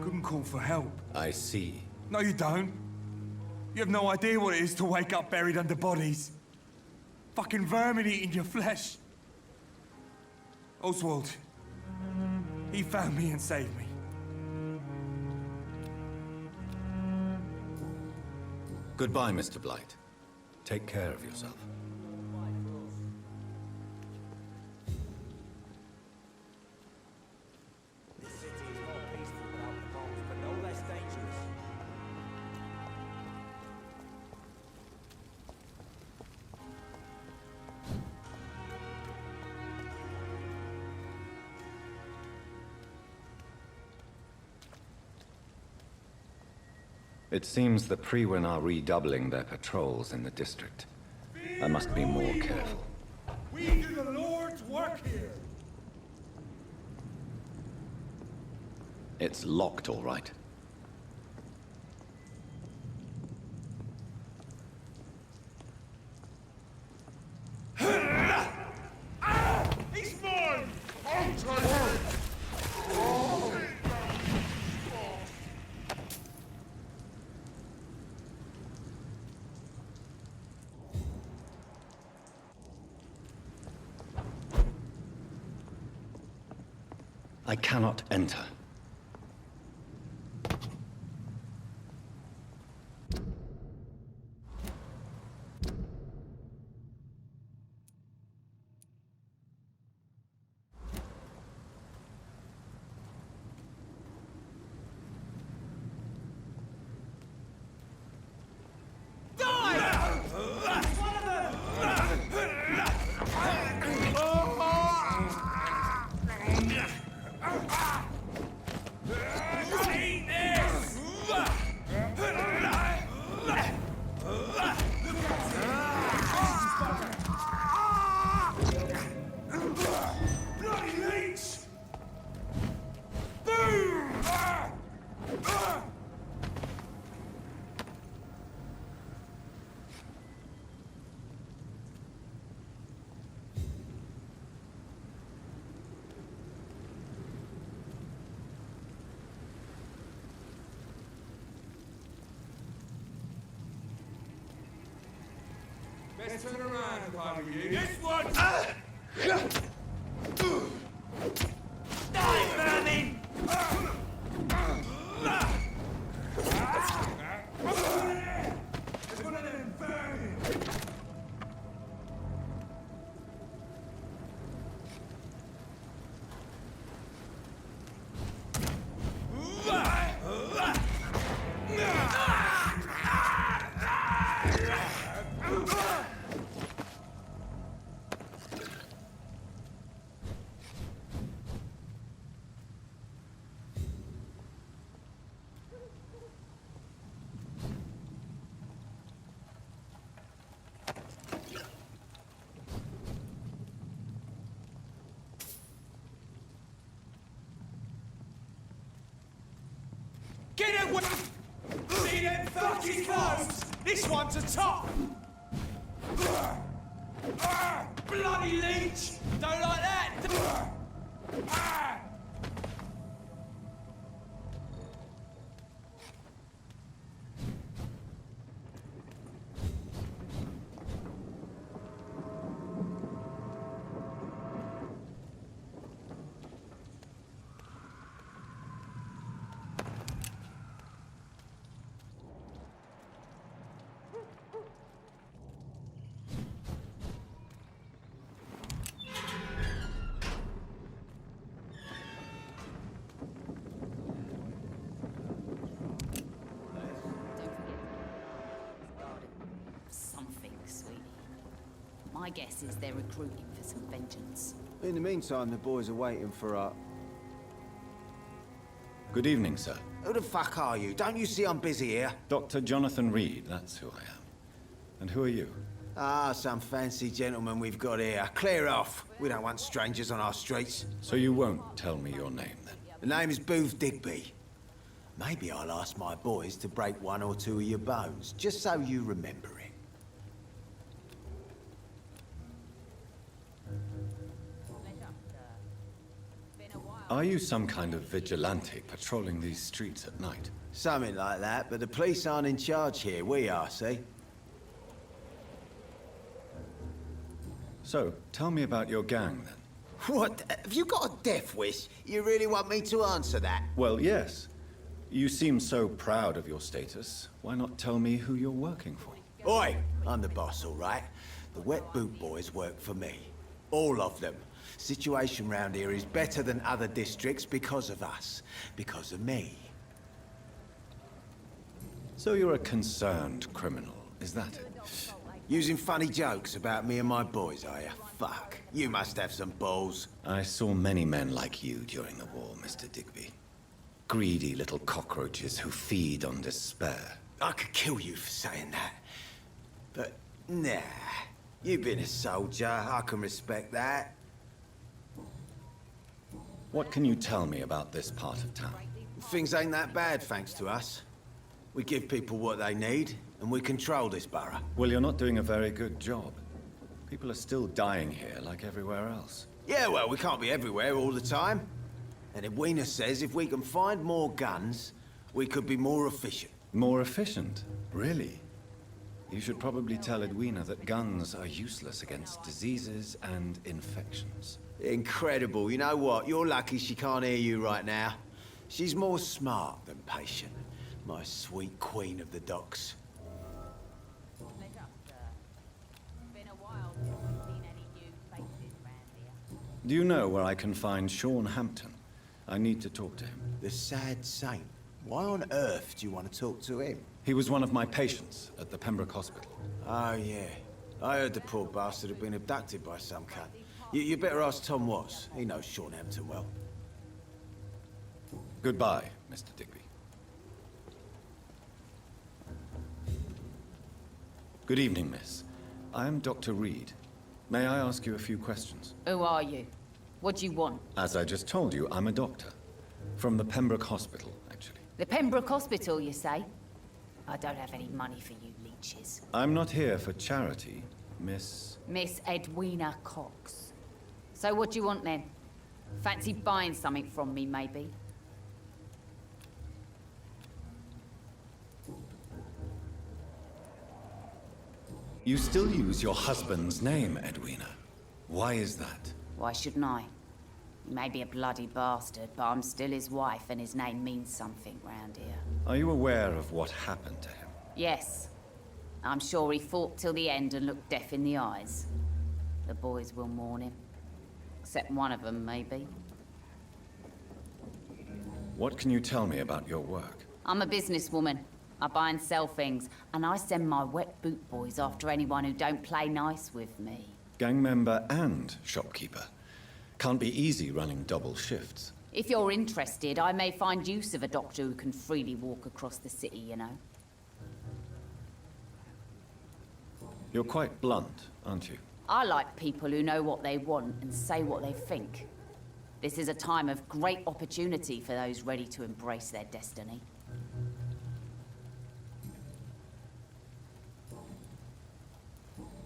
Couldn't call for help. I see. No, you don't. You have no idea what it is to wake up buried under bodies. Fucking vermin eating your flesh. Oswald, he found me and saved me. Goodbye, Mr. Blight. Take care of yourself. This city is more peaceful without the bombs, but no less dangerous. It seems the Priwen are redoubling their patrols in the district. I must be more careful. We do the Lord's work here. It's locked, all right. He's mine! I'll try I cannot enter. Let's turn around if I were you. This one! Die, Merlin! There's one of them burning! Get away! See them fucking clothes? This one's a top! Bloody leech! Don't like that! Something, sweetie. My guess is they're recruiting for some vengeance. In the meantime, the boys are waiting for our... Good evening, sir. Who the fuck are you? Don't you see I'm busy here? Dr. Jonathan Reed, that's who I am. And who are you? Ah, some fancy gentleman we've got here. Clear off. We don't want strangers on our streets. So you won't tell me your name, then? The name is Booth Digby. Maybe I'll ask my boys to break one or two of your bones, just so you remember it. Are you some kind of vigilante patrolling these streets at night? Something like that, but the police aren't in charge here. We are, see? So, tell me about your gang, then. What? Have you got a death wish? You really want me to answer that? Well, yes. You seem so proud of your status. Why not tell me who you're working for? Oi! I'm the boss, all right? The Wet Boot Boys work for me. All of them. Situation round here is better than other districts because of us. Because of me. So you're a concerned criminal, is that it? Using funny jokes about me and my boys, are you? Fuck. You must have some balls. I saw many men like you during the war, Mr. Digby. Greedy little cockroaches who feed on despair. I could kill you for saying that. But, nah. You've been a soldier. I can respect that. What can you tell me about this part of town? Things ain't that bad, thanks to us. We give people what they need, and we control this borough. Well, you're not doing a very good job. People are still dying here like everywhere else. Yeah, well, we can't be everywhere all the time. And Edwina says if we can find more guns, we could be more efficient. More efficient? Really? You should probably tell Edwina that guns are useless against diseases and infections. Incredible. You know what? You're lucky she can't hear you right now. She's more smart than patient. My sweet queen of the docks. Do you know where I can find Sean Hampton? I need to talk to him. The sad saint. Why on earth do you want to talk to him? He was one of my patients at the Pembroke Hospital. Oh, yeah. I heard the poor bastard had been abducted by some cunt. You better ask Tom Watts. He knows Sean Hampton well. Goodbye, Mr. Digby. Good evening, miss. I am Dr. Reed. May I ask you a few questions? Who are you? What do you want? As I just told you, I'm a doctor. From the Pembroke Hospital, actually. The Pembroke Hospital, you say? I don't have any money for you leeches. I'm not here for charity, Miss... Miss Edwina Cox. So what do you want then? Fancy buying something from me, maybe? You still use your husband's name, Edwina. Why is that? Why shouldn't I? He may be a bloody bastard, but I'm still his wife, and his name means something round here. Are you aware of what happened to him? Yes. I'm sure he fought till the end and looked death in the eyes. The boys will mourn him. Except one of them, maybe. What can you tell me about your work? I'm a businesswoman. I buy and sell things, and I send my wet boot boys after anyone who don't play nice with me. Gang member and shopkeeper. Can't be easy running double shifts. If you're interested, I may find use of a doctor who can freely walk across the city, you know. You're quite blunt, aren't you? I like people who know what they want and say what they think. This is a time of great opportunity for those ready to embrace their destiny.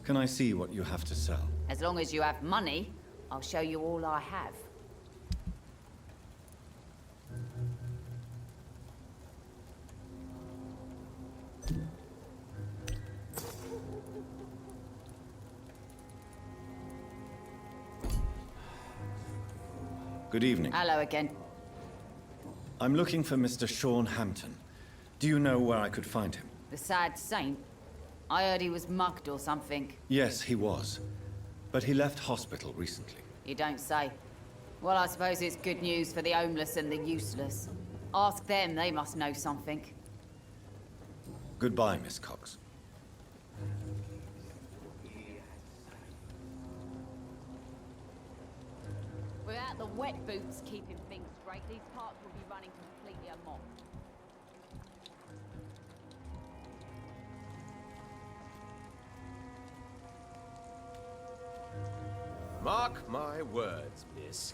Can I see what you have to sell? As long as you have money, I'll show you all I have. Good evening. Hello again. I'm looking for Mr. Sean Hampton. Do you know where I could find him? The sad saint? I heard he was mugged or something. Yes, he was. But he left hospital recently. You don't say. Well, I suppose it's good news for the homeless and the useless. Ask them, they must know something. Goodbye, Miss Cox. Without the wet boots keeping things straight, these parts will be running completely amok. Mark my words, miss.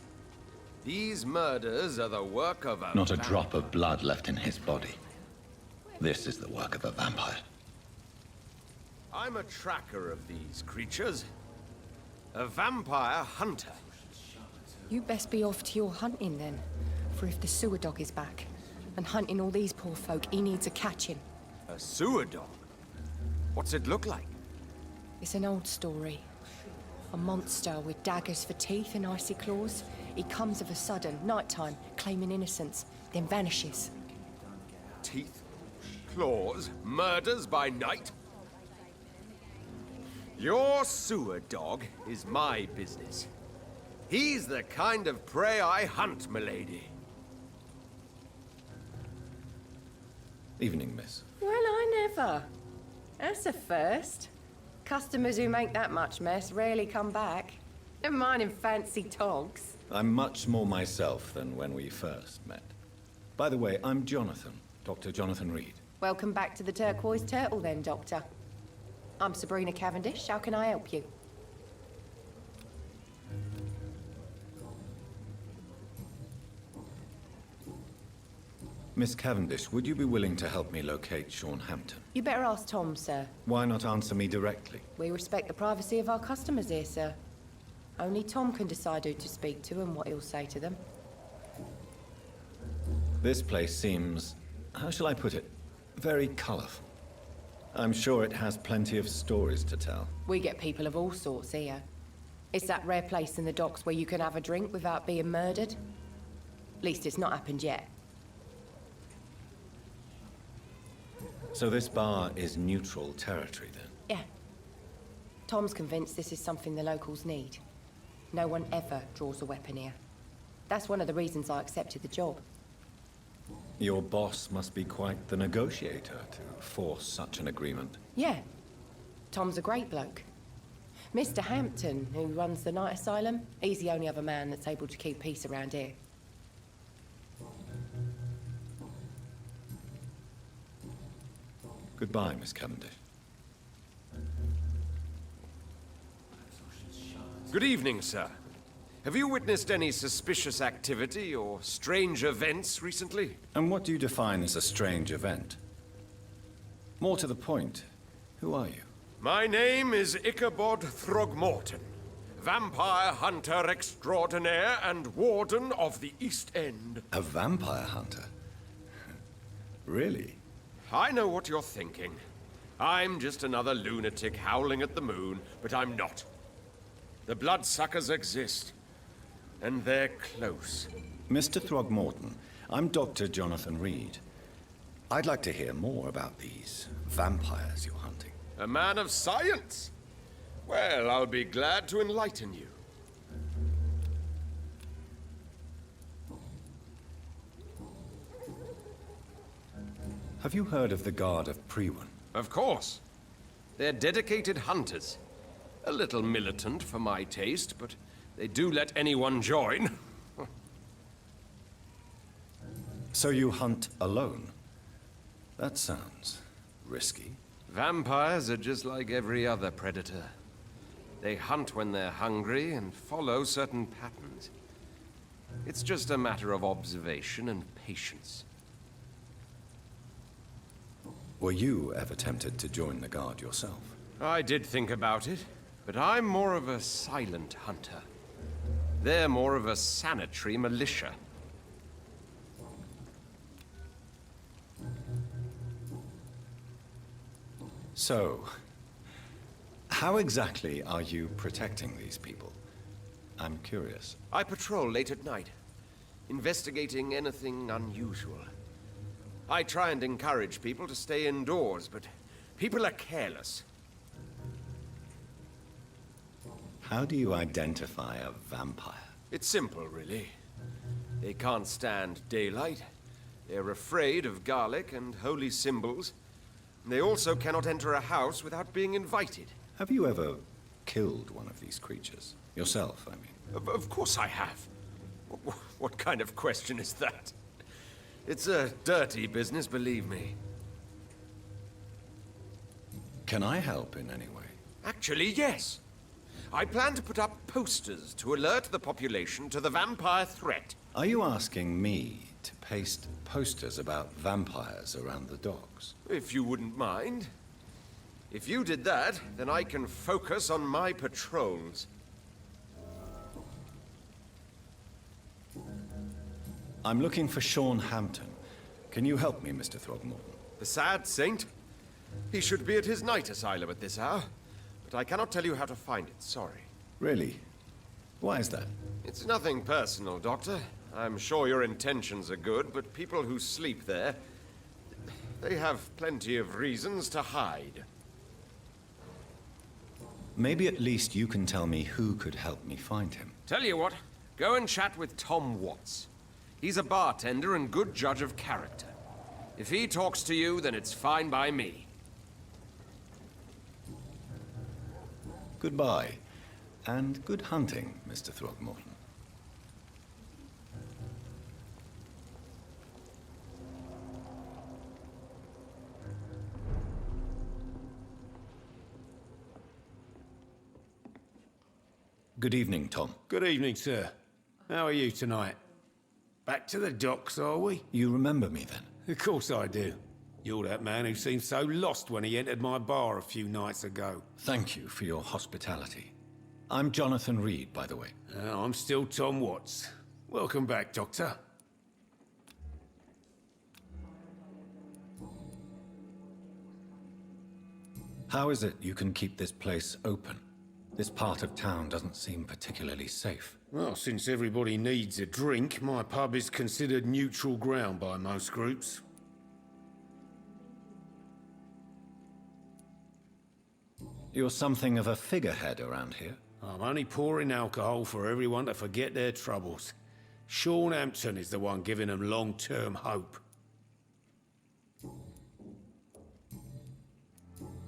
These murders are the work of a... Not a drop of blood left in his body. This is the work of a vampire. I'm a tracker of these creatures. A vampire hunter. You best be off to your hunting then. For if the sewer dog is back, and hunting all these poor folk, he needs a catching. A sewer dog? What's it look like? It's an old story. A monster with daggers for teeth and icy claws. He comes of a sudden, nighttime, claiming innocence, then vanishes. Teeth, claws, murders by night? Your sewer dog is my business. He's the kind of prey I hunt, milady. Evening, miss. Well, I never. That's a first. Customers who make that much mess rarely come back. Never mind in fancy togs. I'm much more myself than when we first met. By the way, I'm Jonathan, Dr. Jonathan Reed. Welcome back to the Turquoise Turtle then, Doctor. I'm Sabrina Cavendish. How can I help you? Miss Cavendish, would you be willing to help me locate Sean Hampton? You better ask Tom, sir. Why not answer me directly? We respect the privacy of our customers here, sir. Only Tom can decide who to speak to and what he'll say to them. This place seems, how shall I put it, very colorful. I'm sure it has plenty of stories to tell. We get people of all sorts here. It's that rare place in the docks where you can have a drink without being murdered. At least it's not happened yet. So this bar is neutral territory, then? Yeah. Tom's convinced this is something the locals need. No one ever draws a weapon here. That's one of the reasons I accepted the job. Your boss must be quite the negotiator to force such an agreement. Yeah. Tom's a great bloke. Mr. Hampton, who runs the night asylum, he's the only other man that's able to keep peace around here. Goodbye, Miss Cavendish. Good evening, sir. Have you witnessed any suspicious activity or strange events recently? And what do you define as a strange event? More to the point, who are you? My name is Ichabod Throgmorton, vampire hunter extraordinaire and warden of the East End. A vampire hunter? Really? I know what you're thinking. I'm just another lunatic howling at the moon, but I'm not. The bloodsuckers exist, and they're close. Mr. Throgmorton, I'm Dr. Jonathan Reed. I'd like to hear more about these vampires you're hunting. A man of science? Well, I'll be glad to enlighten you. Have you heard of the Guard of Priwen? Of course. They're dedicated hunters. A little militant for my taste, but they do let anyone join. So you hunt alone? That sounds risky. Vampires are just like every other predator. They hunt when they're hungry and follow certain patterns. It's just a matter of observation and patience. Were you ever tempted to join the Guard yourself? I did think about it, but I'm more of a silent hunter. They're more of a sanitary militia. So, how exactly are you protecting these people? I'm curious. I patrol late at night, investigating anything unusual. I try and encourage people to stay indoors, but people are careless. How do you identify a vampire? It's simple, really. They can't stand daylight. They're afraid of garlic and holy symbols. They also cannot enter a house without being invited. Have you ever killed one of these creatures? Yourself, I mean. Of course I have. What kind of question is that? It's a dirty business, believe me. Can I help in any way? Actually, yes. I plan to put up posters to alert the population to the vampire threat. Are you asking me to paste posters about vampires around the docks? If you wouldn't mind. If you did that, then I can focus on my patrols. I'm looking for Sean Hampton. Can you help me, Mr. Throgmorton? The sad saint? He should be at his night asylum at this hour, but I cannot tell you how to find it, sorry. Really? Why is that? It's nothing personal, Doctor. I'm sure your intentions are good, but people who sleep there, they have plenty of reasons to hide. Maybe at least you can tell me who could help me find him. Tell you what, go and chat with Tom Watts. He's a bartender and good judge of character. If he talks to you, then it's fine by me. Goodbye, and good hunting, Mr. Throgmorton. Good evening, Tom. Good evening, sir. How are you tonight? Back to the docks, are we? You remember me, then? Of course I do. You're that man who seemed so lost when he entered my bar a few nights ago. Thank you for your hospitality. I'm Jonathan Reed, by the way. I'm still Tom Watts. Welcome back, Doctor. How is it you can keep this place open? This part of town doesn't seem particularly safe. Well, since everybody needs a drink, my pub is considered neutral ground by most groups. You're something of a figurehead around here. I'm only pouring alcohol for everyone to forget their troubles. Sean Hampton is the one giving them long-term hope.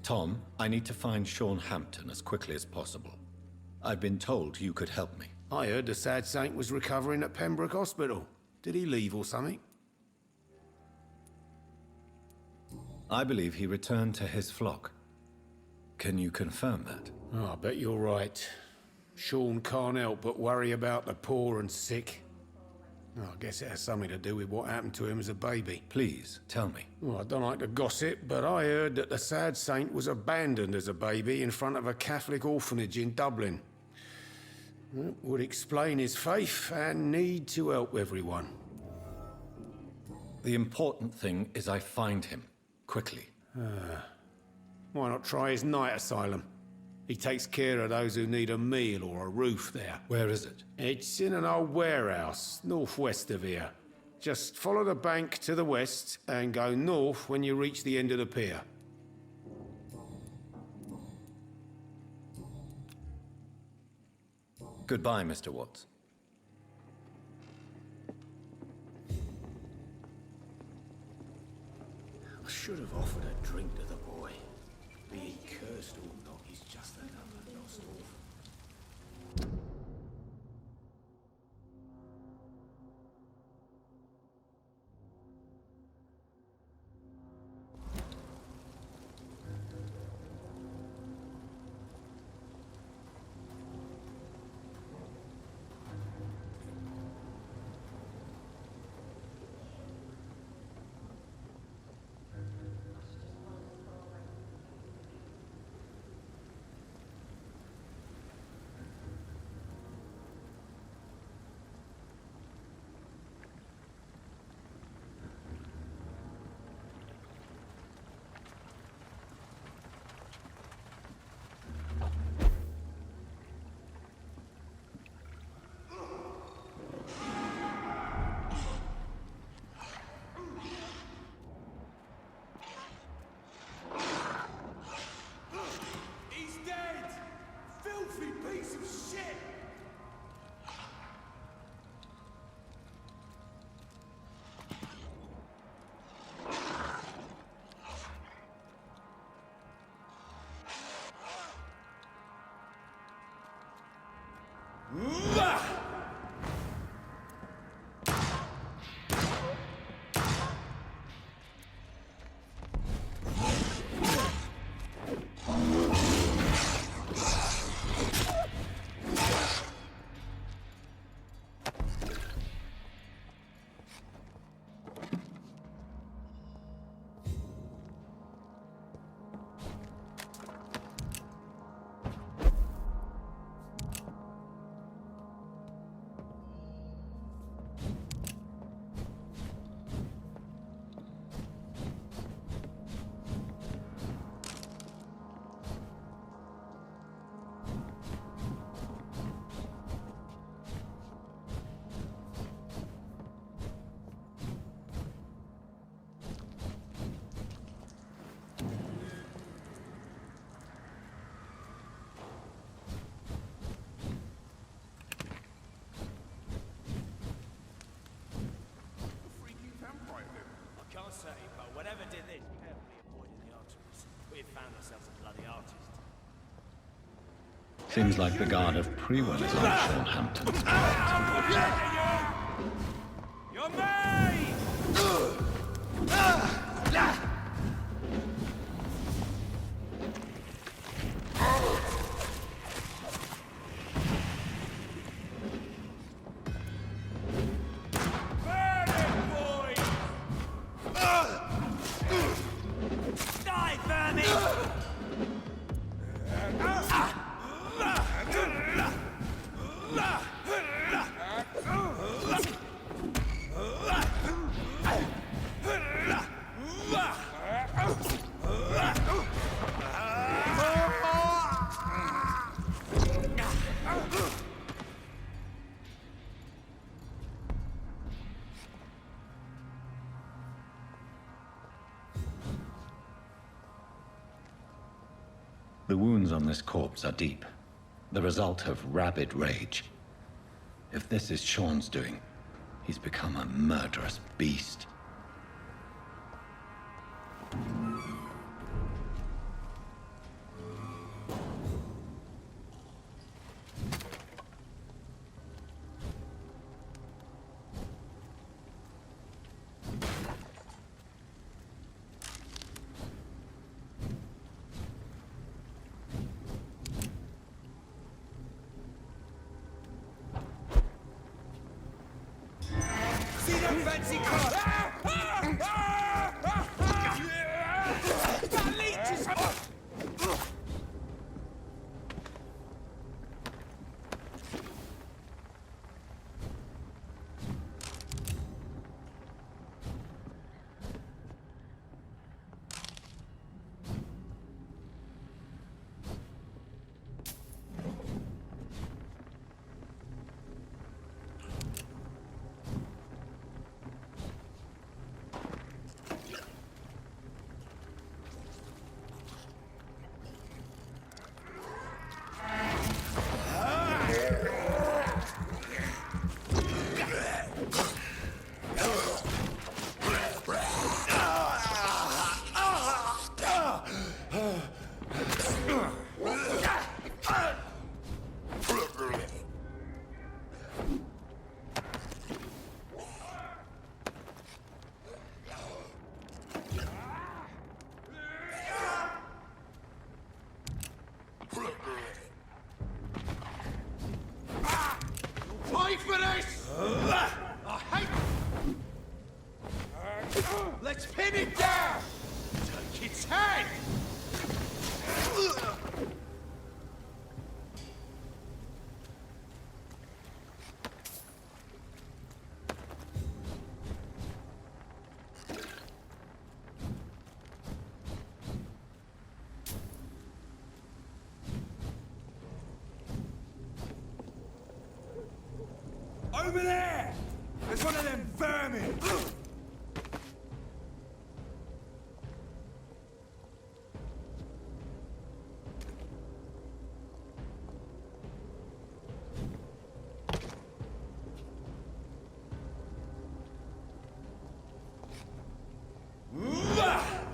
Tom, I need to find Sean Hampton as quickly as possible. I've been told you could help me. I heard the sad saint was recovering at Pembroke Hospital. Did he leave or something? I believe he returned to his flock. Can you confirm that? Oh, I bet you're right. Sean can't help but worry about the poor and sick. Oh, I guess it has something to do with what happened to him as a baby. Please, tell me. Well, I don't like to gossip, but I heard that the sad saint was abandoned as a baby in front of a Catholic orphanage in Dublin. That would explain his faith and need to help everyone. The important thing is I find him, quickly. Why not try his night asylum? He takes care of those who need a meal or a roof there. Where is it? It's in an old warehouse, northwest of here. Just follow the bank to the west and go north when you reach the end of the pier. Goodbye, Mr. Watts. I should have offered a drink to the boy. Be he cursed or not, he's just another lost orphan. Whatever did this, carefully avoided the arteries. We had found ourselves a bloody artist. Seems like the guard of Prewell is on Sean Hampton's You're mine! The wounds on this corpse are deep, the result of rabid rage. If this is Sean's doing, he's become a murderous beast. See that fancy car? its head! Over there! There's one of them vermin!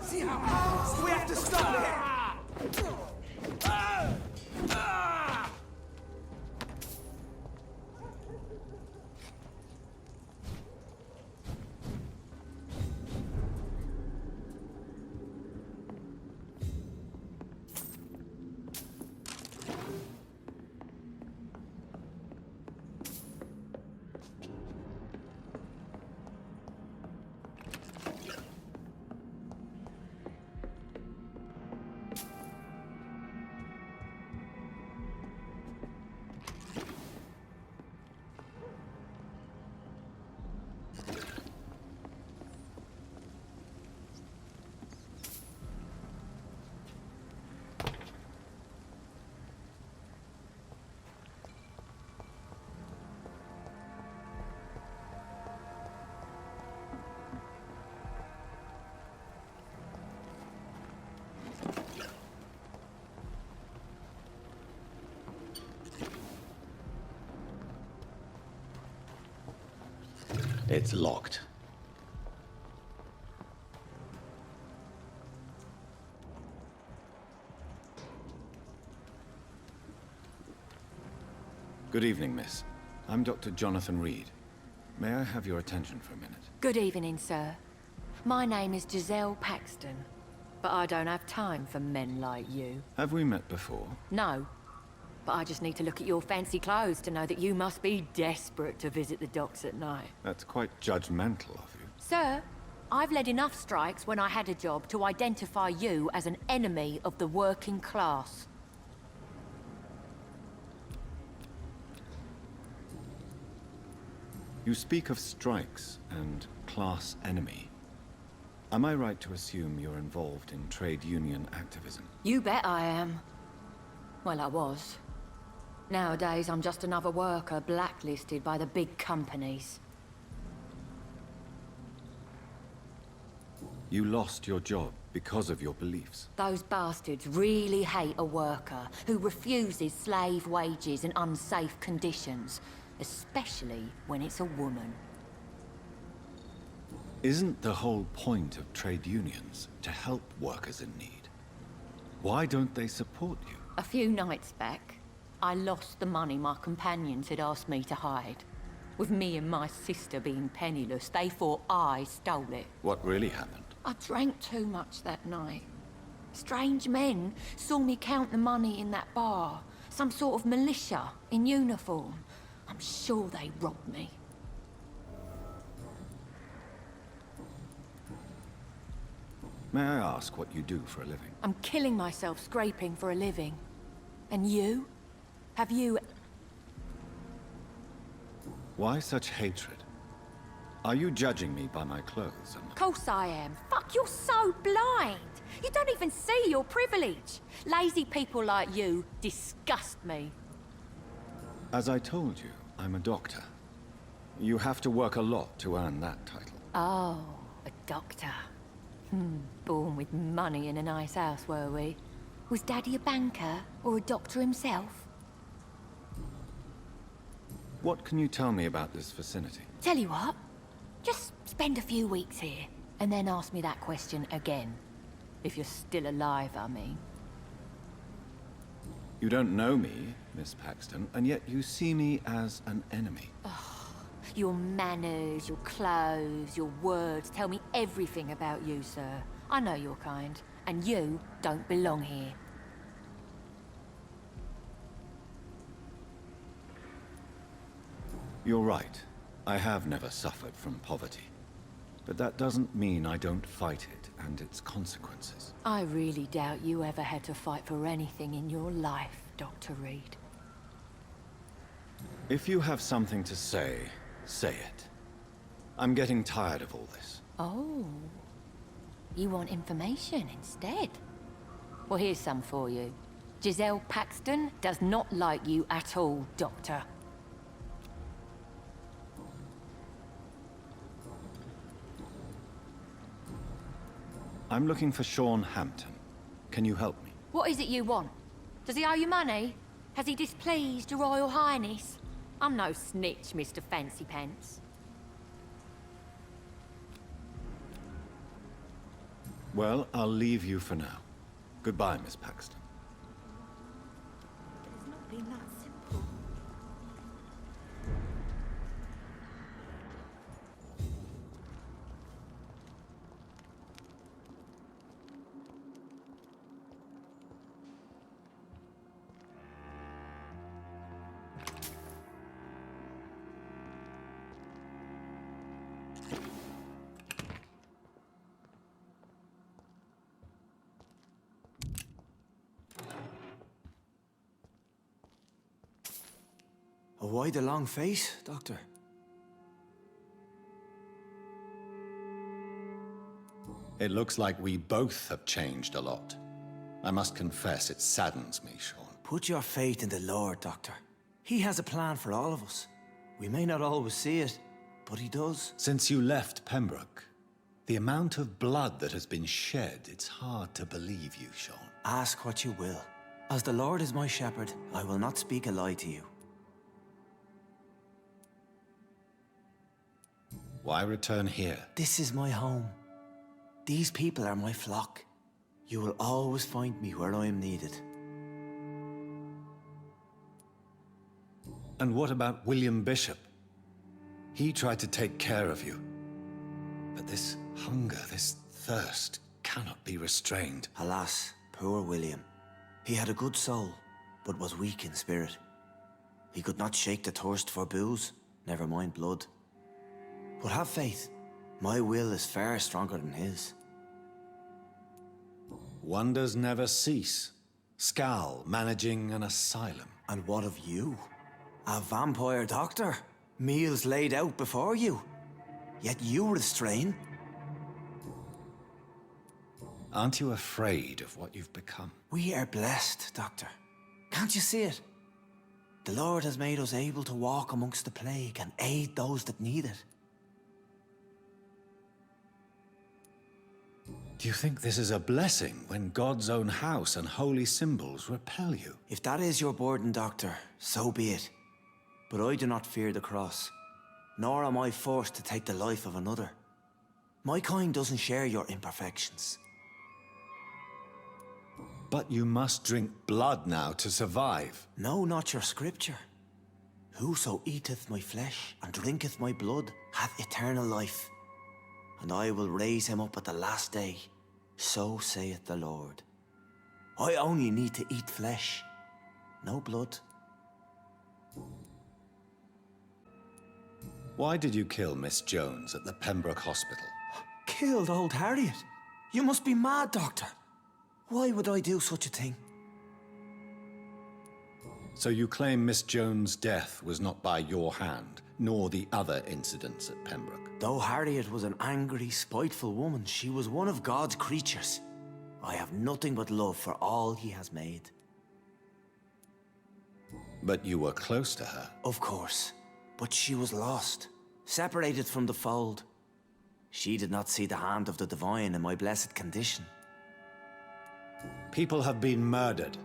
See how fast we have to stop it! It's locked. Good evening, miss. I'm Dr. Jonathan Reed. May I have your attention for a minute? Good evening, sir. My name is Giselle Paxton, but I don't have time for men like you. Have we met before? No, but I just need to look at your fancy clothes to know that you must be desperate to visit the docks at night. That's quite judgmental of you. Sir, I've led enough strikes when I had a job to identify you as an enemy of the working class. You speak of strikes and class enemy. Am I right to assume you're involved in trade union activism? You bet I am. Well, I was. Nowadays, I'm just another worker blacklisted by the big companies. You lost your job because of your beliefs. Those bastards really hate a worker who refuses slave wages and unsafe conditions, especially when it's a woman. Isn't the whole point of trade unions to help workers in need? Why don't they support you? A few nights back, I lost the money my companions had asked me to hide. With me and my sister being penniless, they thought I stole it. What really happened? I drank too much that night. Strange men saw me count the money in that bar. Some sort of militia in uniform. I'm sure they robbed me. May I ask what you do for a living? I'm killing myself scraping for a living. And you? Have you... Why such hatred? Are you judging me by my clothes? Of course I am. Fuck, you're so blind. You don't even see your privilege. Lazy people like you disgust me. As I told you, I'm a doctor. You have to work a lot to earn that title. Oh, a doctor. Born with money in a nice house, were we? Was Daddy a banker or a doctor himself? What can you tell me about this vicinity? Tell you what, just spend a few weeks here, and then ask me that question again. If you're still alive, I mean. You don't know me, Miss Paxton, and yet you see me as an enemy. Your manners, your clothes, your words tell me everything about you, sir. I know your kind, and you don't belong here. You're right. I have never suffered from poverty. But that doesn't mean I don't fight it and its consequences. I really doubt you ever had to fight for anything in your life, Dr. Reed. If you have something to say, say it. I'm getting tired of all this. Oh. You want information instead? Well, here's some for you. Giselle Paxton does not like you at all, Doctor. I'm looking for Sean Hampton. Can you help me? What is it you want? Does he owe you money? Has he displeased your Royal Highness? I'm no snitch, Mr. Fancy Pants. Well, I'll leave you for now. Goodbye, Miss Paxton. It's not been that simple. Why the long face, Doctor? It looks like we both have changed a lot. I must confess, it saddens me, Sean. Put your faith in the Lord, Doctor. He has a plan for all of us. We may not always see it, but he does. Since you left Pembroke, the amount of blood that has been shed, it's hard to believe you, Sean. Ask what you will. As the Lord is my shepherd, I will not speak a lie to you. Why return here? This is my home. These people are my flock. You will always find me where I am needed. And what about William Bishop? He tried to take care of you. But this hunger, this thirst, cannot be restrained. Alas, poor William. He had a good soul, but was weak in spirit. He could not shake the thirst for booze, never mind blood. But have faith. My will is far stronger than his. Wonders never cease. Scal managing an asylum. And what of you? A vampire doctor? Meals laid out before you. Yet you restrain. Aren't you afraid of what you've become? We are blessed, Doctor. Can't you see it? The Lord has made us able to walk amongst the plague and aid those that need it. Do you think this is a blessing when God's own house and holy symbols repel you? If that is your burden, Doctor, so be it. But I do not fear the cross, nor am I forced to take the life of another. My kind doesn't share your imperfections. But you must drink blood now to survive. No, not your scripture. Whoso eateth my flesh and drinketh my blood hath eternal life, and I will raise him up at the last day. So saith the Lord. I only need to eat flesh, no blood. Why did you kill Miss Jones at the Pembroke Hospital? Killed old Harriet? You must be mad, Doctor. Why would I do such a thing? So you claim Miss Jones' death was not by your hand, nor the other incidents at Pembroke? Though Harriet was an angry, spiteful woman, she was one of God's creatures. I have nothing but love for all he has made. But you were close to her. Of course. But she was lost, separated from the fold. She did not see the hand of the divine in my blessed condition. People have been murdered.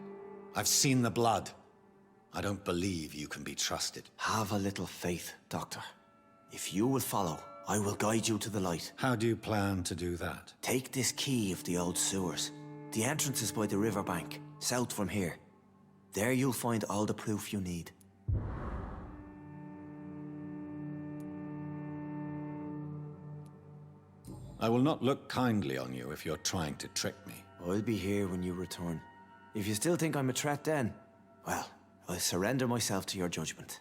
I've seen the blood. I don't believe you can be trusted. Have a little faith, Doctor. If you will follow, I will guide you to the light. How do you plan to do that? Take this key of the old sewers. The entrance is by the riverbank, south from here. There you'll find all the proof you need. I will not look kindly on you if you're trying to trick me. I'll be here when you return. If you still think I'm a threat then, well, I'll surrender myself to your judgment.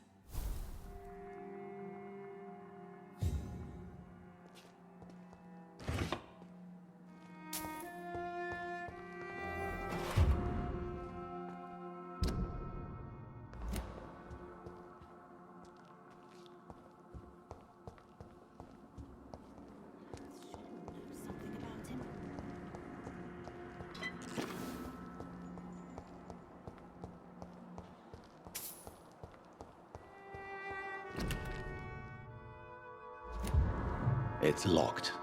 It's locked.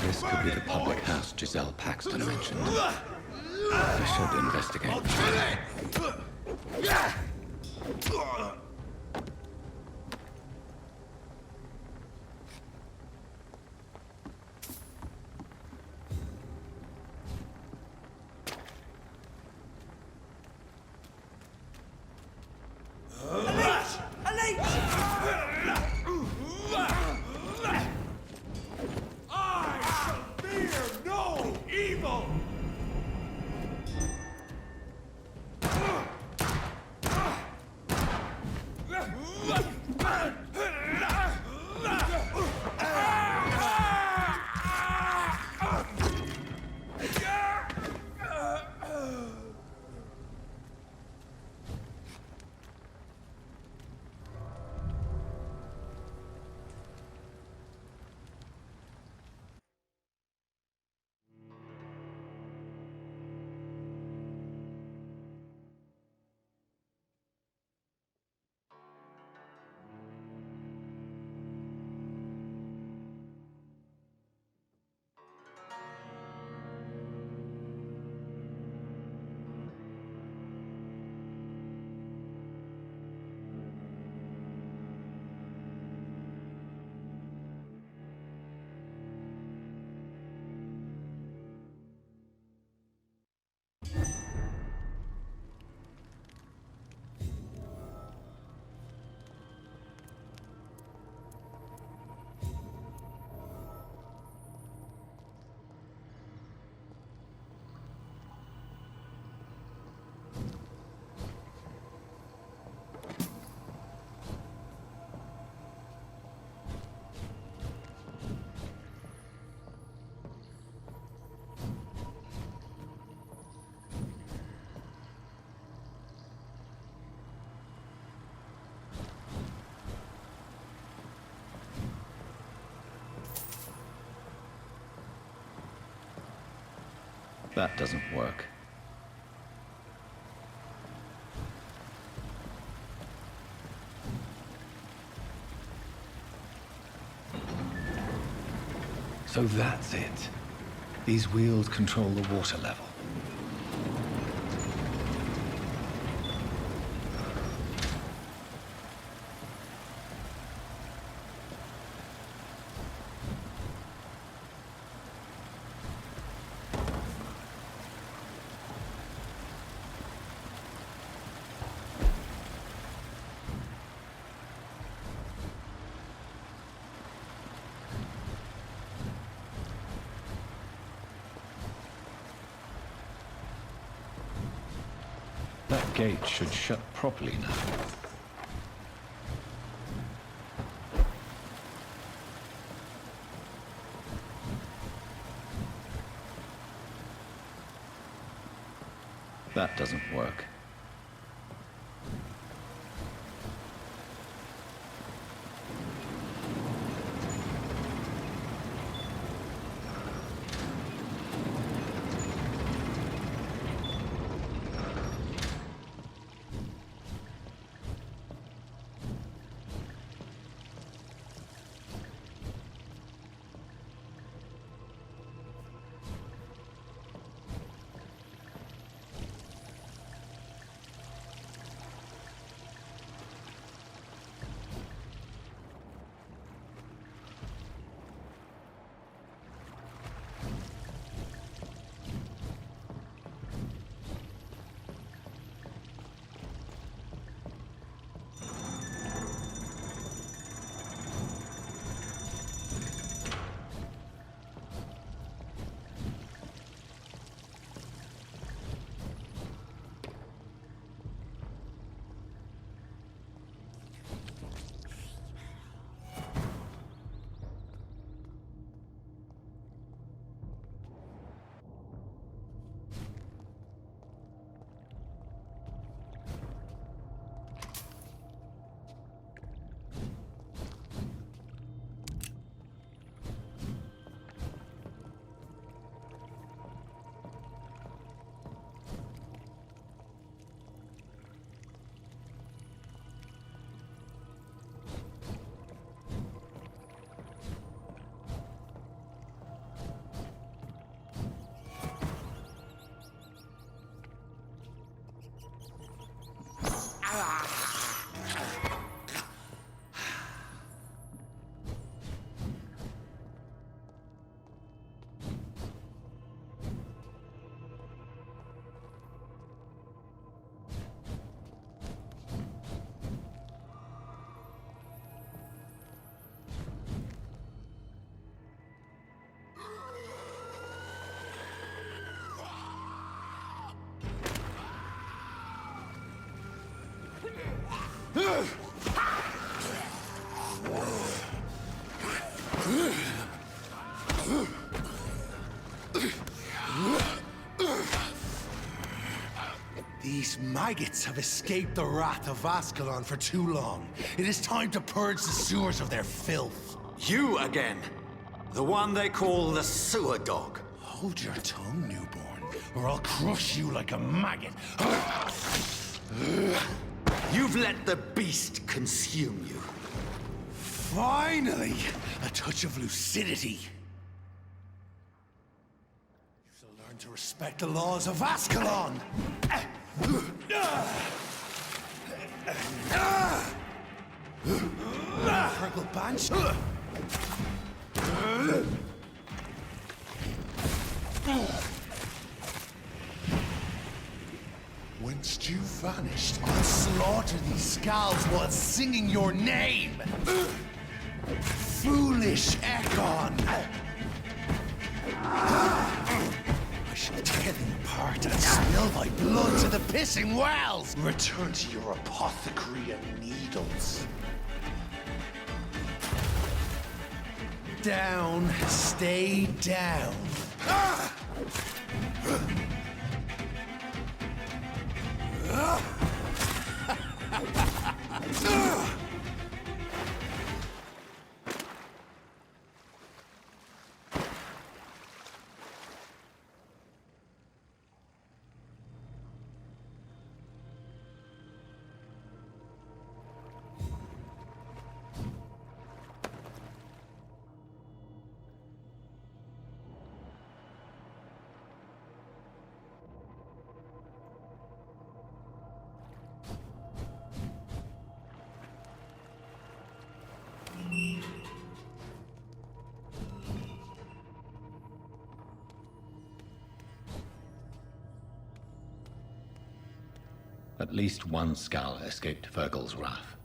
This could be the public house Giselle Paxton mentioned. I should investigate. That doesn't work. So that's it. These wheels control the water level. That gate should shut properly now. That doesn't work. These maggots have escaped the wrath of Ascalon for too long. It is time to purge the sewers of their filth. You again! The one they call the sewer dog. Hold your tongue, newborn, or I'll crush you like a maggot. You've let the beast consume you. Finally! A touch of lucidity. You shall learn to respect the laws of Ascalon! Purple Banch! Once you vanished, I'll slaughter these scalds while singing your name! Foolish Ekon! I shall tear them apart and spill my blood to the pissing wells! Return to your apothecary and needles. Down, stay down. At least one Skal escaped Virgil's wrath.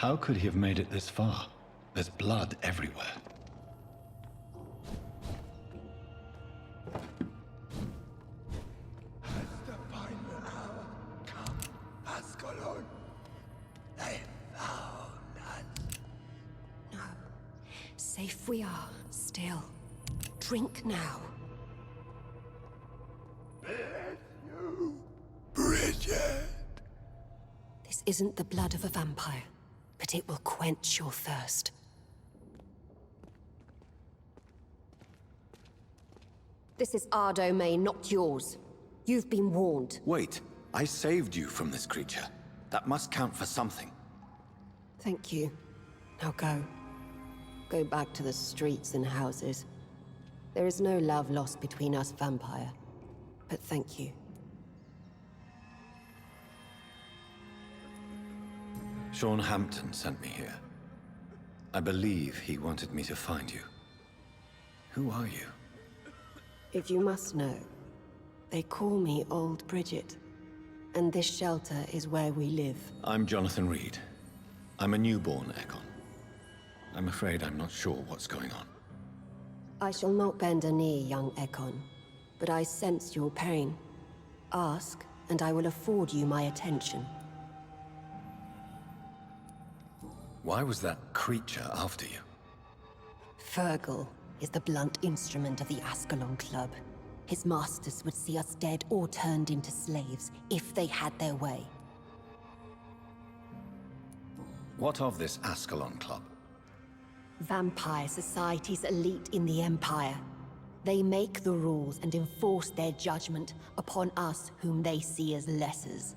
How could he have made it this far? There's blood everywhere. Has the final hour come, Ascalon? They found us. No. Safe we are, still. Drink now. Bless you, Bridget. This isn't the blood of a vampire, but it will quench your thirst. This is our domain, not yours. You've been warned. Wait, I saved you from this creature. That must count for something. Thank you. Now go. Go back to the streets and houses. There is no love lost between us, vampire. But thank you. Sean Hampton sent me here. I believe he wanted me to find you. Who are you? If you must know, they call me Old Bridget. And this shelter is where we live. I'm Jonathan Reed. I'm a newborn Ekon. I'm afraid I'm not sure what's going on. I shall not bend a knee, young Ekon. But I sense your pain. Ask, and I will afford you my attention. Why was that creature after you? Fergal is the blunt instrument of the Ascalon Club. His masters would see us dead or turned into slaves if they had their way. What of this Ascalon Club? Vampire Society's elite in the Empire. They make the rules and enforce their judgment upon us whom they see as lessers.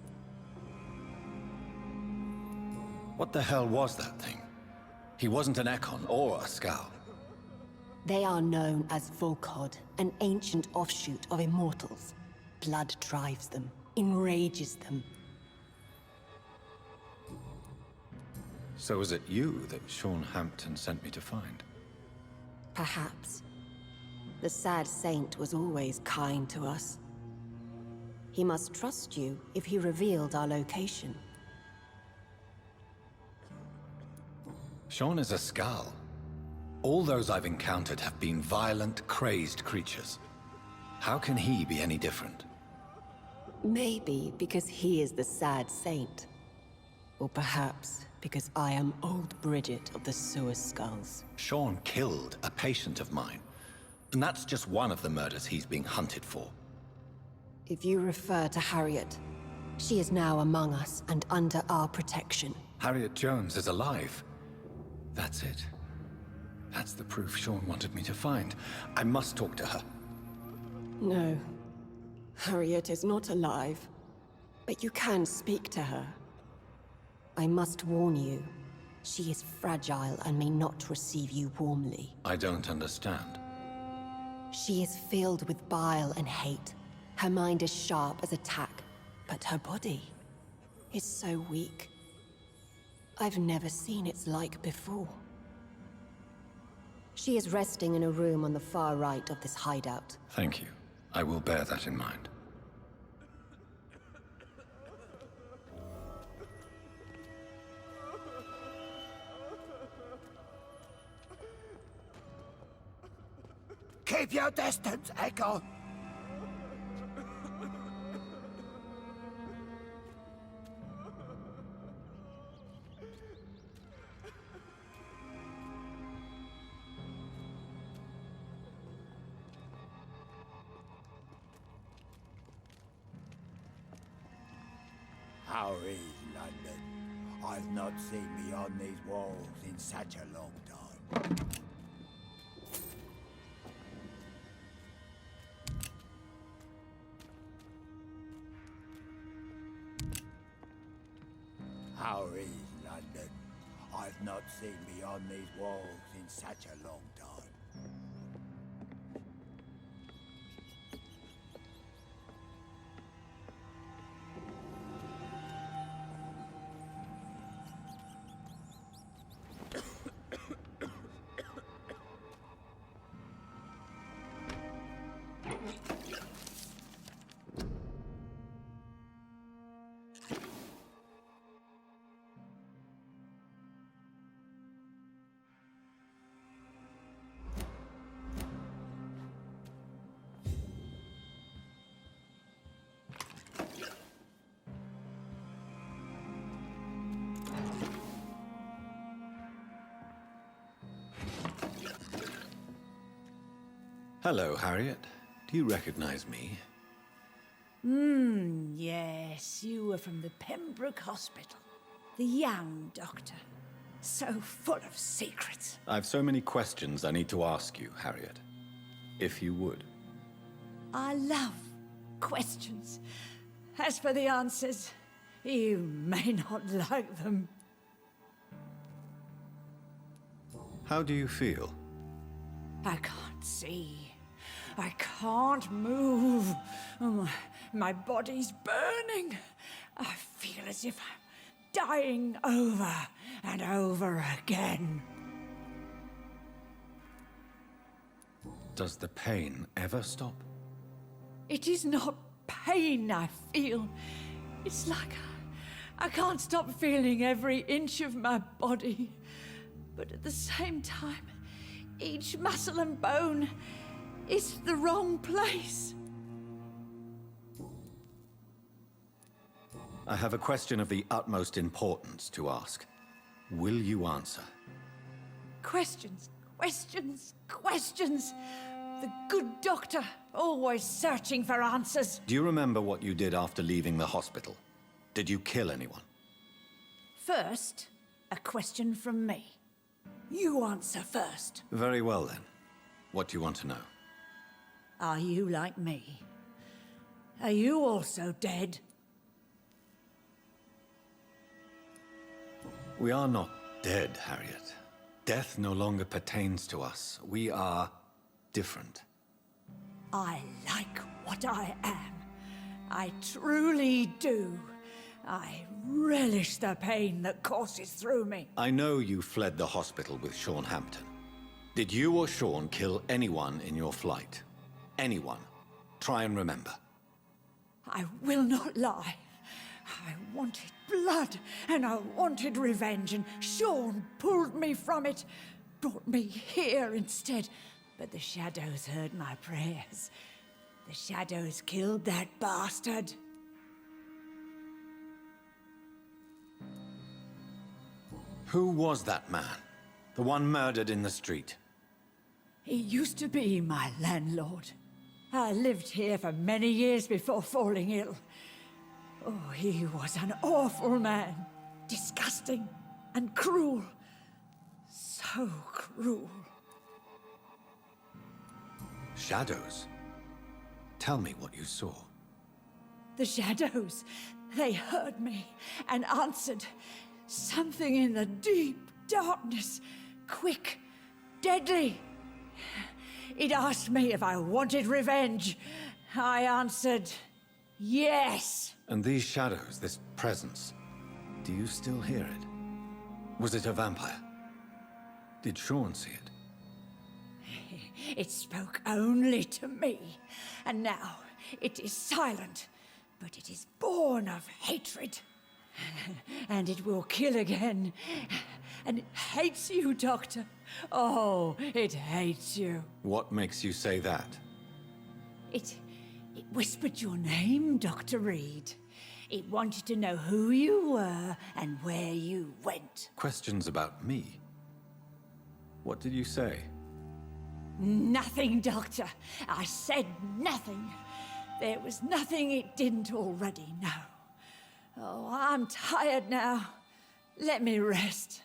What the hell was that thing? He wasn't an Ekon or a Scowl. They are known as Volkod, an ancient offshoot of immortals. Blood drives them, enrages them. So was it you that Sean Hampton sent me to find? Perhaps. The sad saint was always kind to us. He must trust you if he revealed our location. Sean is a Scowl. All those I've encountered have been violent, crazed creatures. How can he be any different? Maybe because he is the sad saint. Or perhaps because I am old Bridget of the Sewer Skulls. Sean killed a patient of mine. And that's just one of the murders he's being hunted for. If you refer to Harriet, she is now among us and under our protection. Harriet Jones is alive. That's it. That's the proof Sean wanted me to find. I must talk to her. No. Harriet is not alive. But you can speak to her. I must warn you. She is fragile and may not receive you warmly. I don't understand. She is filled with bile and hate. Her mind is sharp as a tack, but her body is so weak. I've never seen its like before. She is resting in a room on the far right of this hideout. Thank you. I will bear that in mind. Keep your distance, Echo! How is London? I've not seen beyond these walls in such a long time. How is London? I've not seen beyond these walls in such a long time. Hello, Harriet. Do you recognize me? Yes, you were from the Pembroke Hospital. The young doctor. So full of secrets. I have so many questions I need to ask you, Harriet. If you would. I love questions. As for the answers, you may not like them. How do you feel? I can't see. I can't move. My body's burning. I feel as if I'm dying over and over again. Does the pain ever stop? It is not pain I feel. It's like I can't stop feeling every inch of my body. But at the same time, each muscle and bone is the wrong place. I have a question of the utmost importance to ask. Will you answer? Questions, questions, questions. The good doctor, always searching for answers. Do you remember what you did after leaving the hospital? Did you kill anyone? First, a question from me. You answer first. Very well then. What do you want to know? Are you like me? Are you also dead? We are not dead, Harriet. Death no longer pertains to us. We are different. I like what I am. I truly do. I relish the pain that courses through me. I know you fled the hospital with Sean Hampton. Did you or Sean kill anyone in your flight? Anyone? Try and remember. I will not lie. I wanted blood, and I wanted revenge, and Sean pulled me from it, brought me here instead. But the shadows heard my prayers. The shadows killed that bastard. Who was that man? The one murdered in the street? He used to be my landlord. I lived here for many years before falling ill. Oh, he was an awful man. Disgusting and cruel. So cruel. Shadows? Tell me what you saw. The shadows, they heard me and answered. Something in the deep darkness, quick, deadly. It asked me if I wanted revenge. I answered, yes. And these shadows, this presence, do you still hear it? Was it a vampire? Did Sean see it? It spoke only to me, and now it is silent, but it is born of hatred. And it will kill again. And it hates you, Doctor. Oh, it hates you. What makes you say that? It whispered your name, Dr. Reed. It wanted to know who you were and where you went. Questions about me? What did you say? Nothing, Doctor. I said nothing. There was nothing it didn't already know. Oh, I'm tired now. Let me rest.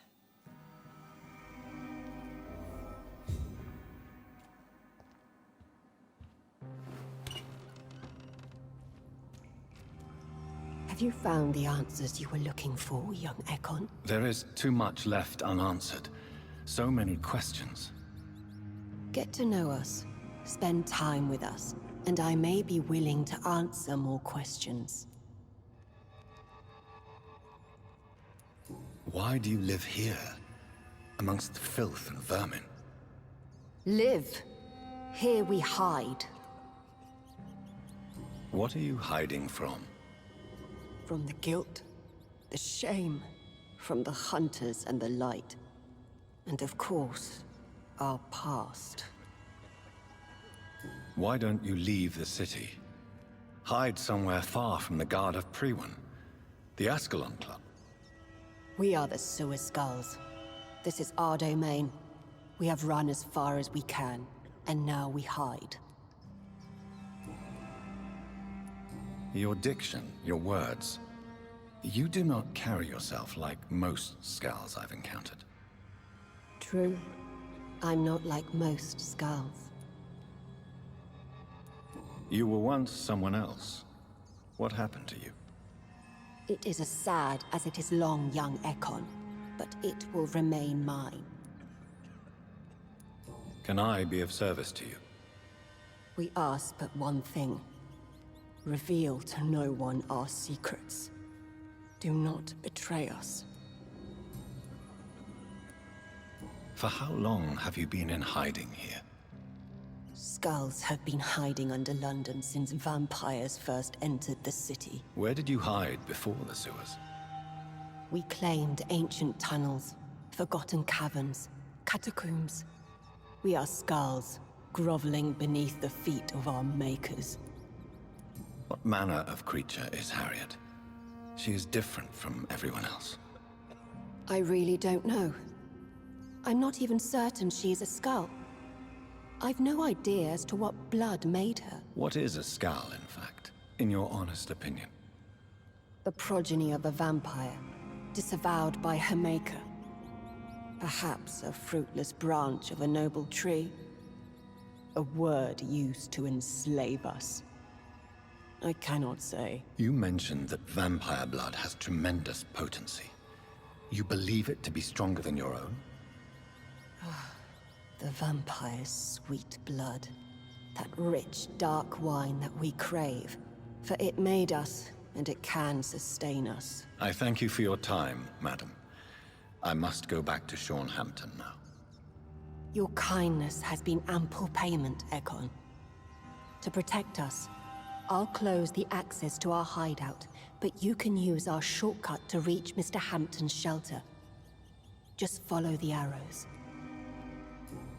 Have you found the answers you were looking for, young Ekon? There is too much left unanswered. So many questions. Get to know us, spend time with us, and I may be willing to answer more questions. Why do you live here, amongst the filth and vermin? Live. Here we hide. What are you hiding from? From the guilt, the shame, from the hunters and the light. And of course, our past. Why don't you leave the city? Hide somewhere far from the Guard of Priwen, the Ascalon Club. We are the Sewer Skulls. This is our domain. We have run as far as we can, and now we hide. Your diction, your words. You do not carry yourself like most Skulls I've encountered. True. I'm not like most Skulls. You were once someone else. What happened to you? It is as sad as it is long, young Ekon, but it will remain mine. Can I be of service to you? We ask but one thing. Reveal to no one our secrets. Do not betray us. For how long have you been in hiding here? Skulls have been hiding under London since vampires first entered the city. Where did you hide before the sewers? We claimed ancient tunnels, forgotten caverns, catacombs. We are Skulls, groveling beneath the feet of our makers. What manner of creature is Harriet? She is different from everyone else. I really don't know. I'm not even certain she's a skull. I've no idea as to what blood made her. What is a skull, in fact, in your honest opinion? The progeny of a vampire, disavowed by her maker. Perhaps a fruitless branch of a noble tree. A word used to enslave us. I cannot say. You mentioned that vampire blood has tremendous potency. You believe it to be stronger than your own? The vampire's sweet blood. That rich, dark wine that we crave. For it made us, and it can sustain us. I thank you for your time, madam. I must go back to Hampton now. Your kindness has been ample payment, Ekon. To protect us, I'll close the access to our hideout, but you can use our shortcut to reach Mr. Hampton's shelter. Just follow the arrows.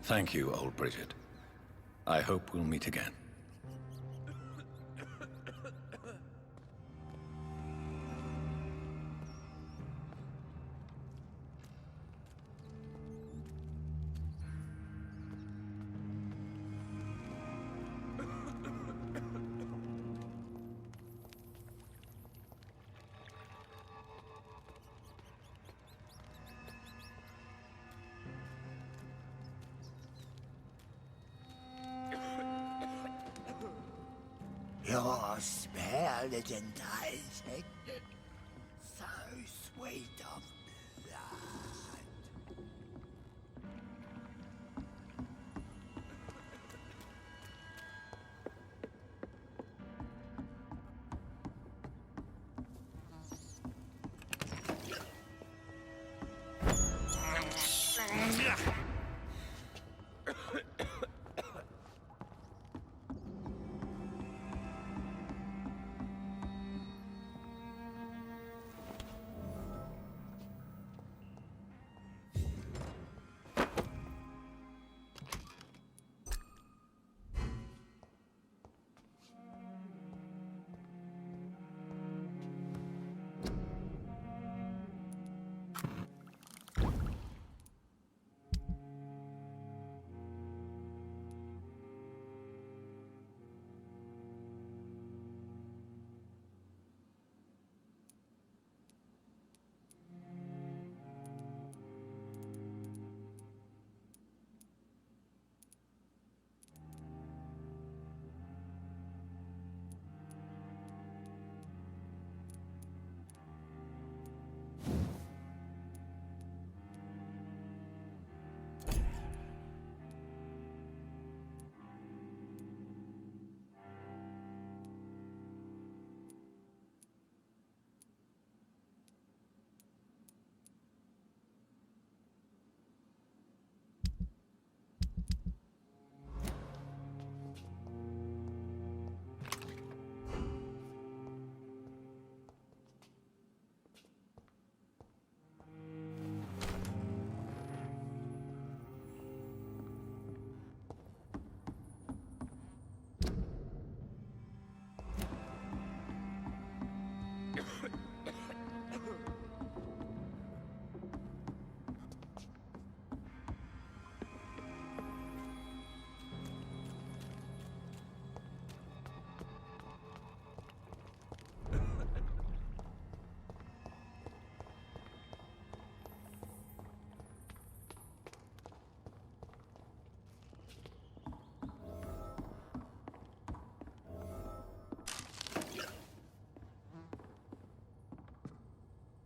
Thank you, old Bridget. I hope we'll meet again. Your spell is enticing. So sweet of blood.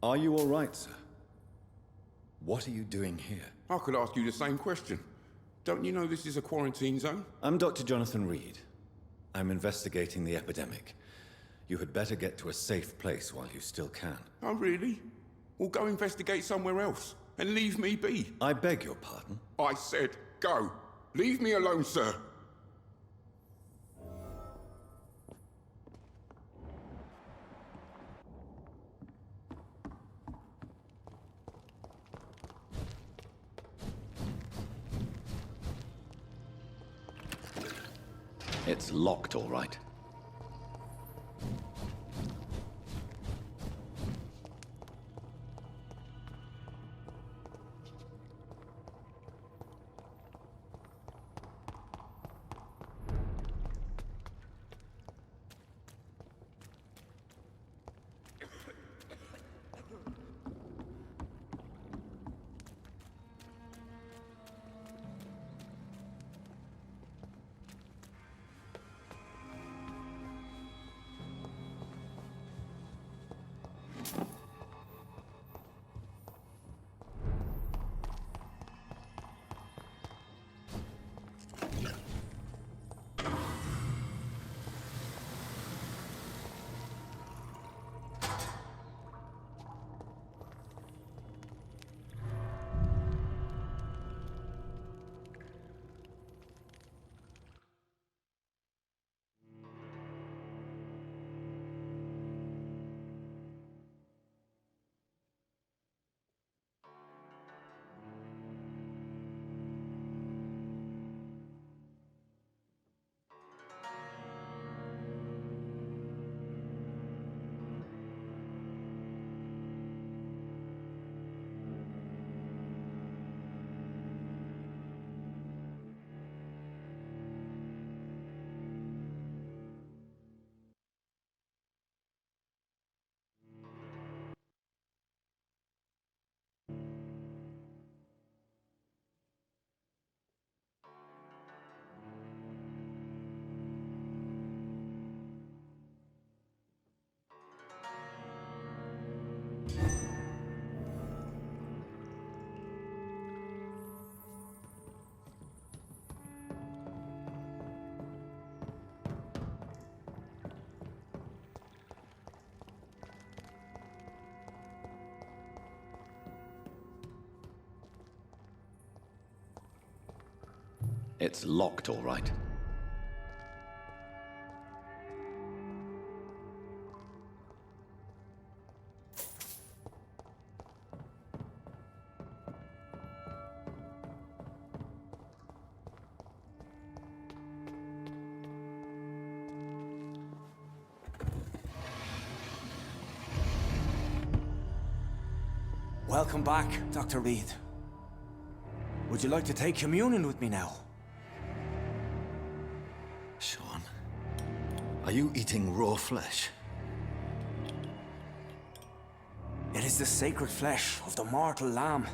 Are you all right, sir? What are you doing here? I could ask you the same question. Don't you know this is a quarantine zone? I'm Dr. Jonathan Reed. I'm investigating the epidemic. You had better get to a safe place while you still can. Oh, really? Well, go investigate somewhere else and leave me be. I beg your pardon? I said go. Leave me alone, sir. It's locked, all right. It's locked, all right. Welcome back, Dr. Reed. Would you like to take communion with me now? Sean, are you eating raw flesh? It is the sacred flesh of the mortal lamb.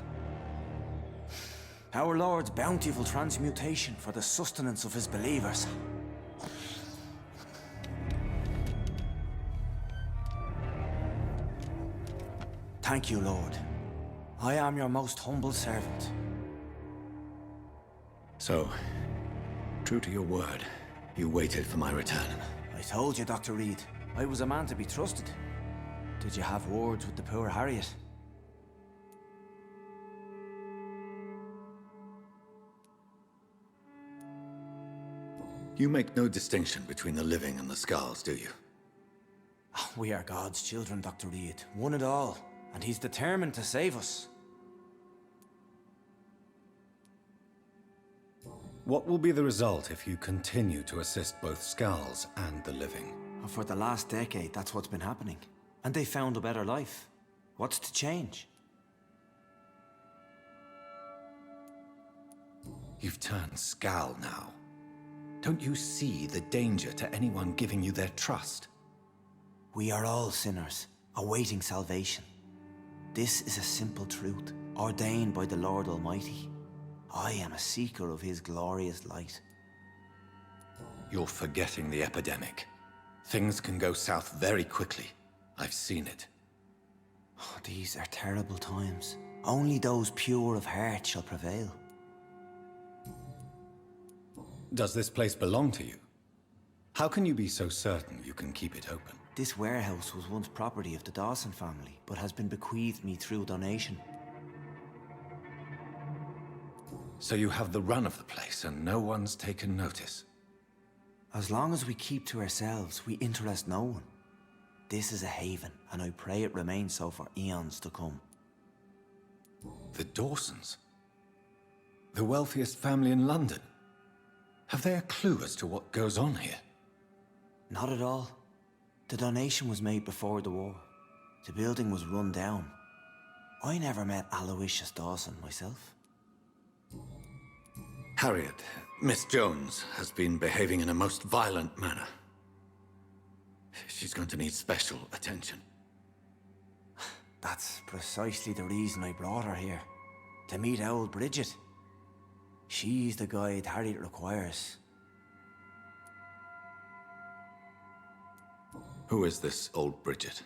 Our Lord's bountiful transmutation for the sustenance of his believers. Thank you, Lord. I am your most humble servant. So, true to your word, you waited for my return. I told you, Dr. Reed, I was a man to be trusted. Did you have words with the poor Harriet? You make no distinction between the living and the skulls, do you? We are God's children, Dr. Reed. One and all. And he's determined to save us. What will be the result if you continue to assist both skulls and the living? For the last decade, that's what's been happening. And they found a better life. What's to change? You've turned Skal now. Don't you see the danger to anyone giving you their trust? We are all sinners, awaiting salvation. This is a simple truth, ordained by the Lord Almighty. I am a seeker of his glorious light. You're forgetting the epidemic. Things can go south very quickly. I've seen it. Oh, these are terrible times. Only those pure of heart shall prevail. Does this place belong to you? How can you be so certain you can keep it open? This warehouse was once property of the Dawson family, but has been bequeathed me through donation. So you have the run of the place and no one's taken notice? As long as we keep to ourselves, we interest no one. This is a haven, and I pray it remains so for eons to come. The Dawsons? The wealthiest family in London? Have they a clue as to what goes on here? Not at all. The donation was made before the war. The building was run down. I never met Aloysius Dawson myself. Harriet, Miss Jones, has been behaving in a most violent manner. She's going to need special attention. That's precisely the reason I brought her here. To meet old Bridget. She's the guide Harriet requires. Who is this old Bridget?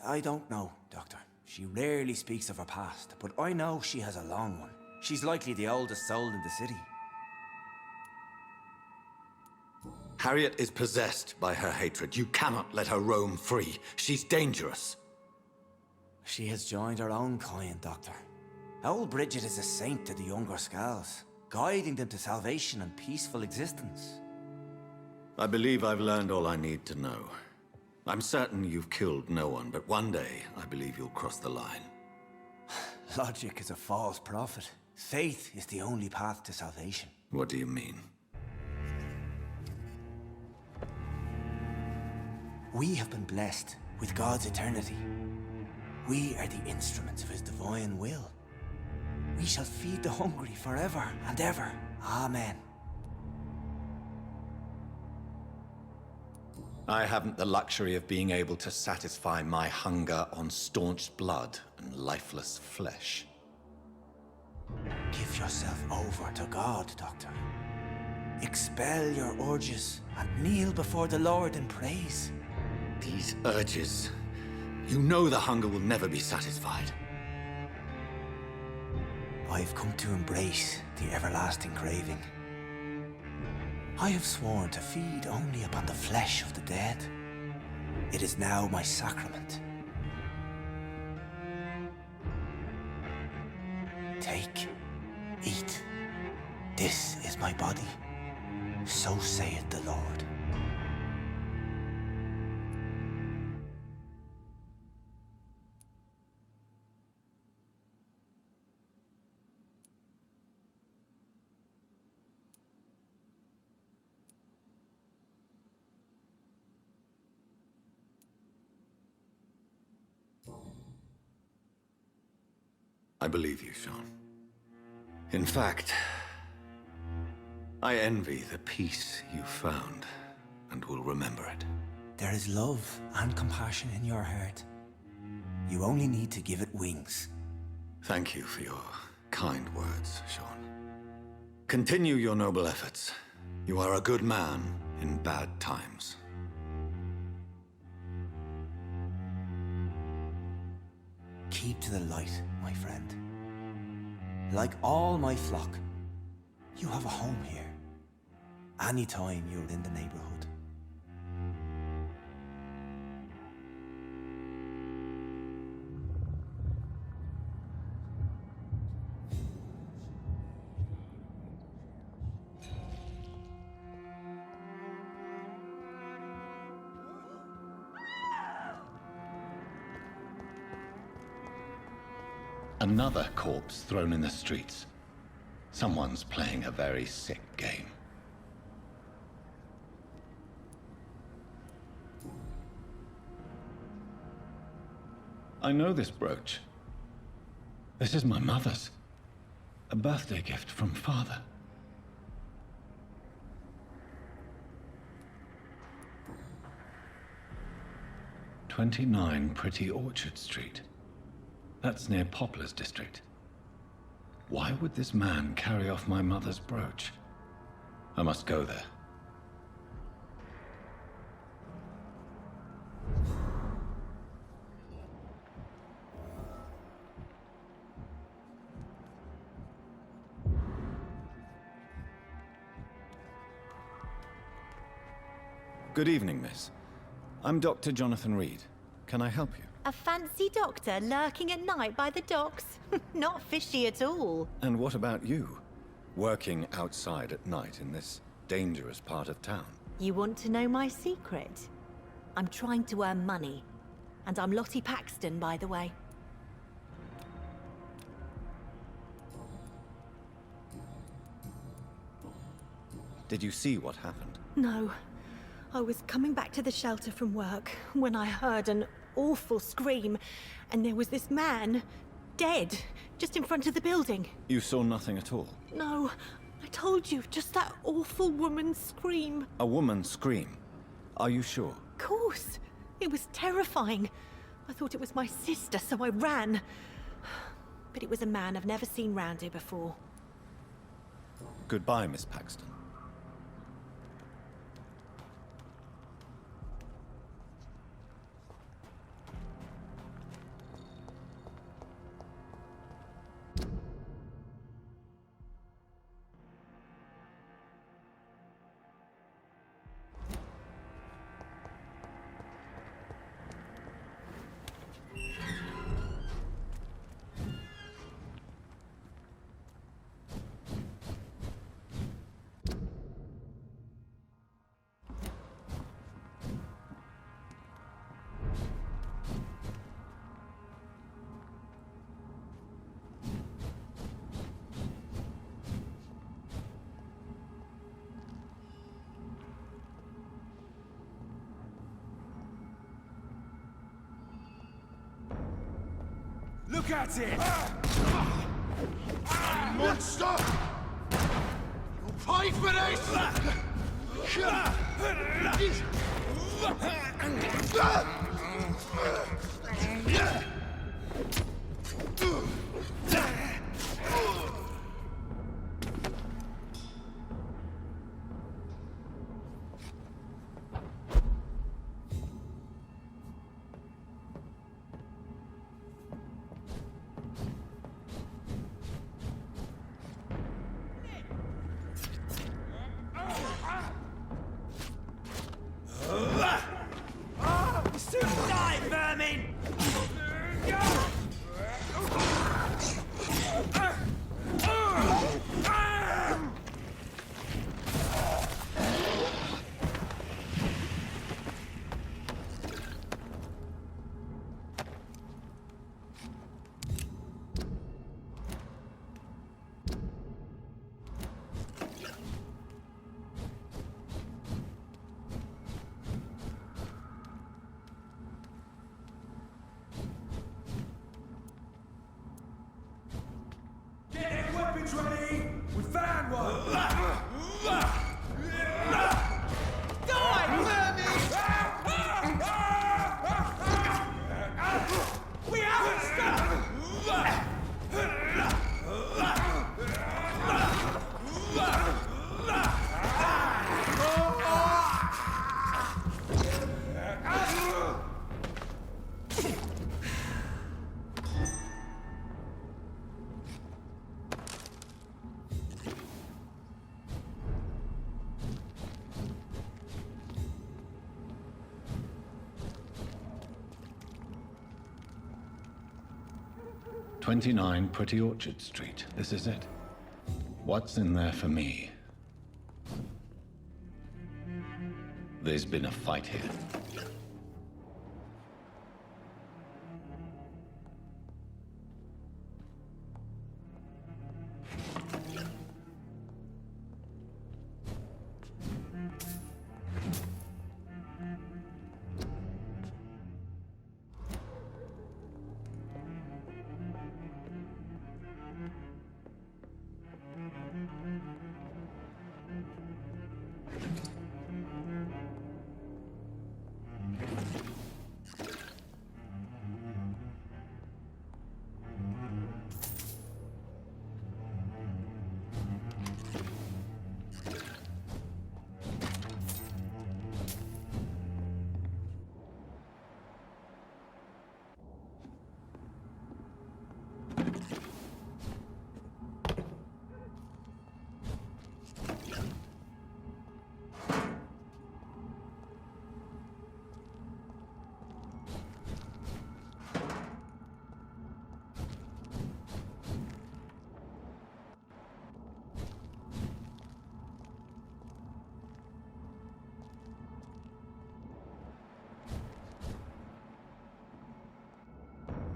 I don't know, Doctor. She rarely speaks of her past, but I know she has a long one. She's likely the oldest soul in the city. Harriet is possessed by her hatred. You cannot let her roam free. She's dangerous. She has joined her own kind, Doctor. Old Bridget is a saint to the younger Skals, guiding them to salvation and peaceful existence. I believe I've learned all I need to know. I'm certain you've killed no one, but one day I believe you'll cross the line. Logic is a false prophet. Faith is the only path to salvation. What do you mean? We have been blessed with God's eternity. We are the instruments of his divine will. We shall feed the hungry forever and ever. Amen. I haven't the luxury of being able to satisfy my hunger on staunched blood and lifeless flesh. Give yourself over to God, Doctor. Expel your urges and kneel before the Lord in praise. These urges... You know the hunger will never be satisfied. I've come to embrace the everlasting craving. I have sworn to feed only upon the flesh of the dead. It is now my sacrament. Take, eat. This is my body. So saith the Lord. I believe you, Sean. In fact, I envy the peace you found, and will remember it. There is love and compassion in your heart. You only need to give it wings. Thank you for your kind words, Sean. Continue your noble efforts. You are a good man in bad times. Keep to the light, my friend. Like all my flock, you have a home here. Anytime you're in the neighborhood. Another corpse thrown in the streets. Someone's playing a very sick game. I know this brooch. This is my mother's. A birthday gift from father. "29 Pretty Orchard Street." That's near Poplar's district. Why would this man carry off my mother's brooch? I must go there. Good evening, miss. I'm Dr. Jonathan Reed. Can I help you? A fancy doctor lurking at night by the docks? Not fishy at all. And what about you? Working outside at night in this dangerous part of town? You want to know my secret? I'm trying to earn money. And I'm Lottie Paxton, by the way. Did you see what happened? No. I was coming back to the shelter from work when I heard an awful scream, and there was this man, dead, just in front of the building. You saw nothing at all? No, I told you, just that awful woman's scream. A woman scream? Are you sure? Of course. It was terrifying. I thought it was my sister, so I ran. But it was a man I've never seen round here before. Goodbye, Miss Paxton. Look at it! Monster! You'll pay for Die, vermin! 29 Pretty Orchard Street. This is it. What's in there for me? There's been a fight here.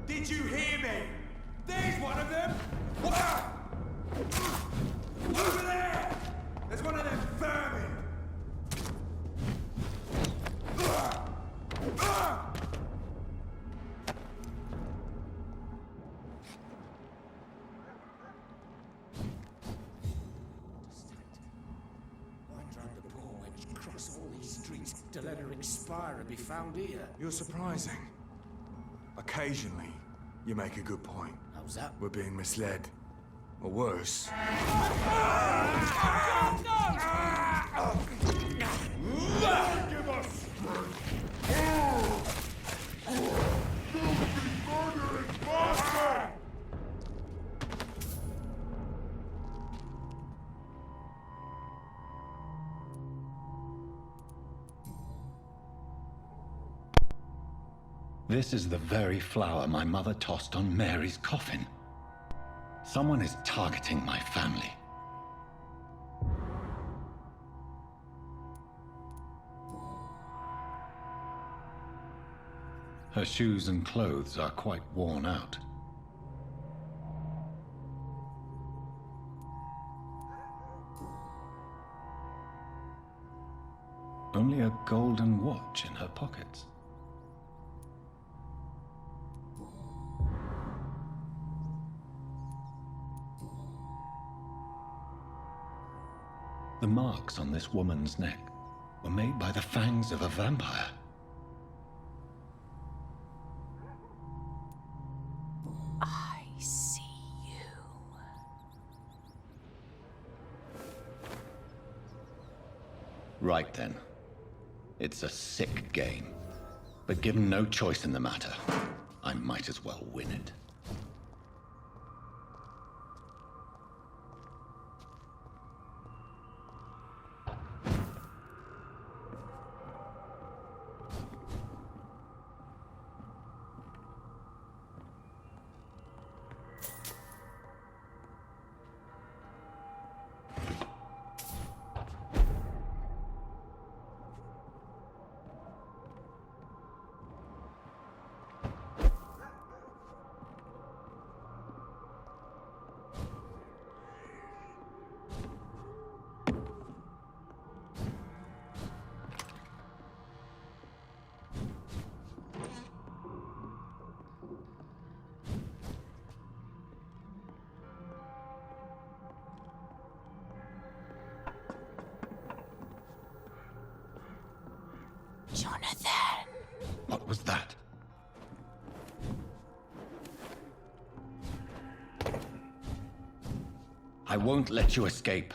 Did you hear me? There's one of them! What? Over there! There's one of them vermin! Why drag the poor wench across all these streets to let her expire and be found here? You're surprising. Occasionally, you make a good point. How's that? We're being misled. Or worse. Give us! This is the very flower my mother tossed on Mary's coffin. Someone is targeting my family. Her shoes and clothes are quite worn out. Only a golden watch in her pockets. The marks on this woman's neck were made by the fangs of a vampire. I see you. Right then. It's a sick game. But given no choice in the matter, I might as well win it. Jonathan. What was that? I won't let you escape.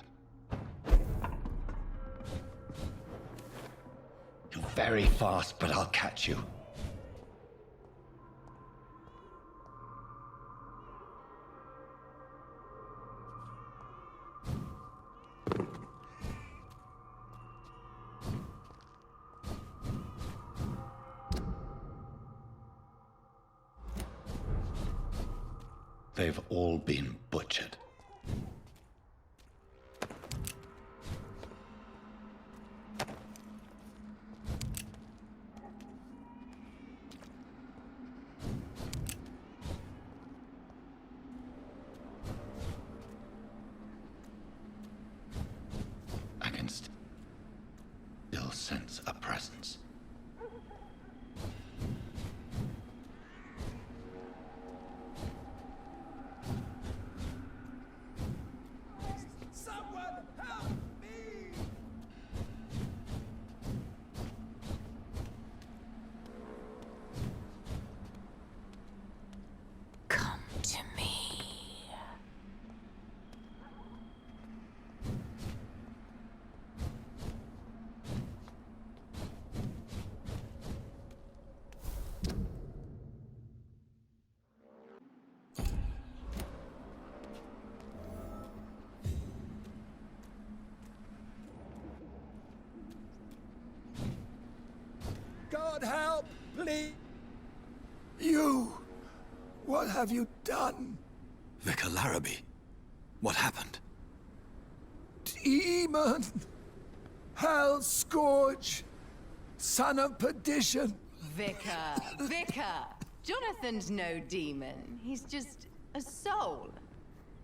You're very fast, but I'll catch you. They've all been butchered. I can still sense a presence. Someone help me! Come to me. God help, please! You! What have you done? Vicar Larrabee, what happened? Demon! Hell scourge! Son of perdition! Vicar! Jonathan's no demon. He's just a soul.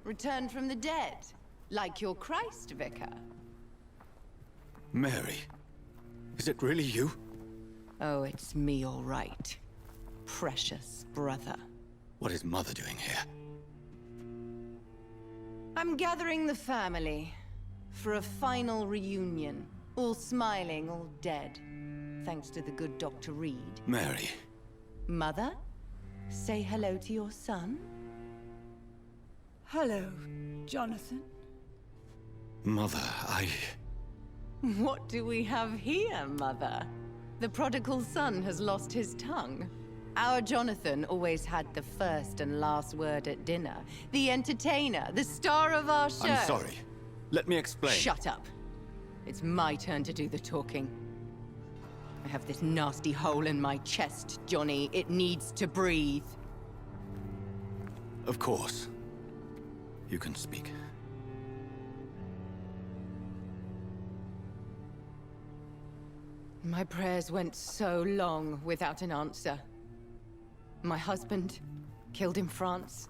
Returned from the dead. Like your Christ, Vicar. Mary, is it really you? Oh, it's me, all right. Precious brother. What is Mother doing here? I'm gathering the family for a final reunion. All smiling, all dead. Thanks to the good Dr. Reed. Mary. Mother, say hello to your son. Hello, Jonathan. Mother, What do we have here, Mother? The prodigal son has lost his tongue. Our Jonathan always had the first and last word at dinner. The entertainer, the star of our show. I'm sorry. Let me explain. Shut up. It's my turn to do the talking. I have this nasty hole in my chest, Johnny. It needs to breathe. Of course. You can speak. My prayers went so long without an answer. My husband, killed in France.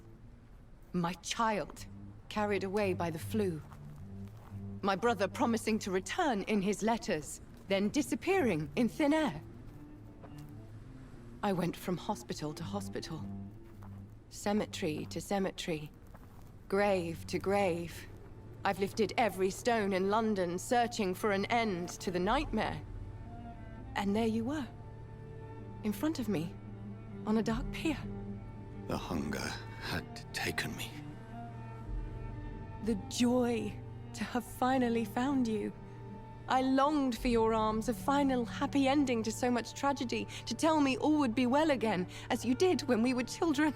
My child, carried away by the flu. My brother promising to return in his letters, then disappearing in thin air. I went from hospital to hospital. Cemetery to cemetery. Grave to grave. I've lifted every stone in London, searching for an end to the nightmare. And there you were. In front of me. On a dark pier. The hunger had taken me. The joy to have finally found you. I longed for your arms, a final happy ending to so much tragedy, to tell me all would be well again, as you did when we were children.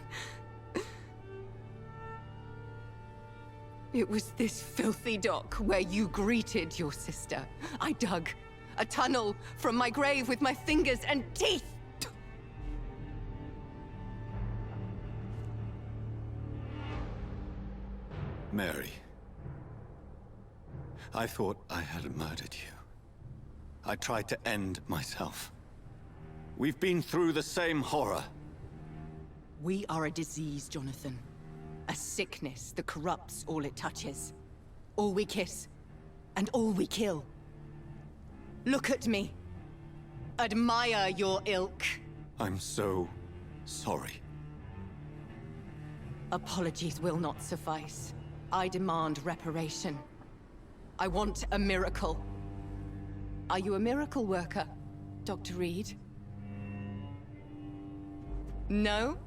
It was this filthy dock where you greeted your sister. I dug a tunnel from my grave with my fingers and teeth. Mary. I thought I had murdered you. I tried to end myself. We've been through the same horror. We are a disease, Jonathan. A sickness that corrupts all it touches. All we kiss, and all we kill. Look at me. Admire your ilk. I'm so sorry. Apologies will not suffice. I demand reparation. I want a miracle. Are you a miracle worker, Dr. Reed? No?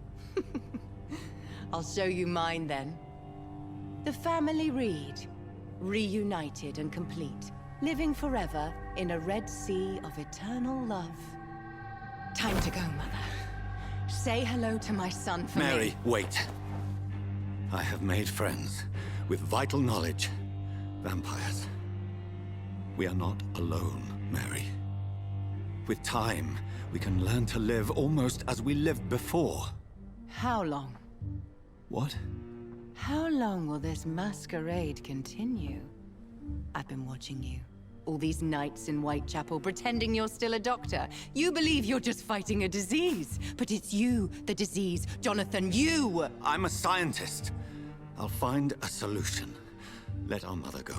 I'll show you mine then. The family Reed, reunited and complete, living forever in a red sea of eternal love. Time to go, Mother. Say hello to my son for me. Mary, wait. I have made friends with vital knowledge. Vampires. We are not alone, Mary. With time, we can learn to live almost as we lived before. How long? What? How long will this masquerade continue? I've been watching you. All these nights in Whitechapel pretending you're still a doctor. You believe you're just fighting a disease. But it's you, the disease. Jonathan, you! I'm a scientist. I'll find a solution. Let our mother go,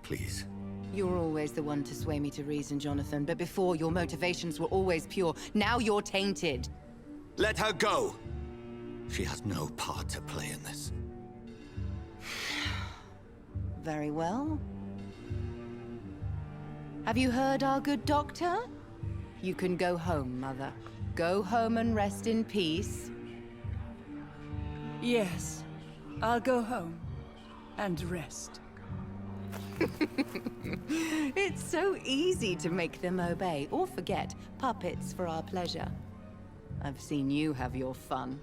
please. You're always the one to sway me to reason, Jonathan. But before, your motivations were always pure. Now you're tainted. Let her go! She has no part to play in this. Very well. Have you heard our good doctor? You can go home, Mother. Go home and rest in peace. Yes, I'll go home and rest. It's so easy to make them obey or forget. Puppets for our pleasure. I've seen you have your fun.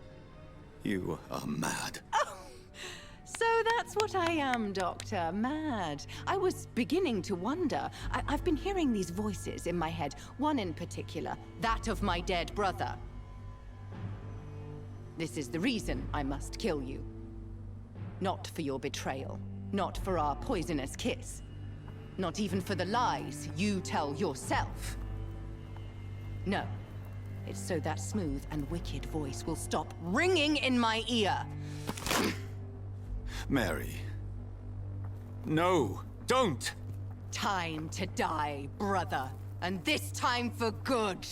You are mad. So that's what I am, Doctor. Mad. I was beginning to wonder. I've been hearing these voices in my head. One in particular, that of my dead brother. This is the reason I must kill you. Not for your betrayal. Not for our poisonous kiss. Not even for the lies you tell yourself. No. It's so that smooth and wicked voice will stop ringing in my ear. Mary. No, don't! Time to die, brother. And this time for good.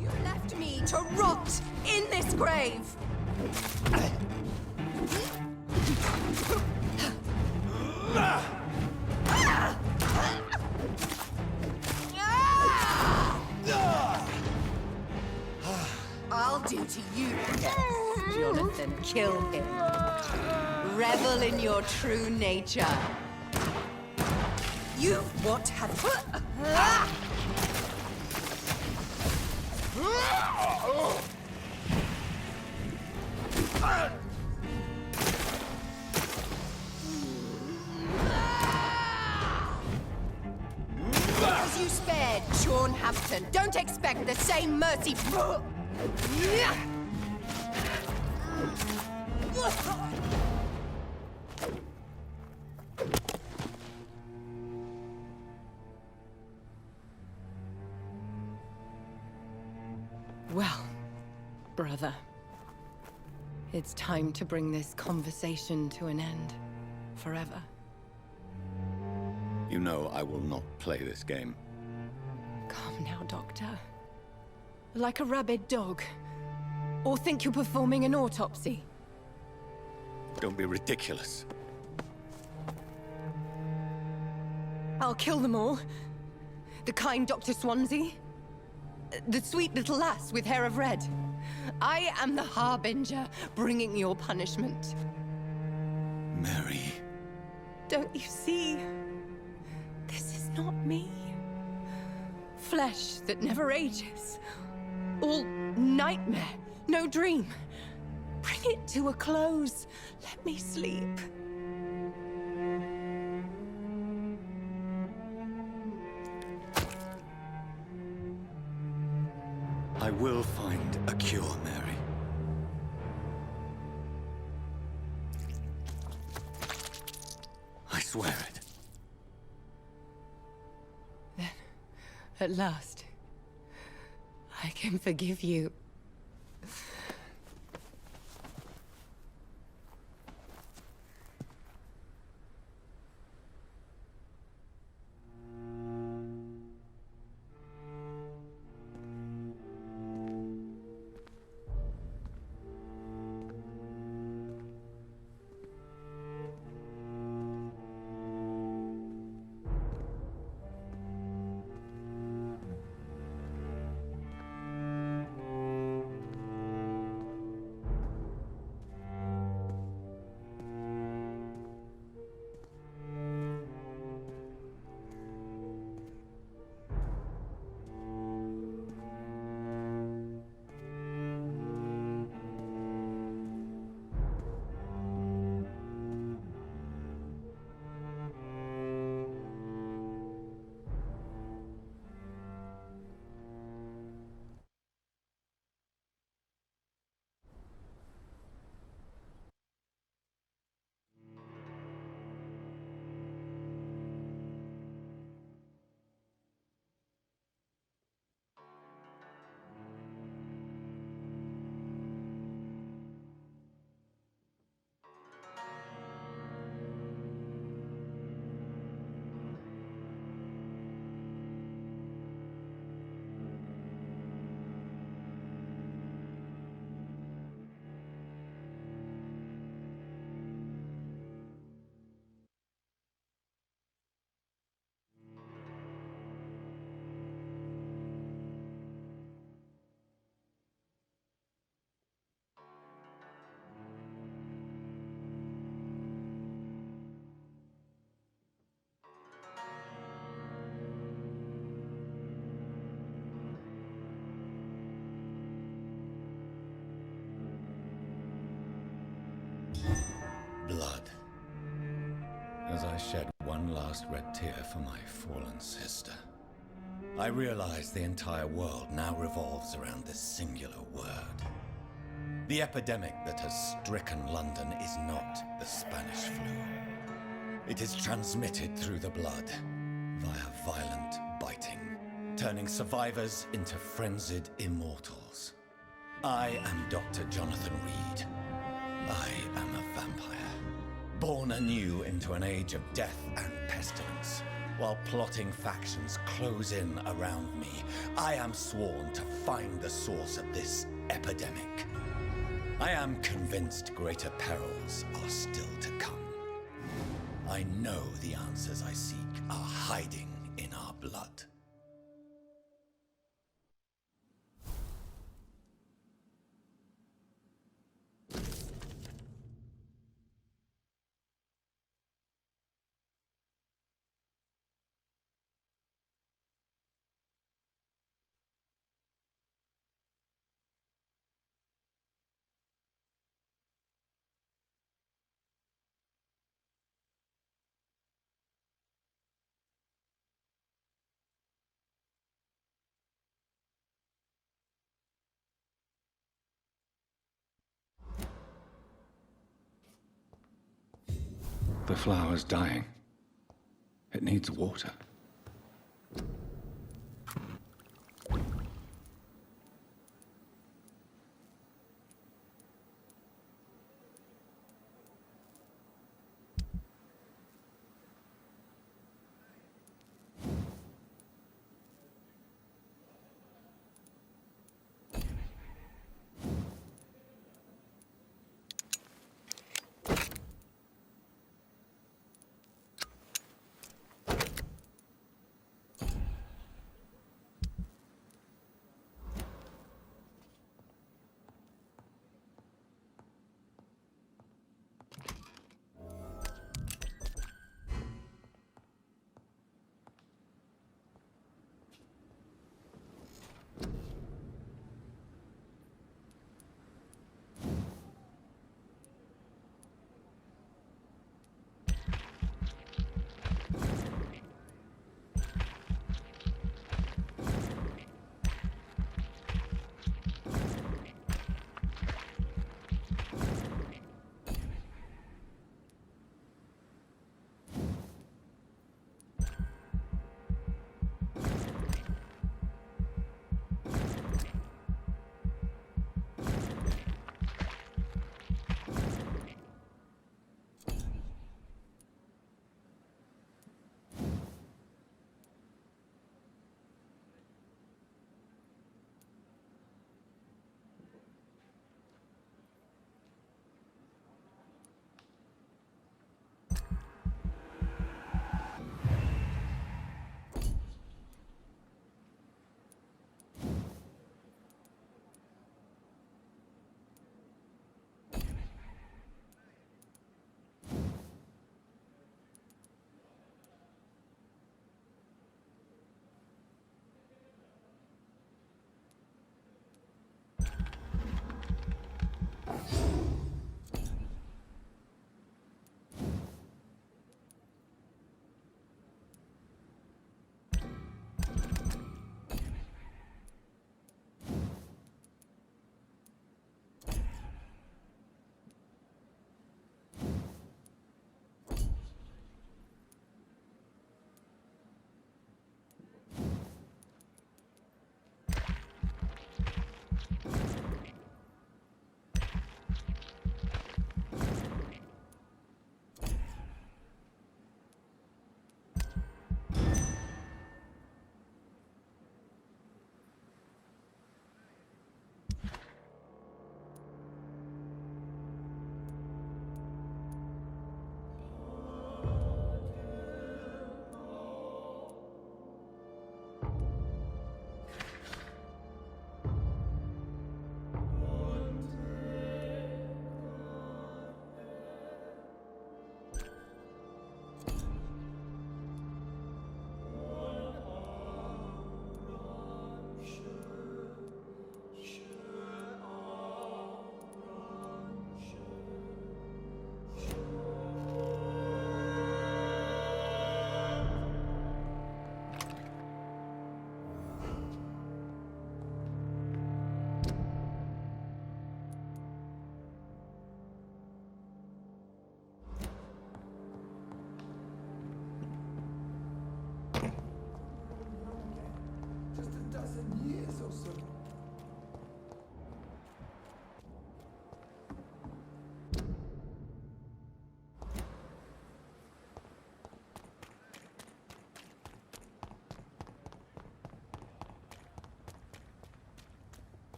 You left me to rot in this grave! I'll do to you next, Jonathan. Kill him. Revel in your true nature. You what have... As you spared Sean Hampton, don't expect the same mercy. Well, brother, it's time to bring this conversation to an end. Forever. You know I will not play this game. Come now, Doctor. Like a rabid dog. Or think you're performing an autopsy. Don't be ridiculous. I'll kill them all. The kind Dr. Swansea. The sweet little lass with hair of red. I am the Harbinger, bringing your punishment. Mary. Don't you see? This is not me. Flesh that never ages. All nightmare, no dream. Bring it to a close. Let me sleep. I will find a cure, Mary. I swear it. Then, at last, I can forgive you. shed one last red tear for my fallen sister. I realize the entire world now revolves around this singular word. The epidemic that has stricken London is not the Spanish flu. It is transmitted through the blood, via violent biting, turning survivors into frenzied immortals. I am Dr. Jonathan Reed. I am a vampire, born anew into an age of death and pestilence. While plotting factions close in around me, I am sworn to find the source of this epidemic. I am convinced greater perils are still to come. I know the answers I seek are hiding in our blood. The flower's dying. It needs water.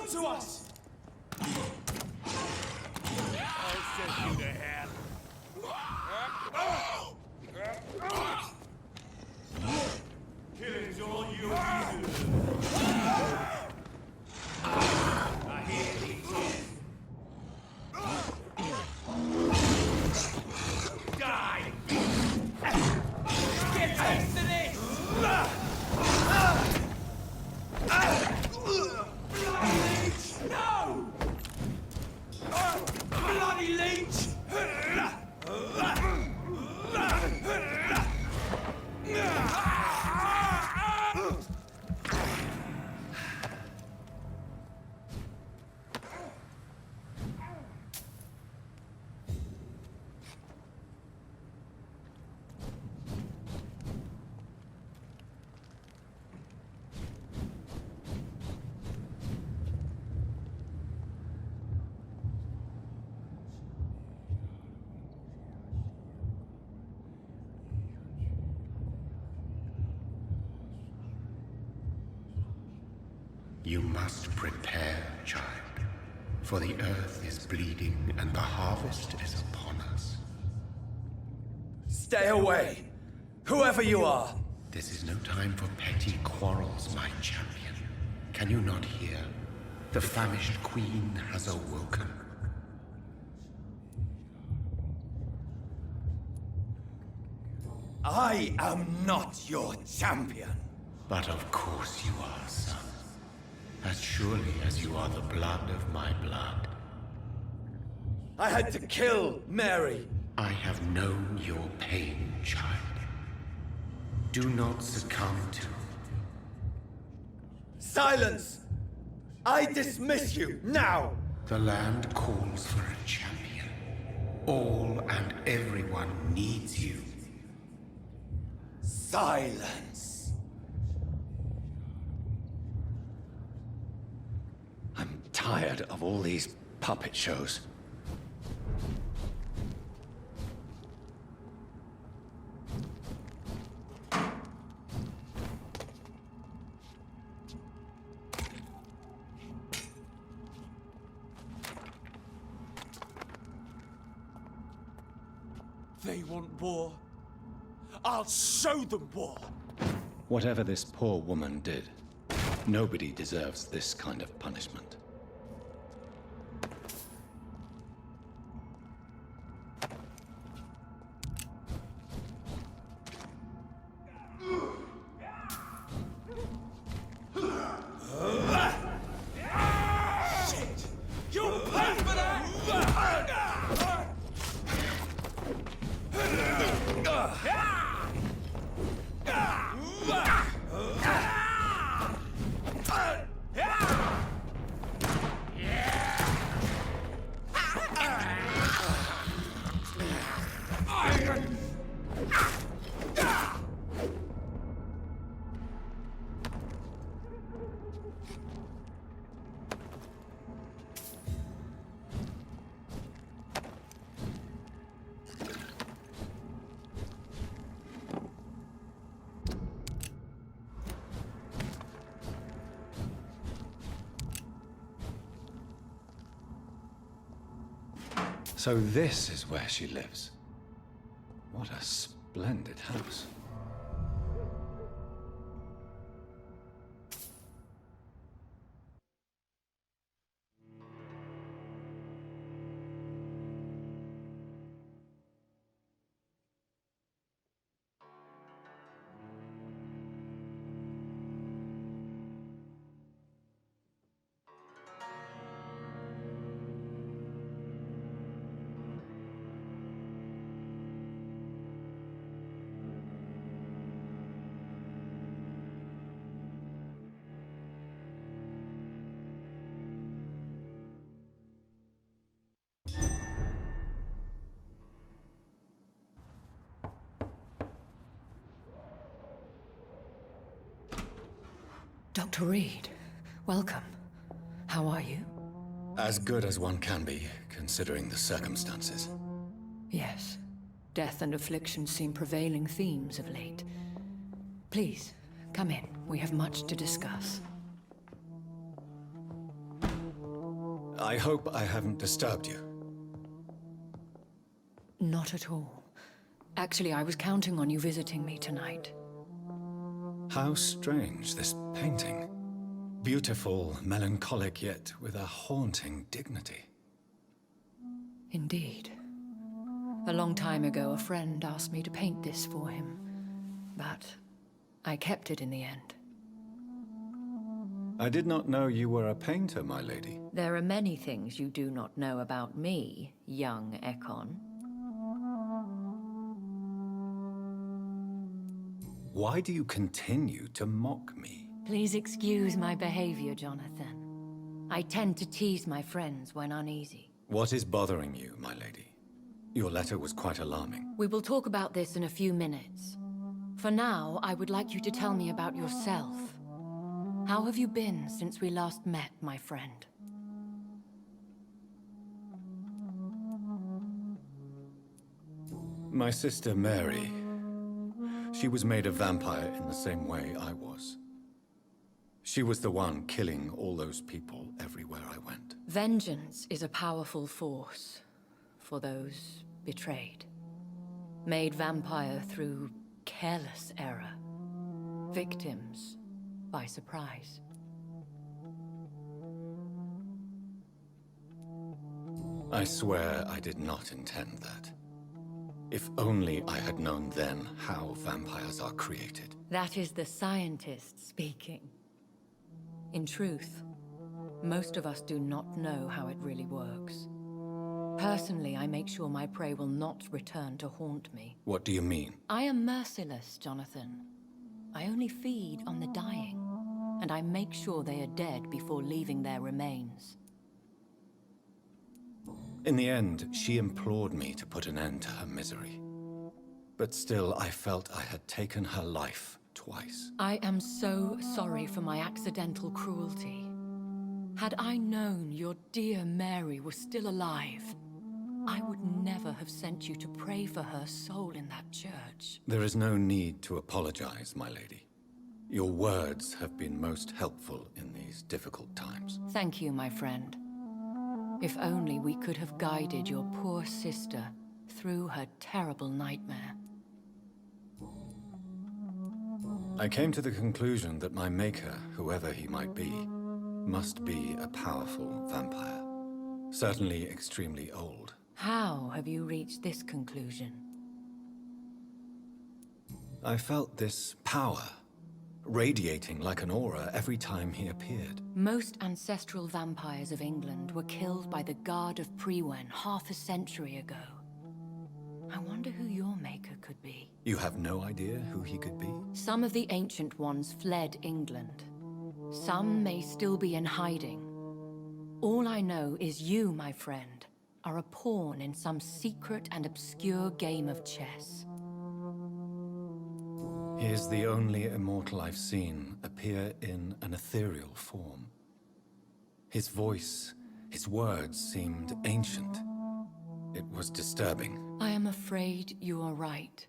to us! I'll send you to hell. Killing's all you I hear these. Die! Get a taste of this! Bloody leech! No! Bloody leech! You must prepare, child, for the earth is bleeding and the harvest is upon us. Stay away! Whoever you are! This is no time for petty quarrels, my champion. Can you not hear? The famished queen has awoken. I am not your champion. But of course you are, son. As surely as you are the blood of my blood. I had to kill Mary. I have known your pain, child. Do not succumb to... Silence! I dismiss you, now! The land calls for a champion. All and everyone needs you. Silence! I'm tired of all these puppet shows. They want war. I'll show them war. Whatever this poor woman did, nobody deserves this kind of punishment. Shit! You'll pay for that! So this is where she lives. What a splendid house. Dr. Reed, welcome. How are you? As good as one can be, considering the circumstances. Yes. Death and affliction seem prevailing themes of late. Please, come in. We have much to discuss. I hope I haven't disturbed you. Not at all. Actually, I was counting on you visiting me tonight. How strange, this painting. Beautiful, melancholic, yet with a haunting dignity. Indeed. A long time ago, a friend asked me to paint this for him, but I kept it in the end. I did not know you were a painter, my lady. There are many things you do not know about me, young Ekon. Why do you continue to mock me? Please excuse my behavior, Jonathan. I tend to tease my friends when uneasy. What is bothering you, my lady? Your letter was quite alarming. We will talk about this in a few minutes. For now, I would like you to tell me about yourself. How have you been since we last met, my friend? My sister Mary. She was made a vampire in the same way I was. She was the one killing all those people everywhere I went. Vengeance is a powerful force for those betrayed. Made vampire through careless error. Victims by surprise. I swear I did not intend that. If only I had known then how vampires are created. That is the scientist speaking. In truth, most of us do not know how it really works. Personally, I make sure my prey will not return to haunt me. What do you mean? I am merciless, Jonathan. I only feed on the dying, and I make sure they are dead before leaving their remains. In the end, she implored me to put an end to her misery. But still, I felt I had taken her life twice. I am so sorry for my accidental cruelty. Had I known your dear Mary was still alive, I would never have sent you to pray for her soul in that church. There is no need to apologize, my lady. Your words have been most helpful in these difficult times. Thank you, my friend. If only we could have guided your poor sister through her terrible nightmare. I came to the conclusion that my maker, whoever he might be, must be a powerful vampire. Certainly extremely old. How have you reached this conclusion? I felt this power, radiating like an aura every time he appeared. Most ancestral vampires of England were killed by the Guard of Prewen half a century ago. I wonder who your maker could be. You have no idea who he could be? Some of the ancient ones fled England. Some may still be in hiding. All I know is you, my friend, are a pawn in some secret and obscure game of chess. He is the only immortal I've seen appear in an ethereal form. His voice, his words seemed ancient. It was disturbing. I am afraid you are right.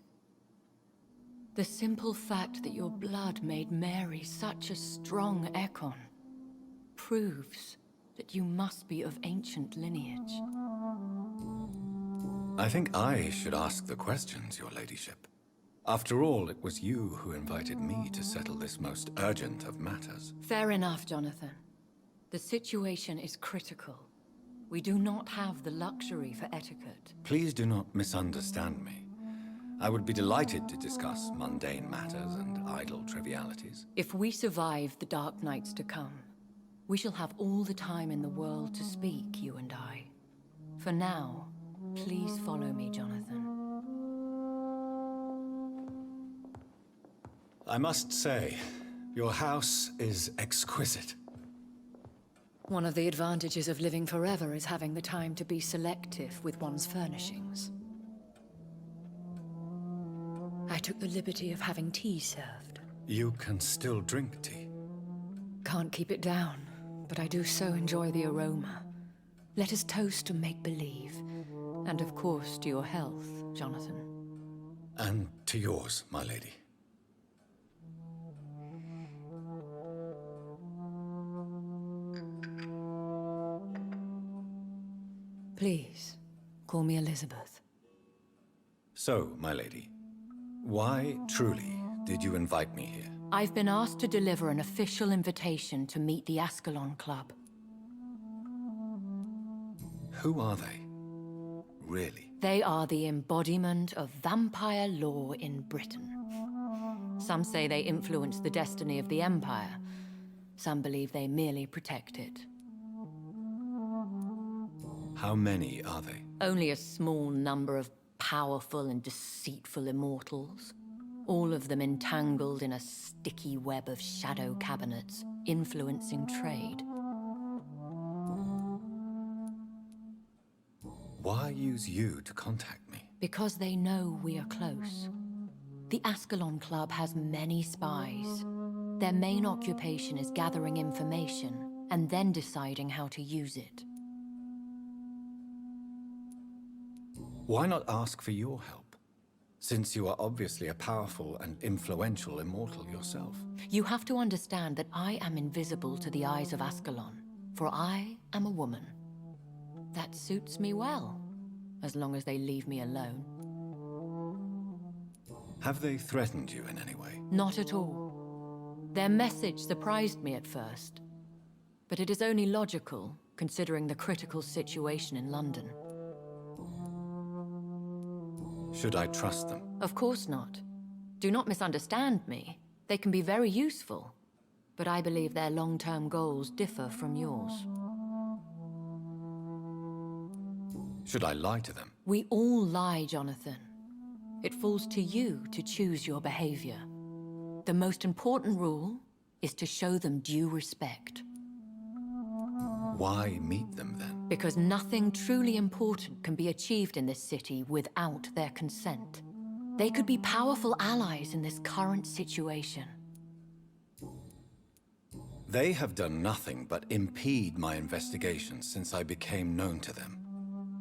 The simple fact that your blood made Mary such a strong Ekon proves that you must be of ancient lineage. I think I should ask the questions, your ladyship. After all, it was you who invited me to settle this most urgent of matters. Fair enough, Jonathan. The situation is critical. We do not have the luxury for etiquette. Please do not misunderstand me. I would be delighted to discuss mundane matters and idle trivialities. If we survive the dark nights to come, we shall have all the time in the world to speak, you and I. For now, please follow me, Jonathan. I must say, your house is exquisite. One of the advantages of living forever is having the time to be selective with one's furnishings. I took the liberty of having tea served. You can still drink tea. Can't keep it down, but I do so enjoy the aroma. Let us toast to make-believe. And of course to your health, Jonathan. And to yours, my lady. Please, call me Elizabeth. So, my lady, why, truly, did you invite me here? I've been asked to deliver an official invitation to meet the Ascalon Club. Who are they? Really? They are the embodiment of vampire law in Britain. Some say they influence the destiny of the Empire. Some believe they merely protect it. How many are they? Only a small number of powerful and deceitful immortals. All of them entangled in a sticky web of shadow cabinets, influencing trade. Why use you to contact me? Because they know we are close. The Ascalon Club has many spies. Their main occupation is gathering information and then deciding how to use it. Why not ask for your help? Since you are obviously a powerful and influential immortal yourself. You have to understand that I am invisible to the eyes of Ascalon, for I am a woman. That suits me well, as long as they leave me alone. Have they threatened you in any way? Not at all. Their message surprised me at first, but it is only logical, considering the critical situation in London. Should I trust them? Of course not. Do not misunderstand me. They can be very useful, but I believe their long-term goals differ from yours. Should I lie to them? We all lie, Jonathan. It falls to you to choose your behavior. The most important rule is to show them due respect. Why meet them then? Because nothing truly important can be achieved in this city without their consent. They could be powerful allies in this current situation. They have done nothing but impede my investigation since I became known to them.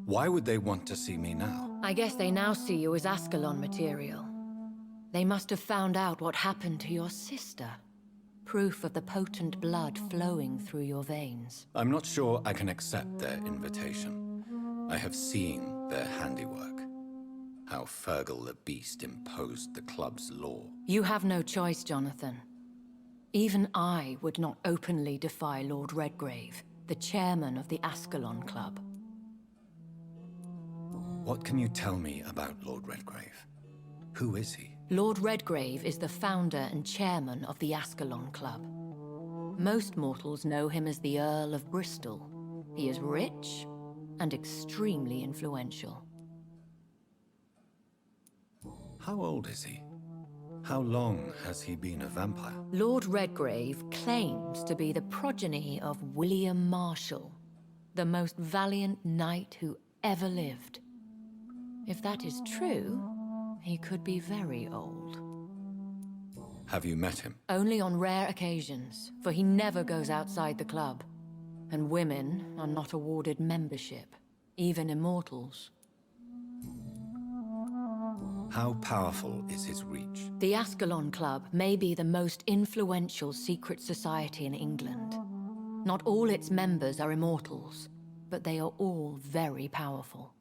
Why would they want to see me now? I guess they now see you as Ascalon material. They must have found out what happened to your sister. Proof of the potent blood flowing through your veins. I'm not sure I can accept their invitation. I have seen their handiwork. How Fergal the Beast imposed the club's law. You have no choice, Jonathan. Even I would not openly defy Lord Redgrave, the chairman of the Ascalon Club. What can you tell me about Lord Redgrave? Who is he? Lord Redgrave is the founder and chairman of the Ascalon Club. Most mortals know him as the Earl of Bristol. He is rich and extremely influential. How old is he? How long has he been a vampire? Lord Redgrave claims to be the progeny of William Marshall, the most valiant knight who ever lived. If that is true, he could be very old. Have you met him? Only on rare occasions, for he never goes outside the club. And women are not awarded membership, even immortals. How powerful is his reach? The Ascalon Club may be the most influential secret society in England. Not all its members are immortals, but they are all very powerful.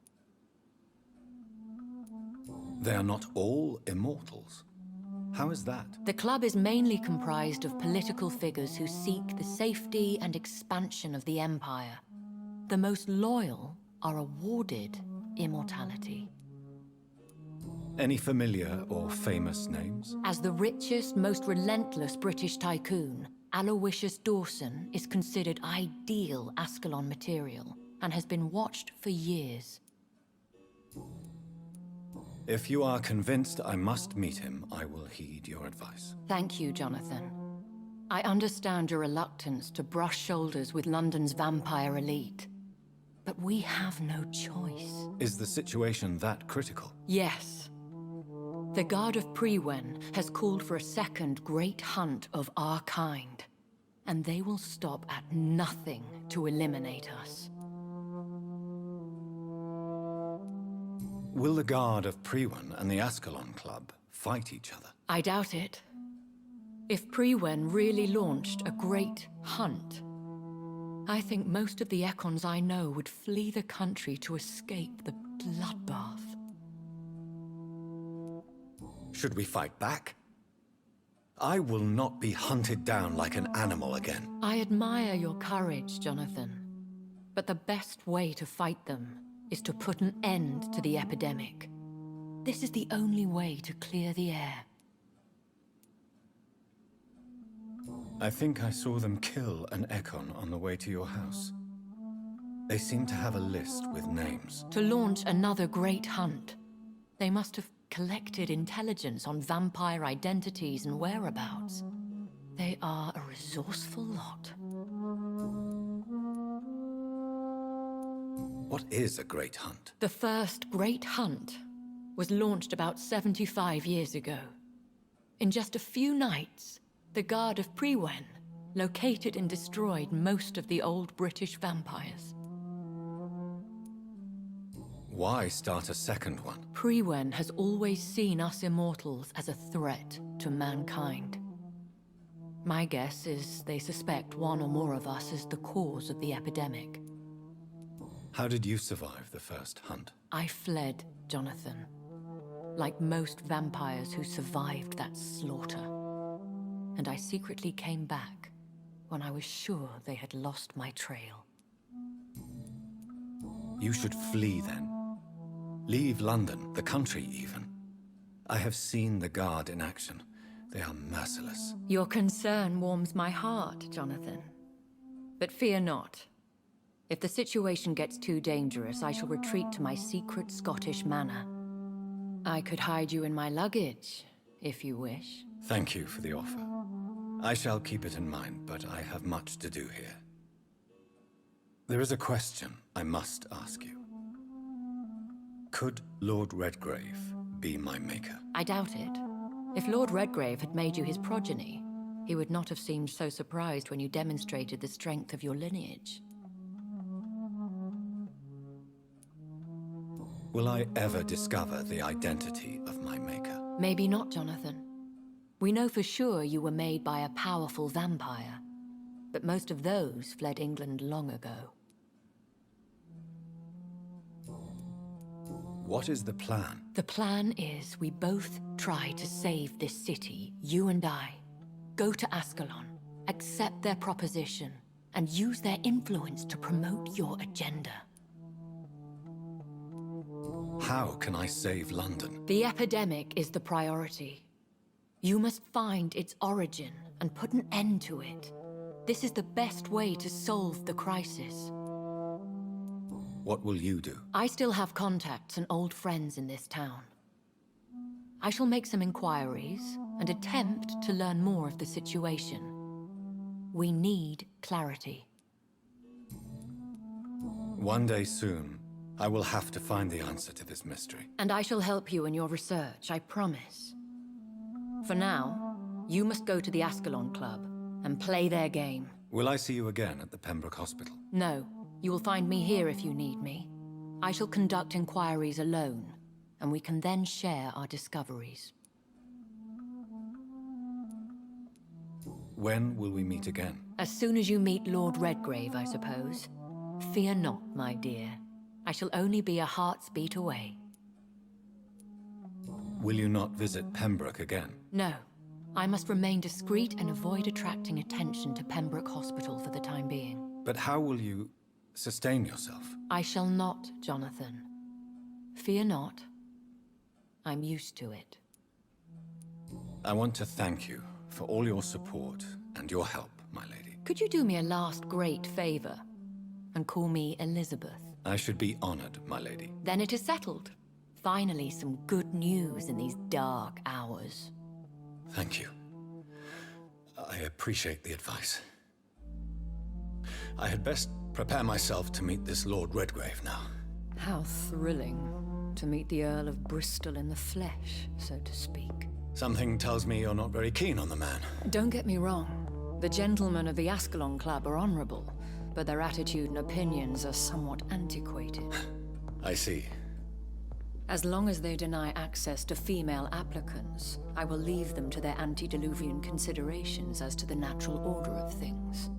They are not all immortals. How is that? The club is mainly comprised of political figures who seek the safety and expansion of the Empire. The most loyal are awarded immortality. Any familiar or famous names? As the richest, most relentless British tycoon, Aloysius Dawson is considered ideal Ascalon material and has been watched for years. If you are convinced I must meet him, I will heed your advice. Thank you, Jonathan. I understand your reluctance to brush shoulders with London's vampire elite. But we have no choice. Is the situation that critical? Yes. The Guard of Prewen has called for a second great hunt of our kind. And they will stop at nothing to eliminate us. Will the Guard of Prewen and the Ascalon Club fight each other? I doubt it. If Prewen really launched a great hunt, I think most of the Ekons I know would flee the country to escape the bloodbath. Should we fight back? I will not be hunted down like an animal again. I admire your courage, Jonathan. But the best way to fight them is to put an end to the epidemic. This is the only way to clear the air. I think I saw them kill an Ekon on the way to your house. They seem to have a list with names. To launch another great hunt, they must have collected intelligence on vampire identities and whereabouts. They are a resourceful lot. What is a great hunt? The first great hunt was launched about 75 years ago. In just a few nights, the Guard of Prewen located and destroyed most of the old British vampires. Why start a second one? Prewen has always seen us immortals as a threat to mankind. My guess is they suspect one or more of us is the cause of the epidemic. How did you survive the first hunt? I fled, Jonathan. Like most vampires who survived that slaughter. And I secretly came back when I was sure they had lost my trail. You should flee then. Leave London, the country even. I have seen the Guard in action. They are merciless. Your concern warms my heart, Jonathan. But fear not. If the situation gets too dangerous, I shall retreat to my secret Scottish manor. I could hide you in my luggage, if you wish. Thank you for the offer. I shall keep it in mind, but I have much to do here. There is a question I must ask you. Could Lord Redgrave be my maker? I doubt it. If Lord Redgrave had made you his progeny, he would not have seemed so surprised when you demonstrated the strength of your lineage. Will I ever discover the identity of my maker? Maybe not, Jonathan. We know for sure you were made by a powerful vampire, but most of those fled England long ago. What is the plan? The plan is we both try to save this city, you and I. Go to Ascalon, accept their proposition, and use their influence to promote your agenda. How can I save London? The epidemic is the priority. You must find its origin and put an end to it. This is the best way to solve the crisis. What will you do? I still have contacts and old friends in this town. I shall make some inquiries and attempt to learn more of the situation. We need clarity. One day soon, I will have to find the answer to this mystery. And I shall help you in your research, I promise. For now, you must go to the Ascalon Club and play their game. Will I see you again at the Pembroke Hospital? No. You will find me here if you need me. I shall conduct inquiries alone, and we can then share our discoveries. When will we meet again? As soon as you meet Lord Redgrave, I suppose. Fear not, my dear. I shall only be a heart's beat away. Will you not visit Pembroke again? No. I must remain discreet and avoid attracting attention to Pembroke Hospital for the time being. But how will you sustain yourself? I shall not, Jonathan. Fear not. I'm used to it. I want to thank you for all your support and your help, my lady. Could you do me a last great favor and call me Elizabeth? I should be honored, my lady. Then it is settled. Finally, some good news in these dark hours. Thank you. I appreciate the advice. I had best prepare myself to meet this Lord Redgrave now. How thrilling to meet the Earl of Bristol in the flesh, so to speak. Something tells me you're not very keen on the man. Don't get me wrong. The gentlemen of the Ascalon Club are honorable, but their attitude and opinions are somewhat antiquated. I see. As long as they deny access to female applicants, I will leave them to their antediluvian considerations as to the natural order of things.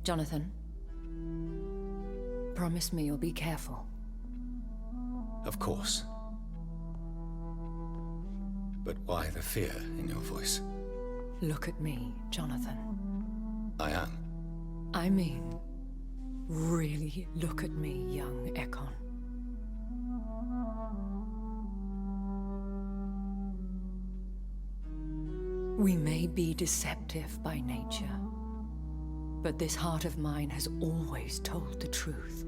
Jonathan, promise me you'll be careful. Of course. But why the fear in your voice? Look at me, Jonathan. I am. I mean, really look at me, young Ekon. We may be deceptive by nature, but this heart of mine has always told the truth.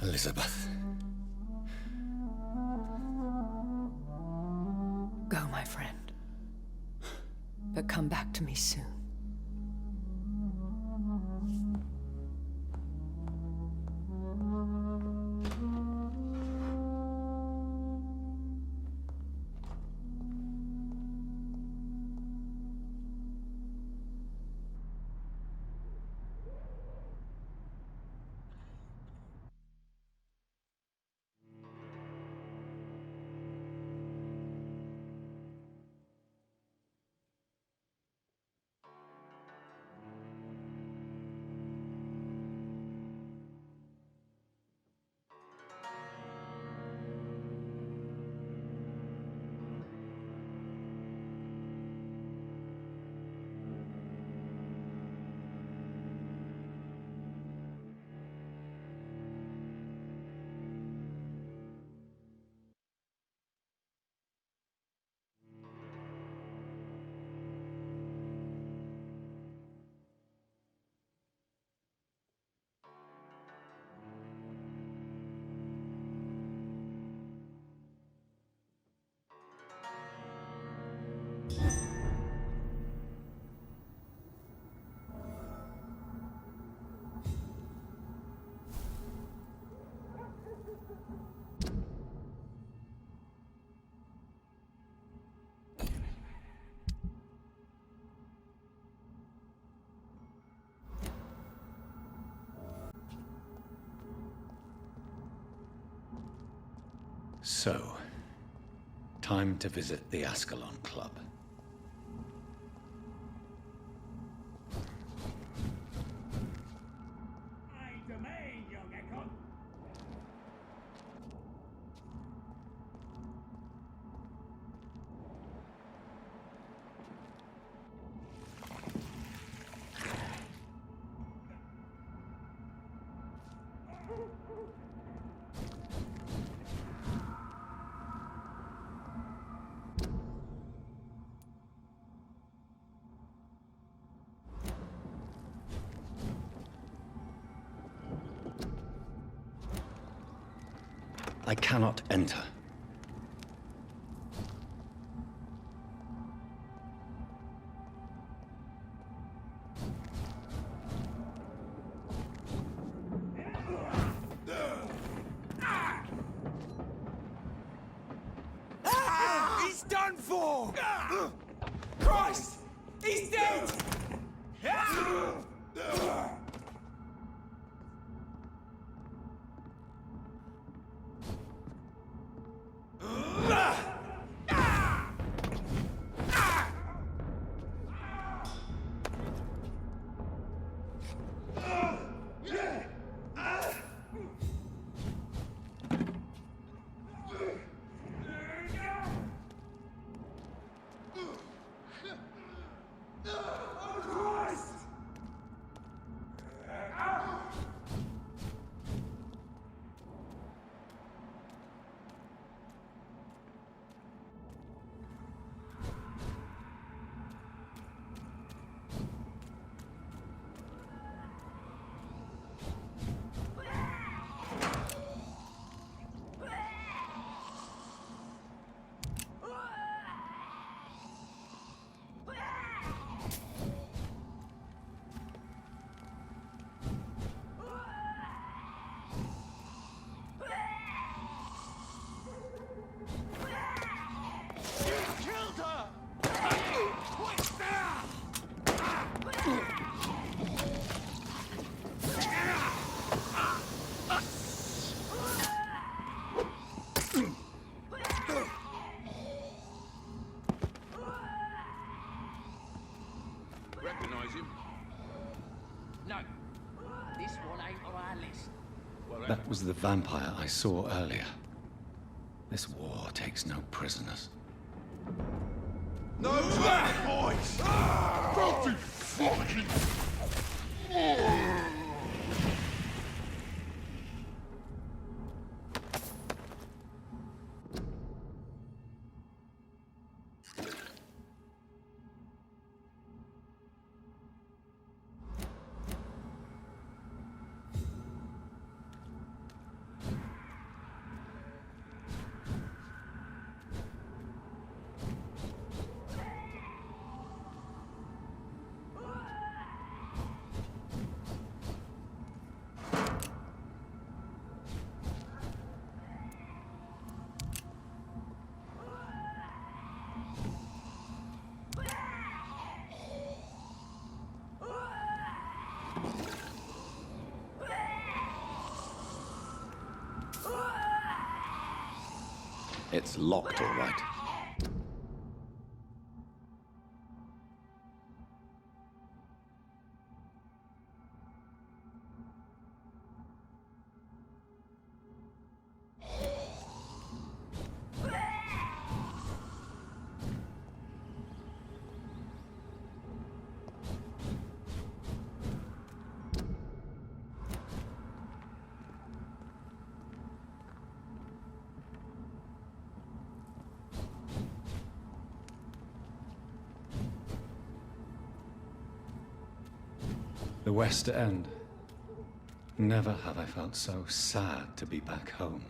Elizabeth. Go, my friend. But come back to me soon. So, time to visit the Ascalon Club. I cannot enter. He's done for! Christ! He's dead! That was the vampire I saw earlier. This war takes no prisoners. No time, boys! Don't be fucking... It's locked, all right. The West End. Never have I felt so sad to be back home.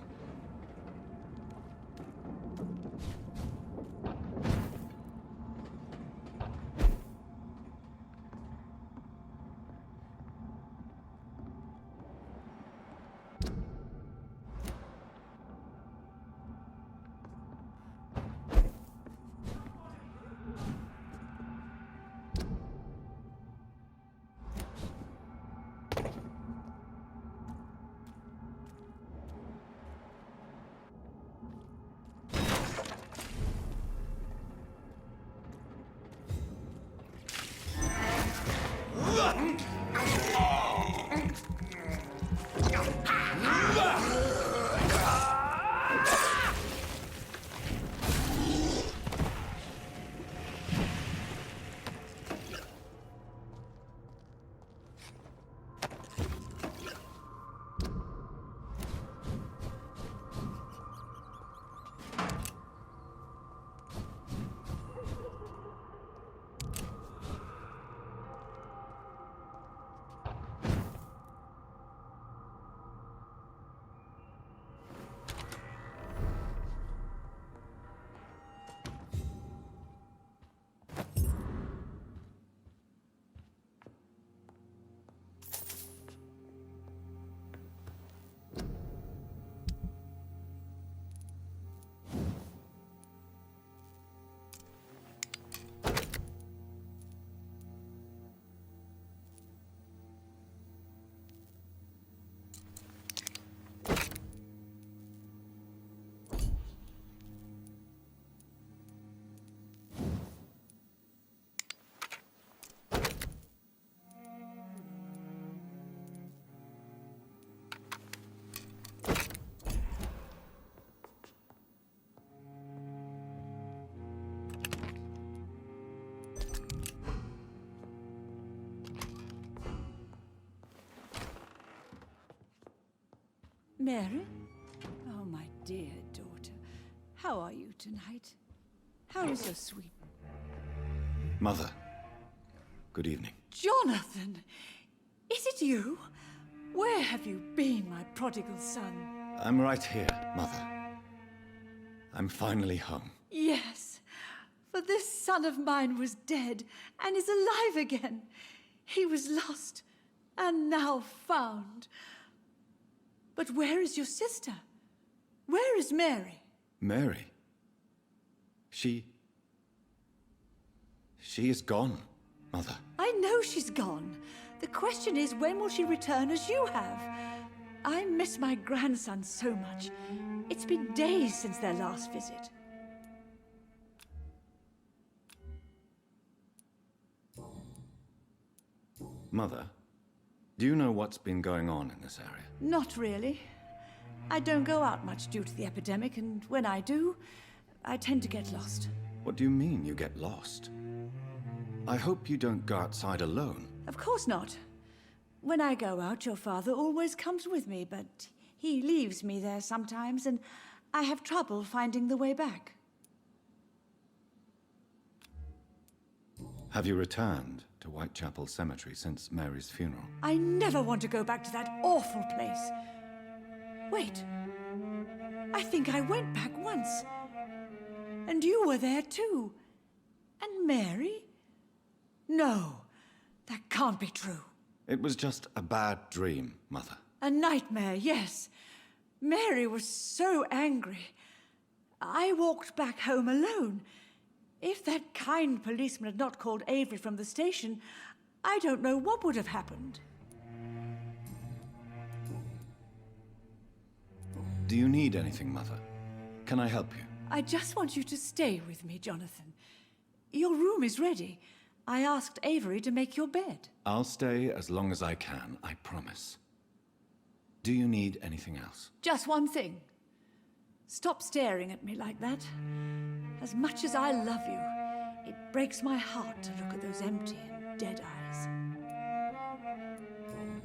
Mary? Oh, my dear daughter. How are you tonight? How is your sweet... Mother, good evening. Jonathan! Is it you? Where have you been, my prodigal son? I'm right here, Mother. I'm finally home. Yes, for this son of mine was dead and is alive again. He was lost and now found. But where is your sister? Where is Mary? Mary? She is gone, Mother. I know she's gone. The question is, when will she return as you have? I miss my grandson so much. It's been days since their last visit. Mother, Do you know what's been going on in this area? Not really. I don't go out much due to the epidemic, and when I do, I tend to get lost. What do you mean you get lost? I hope you don't go outside alone. Of course not. When I go out, your father always comes with me, but he leaves me there sometimes, and I have trouble finding the way back. Have you returned to Whitechapel Cemetery since Mary's funeral? I never want to go back to that awful place. Wait. I think I went back once. And you were there too. And Mary? No, that can't be true. It was just a bad dream, Mother. A nightmare, yes. Mary was so angry. I walked back home alone. If that kind policeman had not called Avery from the station, I don't know what would have happened. Do you need anything, Mother? Can I help you? I just want you to stay with me, Jonathan. Your room is ready. I asked Avery to make your bed. I'll stay as long as I can, I promise. Do you need anything else? Just one thing. Stop staring at me like that. As much as I love you, it breaks my heart to look at those empty and dead eyes.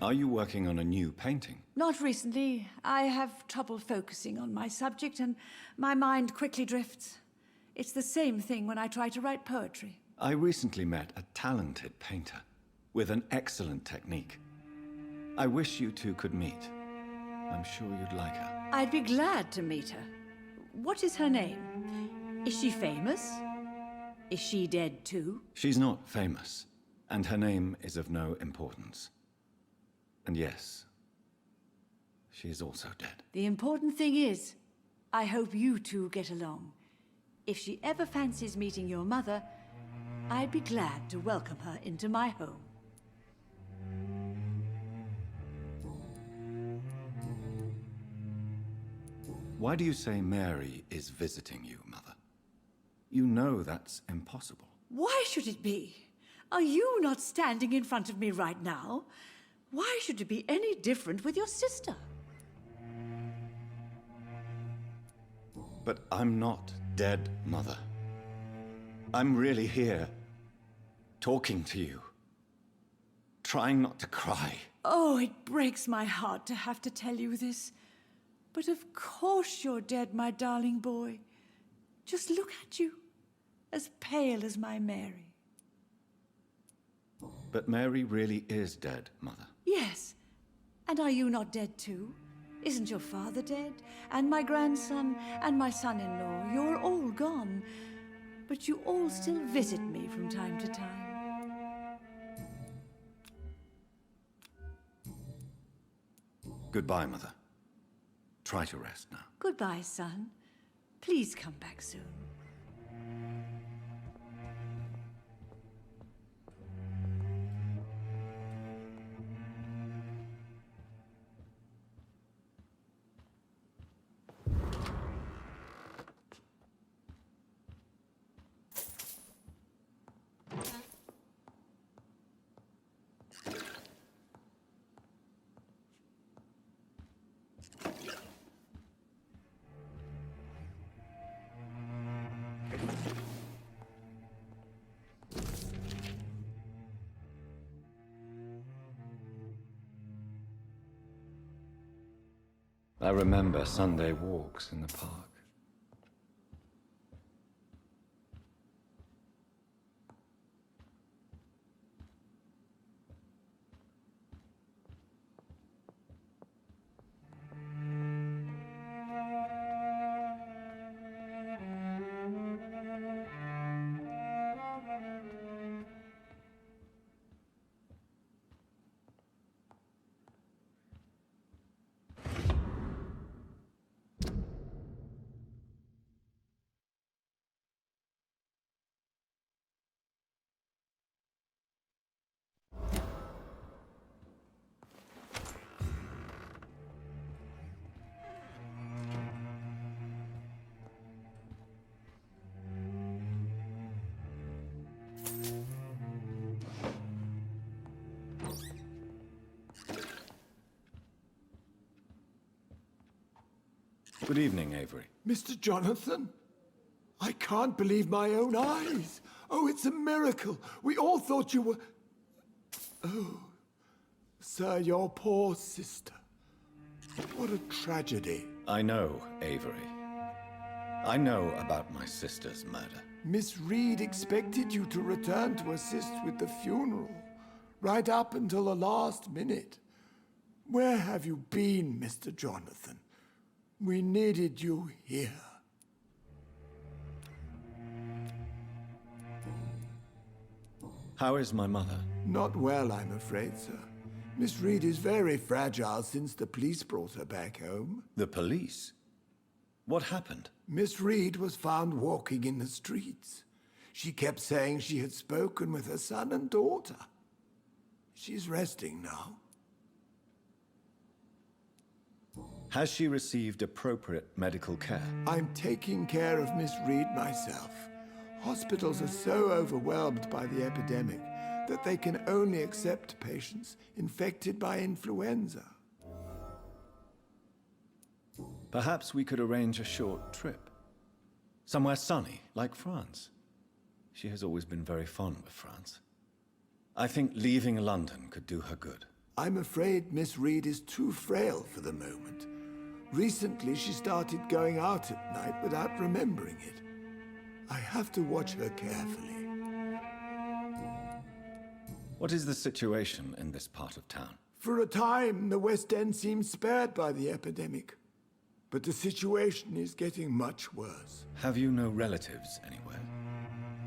Are you working on a new painting? Not recently. I have trouble focusing on my subject, and my mind quickly drifts. It's the same thing when I try to write poetry. I recently met a talented painter with an excellent technique. I wish you two could meet. I'm sure you'd like her. I'd be glad to meet her. What is her name? Is she famous? Is she dead too? She's not famous, and her name is of no importance. And yes, she is also dead. The important thing is, I hope you two get along. If she ever fancies meeting your mother, I'd be glad to welcome her into my home. Why do you say Mary is visiting you, Mother? You know that's impossible. Why should it be? Are you not standing in front of me right now? Why should it be any different with your sister? But I'm not dead, Mother. I'm really here, talking to you, trying not to cry. Oh, it breaks my heart to have to tell you this. But of course you're dead, my darling boy. Just look at you, as pale as my Mary. But Mary really is dead, Mother. Yes. And are you not dead too? Isn't your father dead? And my grandson, and my son-in-law, you're all gone. But you all still visit me from time to time. Goodbye, Mother. Try to rest now. Goodbye, son. Please come back soon. I remember Sunday walks in the park. Good evening, Avery. Mr. Jonathan? I can't believe my own eyes. Oh, it's a miracle. We all thought you were... Oh, sir, your poor sister. What a tragedy. I know, Avery. I know about my sister's murder. Miss Reed expected you to return to assist with the funeral, right up until the last minute. Where have you been, Mr. Jonathan? We needed you here. How is my mother? Not well, I'm afraid, sir. Miss Reed is very fragile since the police brought her back home. The police? What happened? Miss Reed was found walking in the streets. She kept saying she had spoken with her son and daughter. She's resting now. Has she received appropriate medical care? I'm taking care of Miss Reed myself. Hospitals are so overwhelmed by the epidemic that they can only accept patients infected by influenza. Perhaps we could arrange a short trip. Somewhere sunny, like France. She has always been very fond of France. I think leaving London could do her good. I'm afraid Miss Reed is too frail for the moment. Recently, she started going out at night without remembering it. I have to watch her carefully. What is the situation in this part of town? For a time, the West End seemed spared by the epidemic. But the situation is getting much worse. Have you no relatives anywhere?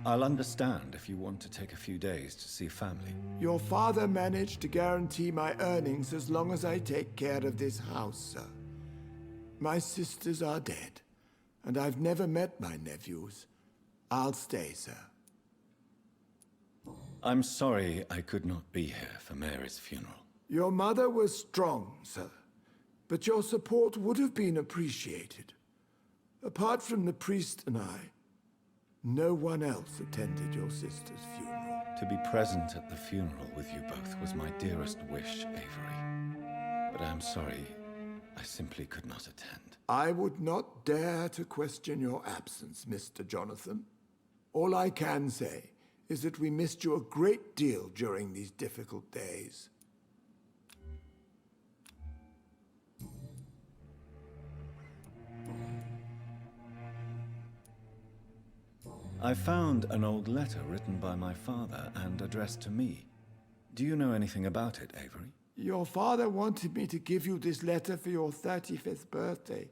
I'll understand if you want to take a few days to see family. Your father managed to guarantee my earnings as long as I take care of this house, sir. My sisters are dead, and I've never met my nephews. I'll stay, sir. I'm sorry I could not be here for Mary's funeral. Your mother was strong, sir, but your support would have been appreciated. Apart from the priest and I, no one else attended your sister's funeral. To be present at the funeral with you both was my dearest wish, Avery. But I'm sorry, I simply could not attend. I would not dare to question your absence, Mr. Jonathan. All I can say is that we missed you a great deal during these difficult days. I found an old letter written by my father and addressed to me. Do you know anything about it, Avery? Your father wanted me to give you this letter for your 35th birthday,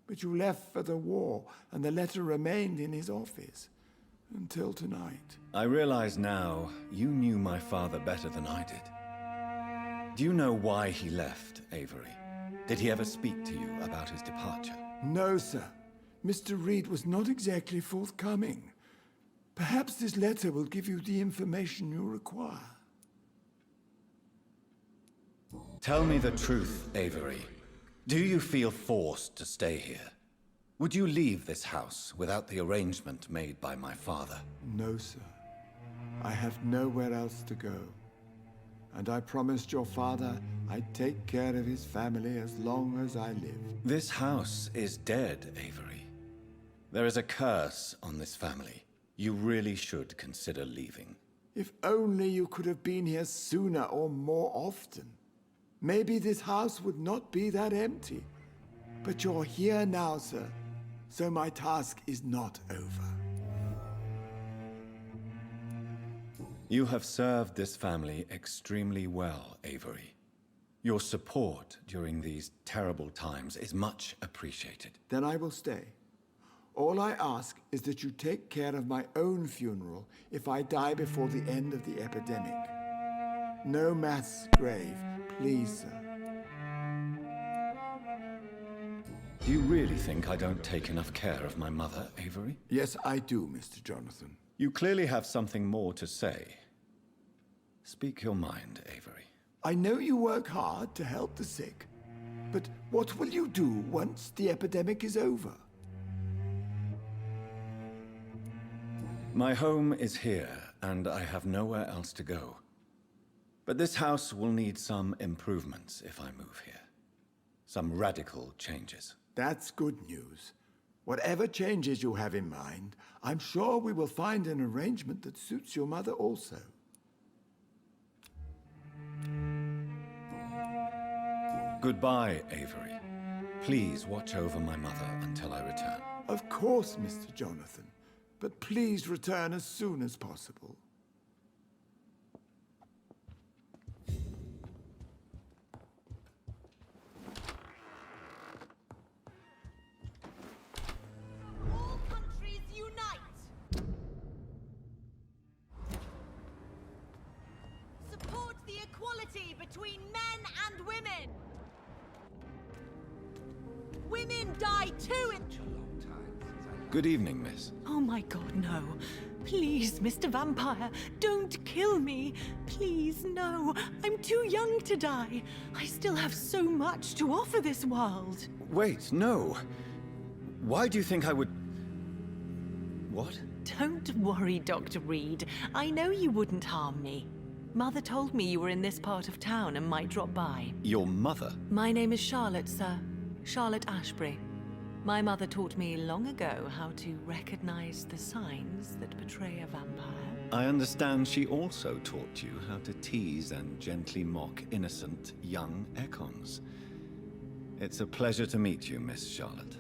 but you left for the war, and the letter remained in his office until tonight. I realize now you knew my father better than I did. Do you know why he left, Avery? Did he ever speak to you about his departure? No, sir. Mr. Reed was not exactly forthcoming. Perhaps this letter will give you the information you require. Tell me the truth, Avery. Do you feel forced to stay here? Would you leave this house without the arrangement made by my father? No, sir. I have nowhere else to go. And I promised your father I'd take care of his family as long as I lived. This house is dead, Avery. There is a curse on this family. You really should consider leaving. If only you could have been here sooner or more often. Maybe this house would not be that empty. But you're here now, sir, so my task is not over. You have served this family extremely well, Avery. Your support during these terrible times is much appreciated. Then I will stay. All I ask is that you take care of my own funeral if I die before the end of the epidemic. No mass grave, please, sir. Do you really think I don't take enough care of my mother, Avery? Yes, I do, Mr. Jonathan. You clearly have something more to say. Speak your mind, Avery. I know you work hard to help the sick, but what will you do once the epidemic is over? My home is here, and I have nowhere else to go. But this house will need some improvements if I move here. Some radical changes. That's good news. Whatever changes you have in mind, I'm sure we will find an arrangement that suits your mother also. Goodbye, Avery. Please watch over my mother until I return. Of course, Mr. Jonathan. But please return as soon as possible. All countries unite! Support the equality between men and women! Women die too in... Good evening, miss. Oh my god, no. Please, Mr. Vampire, don't kill me. Please, no. I'm too young to die. I still have so much to offer this world. Wait, no. Why do you think I would... What? Don't worry, Dr. Reed. I know you wouldn't harm me. Mother told me you were in this part of town and might drop by. Your mother? My name is Charlotte, sir. Charlotte Ashbury. My mother taught me long ago how to recognize the signs that betray a vampire. I understand she also taught you how to tease and gently mock innocent young Ekons. It's a pleasure to meet you, Miss Charlotte.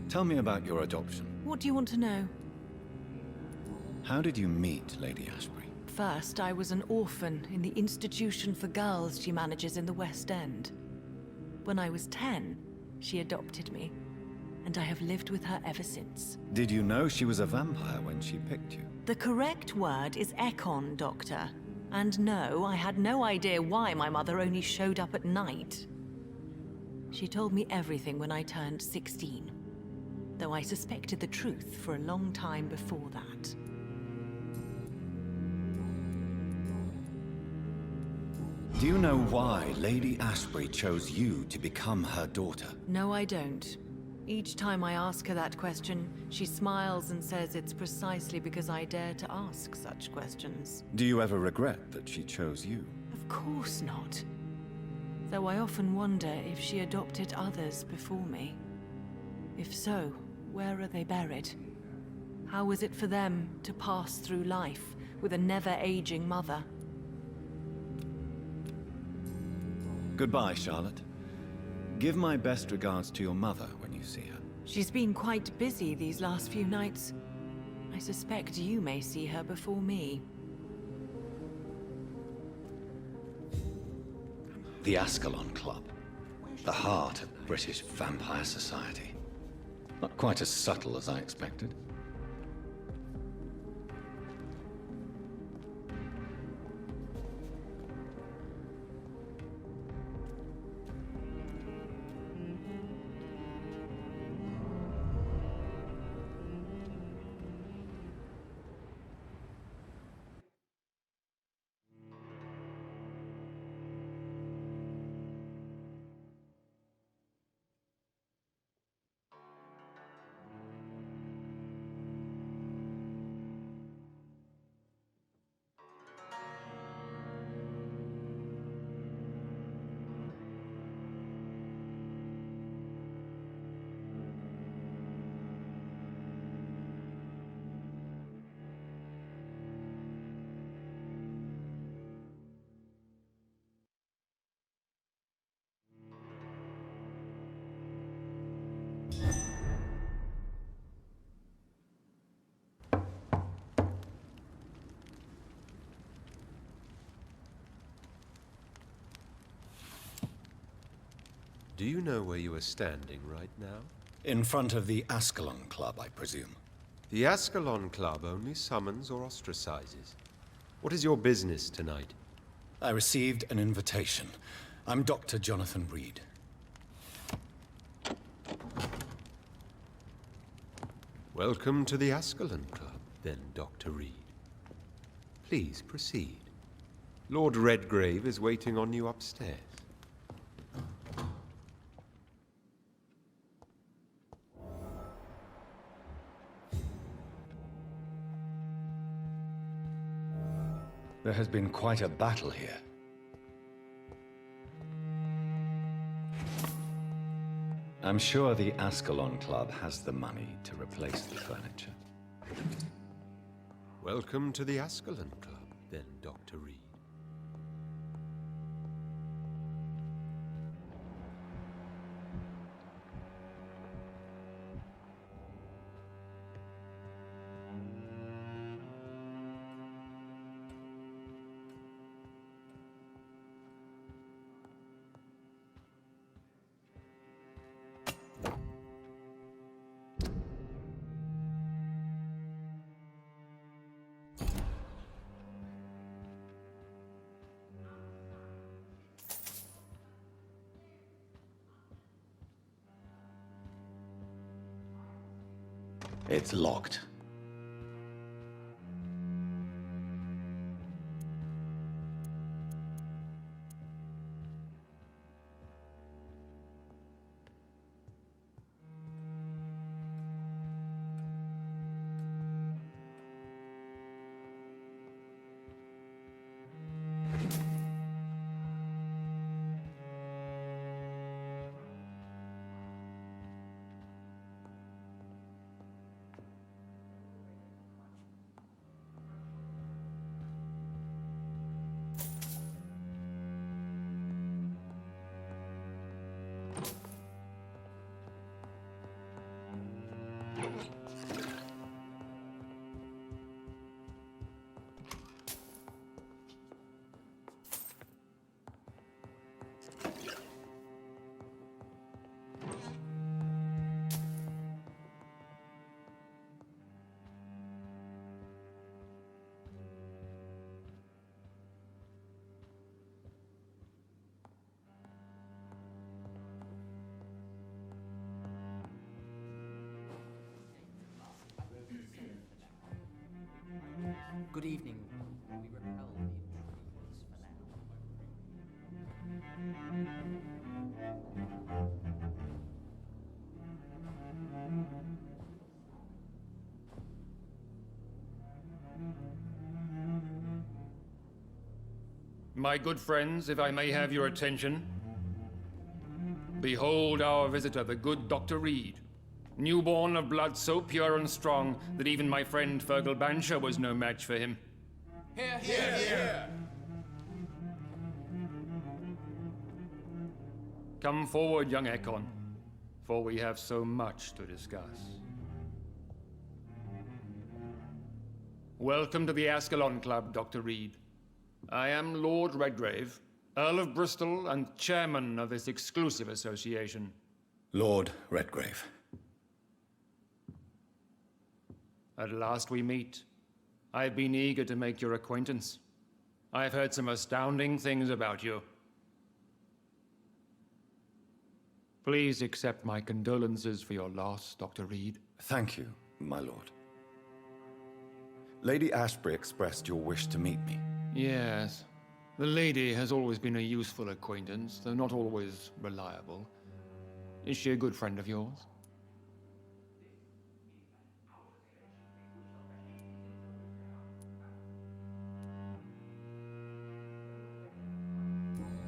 Tell me about your adoption. What do you want to know? How did you meet Lady Ashbury? First, I was an orphan in the institution for girls she manages in the West End. When I was 10, she adopted me, and I have lived with her ever since. Did you know she was a vampire when she picked you? The correct word is Ekon, Doctor. And no, I had no idea why my mother only showed up at night. She told me everything when I turned 16, though I suspected the truth for a long time before that. Do you know why Lady Ashbury chose you to become her daughter? No, I don't. Each time I ask her that question, she smiles and says it's precisely because I dare to ask such questions. Do you ever regret that she chose you? Of course not. Though I often wonder if she adopted others before me. If so, where are they buried? How was it for them to pass through life with a never-aging mother? Goodbye, Charlotte. Give my best regards to your mother when you see her. She's been quite busy these last few nights. I suspect you may see her before me. The Ascalon Club. The heart of British vampire society. Not quite as subtle as I expected. Do you know where you are standing right now? In front of the Ascalon Club, I presume. The Ascalon Club only summons or ostracizes. What is your business tonight? I received an invitation. I'm Dr. Jonathan Reed. Welcome to the Ascalon Club, then, Dr. Reed. Please proceed. Lord Redgrave is waiting on you upstairs. There has been quite a battle here. I'm sure the Ascalon Club has the money to replace the furniture. Welcome to the Ascalon Club, then, Dr. Reed. It's locked. Good evening. We repel the intruders for My good friends, if I may have your attention. Behold our visitor, the good Dr. Reed. Newborn of blood so pure and strong that even my friend Fergal Bansher was no match for him. Here, here, here! Come forward, young Ekon, for we have so much to discuss. Welcome to the Ascalon Club, Dr. Reed. I am Lord Redgrave, Earl of Bristol and chairman of this exclusive association. Lord Redgrave. At last we meet. I've been eager to make your acquaintance. I've heard some astounding things about you. Please accept my condolences for your loss, Dr. Reed. Thank you, my lord. Lady Ashbury expressed your wish to meet me. Yes. The lady has always been a useful acquaintance, though not always reliable. Is she a good friend of yours?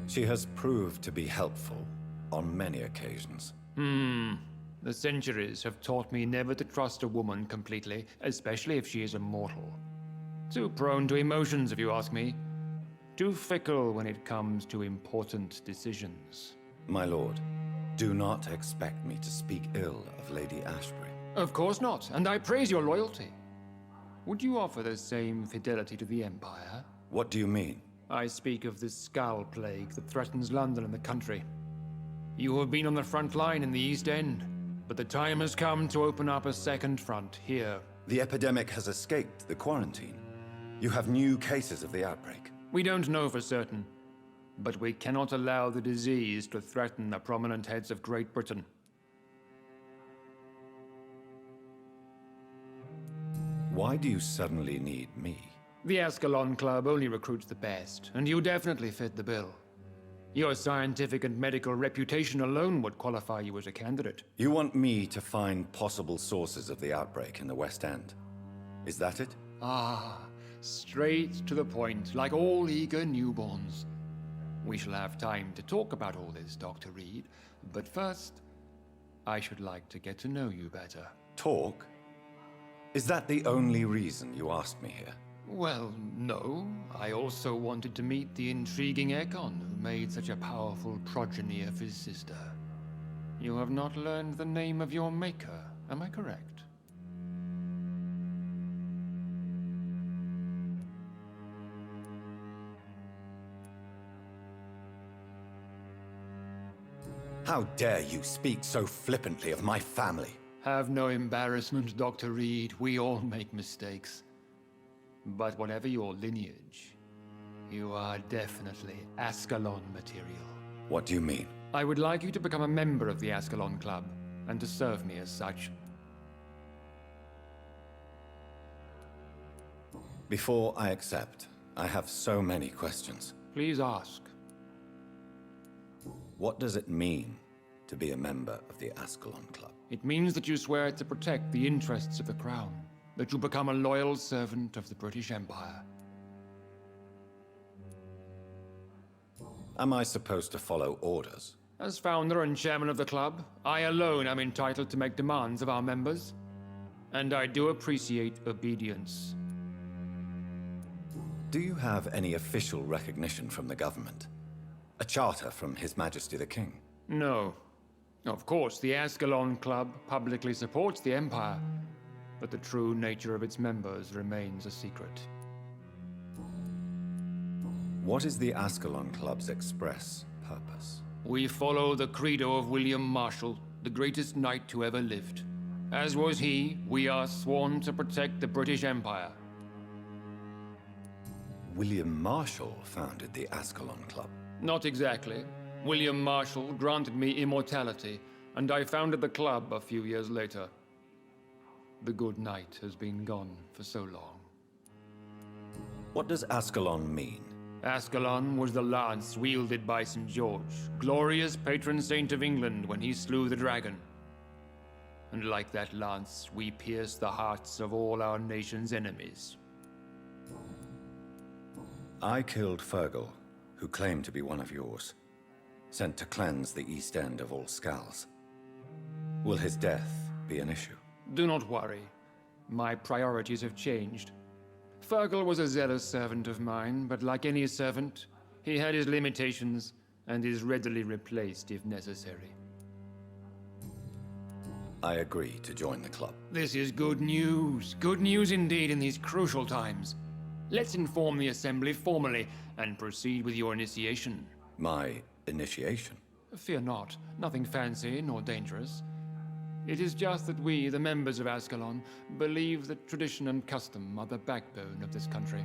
She has proved to be helpful on many occasions. The centuries have taught me never to trust a woman completely, especially if she is a mortal. Too prone to emotions, if you ask me. Too fickle when it comes to important decisions. My lord, do not expect me to speak ill of Lady Ashbury. Of course not, and I praise your loyalty. Would you offer the same fidelity to the Empire? What do you mean? I speak of the Skull Plague that threatens London and the country. You have been on the front line in the East End, but the time has come to open up a second front here. The epidemic has escaped the quarantine. You have new cases of the outbreak. We don't know for certain, but we cannot allow the disease to threaten the prominent heads of Great Britain. Why do you suddenly need me? The Ascalon Club only recruits the best, and you definitely fit the bill. Your scientific and medical reputation alone would qualify you as a candidate. You want me to find possible sources of the outbreak in the West End? Is that it? Ah, Straight to the point, like all eager newborns. We shall have time to talk about all this, Dr. Reed, but first, I should like to get to know you better. Talk? Is that the only reason you asked me here? Well, no. I also wanted to meet the intriguing Ekon, who made such a powerful progeny of his sister. You have not learned the name of your maker, am I correct? How dare you speak so flippantly of my family? Have no embarrassment, Dr. Reed. We all make mistakes. But whatever your lineage, you are definitely Ascalon material. What do you mean? I would like you to become a member of the Ascalon Club, and to serve me as such. Before I accept, I have so many questions. Please ask. What does it mean to be a member of the Ascalon Club? It means that you swear to protect the interests of the Crown, that you become a loyal servant of the British Empire. Am I supposed to follow orders? As founder and chairman of the club, I alone am entitled to make demands of our members. And I do appreciate obedience. Do you have any official recognition from the government? A charter from His Majesty the King? No. Of course, the Ascalon Club publicly supports the Empire, but the true nature of its members remains a secret. What is the Ascalon Club's express purpose? We follow the credo of William Marshall, the greatest knight who ever lived. As was he, we are sworn to protect the British Empire. William Marshall founded the Ascalon Club. Not exactly. William Marshall granted me immortality, and I founded the club a few years later. The good knight has been gone for so long. What does Ascalon mean? Ascalon was the lance wielded by St. George, glorious patron saint of England when he slew the dragon. And like that lance, we pierce the hearts of all our nation's enemies. I killed Fergal, who claimed to be one of yours, sent to cleanse the East End of all Scals. Will his death be an issue? Do not worry. My priorities have changed. Fergal was a zealous servant of mine, but like any servant, he had his limitations and is readily replaced if necessary. I agree to join the club. This is good news. Good news indeed in these crucial times. Let's inform the Assembly formally and proceed with your initiation. My initiation? Fear not. Nothing fancy nor dangerous. It is just that we, the members of Ascalon, believe that tradition and custom are the backbone of this country.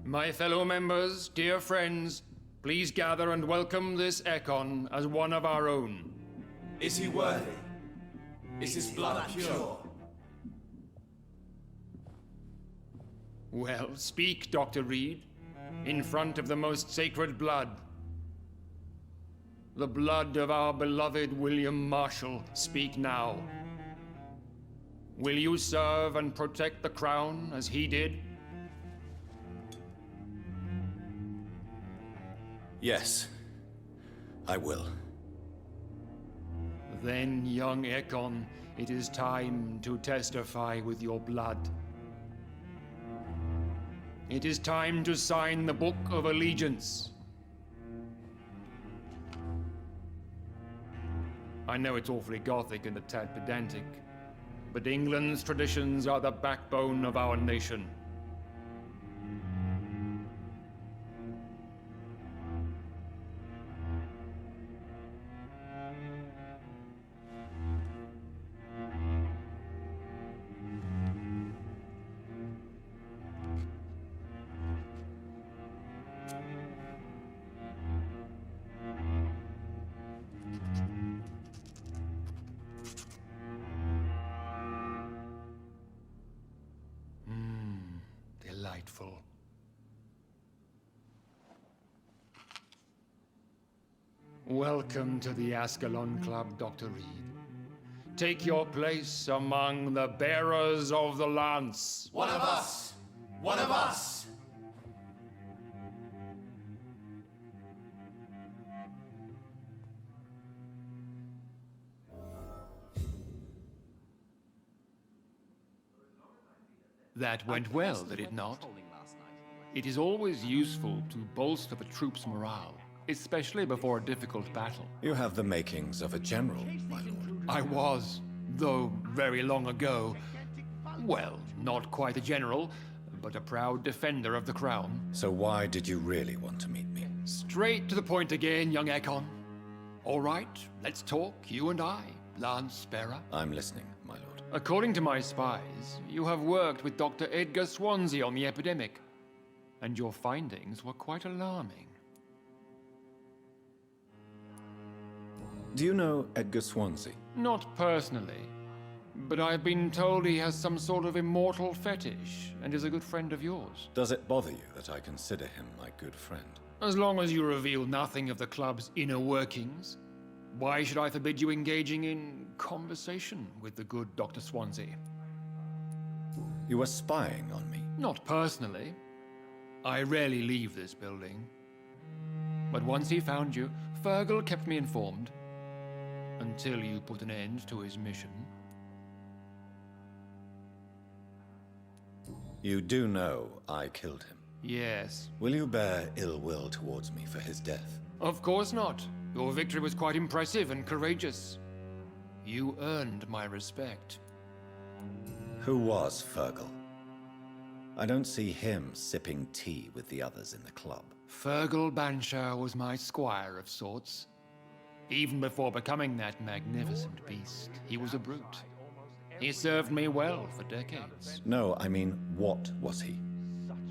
My fellow members, dear friends, please gather and welcome this Ekon as one of our own. Is he worthy? Is his blood pure? Well, speak, Dr. Reed, in front of the most sacred blood. The blood of our beloved William Marshall, speak now. Will you serve and protect the crown as he did? Yes, I will. Then, young Ekon, it is time to testify with your blood. It is time to sign the Book of Allegiance. I know it's awfully gothic and a tad pedantic, but England's traditions are the backbone of our nation. Delightful. Welcome to the Ascalon Club, Dr. Reed. take your place among the bearers of the lance. One of us! One of us! That went well, did it not? It is always useful to bolster the troops' morale, especially before a difficult battle. You have the makings of a general, my lord. I was, though very long ago. Well, not quite a general, but a proud defender of the crown. So why did you really want to meet me? Straight to the point again, young Ekon. All right, let's talk, you and I, Lance Sparrow. I'm listening, my lord. According to my spies, you have worked with Dr. Edgar Swansea on the epidemic, and your findings were quite alarming. Do you know Edgar Swansea? Not personally, but I've been told he has some sort of immortal fetish and is a good friend of yours. Does it bother you that I consider him my good friend? As long as you reveal nothing of the club's inner workings, why should I forbid you engaging in conversation with the good Dr. Swansea? You were spying on me? Not personally. I rarely leave this building. But once he found you, Fergal kept me informed. Until you put an end to his mission. You do know I killed him? Yes. Will you bear ill will towards me for his death? Of course not. Your victory was quite impressive and courageous. You earned my respect. Who was Fergal? I don't see him sipping tea with the others in the club. Fergal Banshire was my squire of sorts. Even before becoming that magnificent beast, he was a brute. He served me well for decades. No, I mean, what was he?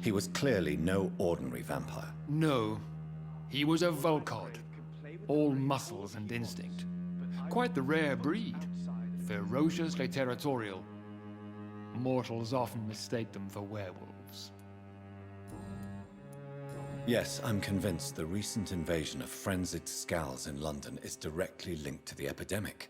He was clearly no ordinary vampire. No. He was a Volcod. All muscles and instinct. Quite the rare breed. Ferociously territorial. Mortals often mistake them for werewolves. Yes, I'm convinced the recent invasion of frenzied Skulls in London is directly linked to the epidemic.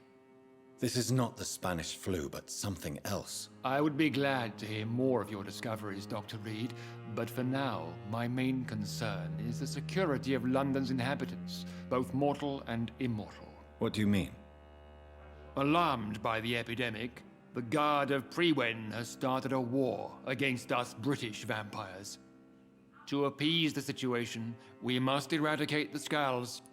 This is not the Spanish flu, but something else. I would be glad to hear more of your discoveries, Dr. Reed, but for now, my main concern is the security of London's inhabitants, both mortal and immortal. What do you mean? Alarmed by the epidemic, the Guard of Prewen has started a war against us British vampires. To appease the situation, we must eradicate the Skulls.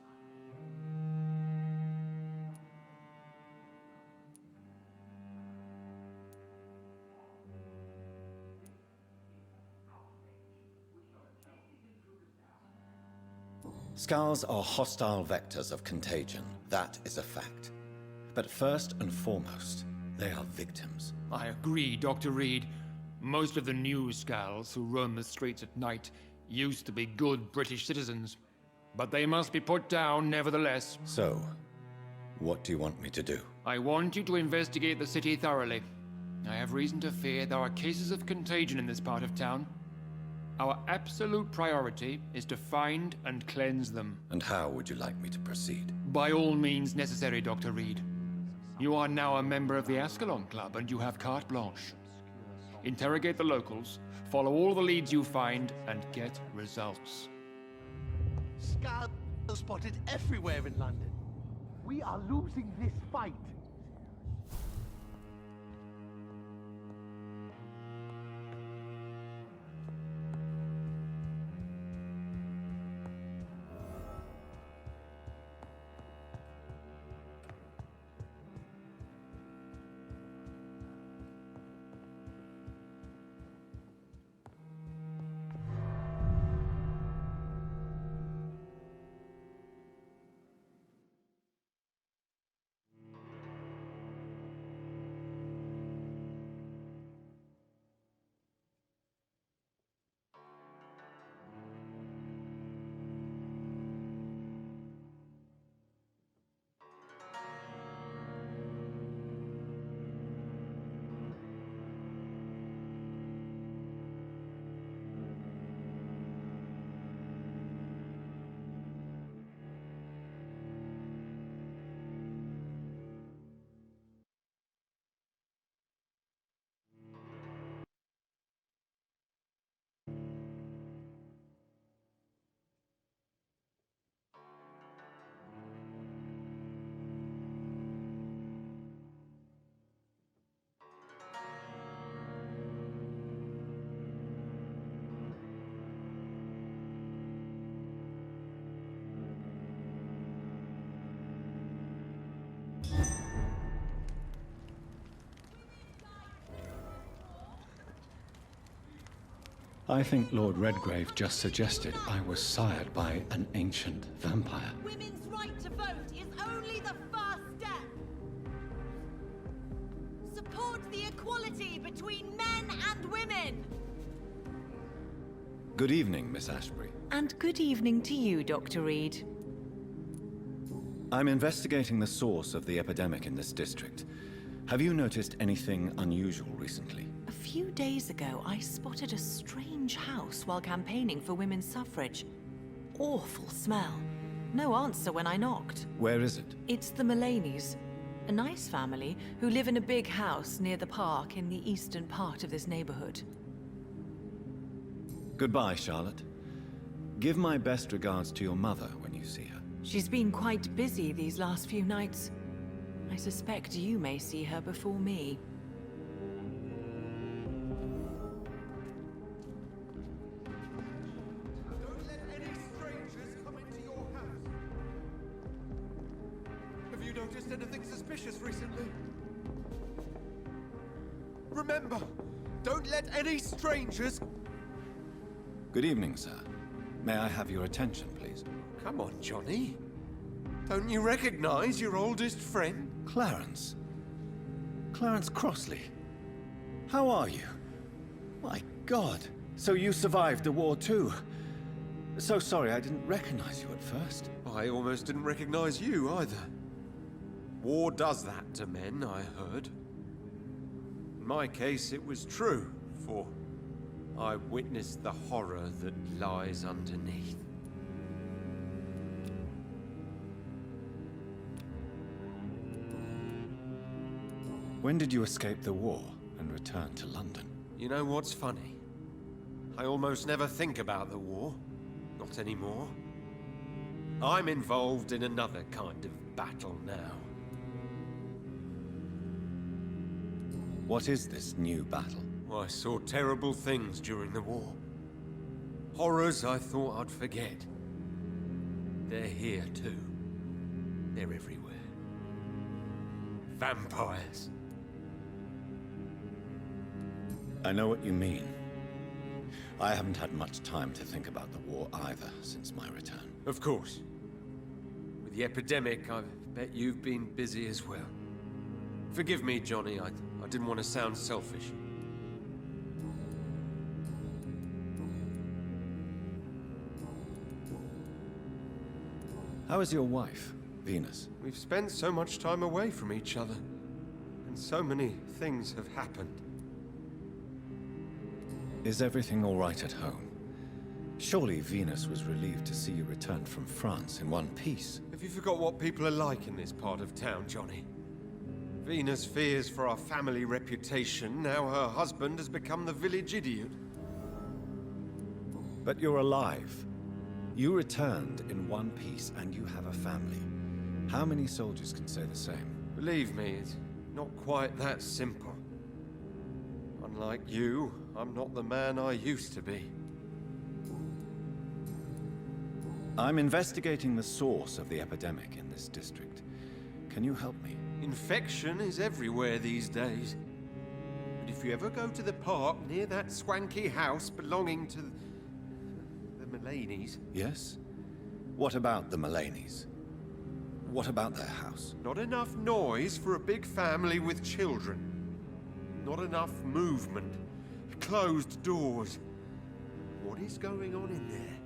Skulls are hostile vectors of contagion. That is a fact. But first and foremost, they are victims. I agree, Dr. Reed. Most of the new Skulls who roam the streets at night used to be good British citizens. But they must be put down nevertheless. So, what do you want me to do? I want you to investigate the city thoroughly. I have reason to fear there are cases of contagion in this part of town. Our absolute priority is to find and cleanse them. And how would you like me to proceed? By all means necessary, Dr. Reed. You are now a member of the Ascalon Club, and you have carte blanche. Interrogate the locals, follow all the leads you find, and get results. Scouts are spotted everywhere in London. We are losing this fight. I think Lord Redgrave just suggested I was sired by an ancient vampire. Women's right to vote is only the first step. Support the equality between men and women. Good evening, Miss Ashbury. And good evening to you, Dr. Reed. I'm investigating the source of the epidemic in this district. Have you noticed anything unusual recently? A few days ago, I spotted a strange house while campaigning for women's suffrage. Awful smell. No answer when I knocked. Where is it? It's the Mullaney's. A nice family who live in a big house near the park in the eastern part of this neighborhood. Goodbye, Charlotte. Give my best regards to your mother when you see her. She's been quite busy these last few nights. I suspect you may see her before me. Don't let any strangers come into your house. Have you noticed anything suspicious recently? Remember, don't let any strangers... Good evening, sir. May I have your attention, please? Come on, Johnny. Don't you recognize your oldest friend? Clarence. Clarence Crossley. How are you? My God. So you survived the war too. So sorry I didn't recognize you at first. I almost didn't recognize you either. War does that to men, I heard. In my case, it was true, for I witnessed the horror that lies underneath. When did you escape the war and return to London? You know what's funny? I almost never think about the war. Not anymore. I'm involved in another kind of battle now. What is this new battle? I saw terrible things during the war. Horrors I thought I'd forget. They're here too. They're everywhere. Vampires. I know what you mean. I haven't had much time to think about the war either since my return. Of course. With the epidemic, I bet you've been busy as well. Forgive me, Johnny, I didn't want to sound selfish. How is your wife, Venus? We've spent so much time away from each other, and so many things have happened. Is everything all right at home? Surely Venus was relieved to see you return from France in one piece. Have you forgot what people are like in this part of town, Johnny? Venus fears for our family reputation. Now her husband has become the village idiot. But you're alive. You returned in one piece and you have a family. How many soldiers can say the same? Believe me, it's not quite that simple. Unlike you, I'm not the man I used to be. I'm investigating the source of the epidemic in this district. Can you help me? Infection is everywhere these days. But if you ever go to the park near that swanky house belonging to the Mullaney's... Yes? What about the Mullaney's? What about their house? Not enough noise for a big family with children. Not enough movement. Closed doors. What is going on in there?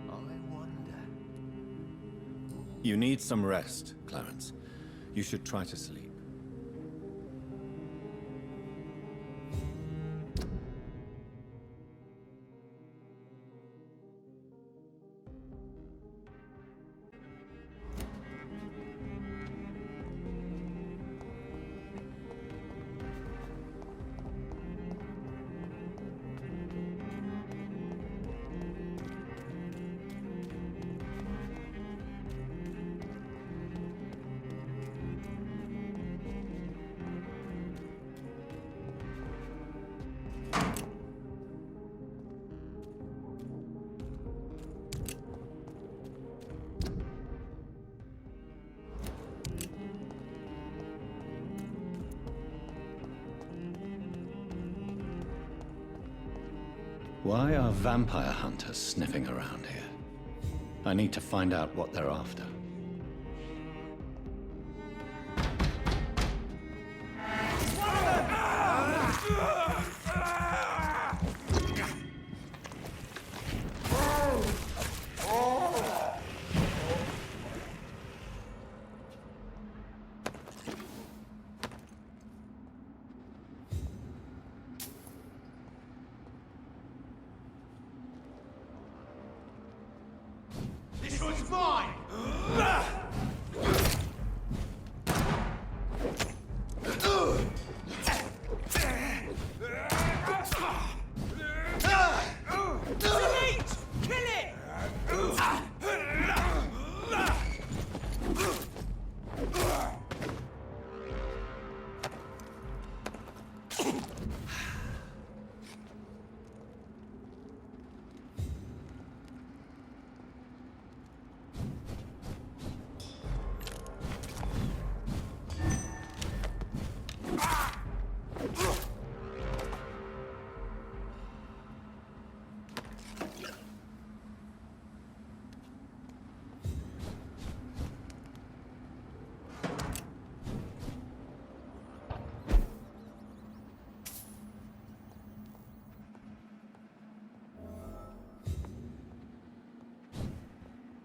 I wonder. You need some rest, Clarence. You should try to sleep. Why are vampire hunters sniffing around here? I need to find out what they're after. This one's mine! Delete! Kill it!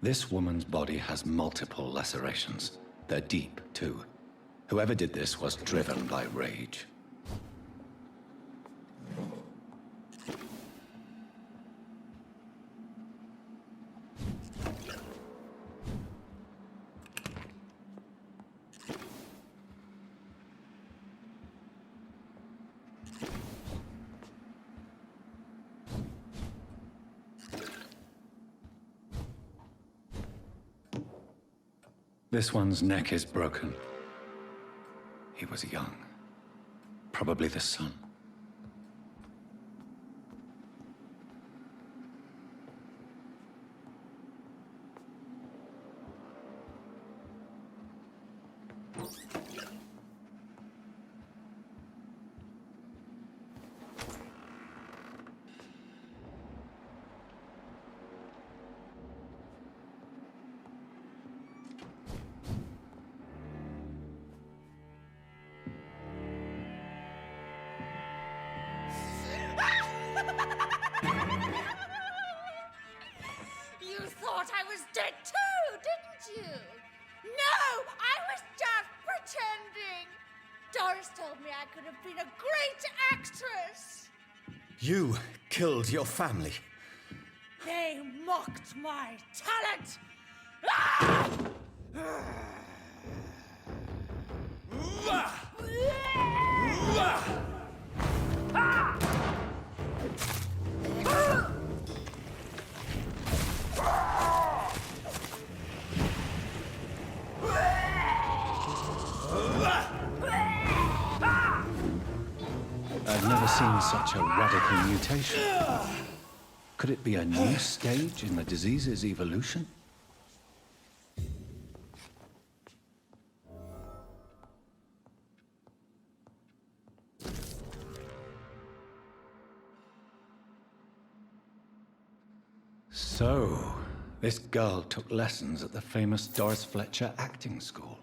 This woman's body has multiple lacerations. They're deep, too. Whoever did this was driven by rage. This one's neck is broken. He was young. Probably the son. You thought I was dead too, didn't you? No, I was just pretending. Doris told me I could have been a great actress. You killed your family. They mocked my talent. Ah! I've never seen such a radical mutation. Could it be a new stage in the disease's evolution? So, this girl took lessons at the famous Doris Fletcher acting school.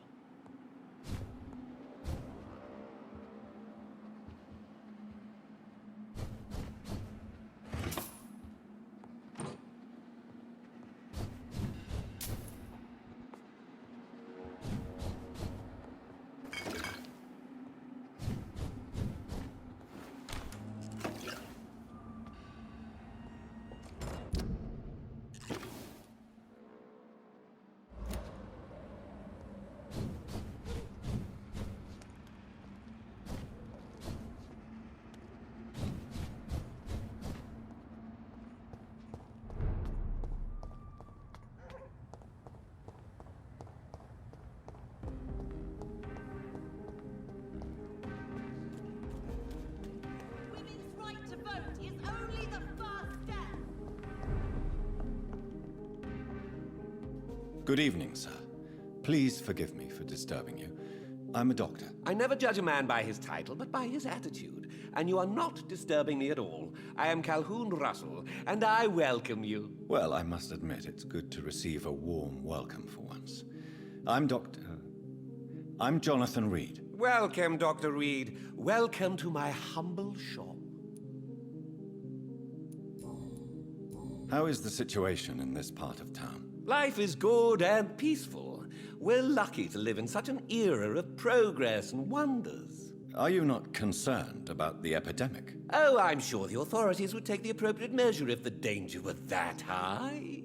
Women's right to vote is only the first step. Good evening, sir. Please forgive me for disturbing you. I'm a doctor. I never judge a man by his title, but by his attitude. and you are not disturbing me at all. I am Calhoun Russell, and I welcome you. Well, I must admit, it's good to receive a warm welcome for once. I'm Jonathan Reed. Welcome, Dr. Reed. Welcome to my humble shop. How is the situation in this part of town? Life is good and peaceful. We're lucky to live in such an era of progress and wonders. Are you not concerned about the epidemic? Oh, I'm sure the authorities would take the appropriate measure if the danger were that high.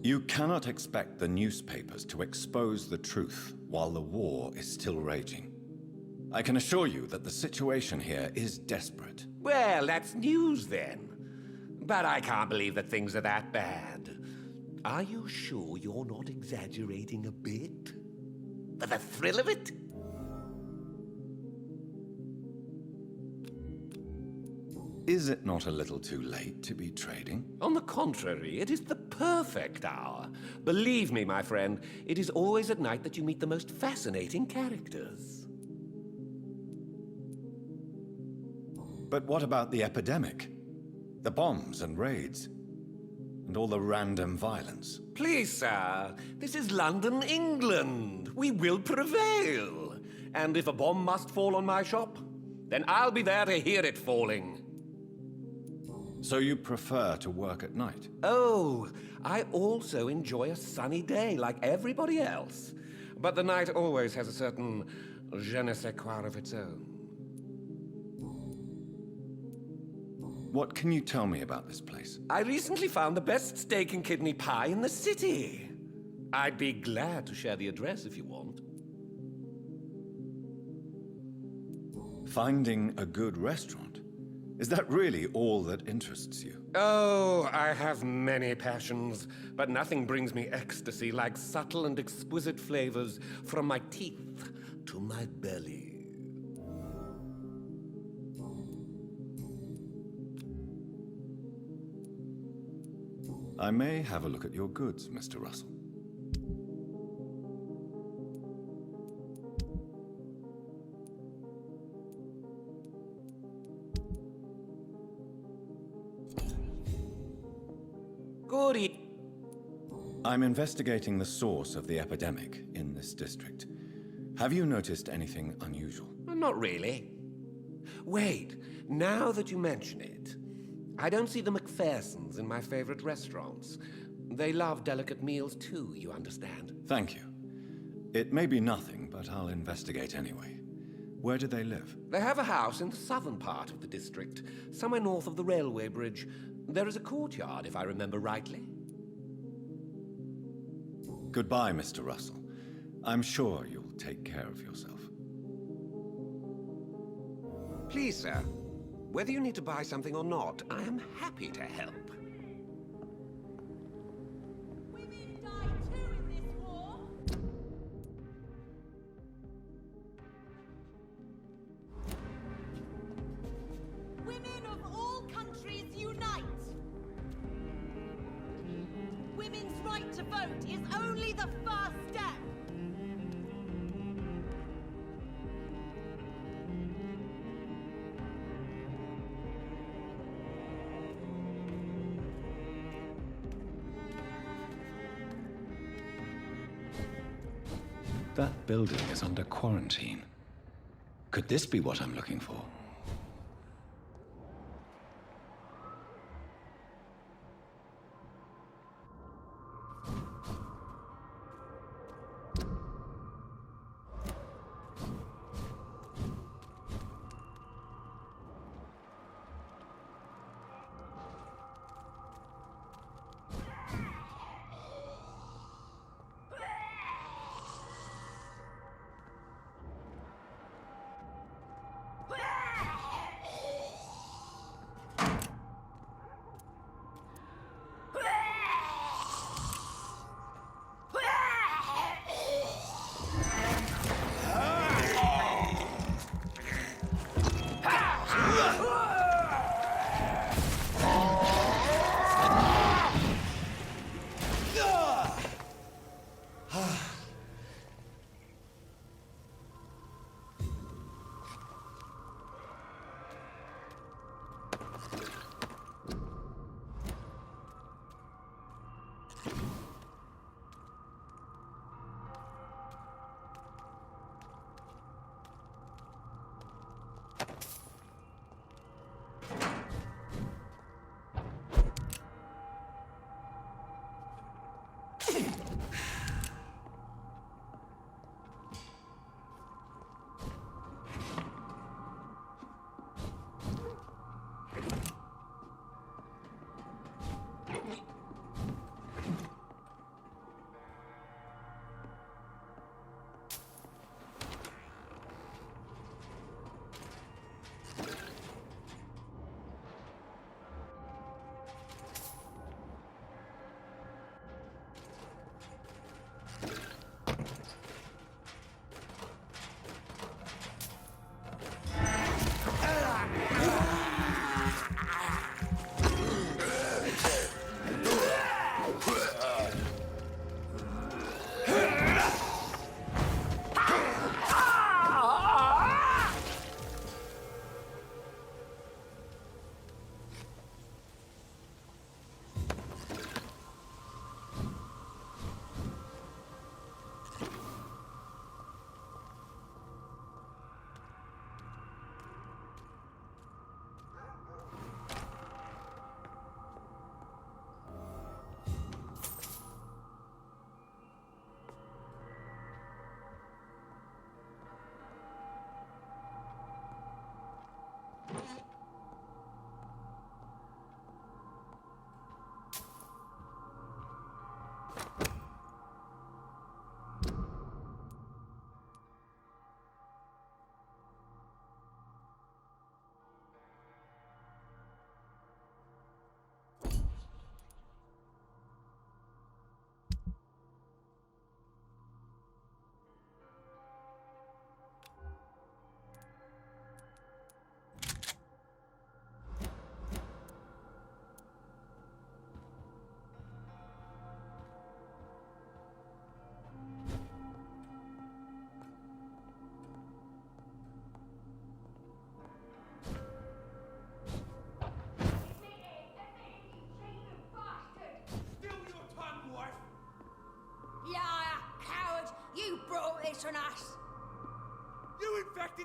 You cannot expect the newspapers to expose the truth while the war is still raging. I can assure you that the situation here is desperate. Well, that's news then. But I can't believe that things are that bad. Are you sure you're not exaggerating a bit? For the thrill of it? Is it not a little too late to be trading? On the contrary, it is the perfect hour. Believe me, my friend, it is always at night that you meet the most fascinating characters. But what about the epidemic? The bombs and raids? And all the random violence? Please, sir, this is London, England. We will prevail. And if a bomb must fall on my shop, then I'll be there to hear it falling. So you prefer to work at night? Oh, I also enjoy a sunny day like everybody else. But the night always has a certain je ne sais quoi of its own. What can you tell me about this place? I recently found the best steak and kidney pie in the city. I'd be glad to share the address if you want. Finding a good restaurant? Is that really all that interests you? Oh, I have many passions, but nothing brings me ecstasy like subtle and exquisite flavors from my teeth to my belly. I may have a look at your goods, Mr. Russell. Good. I'm investigating the source of the epidemic in this district. Have you noticed anything unusual? Not really. Wait, now that you mention it, I don't see the McPhersons in my favorite restaurants. They love delicate meals too, you understand. Thank you. It may be nothing, but I'll investigate anyway. Where do they live? They have a house in the southern part of the district, somewhere north of the railway bridge. There is a courtyard, if I remember rightly. Goodbye, Mr. Russell. I'm sure you'll take care of yourself. Please, sir, whether you need to buy something or not, I am happy to help. Women of all countries unite! Women's right to vote is only the first step! That building is under quarantine. Could this be what I'm looking for?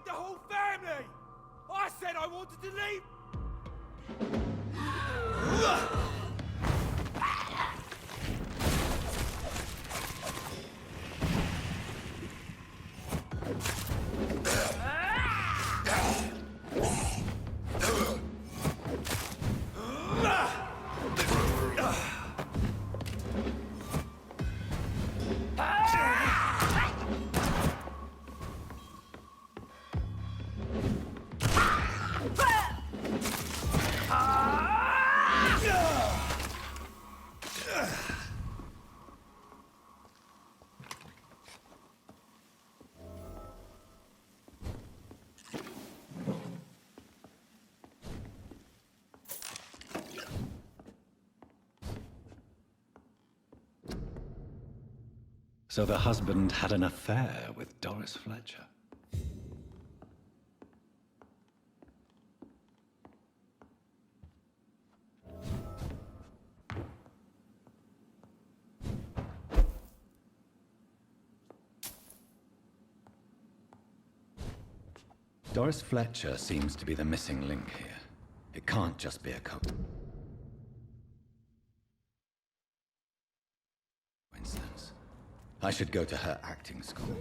the whole family! I said I wanted to leave! So the husband had an affair with Doris Fletcher. Doris Fletcher seems to be the missing link here. It can't just be a coincidence. I should go to her acting school.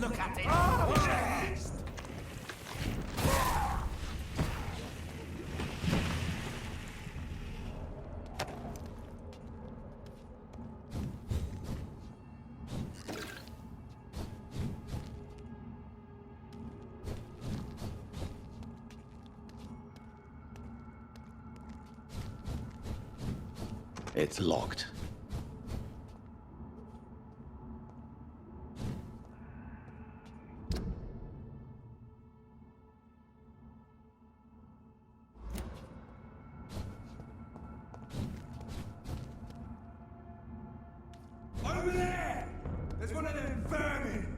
Look at it! It's locked. One of them vermin!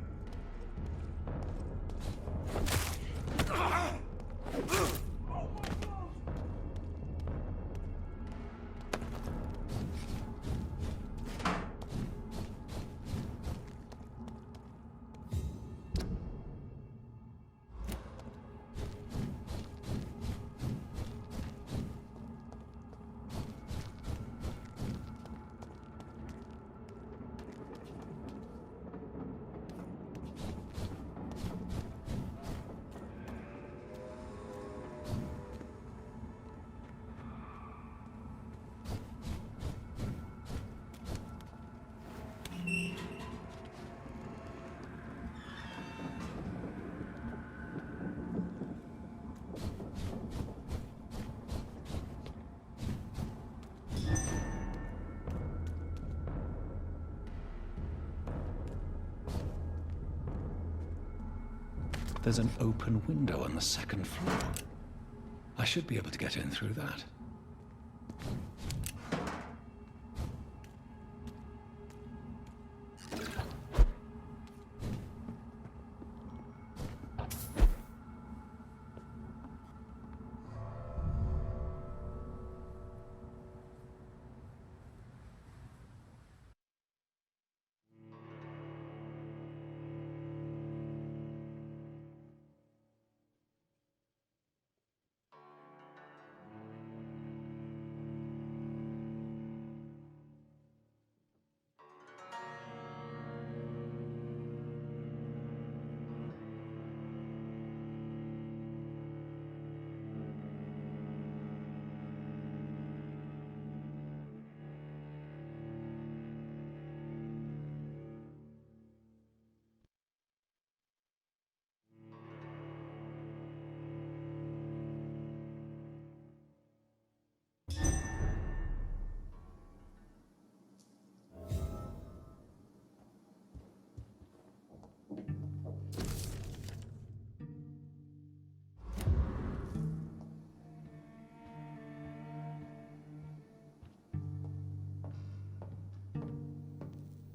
There's an open window on the second floor. I should be able to get in through that.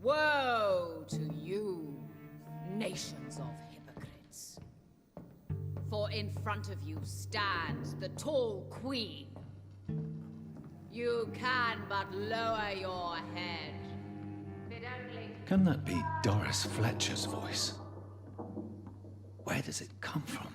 Woe to you, nations of hypocrites. For in front of you stands the tall queen. You can but lower your head. Fit only... Can that be Doris Fletcher's voice? Where does it come from?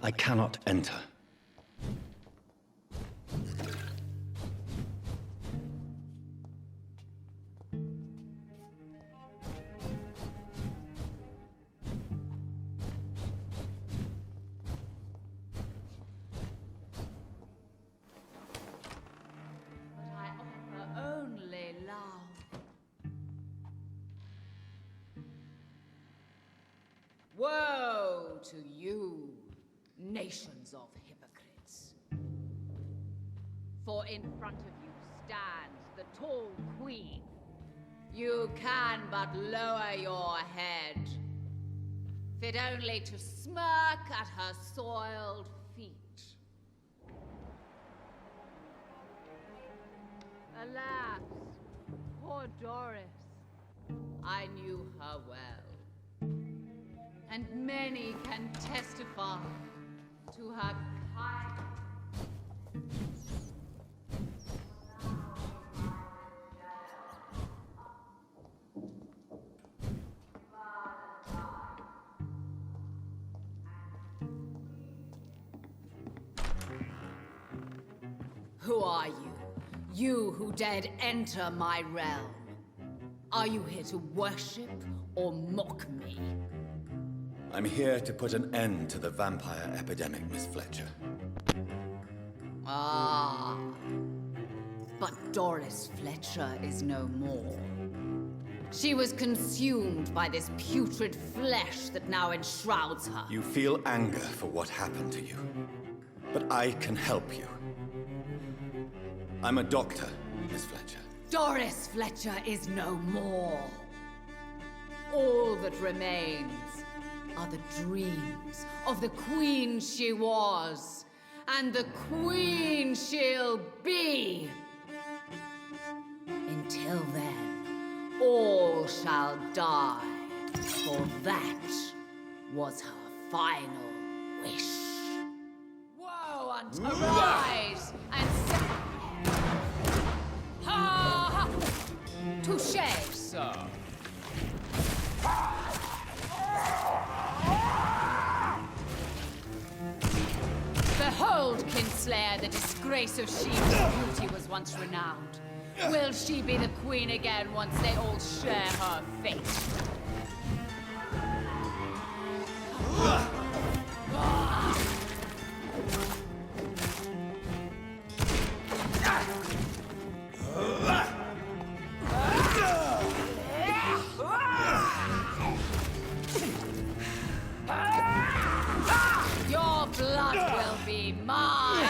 I cannot enter. But I offer only love. Woe to you, nations of hypocrites. For in front of you stands the tall queen. You can but lower your head, fit only to smirk at her soiled feet. Alas, poor Doris. I knew her well, and many can testify to her kindness. Who are you? You who dared enter my realm. Are you here to worship or mock me? I'm here to put an end to the vampire epidemic, Miss Fletcher. Ah. But Doris Fletcher is no more. She was consumed by this putrid flesh that now enshrouds her. You feel anger for what happened to you. But I can help you. I'm a doctor, Miss Fletcher. Doris Fletcher is no more. All that remains are the dreams of the queen she was, and the queen she'll be. Until then, all shall die, for that was her final wish. Woe unto rise and set. Ha ha! Touché, sir. Behold, Kinslayer, the disgrace of she whose beauty was once renowned. Will she be the queen again once they all share her fate? Your blood will be mine!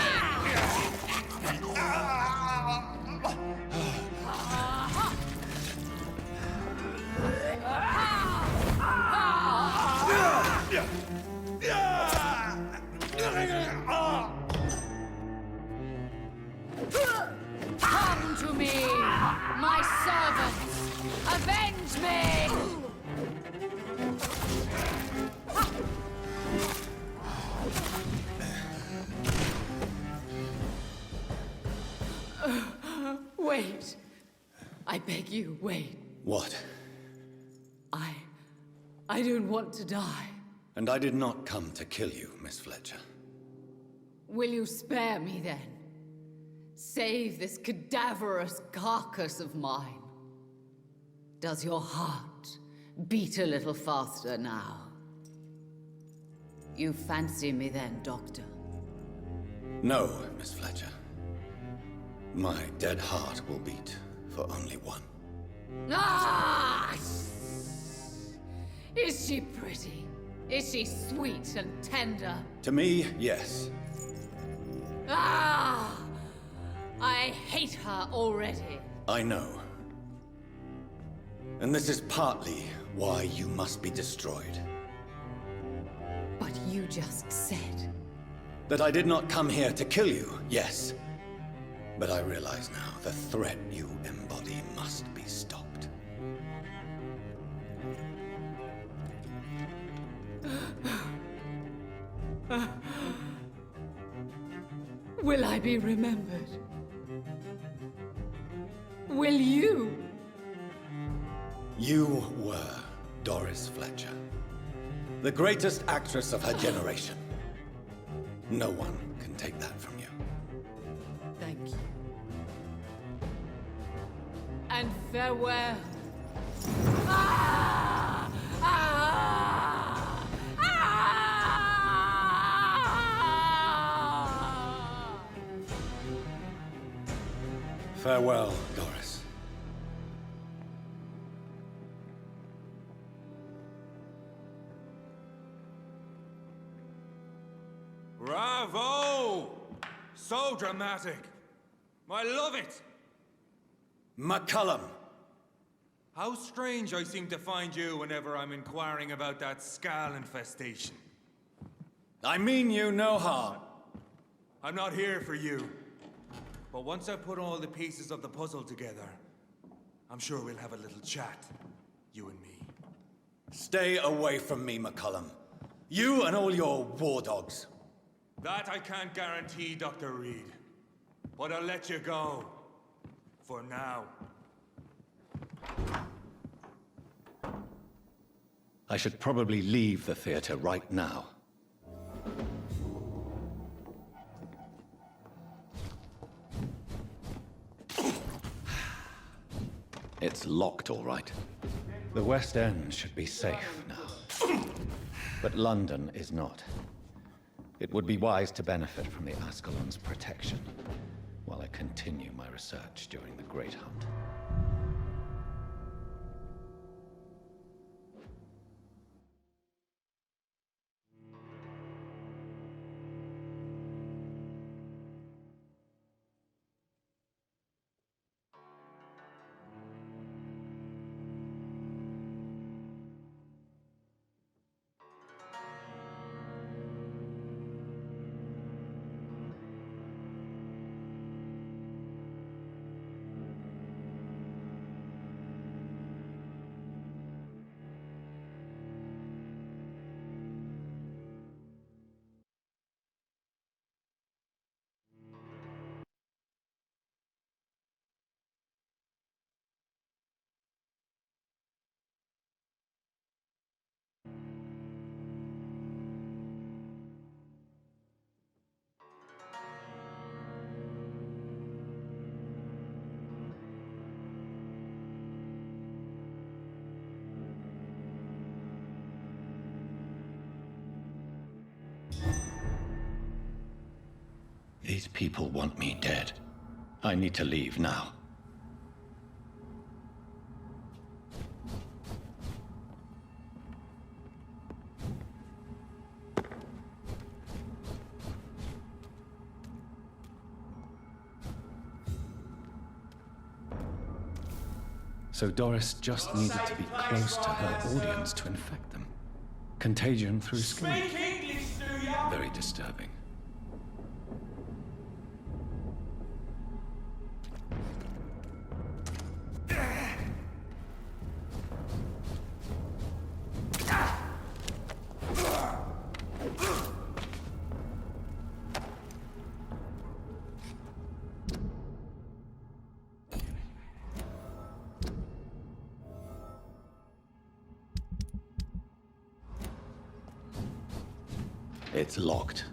Come to me, my servants! Avenge me! Wait. I beg you, wait. What? I don't want to die. And I did not come to kill you, Miss Fletcher. Will you spare me then? Save this cadaverous carcass of mine. Does your heart beat a little faster now? You fancy me then, Doctor? No, Miss Fletcher. My dead heart will beat for only one. Ah! Is she pretty? Is she sweet and tender? To me, yes. Ah! I hate her already. I know. And this is partly why you must be destroyed. But you just said... That I did not come here to kill you, yes. But I realize now the threat you embody must be stopped. Will I be remembered? Will you? You were Doris Fletcher, the greatest actress of her generation. No one can take that from you. Thank you. And farewell. Ah! Ah! Ah! Farewell, Doris. Bravo! So dramatic. I love it. McCullum! How strange I seem to find you whenever I'm inquiring about that Skal infestation. I mean you no harm. I'm not here for you. But once I put all the pieces of the puzzle together, I'm sure we'll have a little chat, you and me. Stay away from me, McCullum. You and all your war dogs. That I can't guarantee, Dr. Reed. But I'll let you go. For now. I should probably leave the theater right now. It's locked, all right. The West End should be safe now. But London is not. It would be wise to benefit from the Ascalon's protection while I continue my research during the Great Hunt. These people want me dead. I need to leave now. So Doris just needed to be close to her audience to infect them. Contagion through skin. Speak English, do ya? Very disturbing. It's locked.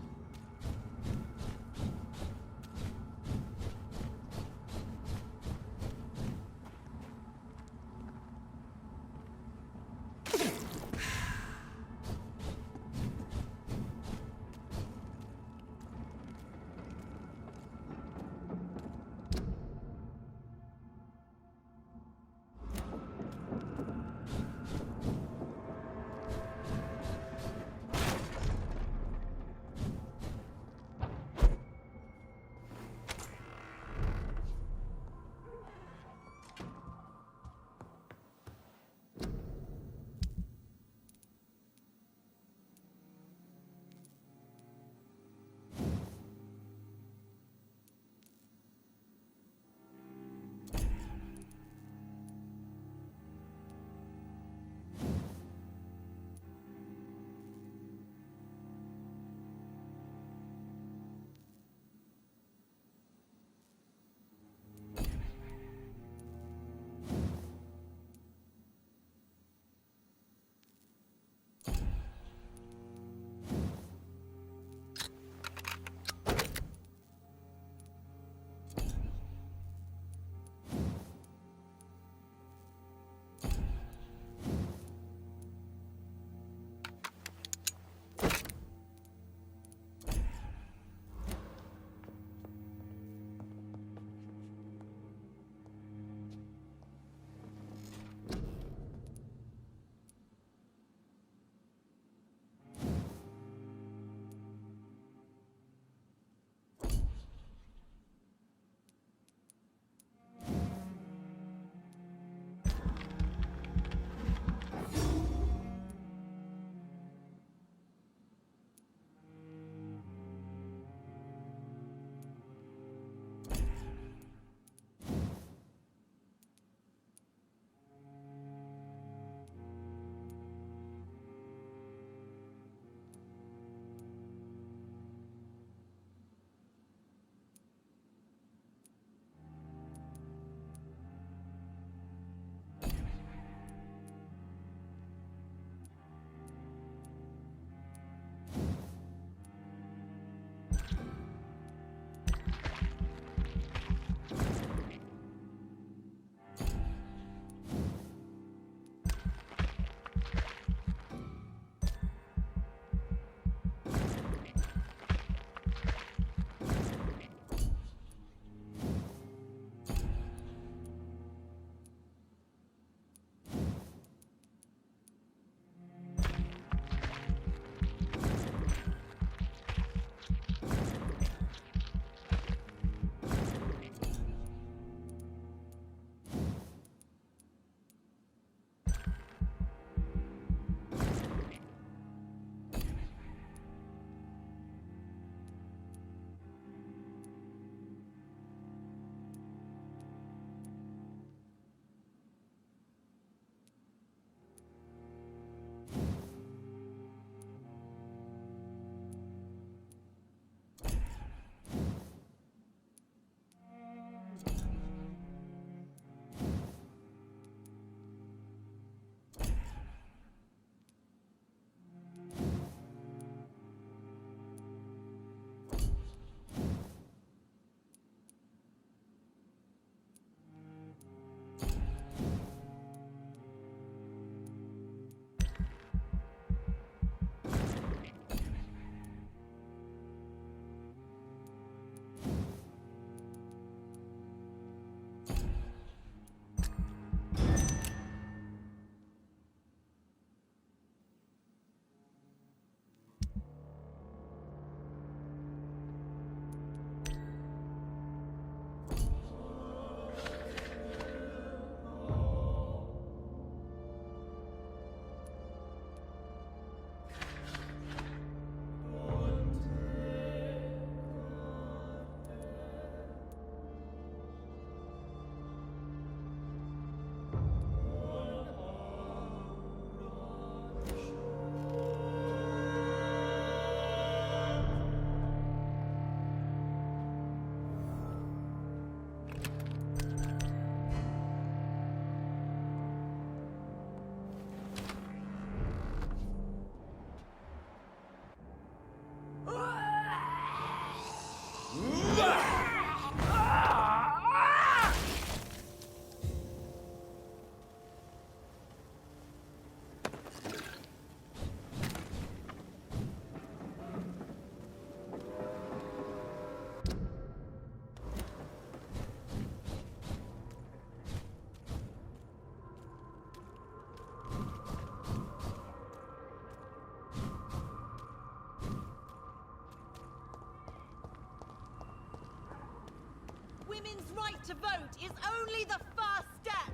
women's right to vote is only the first step.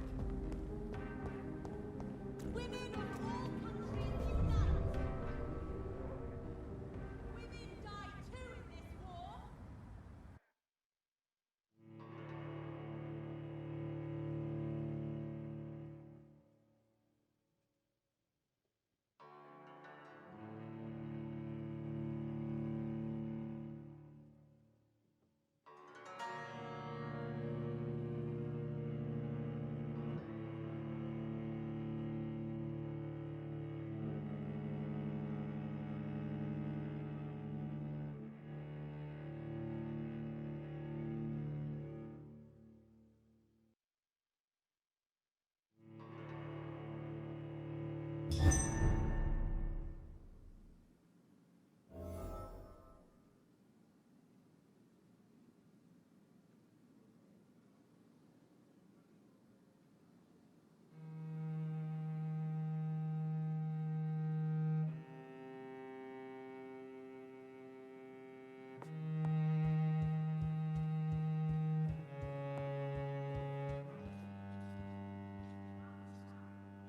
Women of all countries unite. Women die too in this war.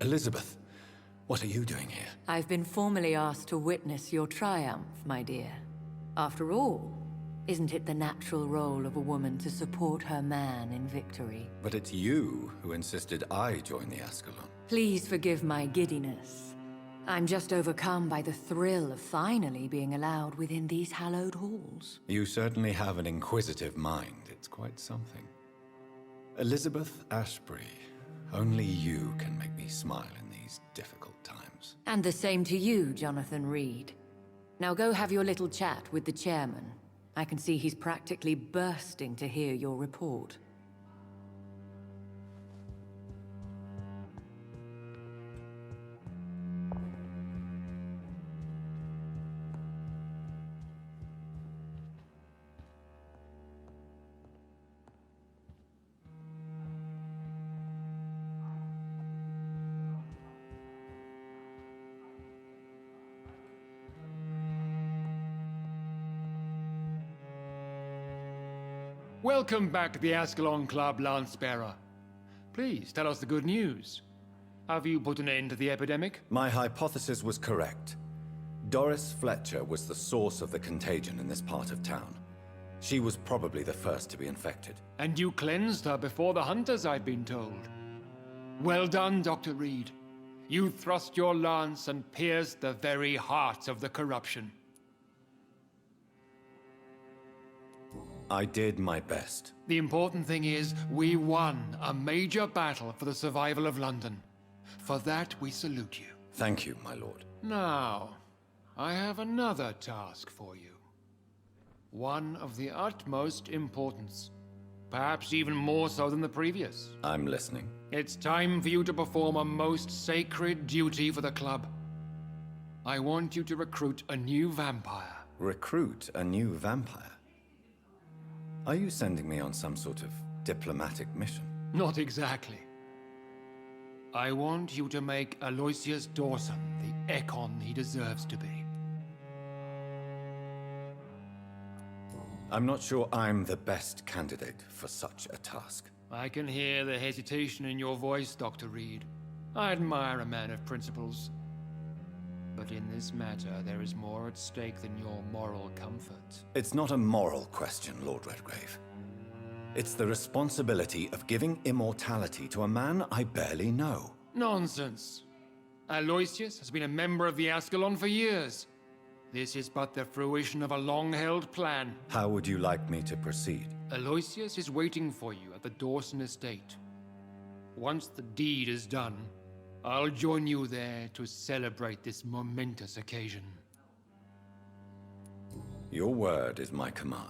Elizabeth, what are you doing here? I've been formally asked to witness your triumph, my dear. After all, isn't it the natural role of a woman to support her man in victory? But it's you who insisted I join the Ascalon. Please forgive my giddiness. I'm just overcome by the thrill of finally being allowed within these hallowed halls. You certainly have an inquisitive mind. It's quite something. Elizabeth Ashbury, only you can make me smile in these difficult times. And the same to you, Jonathan Reed. Now go have your little chat with the chairman. I can see he's practically bursting to hear your report. Welcome back to the Ascalon Club, Lance-Bearer. Please, tell us the good news. Have you put an end to the epidemic? My hypothesis was correct. Doris Fletcher was the source of the contagion in this part of town. She was probably the first to be infected. And you cleansed her before the hunters, I've been told. Well done, Dr. Reed. You thrust your lance and pierced the very heart of the corruption. I did my best. The important thing is, we won a major battle for the survival of London. For that, we salute you. Thank you, my lord. Now, I have another task for you. One of the utmost importance. Perhaps even more so than the previous. I'm listening. It's time for you to perform a most sacred duty for the club. I want you to recruit a new vampire. Recruit a new vampire? Are you sending me on some sort of diplomatic mission? Not exactly. I want you to make Aloysius Dawson the Ekon he deserves to be. I'm not sure I'm the best candidate for such a task. I can hear the hesitation in your voice, Dr. Reed. I admire a man of principles. But in this matter, there is more at stake than your moral comfort. It's not a moral question, Lord Redgrave. It's the responsibility of giving immortality to a man I barely know. Nonsense. Aloysius has been a member of the Ascalon for years. This is but the fruition of a long-held plan. How would you like me to proceed? Aloysius is waiting for you at the Dawson estate. Once the deed is done, I'll join you there to celebrate this momentous occasion. Your word is my command.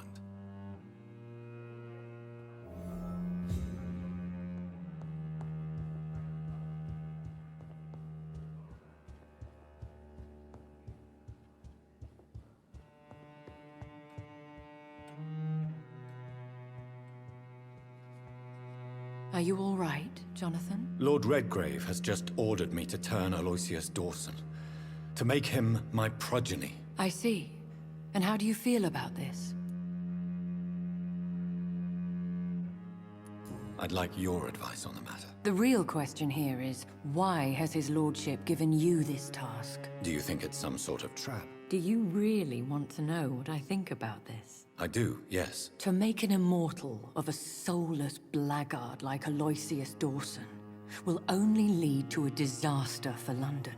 Are you all right, Jonathan? Lord Redgrave has just ordered me to turn Aloysius Dawson, to make him my progeny. I see. And how do you feel about this? I'd like your advice on the matter. The real question here is, why has his lordship given you this task? Do you think it's some sort of trap? Do you really want to know what I think about this? I do, yes. To make an immortal of a soulless blackguard like Aloysius Dawson will only lead to a disaster for London.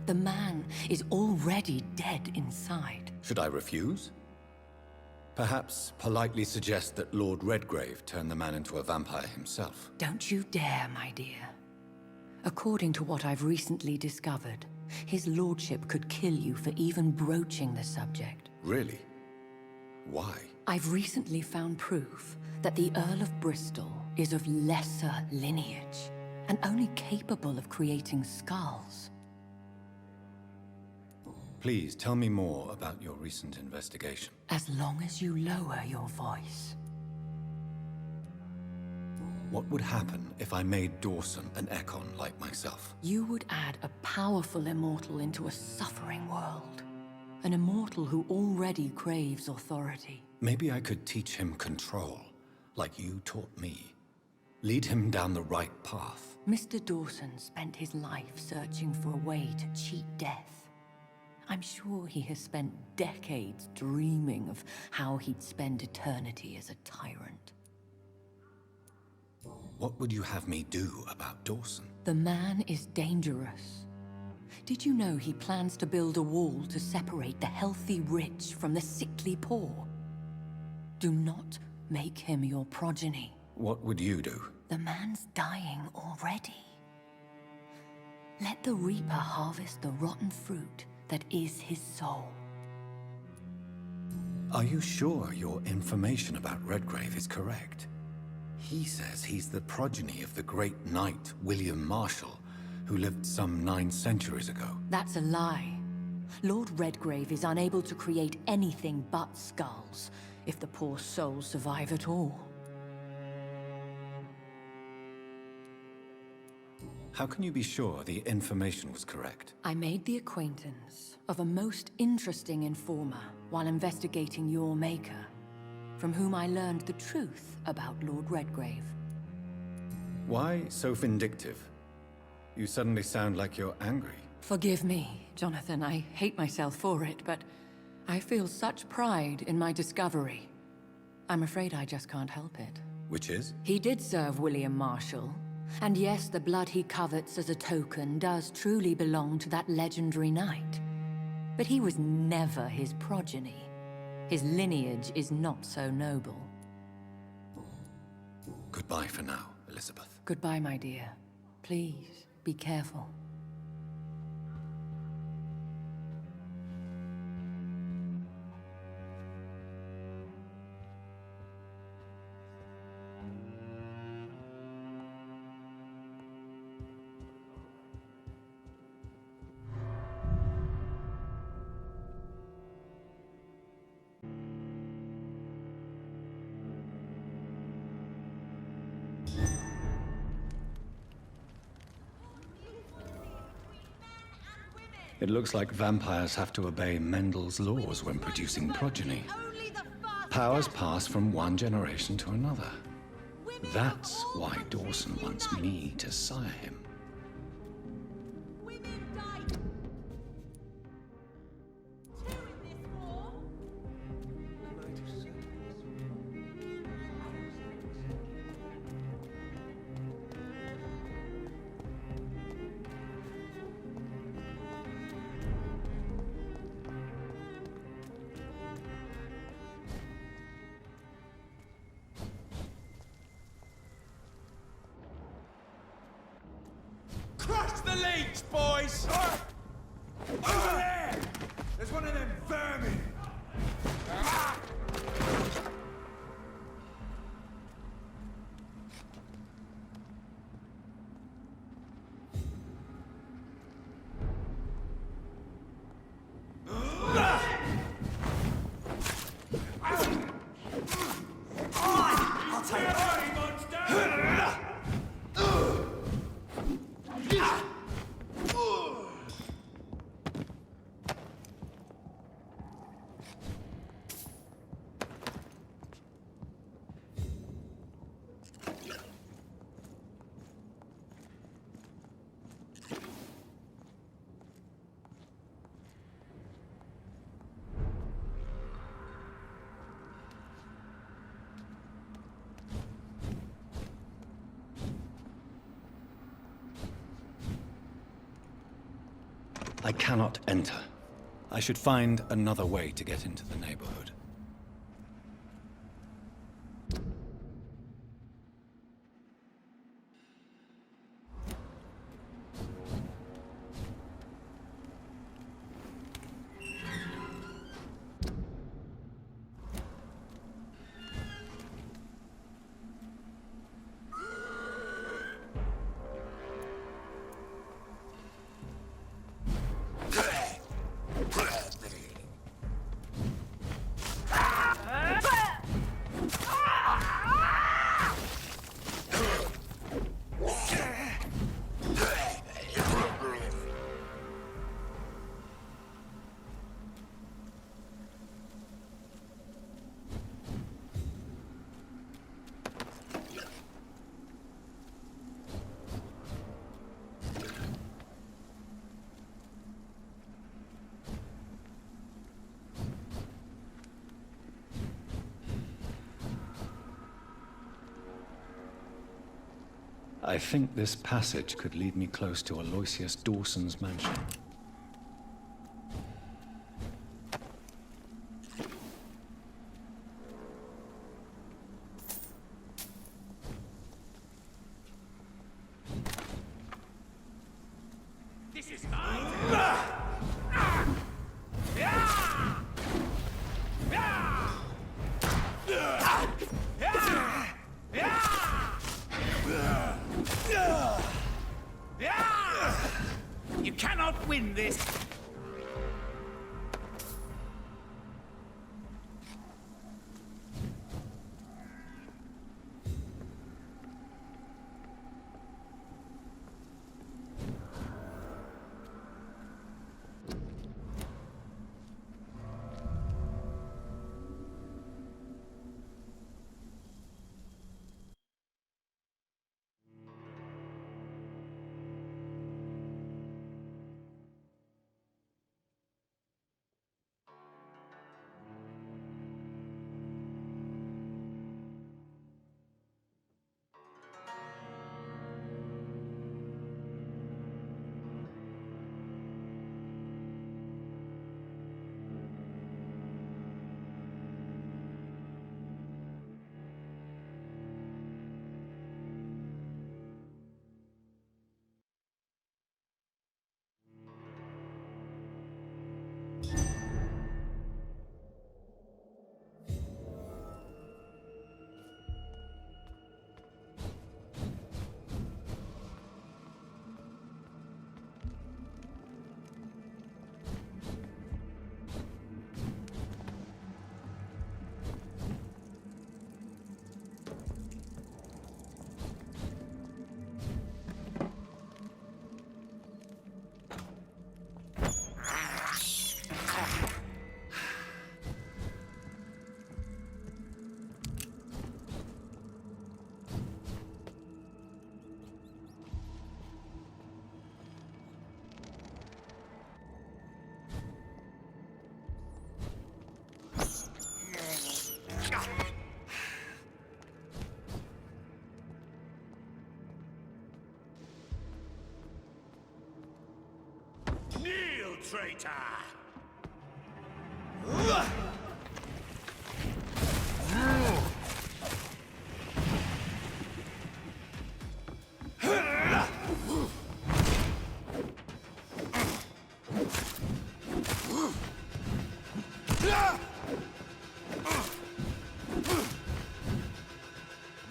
The man is already dead inside. Should I refuse? Perhaps politely suggest that Lord Redgrave turn the man into a vampire himself. Don't you dare, my dear. According to what I've recently discovered, his lordship could kill you for even broaching the subject. Really? Why? I've recently found proof that the Earl of Bristol is of lesser lineage and only capable of creating skulls. Please tell me more about your recent investigation. As long as you lower your voice. What would happen if I made Dawson an Ekon like myself? You would add a powerful immortal into a suffering world. An immortal who already craves authority. Maybe I could teach him control, like you taught me. Lead him down the right path. Mr. Dawson spent his life searching for a way to cheat death. I'm sure he has spent decades dreaming of how he'd spend eternity as a tyrant. What would you have me do about Dawson? The man is dangerous. Did you know he plans to build a wall to separate the healthy rich from the sickly poor? Do not make him your progeny. What would you do? The man's dying already. Let the Reaper harvest the rotten fruit that is his soul. Are you sure your information about Redgrave is correct? He says he's the progeny of the great knight William Marshall, who lived some 9 centuries ago. That's a lie. Lord Redgrave is unable to create anything but skulls, if the poor souls survive at all. How can you be sure the information was correct? I made the acquaintance of a most interesting informer while investigating your maker, from whom I learned the truth about Lord Redgrave. Why so vindictive? You suddenly sound like you're angry. Forgive me, Jonathan. I hate myself for it, but I feel such pride in my discovery. I'm afraid I just can't help it. Which is? He did serve William Marshall. And yes, the blood he covets as a token does truly belong to that legendary knight. But he was never his progeny. His lineage is not so noble. Goodbye for now, Elizabeth. Goodbye, my dear. Please, be careful. It looks like vampires have to obey Mendel's laws when producing progeny. Powers pass from one generation to another. That's why Dawson wants me to sire him. Crush the leech, boys! Over there! There's one of them vermin! I'll take it! I cannot enter. I should find another way to get into the neighborhood. I think this passage could lead me close to Aloysius Dawson's mansion. This is mine! You cannot win this! Kneel, traitor!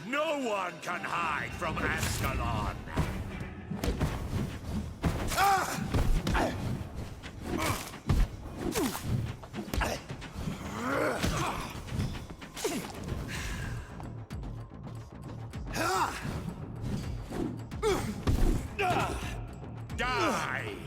No one can hide from Ascalon! Die!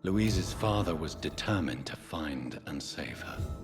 Louise's father was determined to find and save her.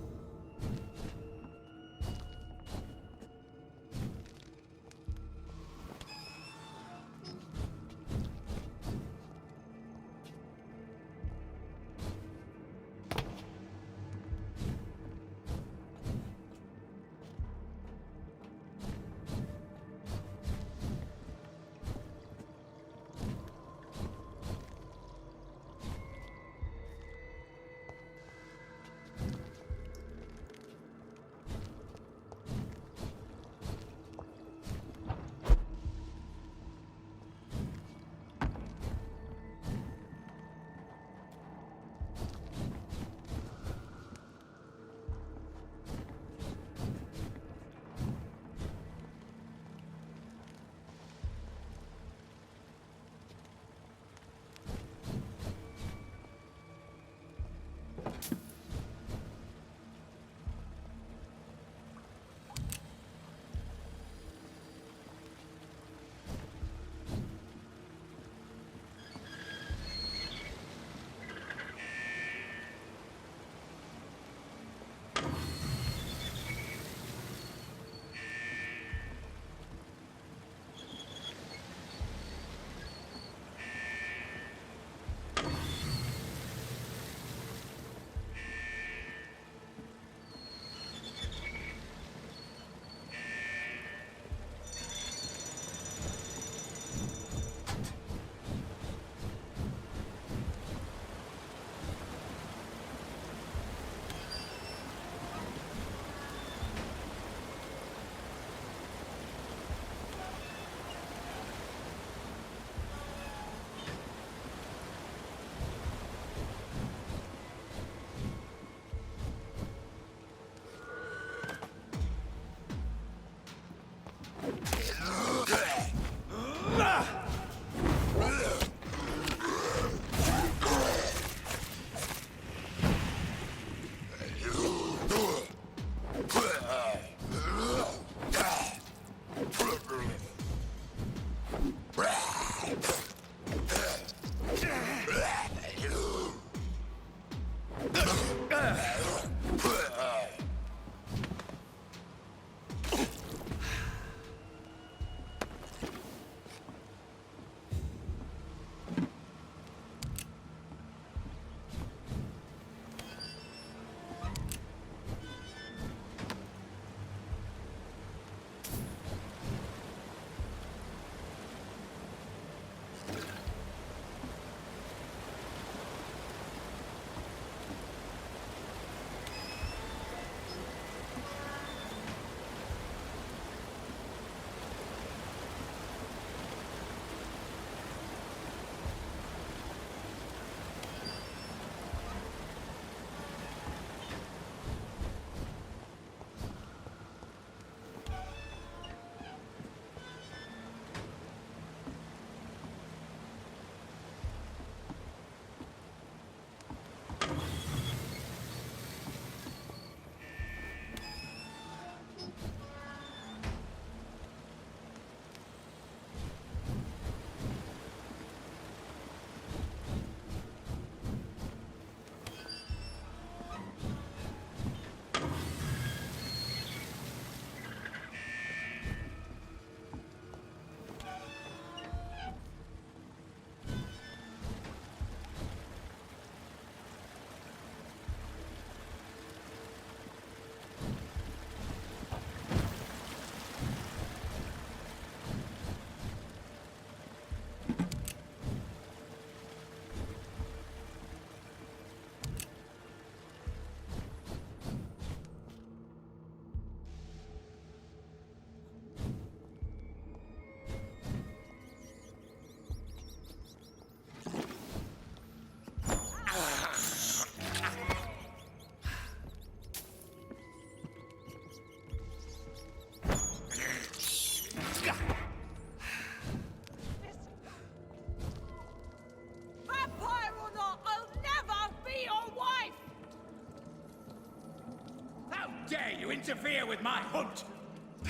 dare you interfere with my hunt?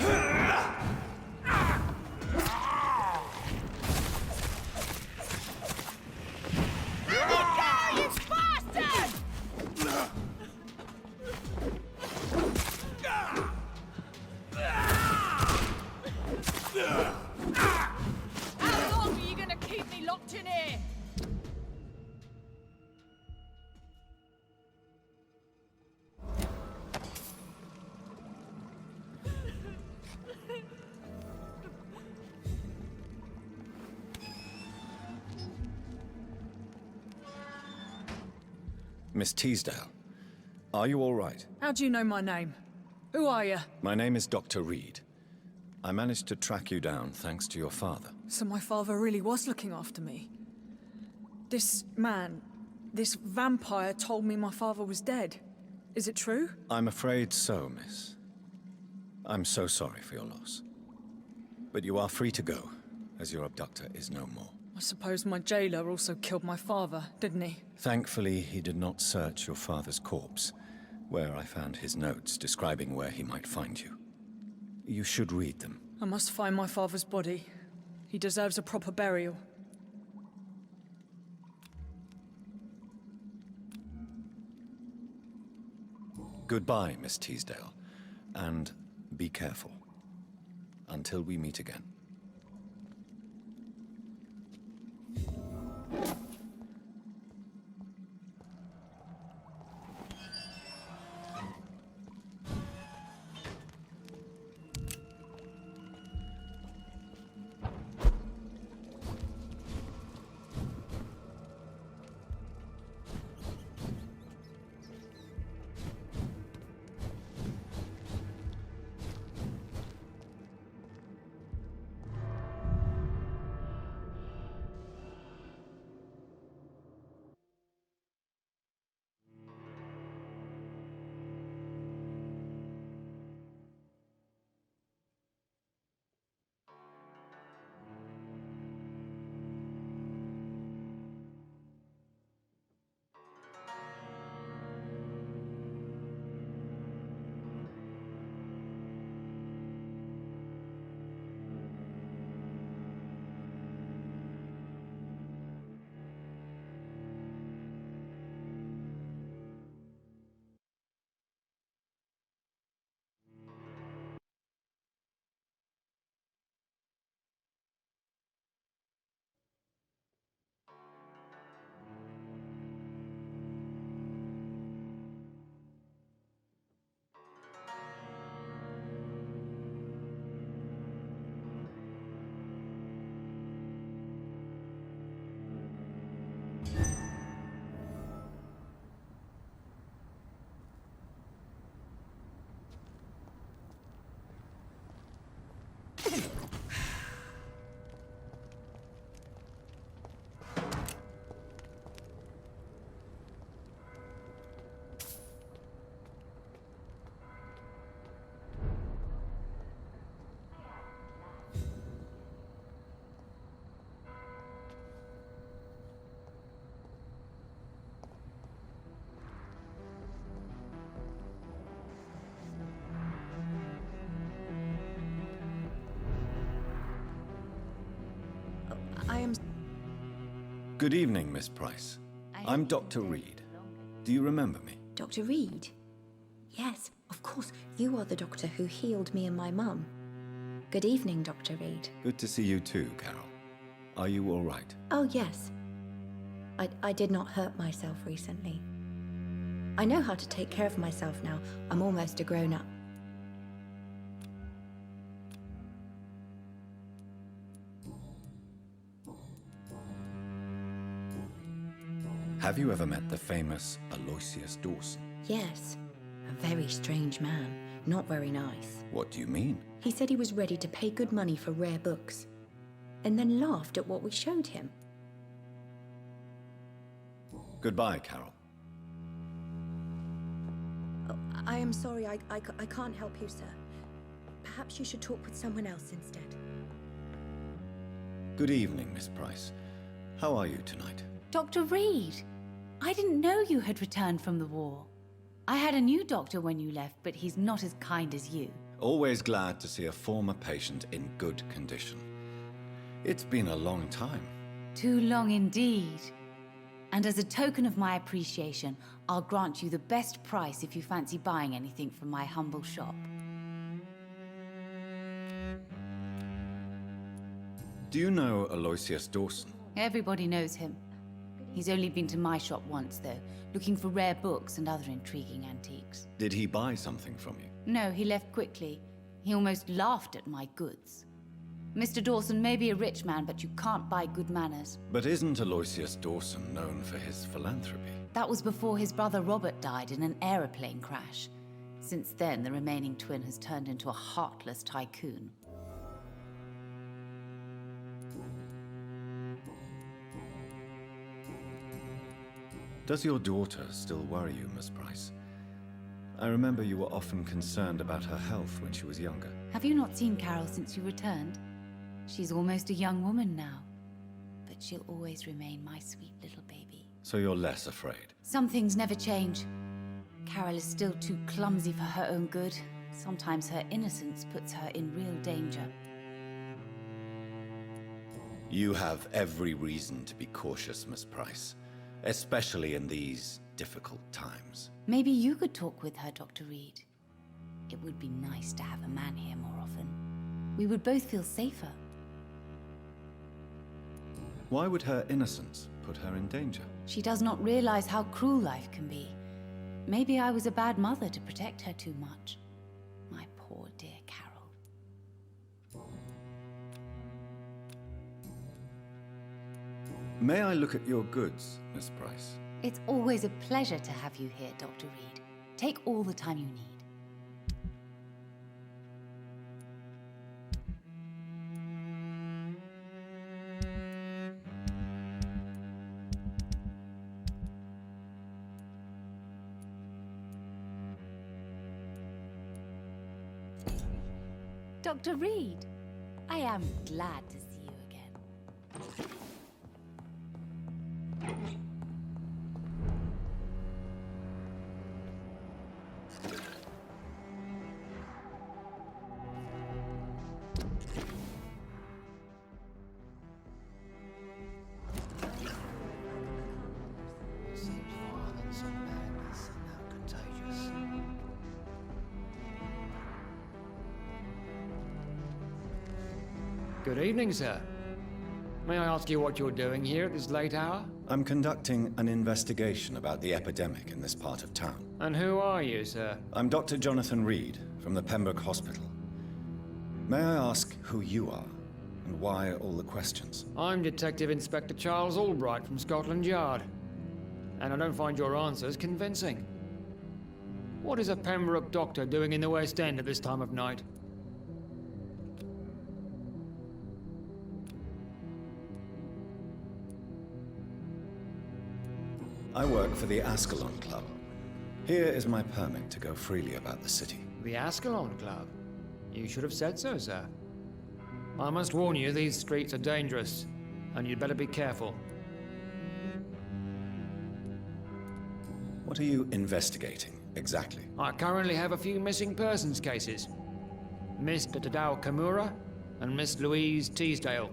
Let me go, you Miss Teasdale, are you all right? How do you know my name? Who are you? My name is Dr. Reed. I managed to track you down thanks to your father. So my father really was looking after me. This man, this vampire told me my father was dead. Is it true? I'm afraid so, miss. I'm so sorry for your loss. But you are free to go, as your abductor is no more. I suppose my jailer also killed my father, didn't he? Thankfully, he did not search your father's corpse, where I found his notes describing where he might find you. You should read them. I must find my father's body. He deserves a proper burial. Goodbye, Miss Teasdale, and be careful. Until we meet again. I am... Good evening, Miss Price. I'm Dr. Reed. Do you remember me? Dr. Reed? Yes, of course. You are the doctor who healed me and my mum. Good evening, Dr. Reed. Good to see you too, Carol. Are you all right? Oh, yes. I did not hurt myself recently. I know how to take care of myself now. I'm almost a grown-up. Have you ever met the famous Aloysius Dawson? Yes. A very strange man. Not very nice. What do you mean? He said he was ready to pay good money for rare books, and then laughed at what we showed him. Goodbye, Carol. Oh, I am sorry, I can't help you, sir. Perhaps you should talk with someone else instead. Good evening, Miss Price. How are you tonight? Dr. Reed, I didn't know you had returned from the war. I had a new doctor when you left, but he's not as kind as you. Always glad to see a former patient in good condition. It's been a long time. Too long indeed. And as a token of my appreciation, I'll grant you the best price if you fancy buying anything from my humble shop. Do you know Aloysius Dawson? Everybody knows him. He's only been to my shop once, though, looking for rare books and other intriguing antiques. Did he buy something from you? No, he left quickly. He almost laughed at my goods. Mr. Dawson may be a rich man, but you can't buy good manners. But isn't Aloysius Dawson known for his philanthropy? That was before his brother Robert died in an aeroplane crash. Since then, the remaining twin has turned into a heartless tycoon. Does your daughter still worry you, Miss Price? I remember you were often concerned about her health when she was younger. Have you not seen Carol since you returned? She's almost a young woman now. But she'll always remain my sweet little baby. So you're less afraid? Some things never change. Carol is still too clumsy for her own good. Sometimes her innocence puts her in real danger. You have every reason to be cautious, Miss Price. Especially in these difficult times. Maybe you could talk with her, Dr. Reed. It would be nice to have a man here more often. We would both feel safer. Why would her innocence put her in danger? She does not realize how cruel life can be. Maybe I was a bad mother to protect her too much. My poor dear Carol. May I look at your goods, Miss Price? It's always a pleasure to have you here, Dr. Reed. Take all the time you need. Dr. Reed, I am glad to see you again. Good evening, sir. May I ask you what you're doing here at this late hour? I'm conducting an investigation about the epidemic in this part of town. And who are you, sir? I'm Dr. Jonathan Reed from the Pembroke Hospital. May I ask who you are and why all the questions? I'm Detective Inspector Charles Albright from Scotland Yard. And I don't find your answers convincing. What is a Pembroke doctor doing in the West End at this time of night? I work for the Ascalon Club. Here is my permit to go freely about the city. The Ascalon Club? You should have said so, sir. I must warn you, these streets are dangerous, and you'd better be careful. What are you investigating, exactly? I currently have a few missing persons cases. Mr. Tadao Kimura and Miss Louise Teasdale.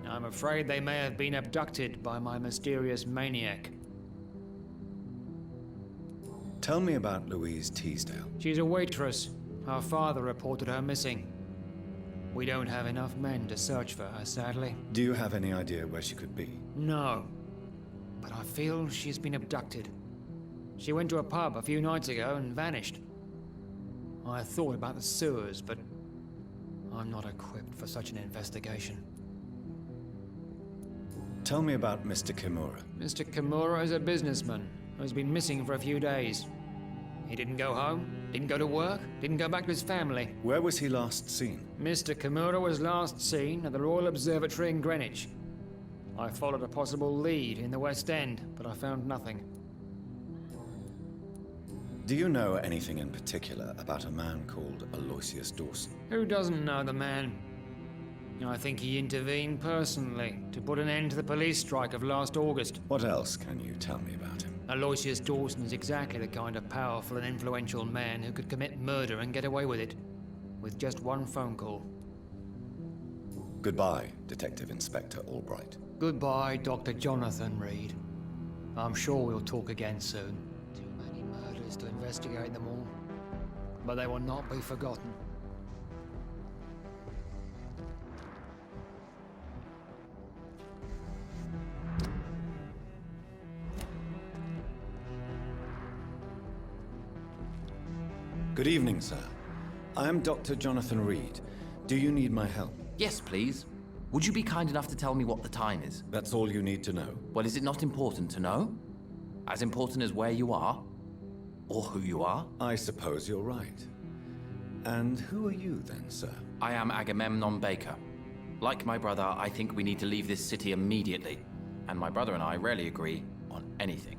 I'm afraid they may have been abducted by my mysterious maniac. Tell me about Louise Teasdale. She's a waitress. Her father reported her missing. We don't have enough men to search for her, sadly. Do you have any idea where she could be? No. But I feel she's been abducted. She went to a pub a few nights ago and vanished. I thought about the sewers, but I'm not equipped for such an investigation. Tell me about Mr. Kimura. Mr. Kimura is a businessman who's been missing for a few days. He didn't go home, didn't go to work, didn't go back to his family. Where was he last seen? Mr. Kimura was last seen at the Royal Observatory in Greenwich. I followed a possible lead in the West End, but I found nothing. Do you know anything in particular about a man called Aloysius Dawson? Who doesn't know the man? I think he intervened personally to put an end to the police strike of last August. What else can you tell me about him? Aloysius Dawson is exactly the kind of powerful and influential man who could commit murder and get away with it, with just one phone call. Goodbye, Detective Inspector Albright. Goodbye, Dr. Jonathan Reed. I'm sure we'll talk again soon. Too many murders to investigate them all, but they will not be forgotten. Good evening, sir. I am Dr. Jonathan Reed. Do you need my help? Yes, please. Would you be kind enough to tell me what the time is? That's all you need to know. Well, is it not important to know? As important as where you are? Or who you are? I suppose you're right. And who are you then, sir? I am Agamemnon Baker. Like my brother, I think we need to leave this city immediately. And my brother and I rarely agree on anything.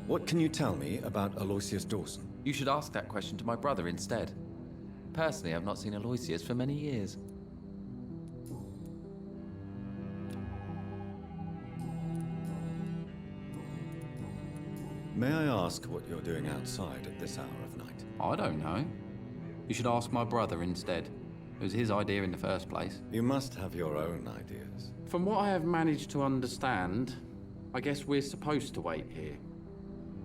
What can you tell me about Aloysius Dawson? You should ask that question to my brother instead. Personally, I've not seen Aloysius for many years. May I ask what you're doing outside at this hour of night? I don't know. You should ask my brother instead. It was his idea in the first place. You must have your own ideas. From what I have managed to understand, I guess we're supposed to wait here.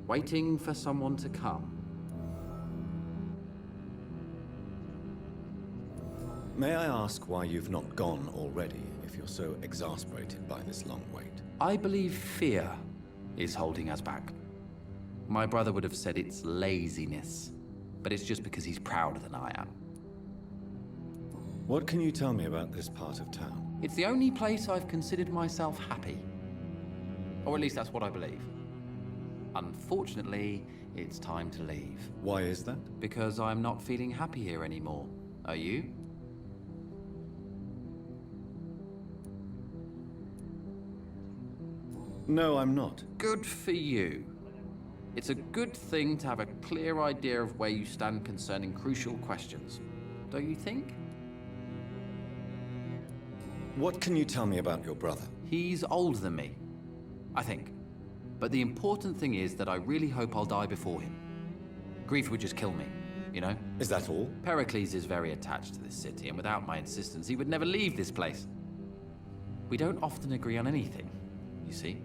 Waiting for someone to come. May I ask why you've not gone already, if you're so exasperated by this long wait? I believe fear is holding us back. My brother would have said it's laziness, but it's just because he's prouder than I am. What can you tell me about this part of town? It's the only place I've considered myself happy. Or at least that's what I believe. Unfortunately, it's time to leave. Why is that? Because I'm not feeling happy here anymore. Are you? No, I'm not. Good for you. It's a good thing to have a clear idea of where you stand concerning crucial questions. Don't you think? What can you tell me about your brother? He's older than me, I think. But the important thing is that I really hope I'll die before him. Grief would just kill me, you know? Is that all? Pericles is very attached to this city, and without my insistence, he would never leave this place. We don't often agree on anything, you see.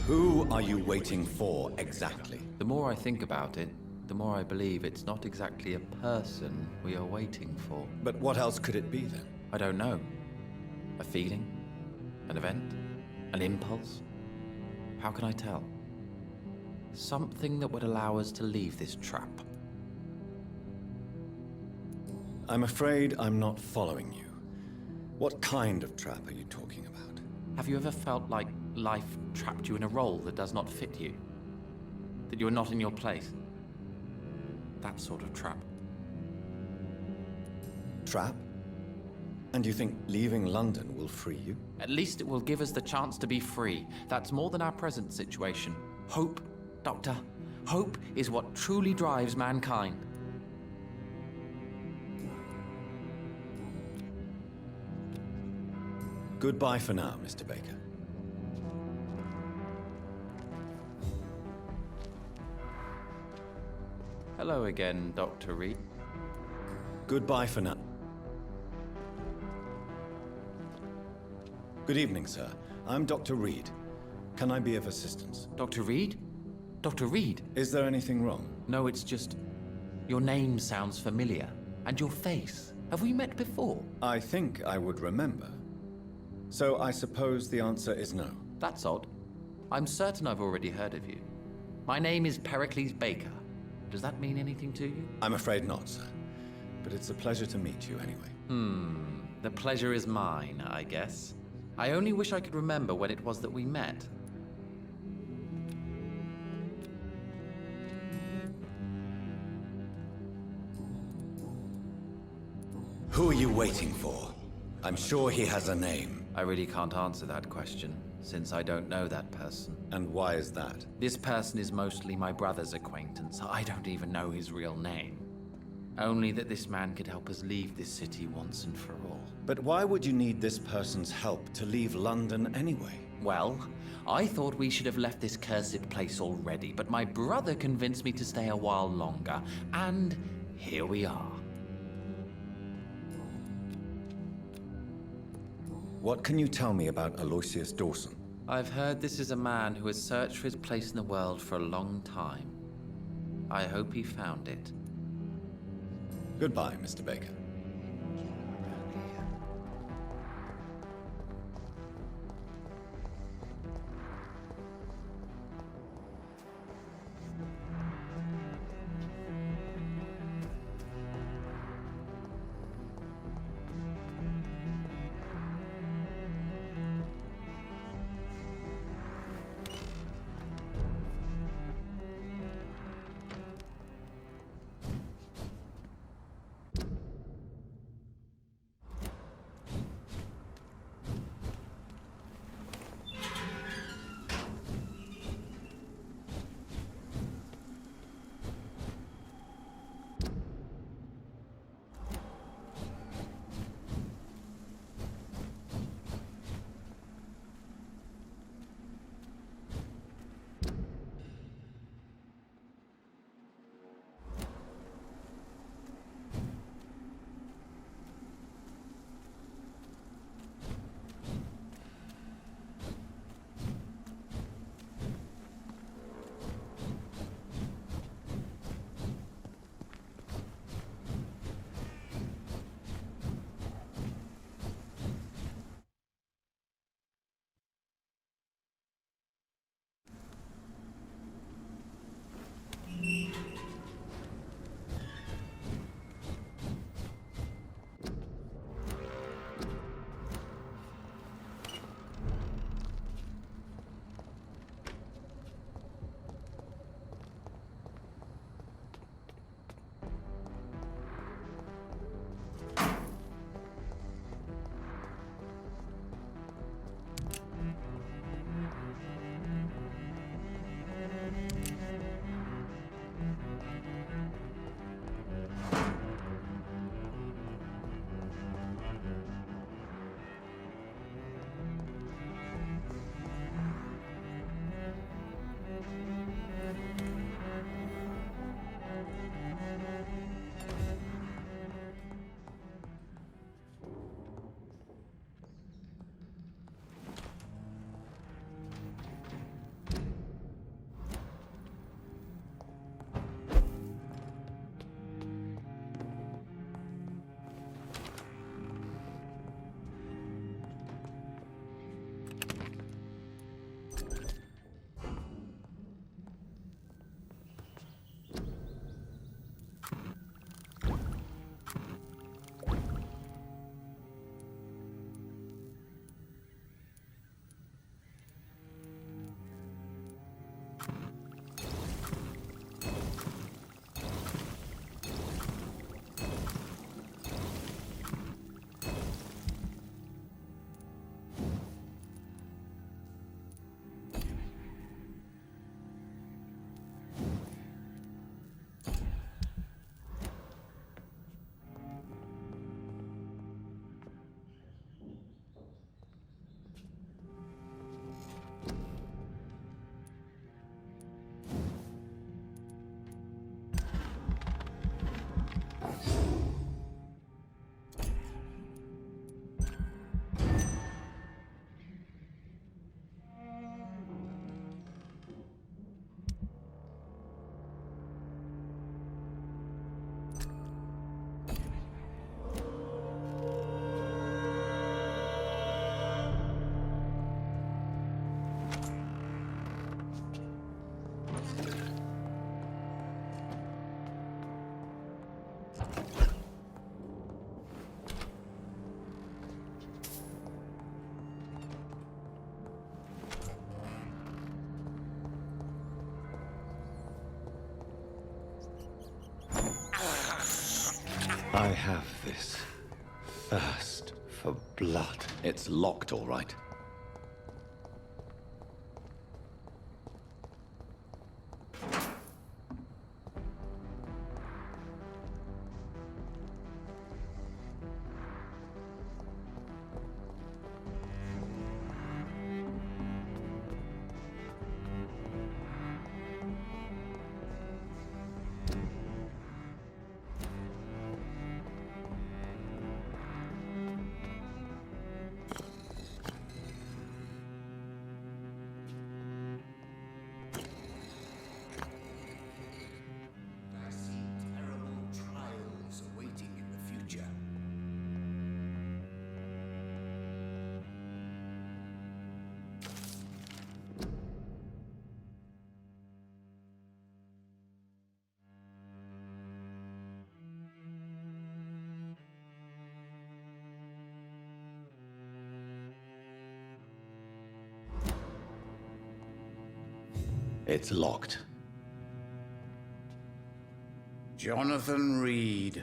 Who are you waiting for, exactly? The more I think about it, the more I believe it's not exactly a person we are waiting for. But what else could it be, then? I don't know. A feeling? An event? An impulse? How can I tell? Something that would allow us to leave this trap. I'm afraid I'm not following you. What kind of trap are you talking about? Have you ever felt like life trapped you in a role that does not fit you? That you're not in your place? That sort of trap. Trap? And you think leaving London will free you? At least it will give us the chance to be free. That's more than our present situation. Hope, Doctor. Hope is what truly drives mankind. Goodbye for now, Mr. Baker. Hello again, Dr. Reed. Goodbye for now. Good evening, sir. I'm Dr. Reed. Can I be of assistance? Dr. Reed? Dr. Reed? Is there anything wrong? No, it's just... your name sounds familiar. And your face. Have we met before? I think I would remember. So I suppose the answer is no. That's odd. I'm certain I've already heard of you. My name is Pericles Baker. Does that mean anything to you? I'm afraid not, sir. But it's a pleasure to meet you anyway. The pleasure is mine, I guess. I only wish I could remember when it was that we met. Who are you waiting for? I'm sure he has a name. I really can't answer that question, since I don't know that person. And why is that? This person is mostly my brother's acquaintance. I don't even know his real name. Only that this man could help us leave this city once and for all. But why would you need this person's help to leave London anyway? Well, I thought we should have left this cursed place already, but my brother convinced me to stay a while longer, and here we are. What can you tell me about Aloysius Dawson? I've heard this is a man who has searched for his place in the world for a long time. I hope he found it. Goodbye, Mr. Baker. I have this thirst for blood. It's locked, all right. I see terrible trials awaiting in the future. It's locked. Jonathan Reed.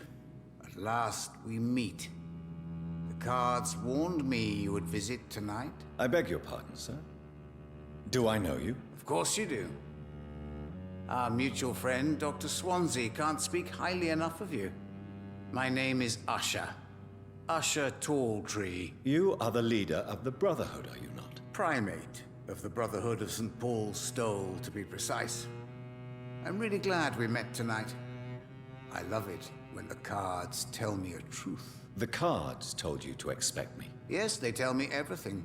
At last we meet. The cards warned me you would visit tonight. I beg your pardon, sir. Do I know you? Of course you do. Our mutual friend, Dr. Swansea, can't speak highly enough of you. My name is Usher. Usher Talltree. You are the leader of the Brotherhood, are you not? Primate of the Brotherhood of St. Paul's Stole, to be precise. I'm really glad we met tonight. I love it when the cards tell me a truth. The cards told you to expect me. Yes, they tell me everything.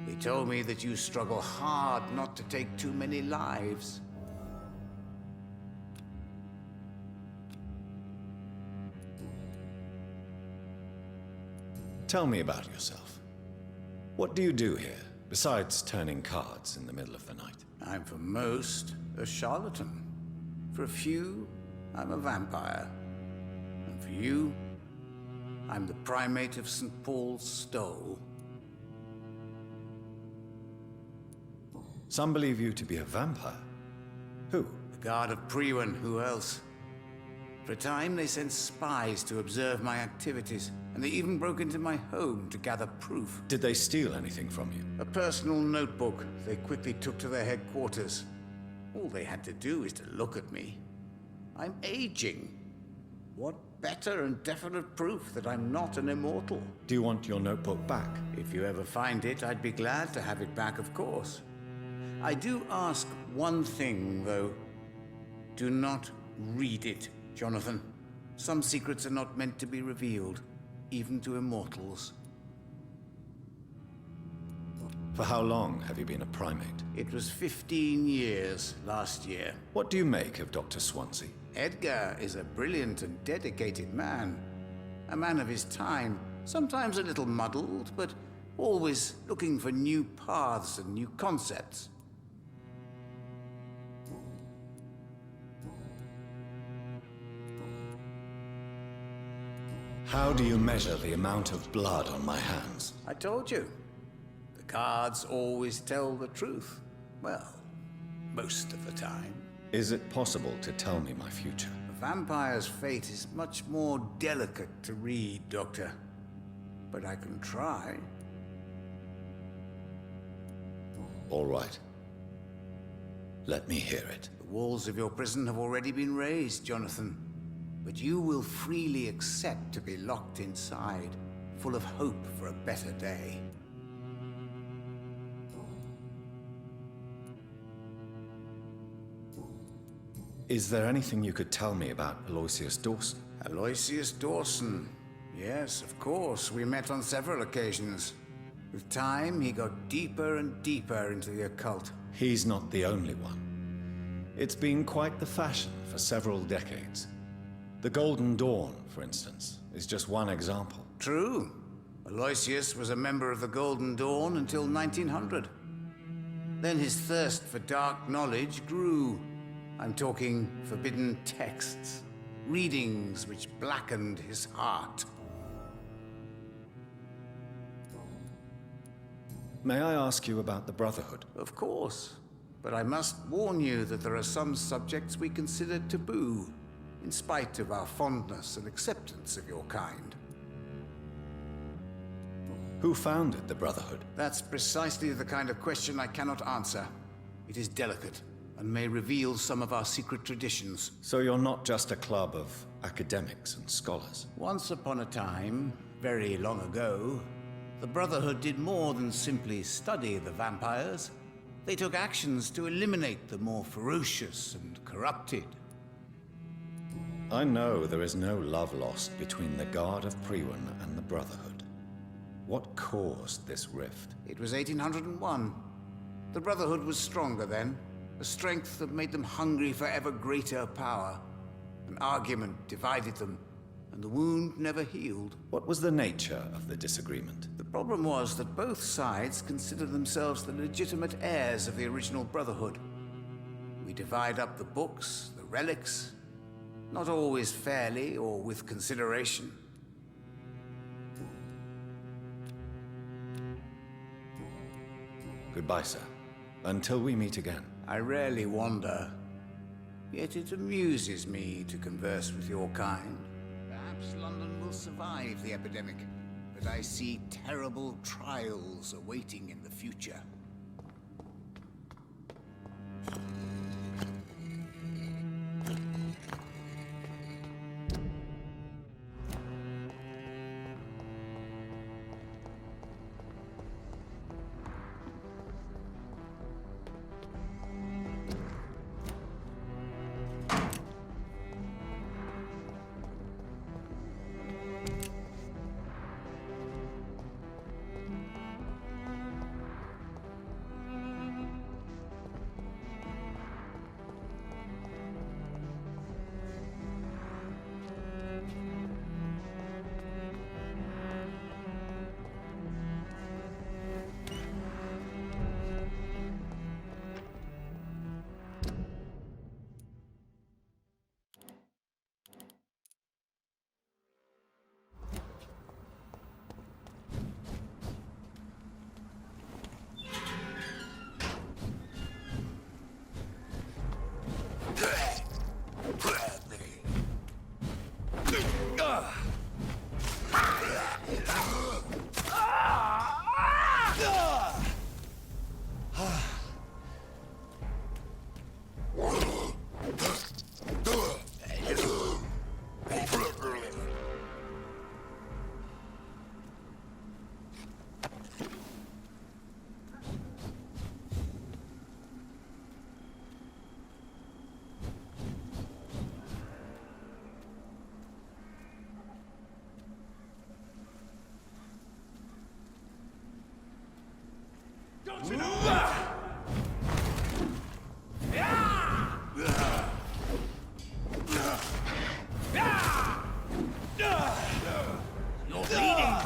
They told me that you struggle hard not to take too many lives. Tell me about yourself. What do you do here, besides turning cards in the middle of the night? I'm for most a charlatan. For a few, I'm a vampire. And for you, I'm the primate of St. Paul's Stole. Some believe you to be a vampire. Who? The Guard of Priwen, who else? For a time, they sent spies to observe my activities, and they even broke into my home to gather proof. Did they steal anything from you? A personal notebook they quickly took to their headquarters. All they had to do is to look at me. I'm aging. What better and definite proof that I'm not an immortal? Do you want your notebook back? If you ever find it, I'd be glad to have it back, of course. I do ask one thing, though. Do not read it, Jonathan. Some secrets are not meant to be revealed, even to immortals. For how long have you been a primate? It was 15 years last year. What do you make of Dr. Swansea? Edgar is a brilliant and dedicated man. A man of his time, sometimes a little muddled, but always looking for new paths and new concepts. How do you measure the amount of blood on my hands? I told you. The cards always tell the truth. Well, most of the time. Is it possible to tell me my future? A vampire's fate is much more delicate to read, Doctor. But I can try. All right. Let me hear it. The walls of your prison have already been raised, Jonathan. But you will freely accept to be locked inside, full of hope for a better day. Is there anything you could tell me about Aloysius Dawson? Aloysius Dawson. Yes, of course. We met on several occasions. With time, he got deeper and deeper into the occult. He's not the only one. It's been quite the fashion for several decades. The Golden Dawn, for instance, is just one example. True. Aloysius was a member of the Golden Dawn until 1900. Then his thirst for dark knowledge grew. I'm talking forbidden texts, readings which blackened his heart. May I ask you about the Brotherhood? Of course. But I must warn you that there are some subjects we consider taboo. in spite of our fondness and acceptance of your kind. Who founded the Brotherhood? That's precisely the kind of question I cannot answer. It is delicate, and may reveal some of our secret traditions. So you're not just a club of academics and scholars? Once upon a time, very long ago, the Brotherhood did more than simply study the vampires. They took actions to eliminate the more ferocious and corrupted. I know there is no love lost between the Guard of Priwen and the Brotherhood. What caused this rift? It was 1801. The Brotherhood was stronger then, a strength that made them hungry for ever greater power. An argument divided them, and the wound never healed. What was the nature of the disagreement? The problem was that both sides considered themselves the legitimate heirs of the original Brotherhood. We divide up the books, the relics, not always fairly or with consideration. Goodbye, sir. Until we meet again. I rarely wander, yet it amuses me to converse with your kind. Perhaps London will survive the epidemic, but I see terrible trials awaiting in the future. You're bleeding!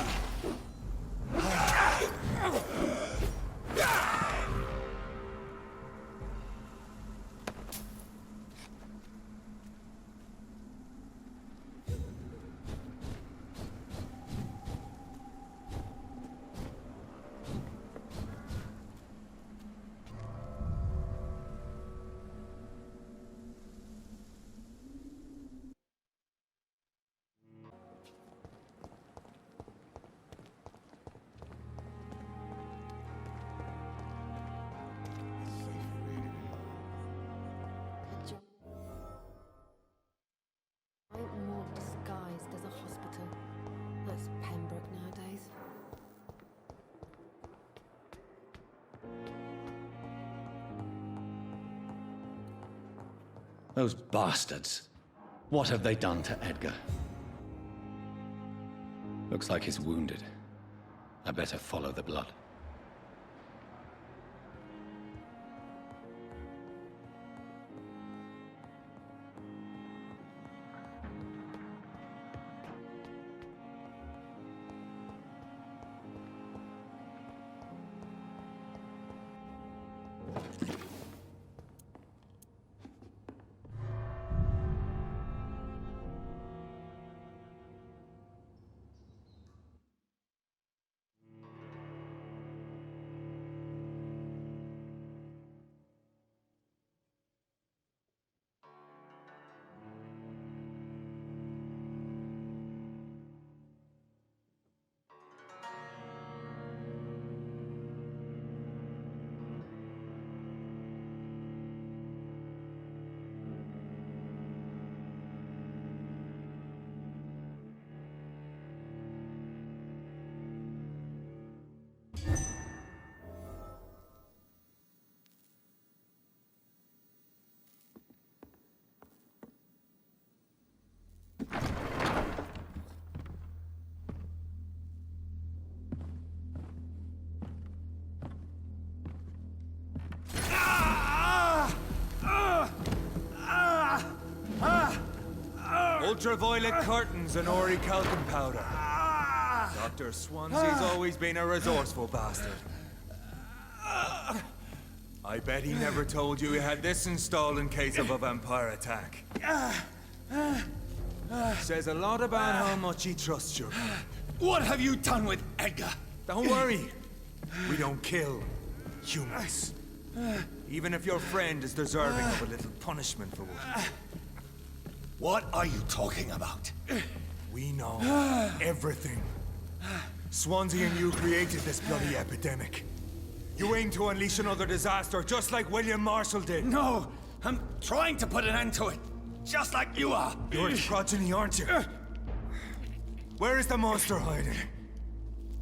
Ain't more disguised as a hospital. That's Pembroke nowadays. Those bastards. What have they done to Edgar? Looks like he's wounded. I better follow the blood. Ultraviolet curtains and orichalcum powder. Dr. Swansea's always been a resourceful bastard. I bet he never told you he had this installed in case of a vampire attack. Says a lot about how much he trusts you. What have you done with Edgar? Don't worry. We don't kill humans. Even if your friend is deserving of a little punishment for one. What are you talking about? We know everything. Swansea and you created this bloody epidemic. You aim to unleash another disaster, just like William Marshall did. No! I'm trying to put an end to it, just like you are! You're its progeny, aren't you? Where is the monster hiding?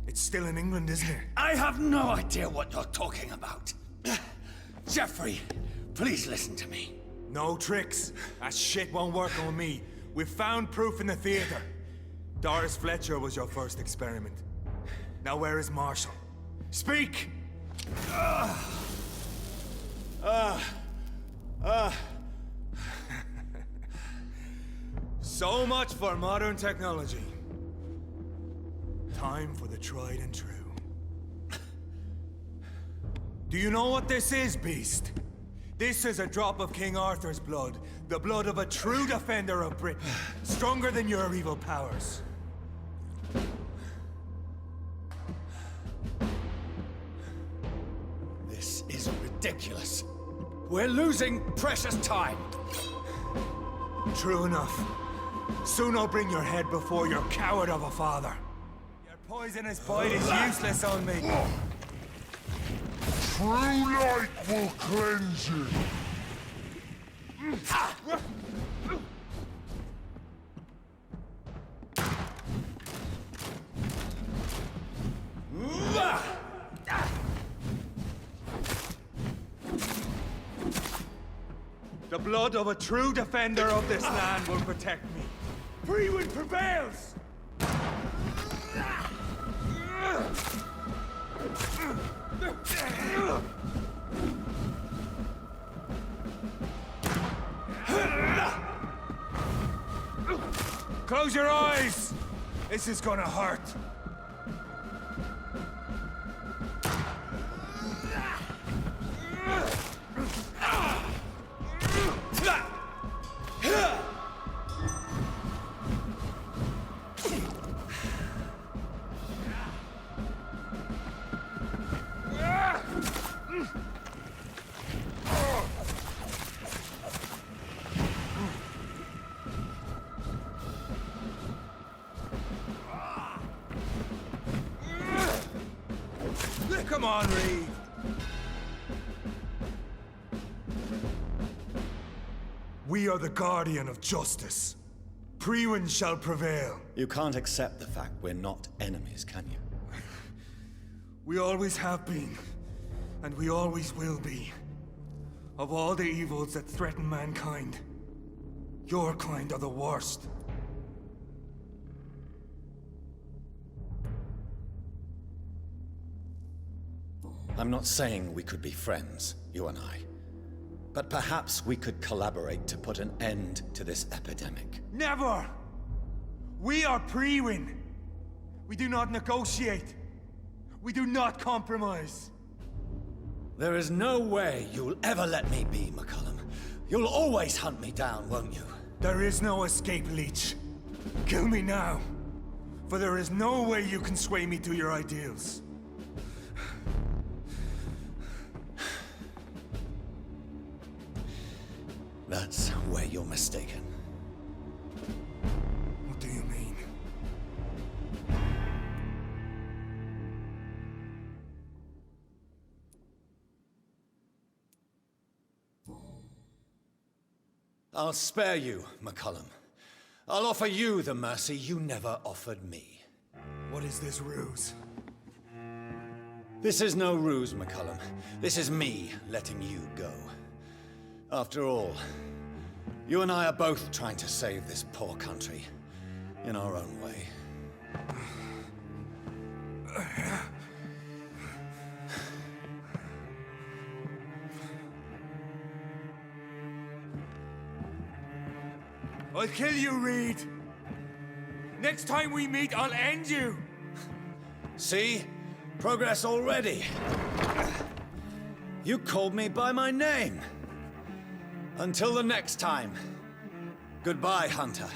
It's still in England, isn't it? I have no idea what you're talking about. Jeffrey, please listen to me. No tricks. That shit won't work on me. We've found proof in the theater. Doris Fletcher was your first experiment. Now where is Marshall? Speak! So much for modern technology. Time for the tried and true. Do you know what this is, Beast? This is a drop of King Arthur's blood. The blood of a true defender of Britain. Stronger than your evil powers. This is ridiculous. We're losing precious time. True enough. Soon I'll bring your head before your coward of a father. Your poisonous bite is useless on me. True light will cleanse you. The blood of a true defender of this land will protect me. Freewind prevails! Close your eyes! This is gonna hurt. Come on, Reed. We are the guardian of justice. Priwen shall prevail. You can't accept the fact we're not enemies, can you? We always have been, and we always will be. Of all the evils that threaten mankind, your kind are the worst. I'm not saying we could be friends, you and I. But perhaps we could collaborate to put an end to this epidemic. Never! We are Priwen. We do not negotiate. We do not compromise. There is no way you'll ever let me be, McCullum. You'll always hunt me down, won't you? There is no escape, Leech. Kill me now. For there is no way you can sway me to your ideals. That's where you're mistaken. What do you mean? I'll spare you, McCullum. I'll offer you the mercy you never offered me. What is this ruse? This is no ruse, McCullum. This is me letting you go. After all, you and I are both trying to save this poor country in our own way. I'll kill you, Reed. Next time we meet, I'll end you. See? Progress already. You called me by my name. Until the next time. Goodbye, Hunter.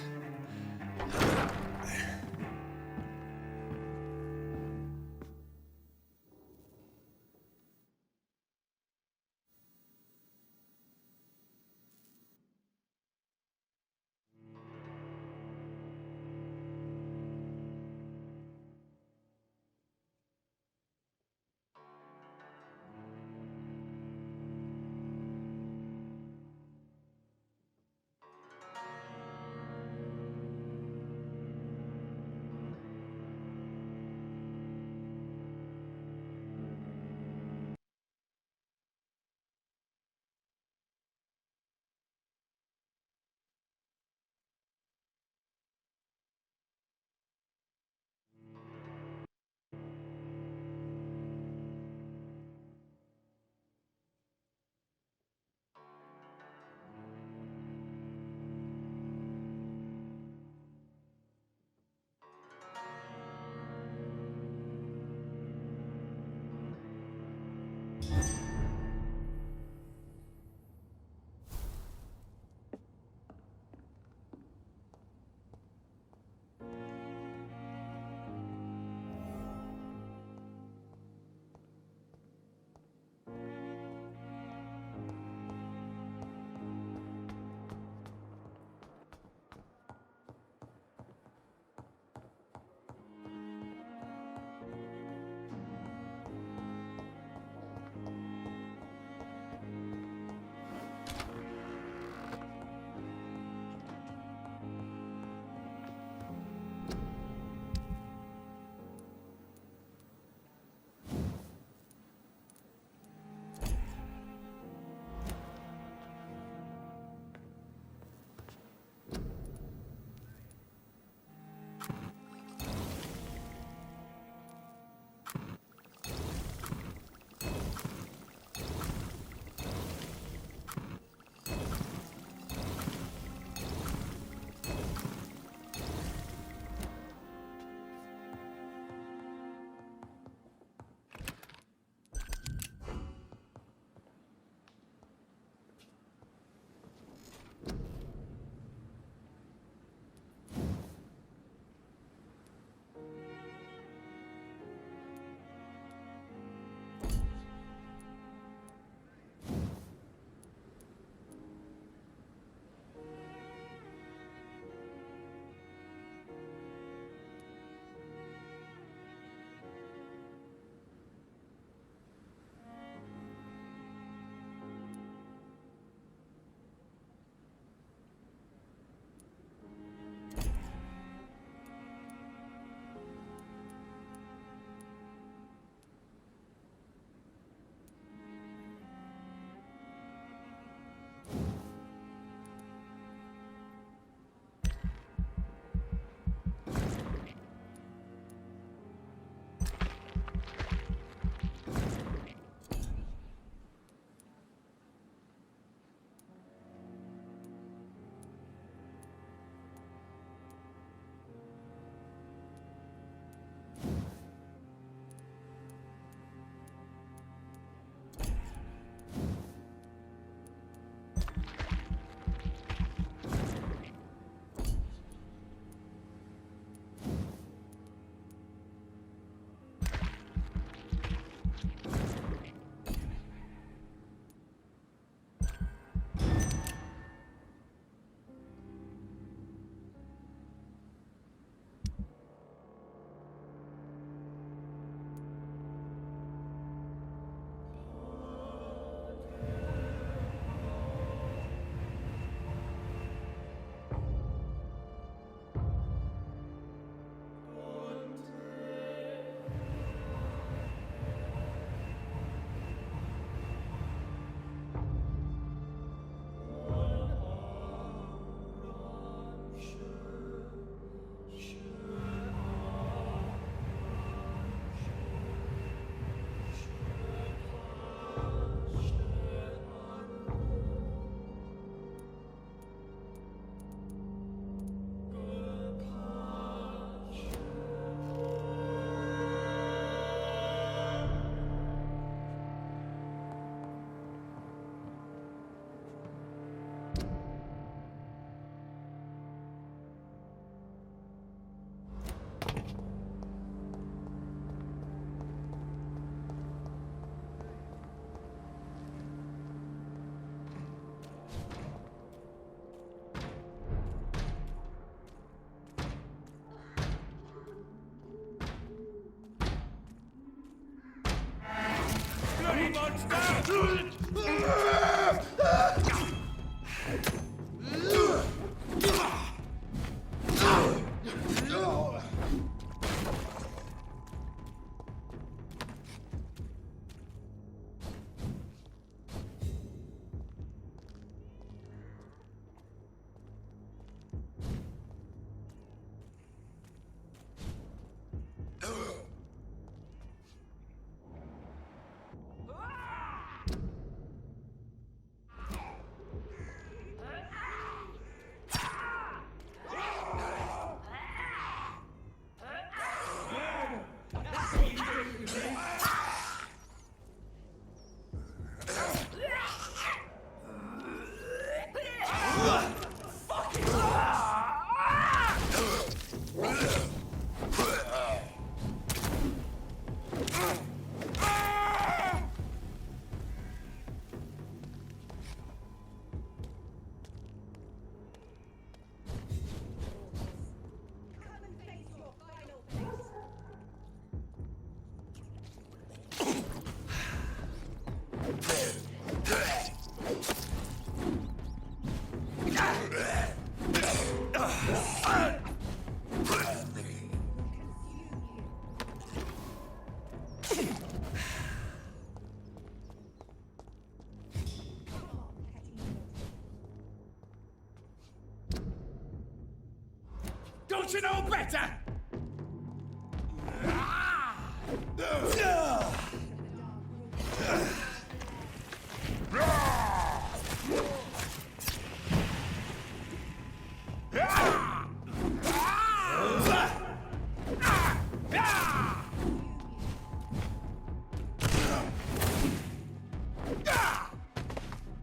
Don't you know better?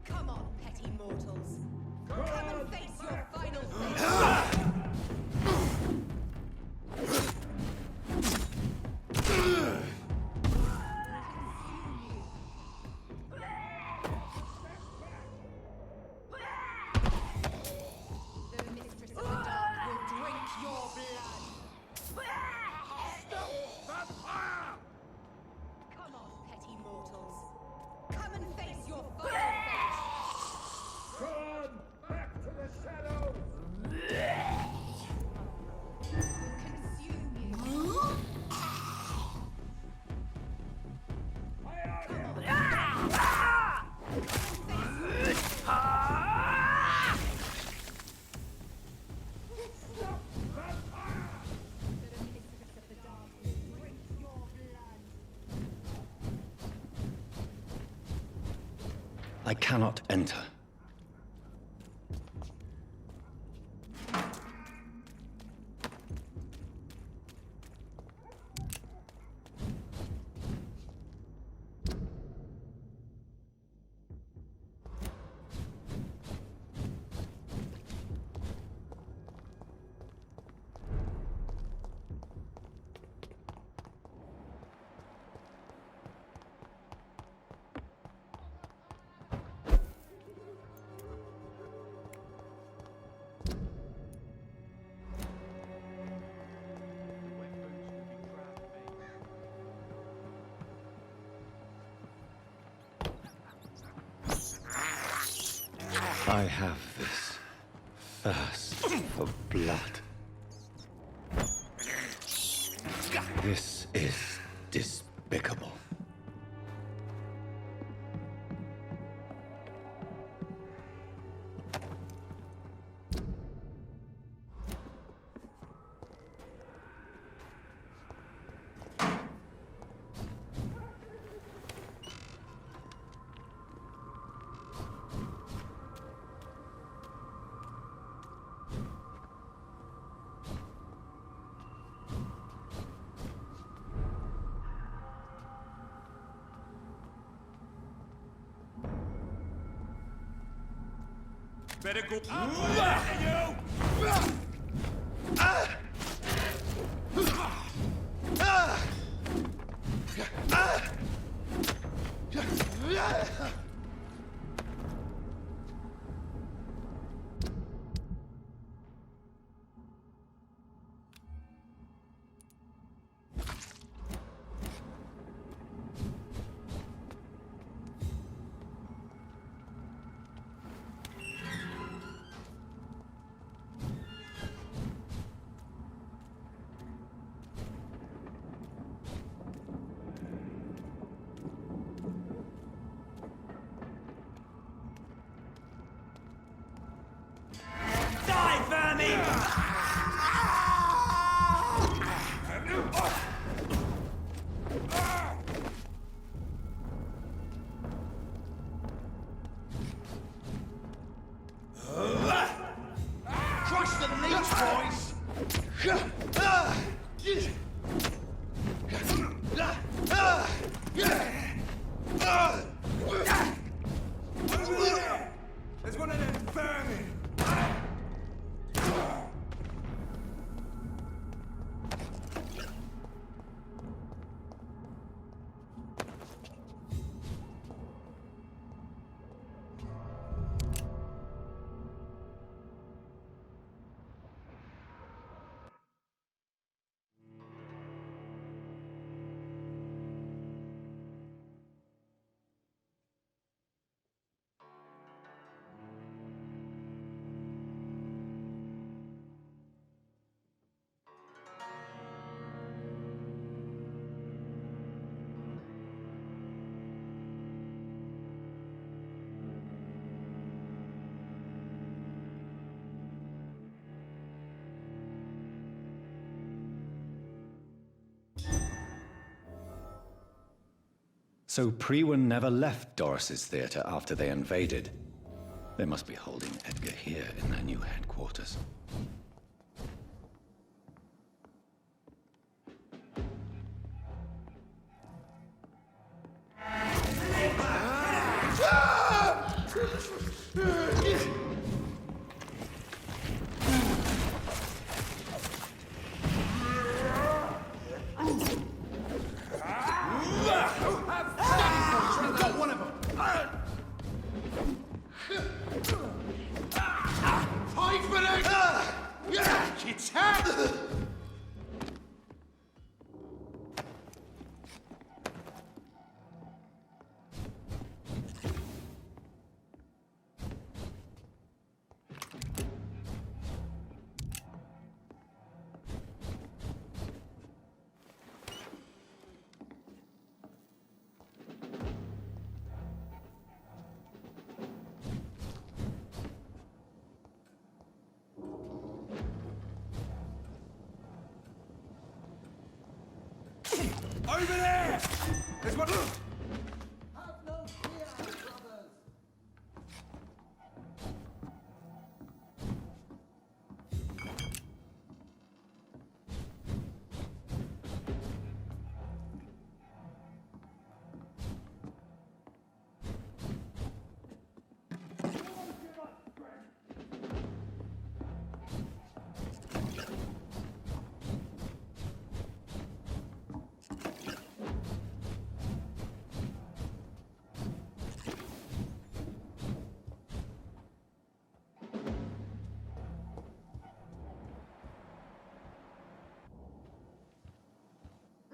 Come on, petty mortals. Come and face your final fate. The mistress of the dark will drink your blood. Come on, petty mortals. Come and face your final fate. Run back to the shadows. Consume you. I cannot enter. I have this thirst for blood. This is despicable. Better go. You! Crush the leech, boys! There's one of them vermin! So Priwen never left Doris's theater after they invaded. They must be holding Edgar here in their new headquarters. Over there! There's one.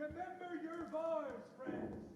Remember your vows, friends!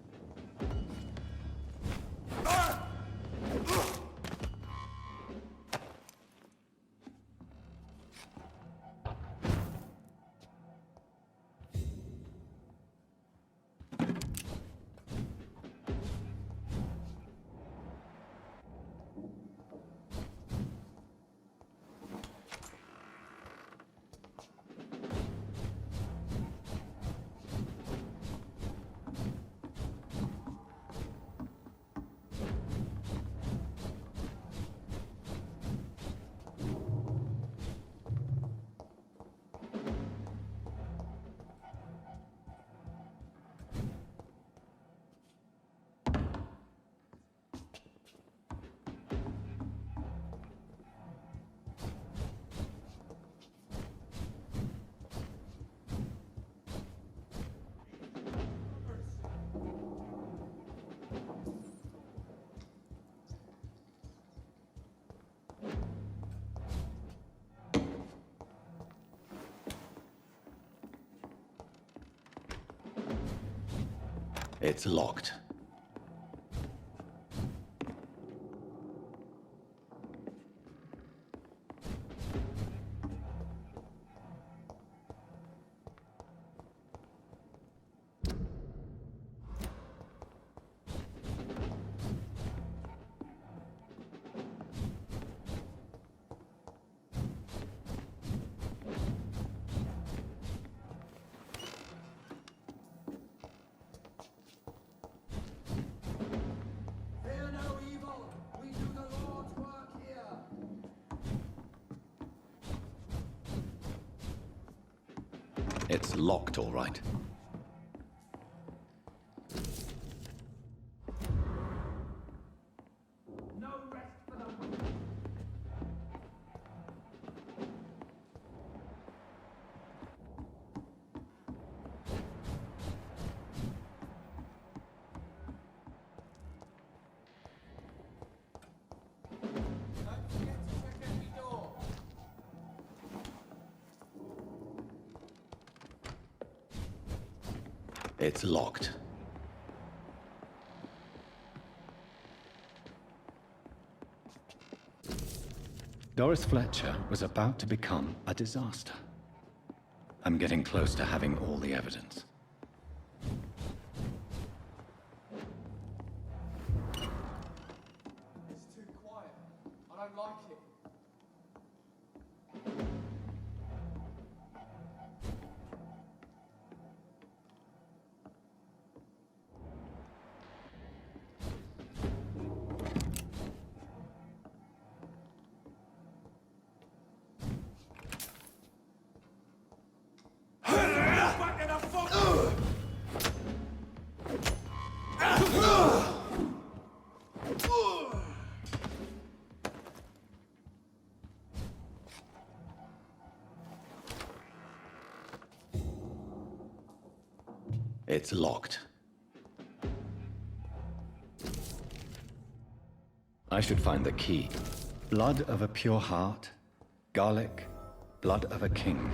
It's locked. It's locked, all right. It's locked. Doris Fletcher was about to become a disaster. I'm getting close to having all the evidence. It's too quiet. I don't like it. It's locked. I should find the key. Blood of a pure heart, garlic, blood of a king.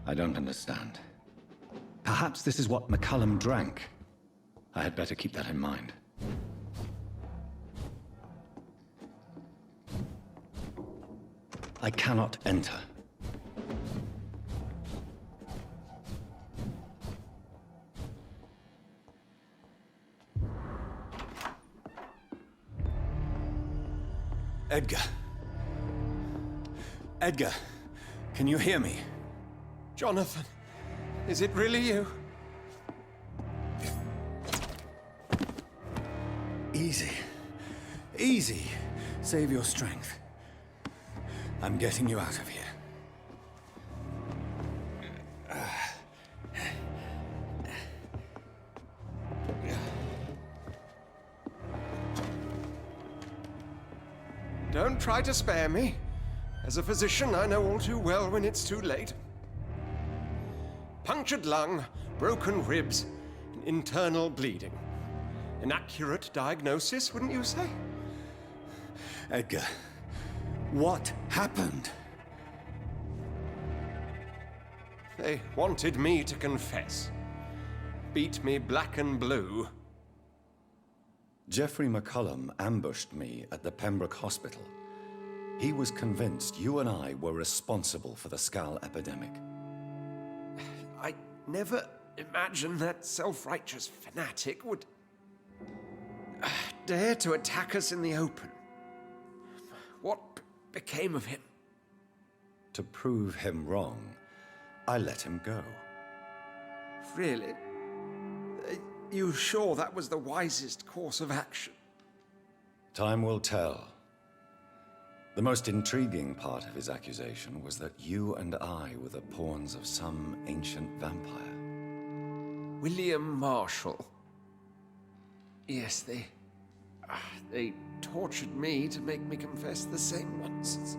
I don't understand. Perhaps this is what McCullum drank. I had better keep that in mind. I cannot enter. Edgar. Edgar, can you hear me? Jonathan, is it really you? Easy. Easy. Save your strength. I'm getting you out of here. Don't try to spare me. As a physician, I know all too well when it's too late. Punctured lung, broken ribs, and internal bleeding. An accurate diagnosis, wouldn't you say? Edgar, what happened? They wanted me to confess. Beat me black and blue. Jeffrey McCullum ambushed me at the Pembroke Hospital. He was convinced you and I were responsible for the Skal epidemic. I never imagined that self-righteous fanatic would dare to attack us in the open. What became of him? To prove him wrong, I let him go. Really? Are you sure that was the wisest course of action? Time will tell. The most intriguing part of his accusation was that you and I were the pawns of some ancient vampire. William Marshall. Yes, they tortured me to make me confess the same nonsense.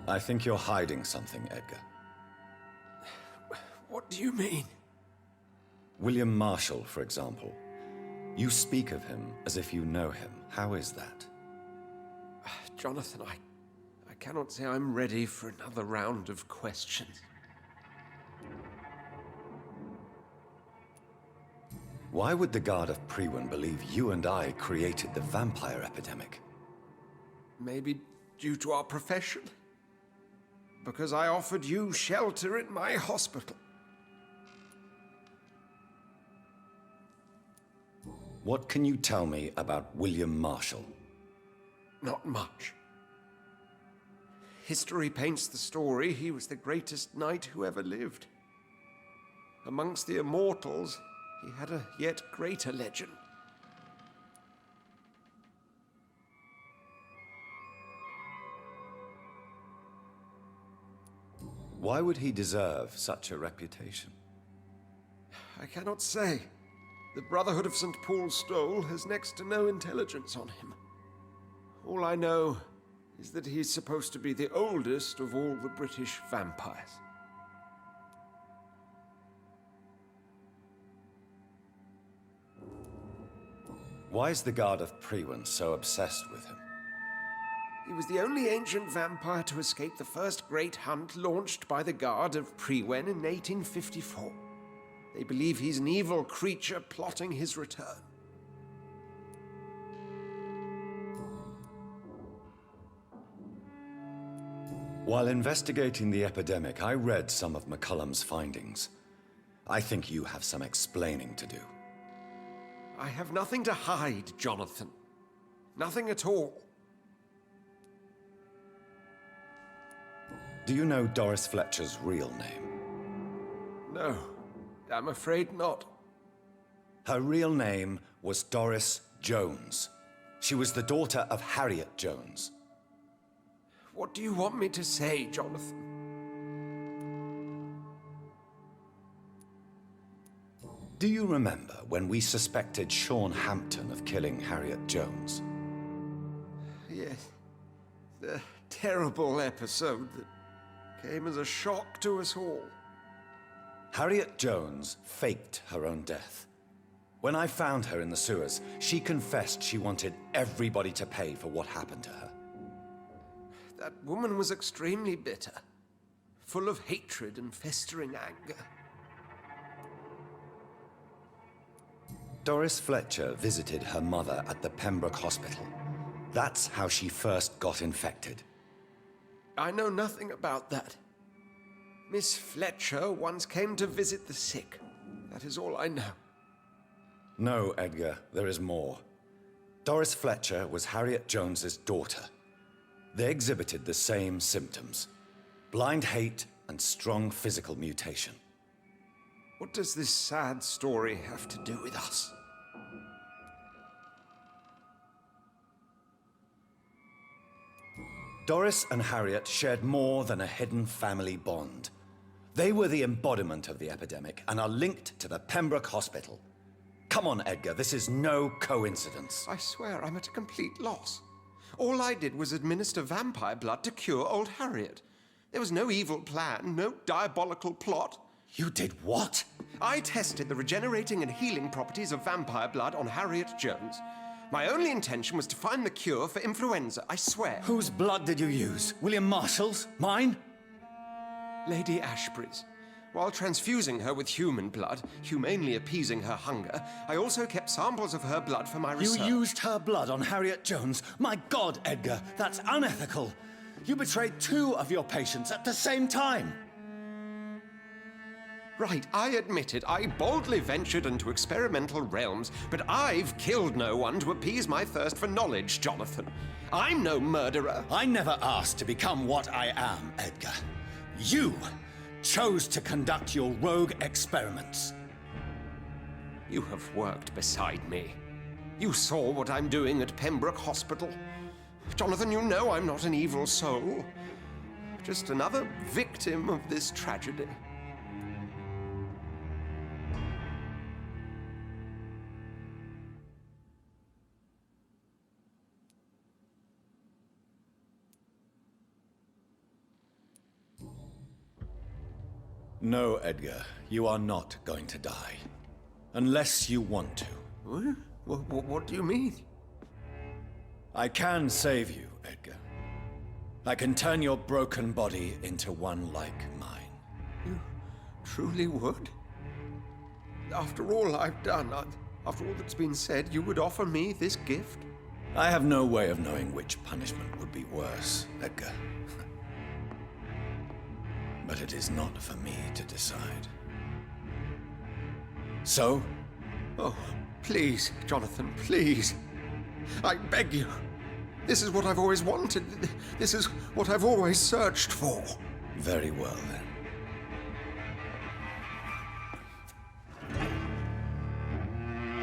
I think you're hiding something, Edgar. What do you mean? William Marshall, for example. You speak of him as if you know him. How is that? Jonathan, I cannot say I'm ready for another round of questions. Why would the Guard of Priwen believe you and I created the vampire epidemic? Maybe due to our profession? Because I offered you shelter in my hospital. What can you tell me about William Marshall? Not much. History paints the story he was the greatest knight who ever lived. Amongst the immortals, he had a yet greater legend. Why would he deserve such a reputation? I cannot say. The Brotherhood of St. Paul's Stole has next to no intelligence on him. All I know is that he's supposed to be the oldest of all the British vampires. Why is the Guard of Priwen so obsessed with him? He was the only ancient vampire to escape the first great hunt launched by the Guard of Priwen in 1854. They believe he's an evil creature plotting his return. While investigating the epidemic, I read some of McCullum's findings. I think you have some explaining to do. I have nothing to hide, Jonathan. Nothing at all. Do you know Doris Fletcher's real name? No, I'm afraid not. Her real name was Doris Jones. She was the daughter of Harriet Jones. What do you want me to say, Jonathan? Do you remember when we suspected Sean Hampton of killing Harriet Jones? Yes. The terrible episode that came as a shock to us all. Harriet Jones faked her own death. When I found her in the sewers, she confessed she wanted everybody to pay for what happened to her. That woman was extremely bitter, full of hatred and festering anger. Doris Fletcher visited her mother at the Pembroke Hospital. That's how she first got infected. I know nothing about that. Miss Fletcher once came to visit the sick. That is all I know. No, Edgar, there is more. Doris Fletcher was Harriet Jones's daughter. They exhibited the same symptoms: blind hate and strong physical mutation. What does this sad story have to do with us? Doris and Harriet shared more than a hidden family bond. They were the embodiment of the epidemic and are linked to the Pembroke Hospital. Come on, Edgar, this is no coincidence. I swear I'm at a complete loss. All I did was administer vampire blood to cure old Harriet. There was no evil plan, no diabolical plot. You did what? I tested the regenerating and healing properties of vampire blood on Harriet Jones. My only intention was to find the cure for influenza, I swear. Whose blood did you use? William Marshall's? Mine? Lady Ashbury's. While transfusing her with human blood, humanely appeasing her hunger, I also kept samples of her blood for my research. You used her blood on Harriet Jones? My God, Edgar, that's unethical. You betrayed 2 of your patients at the same time. Right, I admit it. I boldly ventured into experimental realms, but I've killed no one to appease my thirst for knowledge, Jonathan. I'm no murderer. I never asked to become what I am, Edgar. You chose to conduct your rogue experiments. You have worked beside me. You saw what I'm doing at Pembroke Hospital. Jonathan, you know I'm not an evil soul. Just another victim of this tragedy. No, Edgar, you are not going to die. Unless you want to. What do you mean? I can save you, Edgar. I can turn your broken body into one like mine. You truly would? After all I've done, after all that's been said, you would offer me this gift? I have no way of knowing which punishment would be worse, Edgar. But it is not for me to decide. So? Oh, please, Jonathan, please. I beg you. This is what I've always wanted. This is what I've always searched for. Very well, then.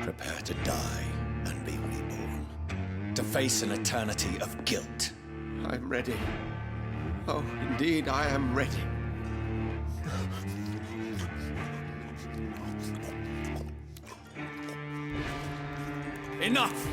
Prepare to die and be reborn. To face an eternity of guilt. I'm ready. Oh, indeed, I am ready. Enough!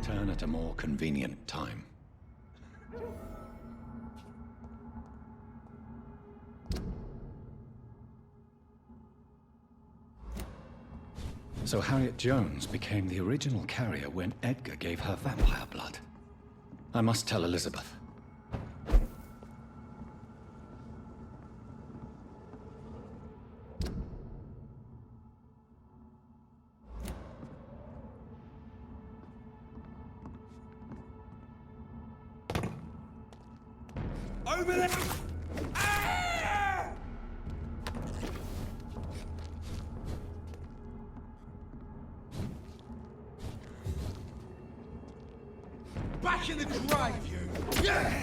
Return at a more convenient time. So Harriet Jones became the original carrier when Edgar gave her vampire blood. I must tell Elizabeth. Over there! Back in the grave, you! Yeah!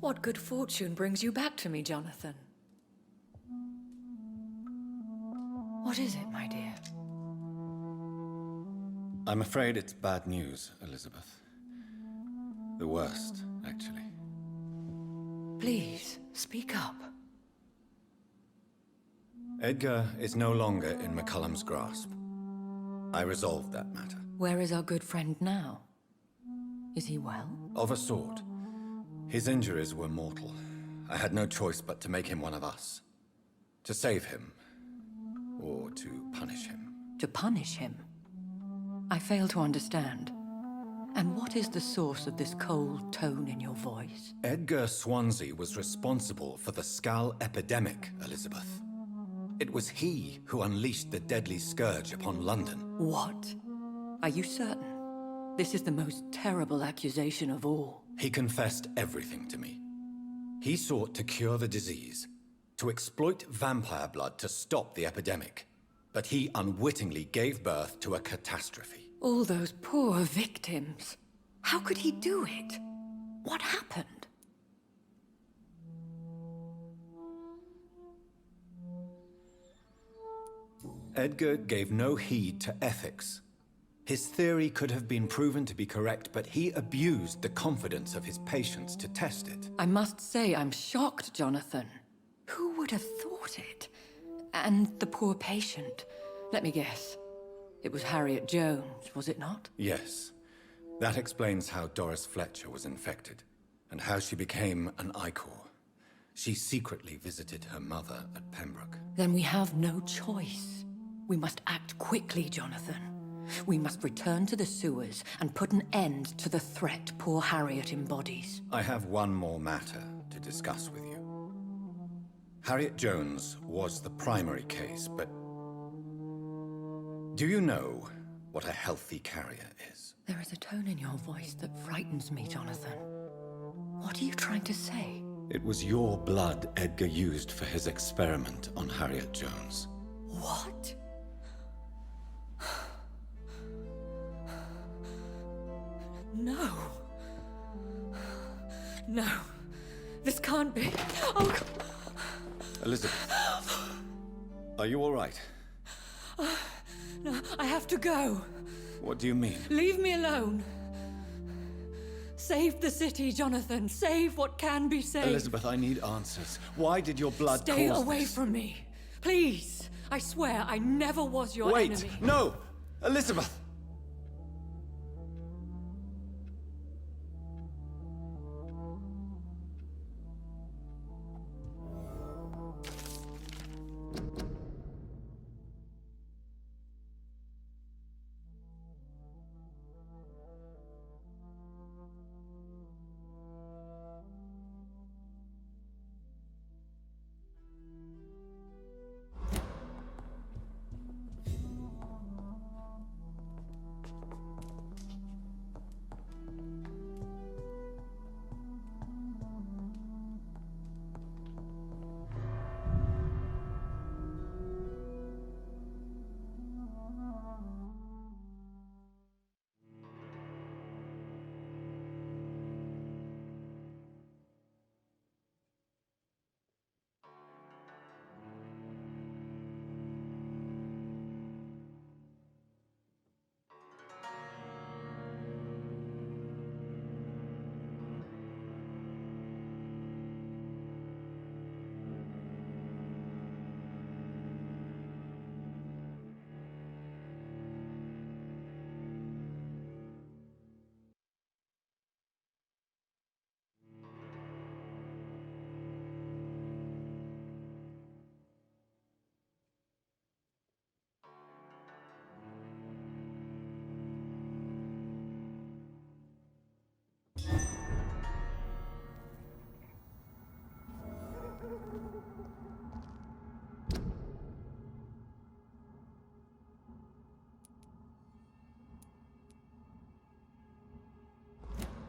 What good fortune brings you back to me, Jonathan? What is it, my dear? I'm afraid it's bad news, Elizabeth. The worst, actually. Please, speak up. Edgar is no longer in McCullum's grasp. I resolved that matter. Where is our good friend now? Is he well? Of a sort. His injuries were mortal. I had no choice but to make him one of us. To save him. Or to punish him. To punish him? I fail to understand. And what is the source of this cold tone in your voice? Edgar Swansea was responsible for the Skull epidemic, Elizabeth. It was he who unleashed the deadly scourge upon London. What? Are you certain? This is the most terrible accusation of all. He confessed everything to me. He sought to cure the disease, to exploit vampire blood to stop the epidemic. But he unwittingly gave birth to a catastrophe. All those poor victims. How could he do it? What happened? Edgar gave no heed to ethics. His theory could have been proven to be correct, but he abused the confidence of his patients to test it. I must say I'm shocked, Jonathan. Who would have thought it? And the poor patient. Let me guess. It was Harriet Jones, was it not? Yes. That explains how Doris Fletcher was infected, and how she became an Icor. She secretly visited her mother at Pembroke. Then we have no choice. We must act quickly, Jonathan. We must return to the sewers and put an end to the threat poor Harriet embodies. I have one more matter to discuss with you. Harriet Jones was the primary case, but do you know what a healthy carrier is? There is a tone in your voice that frightens me, Jonathan. What are you trying to say? It was your blood Edgar used for his experiment on Harriet Jones. What? No. No. This can't be. Oh, Elizabeth, are you all right? no, I have to go. What do you mean? Leave me alone. Save the city, Jonathan. Save what can be saved. Elizabeth, I need answers. Why did your blood Stay cause away this? from me. Please. I swear I never was your Wait! enemy. No! Elizabeth!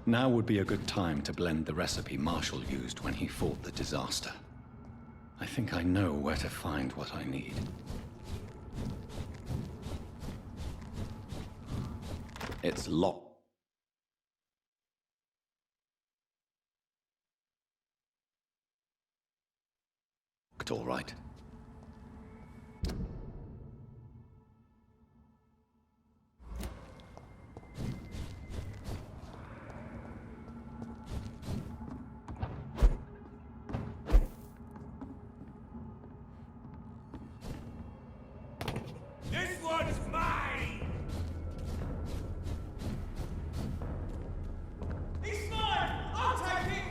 Now would be a good time to blend the recipe Marshall used when he fought the disaster. I think I know where to find what I need. It's locked. All right. This one's mine! He's mine! I'll take it!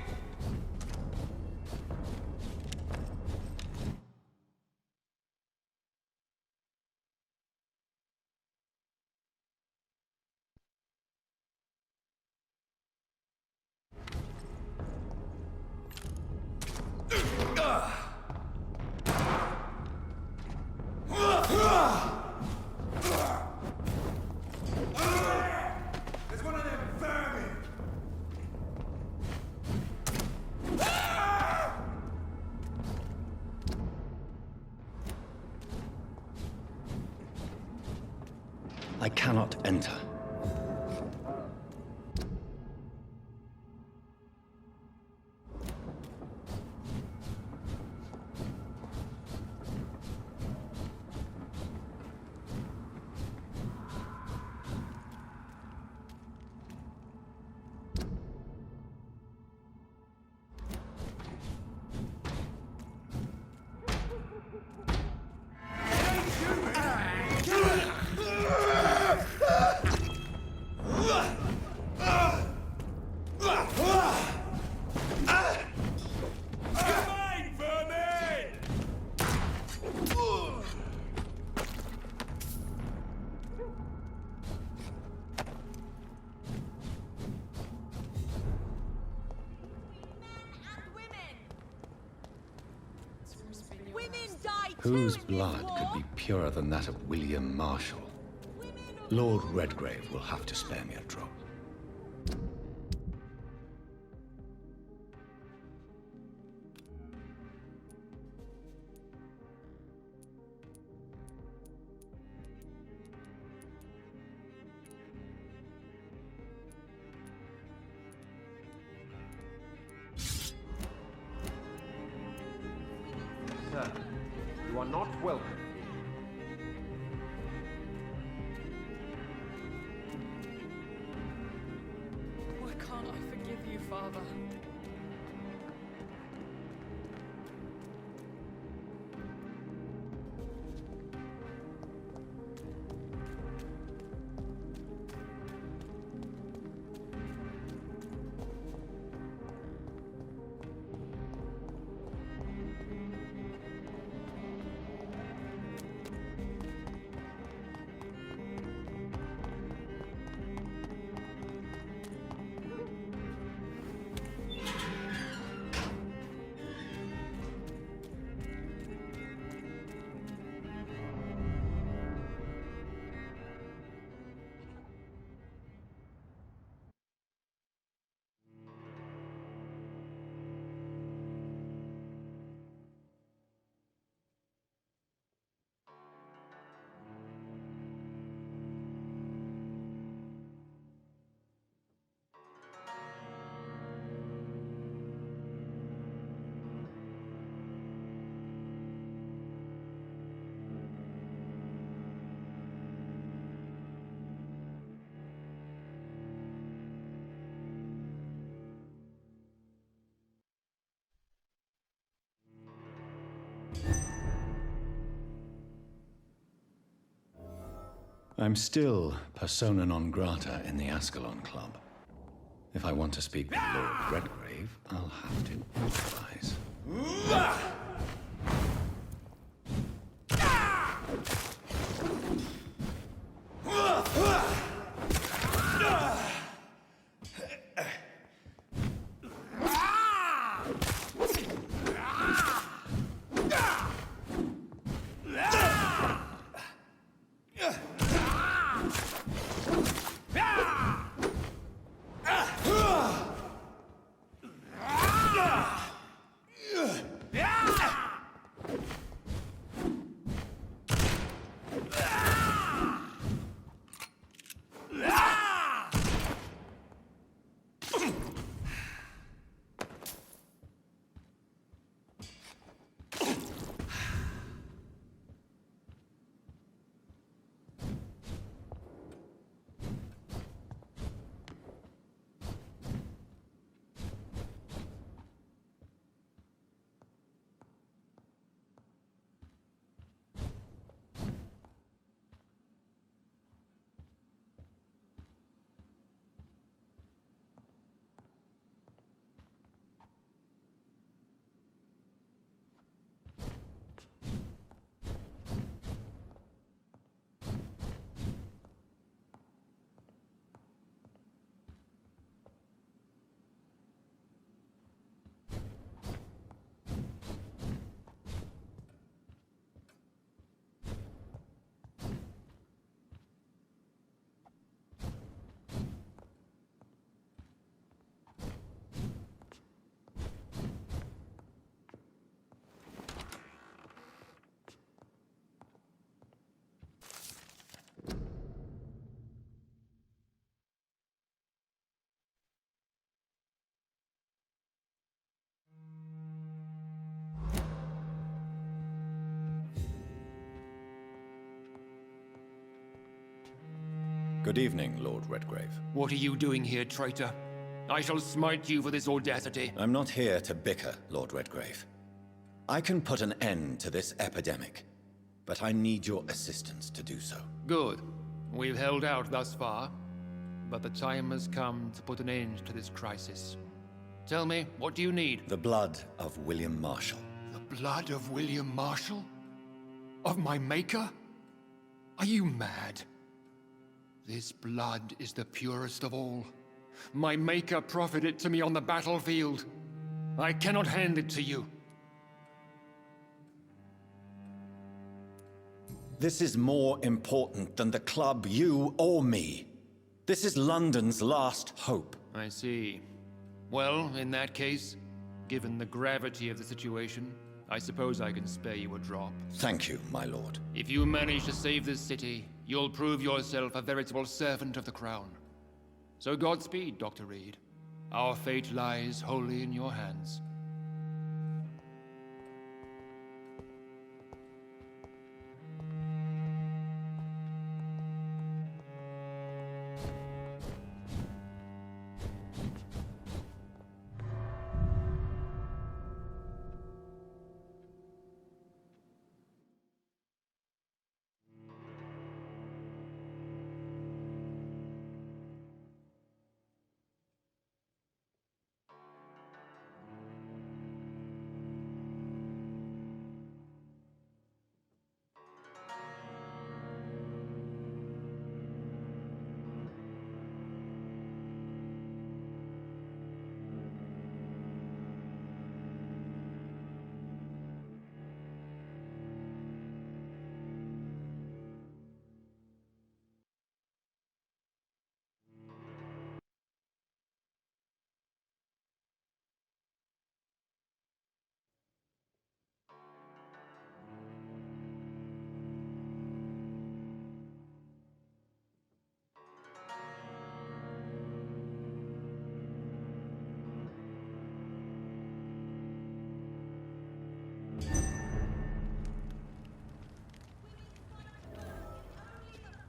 There's one of them vermin! I cannot enter. Whose blood could be purer than that of William Marshall? Lord Redgrave will have to spare me a drop. Sir, you are not welcome. Why can't I forgive you, Father? I'm still persona non grata in the Ascalon Club. If I want to speak with Lord Redgrave, I'll have to improvise. Yeah! Good evening, Lord Redgrave. What are you doing here, traitor? I shall smite you for this audacity. I'm not here to bicker, Lord Redgrave. I can put an end to this epidemic, but I need your assistance to do so. Good. We've held out thus far, but the time has come to put an end to this crisis. Tell me, what do you need? The blood of William Marshall. The blood of William Marshall? Of my maker? Are you mad? This blood is the purest of all. My maker proffered it to me on the battlefield. I cannot hand it to you. This is more important than the club, you, or me. This is London's last hope. I see. Well, in that case, given the gravity of the situation, I suppose I can spare you a drop. Thank you, my lord. If you manage to save this city, you'll prove yourself a veritable servant of the crown. So Godspeed, Dr. Reed. Our fate lies wholly in your hands.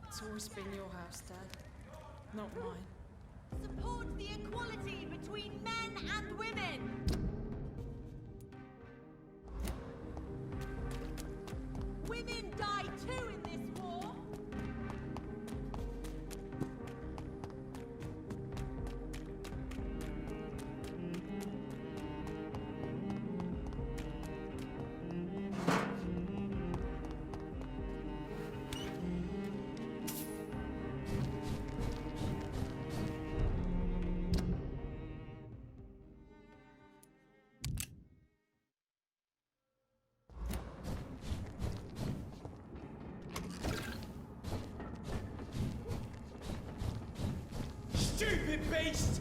It's always been your house, Dad, not mine. Support the equality between men and women! Women die too in this war! Stupid beast!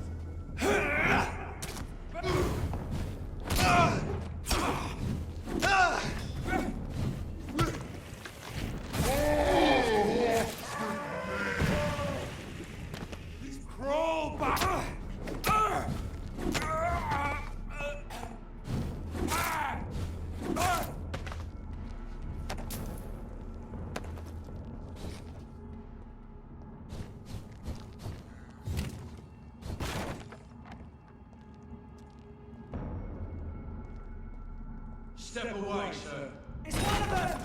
Please crawl back! Step away, sir. It's one of them!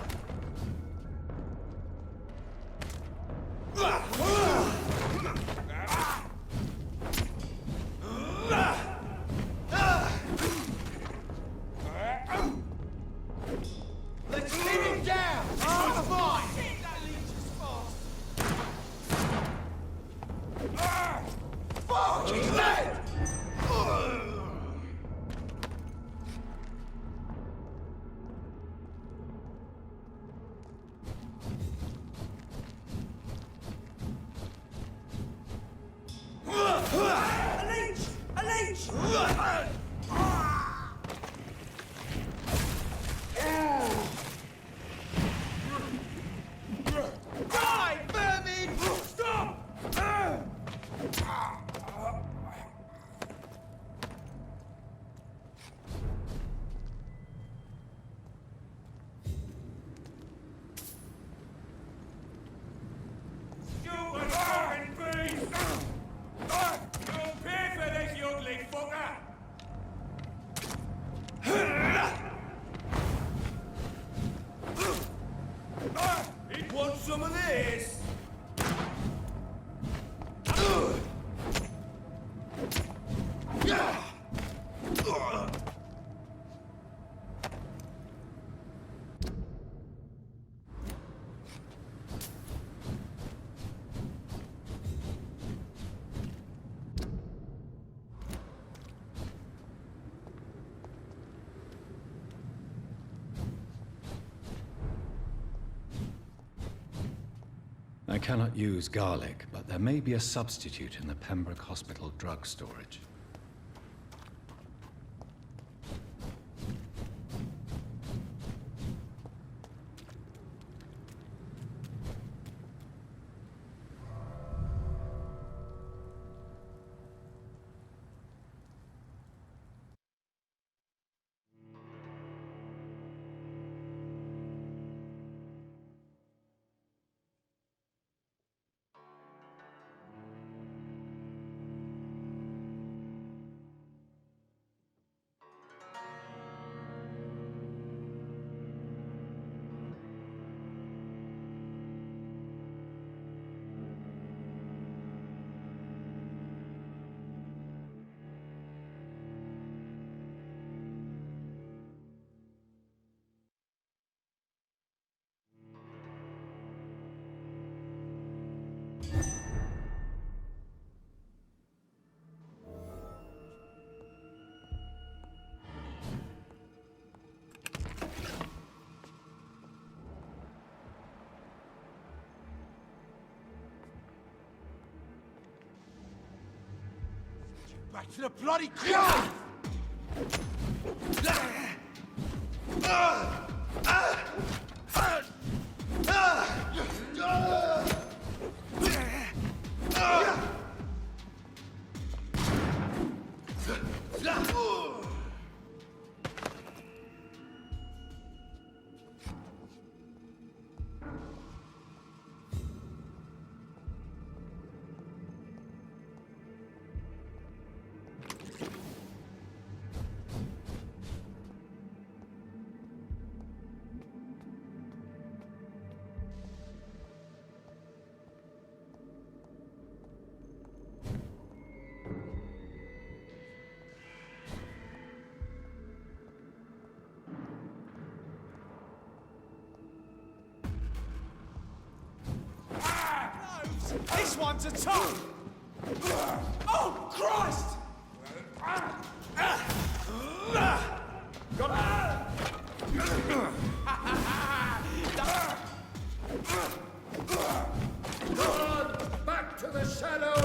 Let's pin him down! Oh, fine! That leads us fast! Fuck! He's dead! A leech! Die, vermin! Stop! You and I cannot use garlic, but there may be a substitute in the Pembroke Hospital drug storage. Back to the bloody car! This one's a tough! Oh, Christ! Run! Back to the shadow!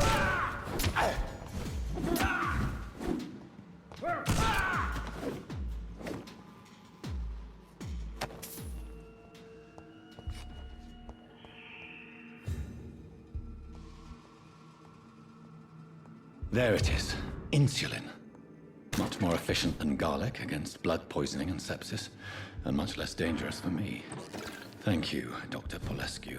There it is. Insulin. Much more efficient than garlic against blood poisoning and sepsis, and much less dangerous for me. Thank you, Dr. Polescu.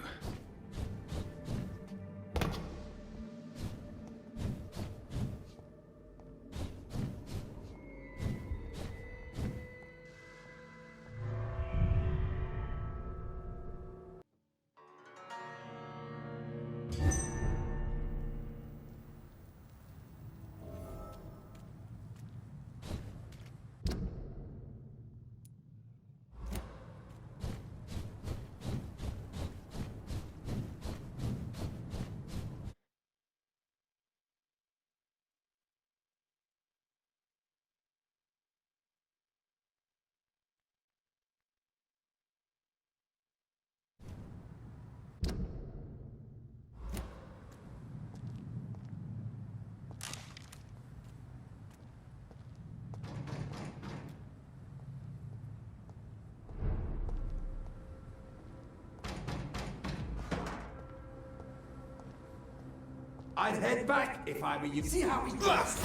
I'd head back if I were you. See how he does.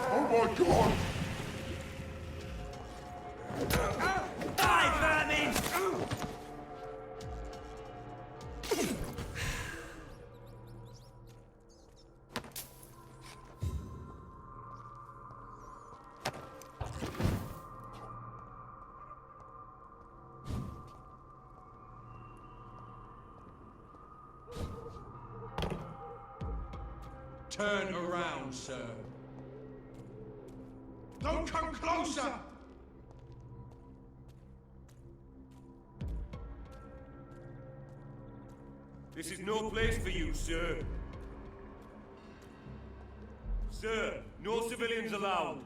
Oh my god! Die, vermin! Turn around, sir. Don't come closer! This is no place for you, sir. Sir, no civilians allowed.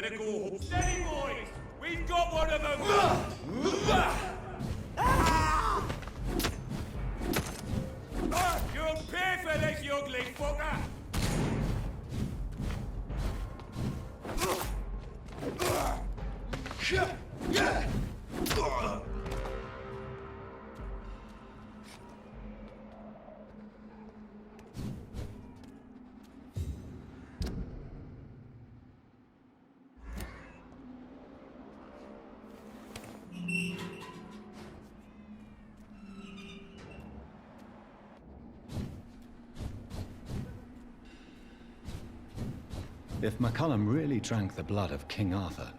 better go home. Steady, boys! We've got one of them! You'll pay for this, you ugly fucker! If McCullum really drank the blood of King Arthur,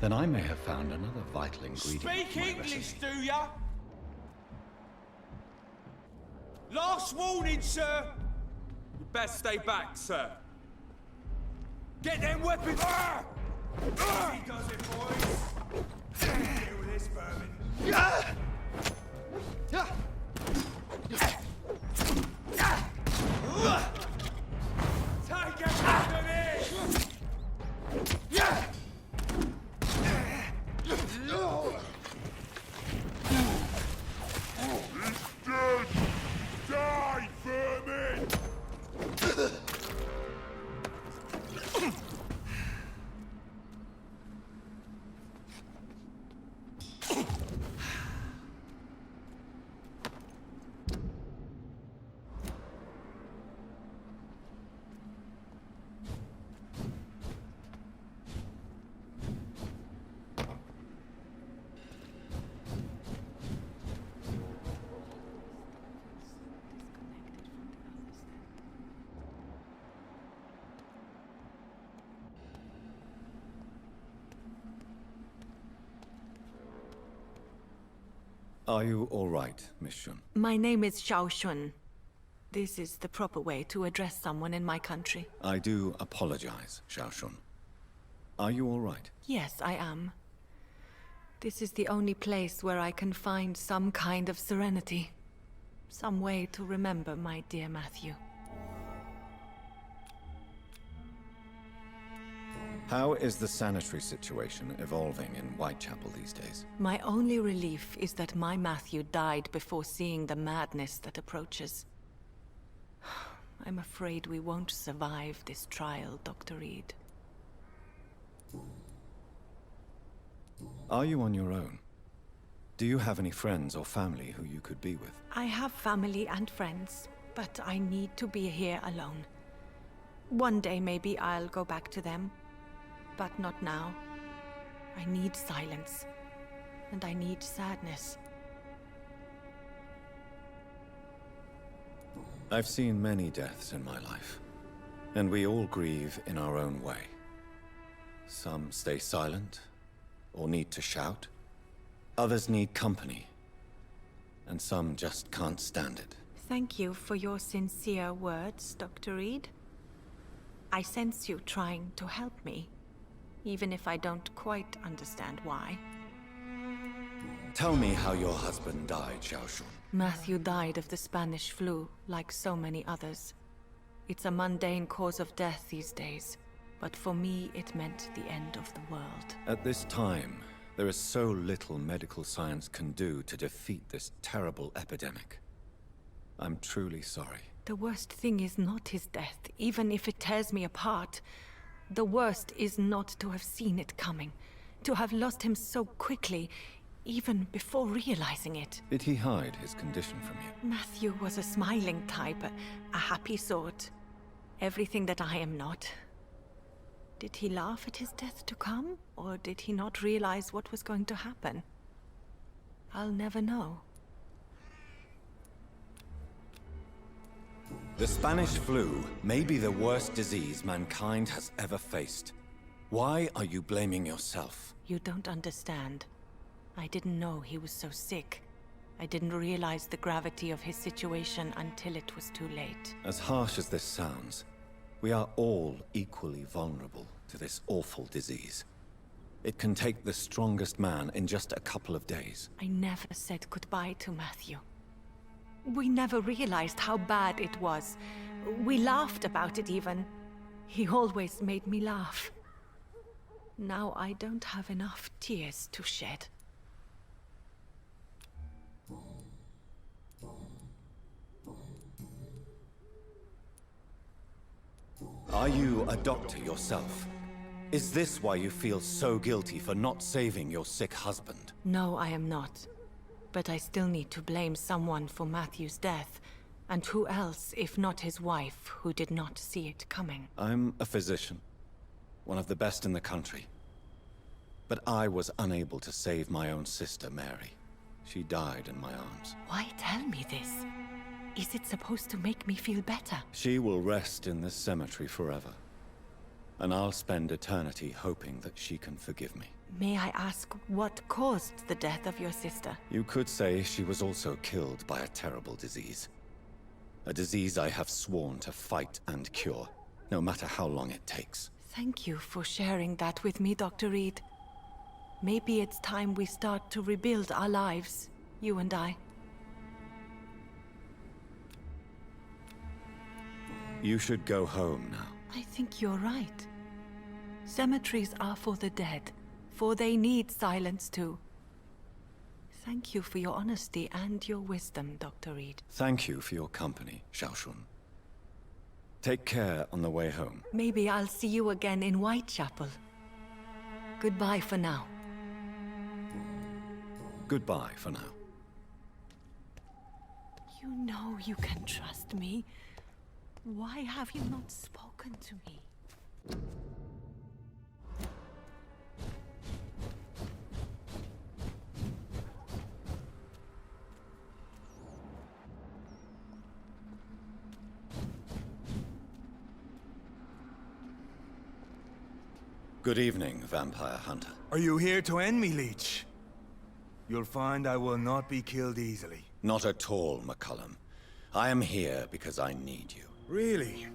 then I may have found another vital ingredient. Speak to my English, recipe. do ya? Last warning, sir! You best stay back, sir. Get them weapons! He does it, boys! Deal with this vermin. Take it after this! Dead! Die, vermin! Are you all right, Miss Shun? My name is Xiao Shun. This is the proper way to address someone in my country. I do apologize, Xiao Shun. Are you all right? Yes, I am. This is the only place where I can find some kind of serenity. Some way to remember my dear Matthew. How is the sanitary situation evolving in Whitechapel these days? My only relief is that my Matthew died before seeing the madness that approaches. I'm afraid we won't survive this trial, Dr. Reed. Are you on your own? Do you have any friends or family who you could be with? I have family and friends, but I need to be here alone. One day maybe I'll go back to them, but not now. I need silence, and I need sadness. I've seen many deaths in my life, and we all grieve in our own way. Some stay silent, or need to shout. Others need company, and some just can't stand it. Thank you for your sincere words, Dr. Reed. I sense you trying to help me, even if I don't quite understand why. Tell me how your husband died, Xiao Shun. Matthew died of the Spanish flu, like so many others. It's a mundane cause of death these days, but for me it meant the end of the world. At this time, there is so little medical science can do to defeat this terrible epidemic. I'm truly sorry. The worst thing is not his death, even if it tears me apart. The worst is not to have seen it coming, to have lost him so quickly, even before realizing it. Did he hide his condition from you? Matthew was a smiling type, a happy sort. Everything that I am not. Did he laugh at his death to come, or did he not realize what was going to happen? I'll never know. The Spanish flu may be the worst disease mankind has ever faced. Why are you blaming yourself? You don't understand. I didn't know he was so sick. I didn't realize the gravity of his situation until it was too late. As harsh as this sounds, we are all equally vulnerable to this awful disease. It can take the strongest man in just a couple of days. I never said goodbye to Matthew. We never realized how bad it was. We laughed about it even. He always made me laugh. Now I don't have enough tears to shed. Are you a doctor yourself? Is this why you feel so guilty for not saving your sick husband? No, I am not. But I still need to blame someone for Matthew's death. And who else, if not his wife, who did not see it coming? I'm a physician. One of the best in the country. But I was unable to save my own sister, Mary. She died in my arms. Why tell me this? Is it supposed to make me feel better? She will rest in this cemetery forever. And I'll spend eternity hoping that she can forgive me. May I ask what caused the death of your sister? You could say she was also killed by a terrible disease. A disease I have sworn to fight and cure, no matter how long it takes. Thank you for sharing that with me, Dr. Reed. Maybe it's time we start to rebuild our lives, you and I. You should go home now. I think you're right. Cemeteries are for the dead, for they need silence too. Thank you for your honesty and your wisdom, Dr. Reed. Thank you for your company, Xiaoshun. Take care on the way home. Maybe I'll see you again in Whitechapel. Goodbye for now. Goodbye for now. You know you can trust me. Why have you not spoken to me? Good evening, Vampire Hunter. Are you here to end me, Leech? You'll find I will not be killed easily. Not at all, McCullum. I am here because I need you. Really?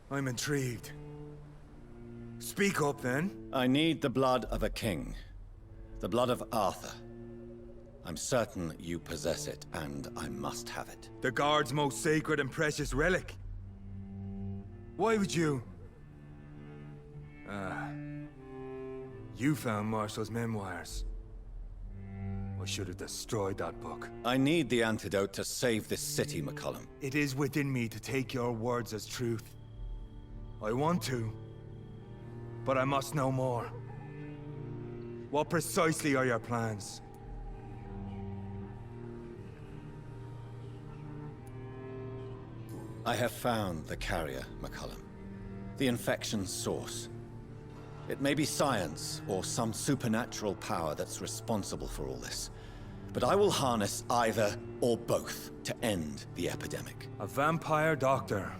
I'm intrigued. Speak up, then. I need the blood of a king. The blood of Arthur. I'm certain you possess it, and I must have it. The Guard's most sacred and precious relic. Why would you... You found Marshall's memoirs. I should have destroyed that book. I need the antidote to save this city, McCullum. It is within me to take your words as truth. I want to, but I must know more. What precisely are your plans? I have found the carrier, McCullum. The infection's source. It may be science or some supernatural power that's responsible for all this. But I will harness either or both to end the epidemic. A vampire doctor.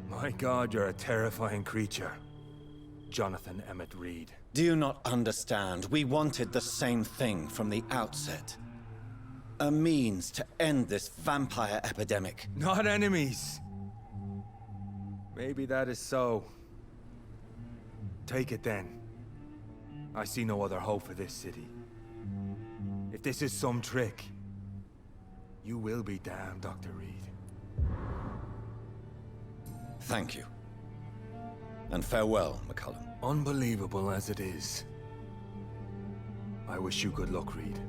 My God, you're a terrifying creature. Jonathan Emmett Reed. Do you not understand? We wanted the same thing from the outset. A means to end this vampire epidemic. Not enemies. Maybe that is so. Take it then. I see no other hope for this city. If this is some trick, you will be damned, Dr. Reed. Thank you. And farewell, McCullum. Unbelievable as it is, I wish you good luck, Reed.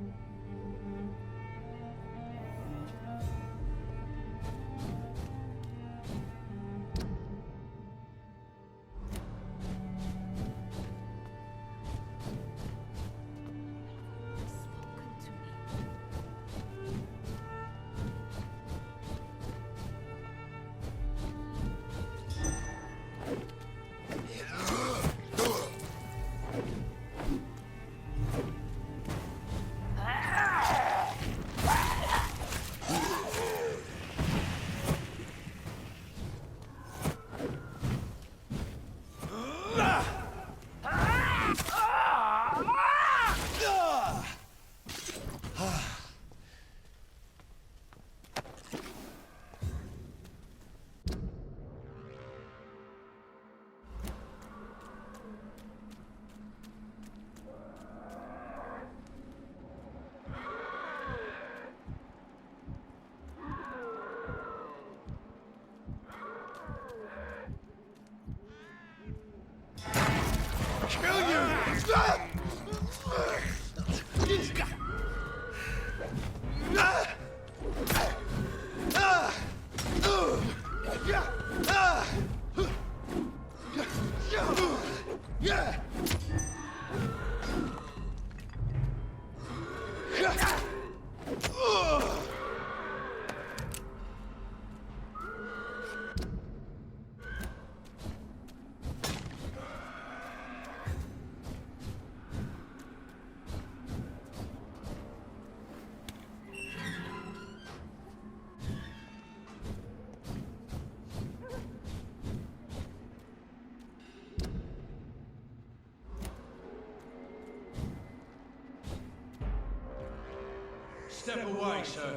Step away, sir.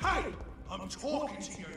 Hey! I'm talking to you!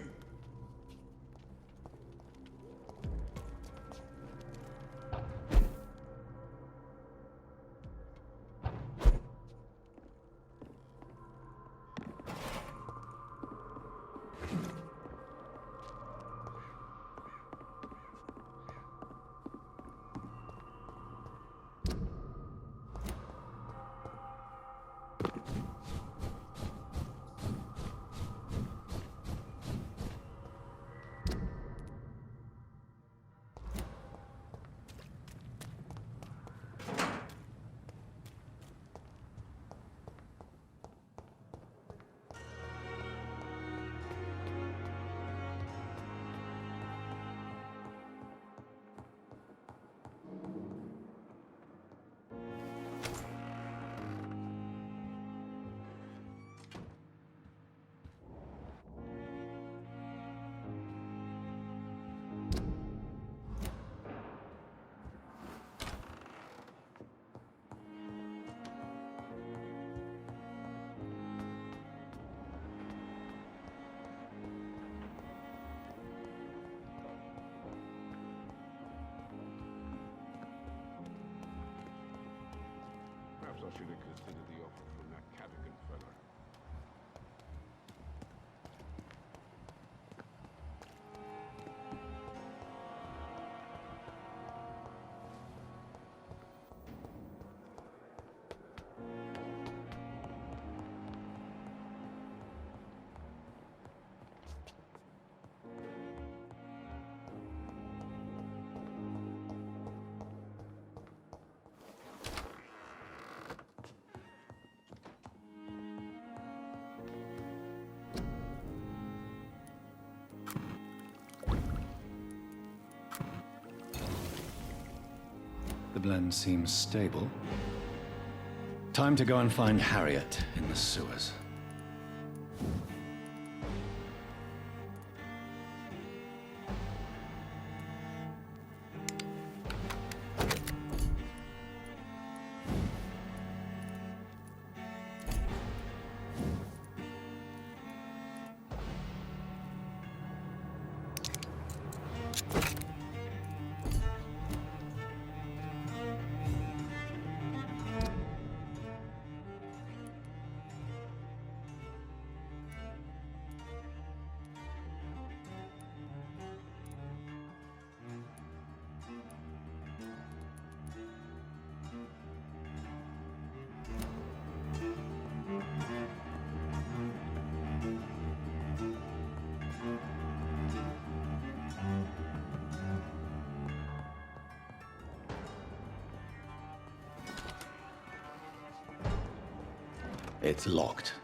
Perhaps I should have considered the offer from that Cadogan fellow. The blend seems stable. Time to go and find Harriet in the sewers. It's locked.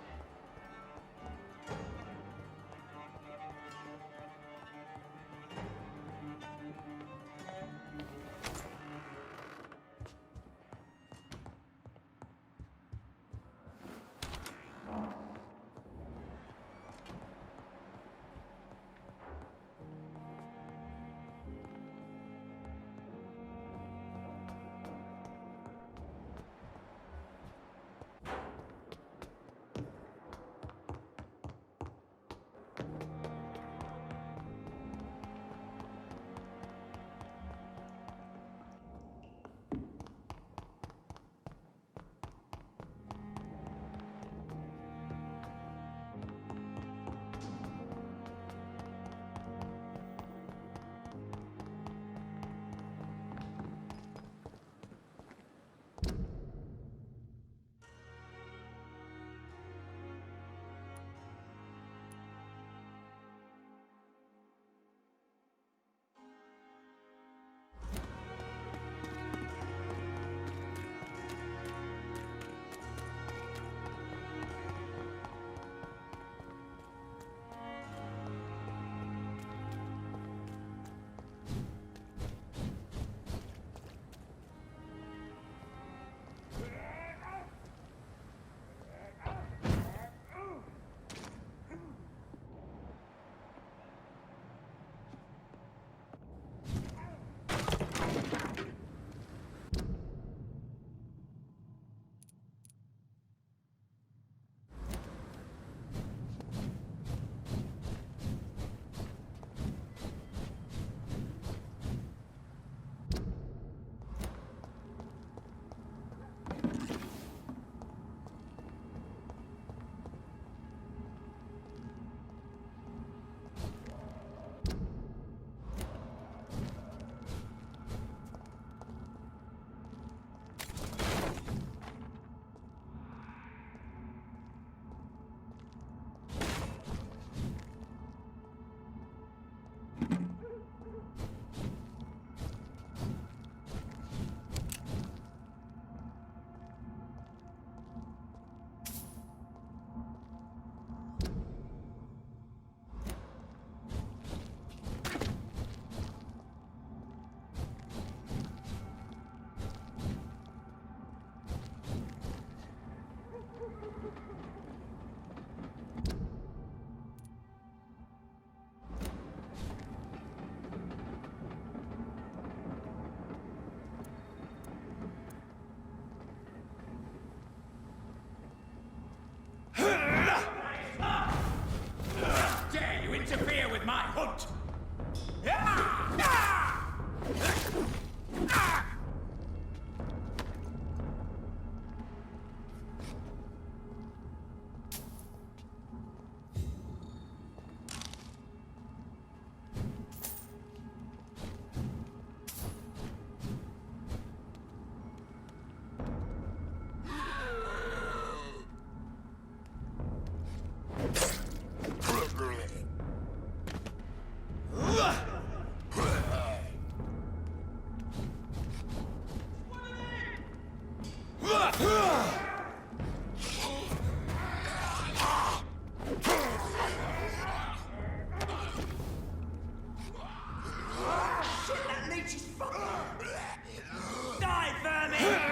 That leech is fucking... Die, vermin!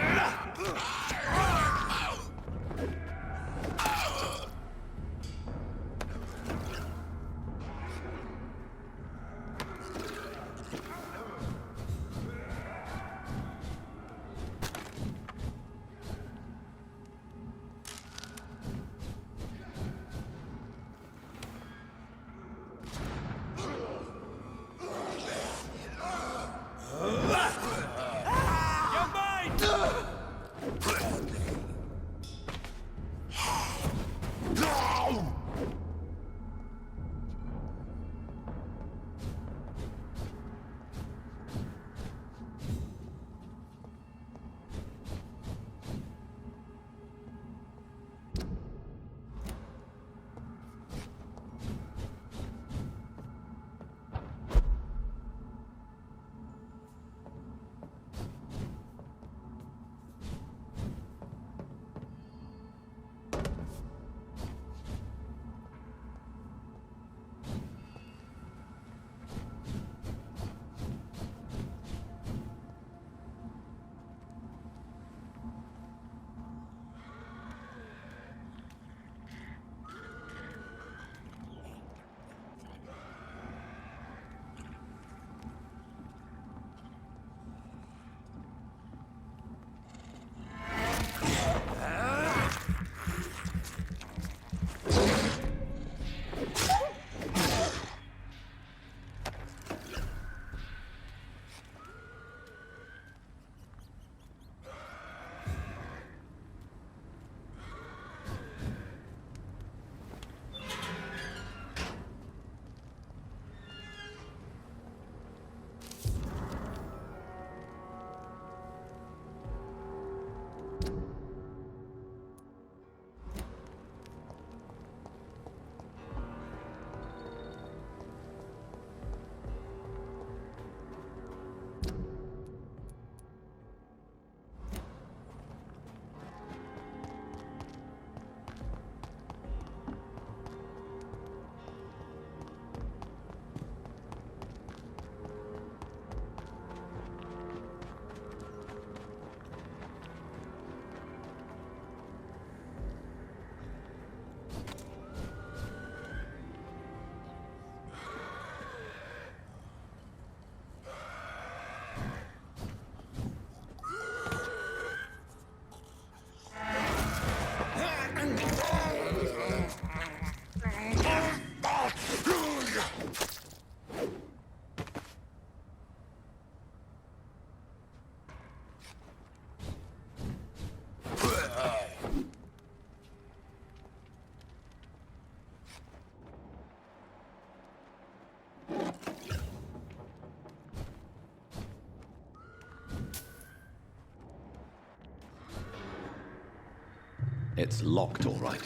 It's locked, all right.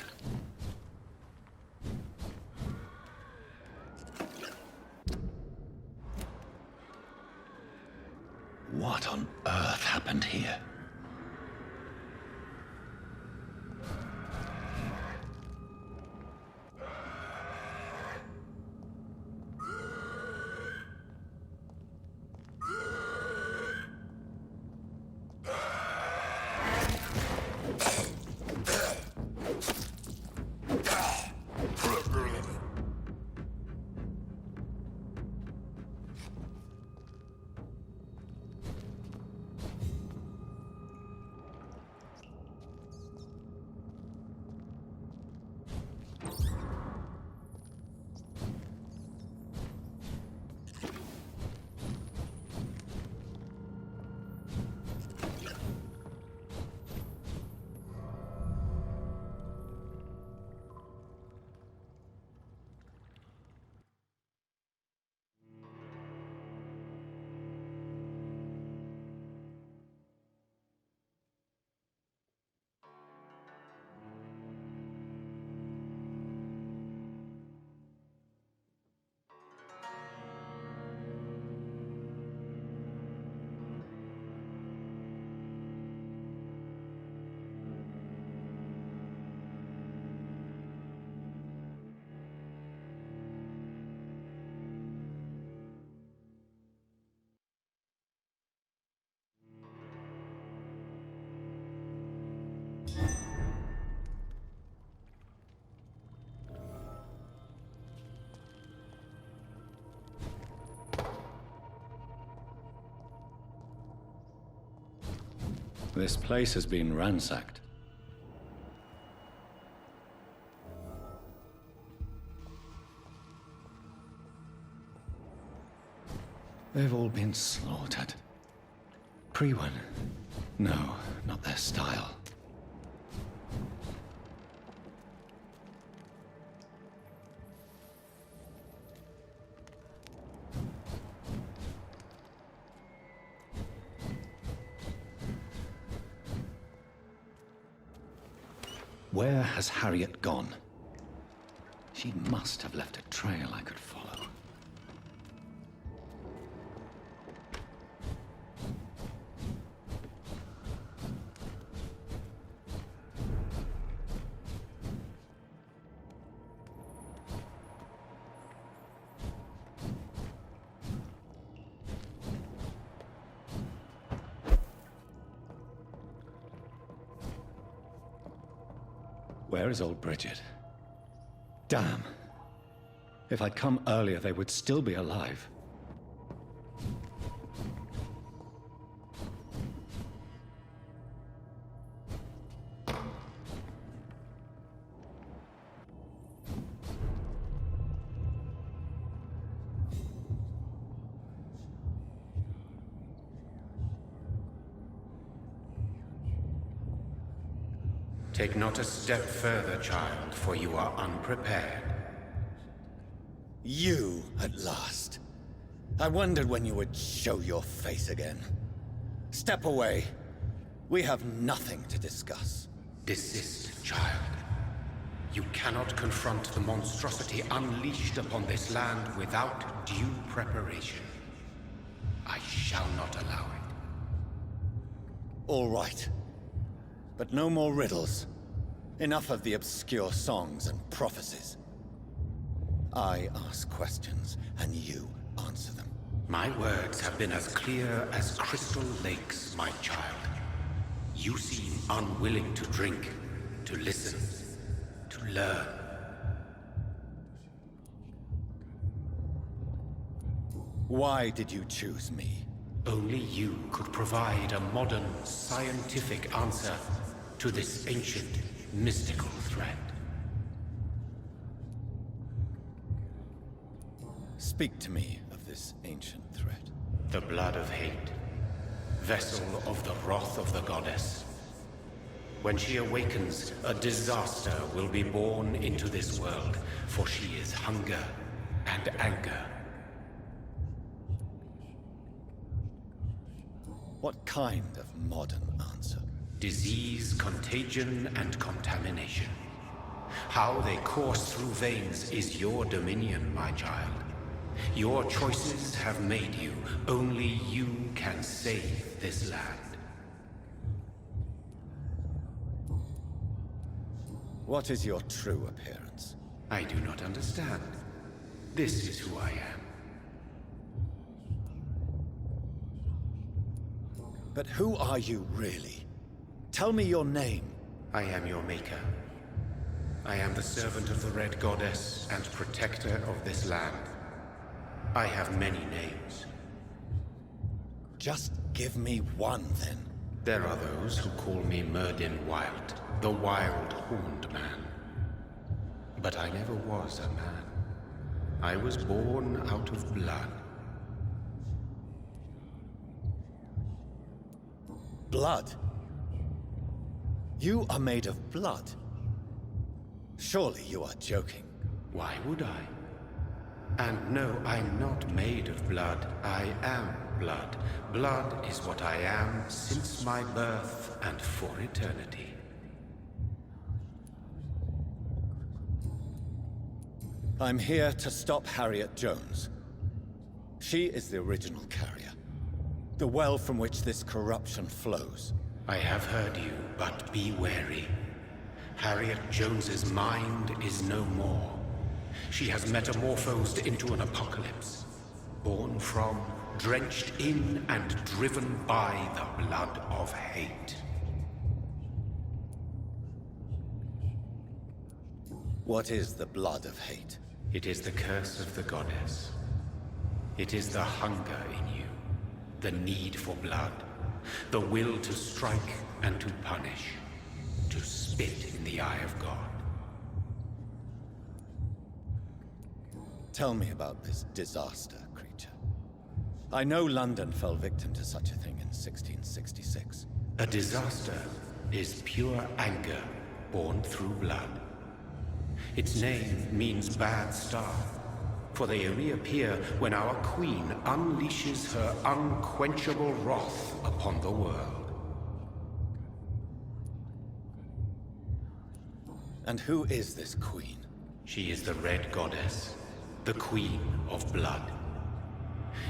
What on earth happened here? This place has been ransacked. They've all been slaughtered. Pre-one? No, not their style. Where has Harriet gone? She must have left a trail I could follow. Where is old Bridget? Damn. If I'd come earlier, they would still be alive. Take not a step further, child, for you are unprepared. You, at last. I wondered when you would show your face again. Step away. We have nothing to discuss. Desist, child. You cannot confront the monstrosity unleashed upon this land without due preparation. I shall not allow it. All right. But no more riddles. Enough of the obscure songs and prophecies. I ask questions, and you answer them. My words have been as clear as crystal lakes, my child. You seem unwilling to drink, to listen, to learn. Why did you choose me? Only you could provide a modern, scientific answer to this ancient, mystical threat. Speak to me of this ancient threat. The blood of hate, vessel of the wrath of the goddess. When she awakens, a disaster will be born into this world, for she is hunger and anger. What kind of modern answer? Disease, contagion, and contamination. How they course through veins is your dominion, my child. Your choices have made you. Only you can save this land. What is your true appearance? I do not understand. This is who I am. But who are you really? Tell me your name. I am your maker. I am the servant of the Red Goddess and protector of this land. I have many names. Just give me one, then. There are those who call me Myrddin Wild, the Wild Horned Man. But I never was a man. I was born out of blood. Blood? You are made of blood. Surely you are joking. Why would I? And no, I'm not made of blood. I am blood. Blood is what I am since my birth and for eternity. I'm here to stop Harriet Jones. She is the original carrier. The well from which this corruption flows. I have heard you, but be wary. Harriet Jones's mind is no more. She has metamorphosed into an apocalypse. Born from, drenched in, and driven by the blood of hate. What is the blood of hate? It is the curse of the goddess. It is the hunger in you, the need for blood, the will to strike and to punish, to spit in the eye of God. Tell me about this disaster, creature. I know London fell victim to such a thing in 1666. A disaster is pure anger born through blood. Its name means bad star, for they reappear when our queen unleashes her unquenchable wrath upon the world. And who is this queen? She is the Red Goddess, the Queen of Blood.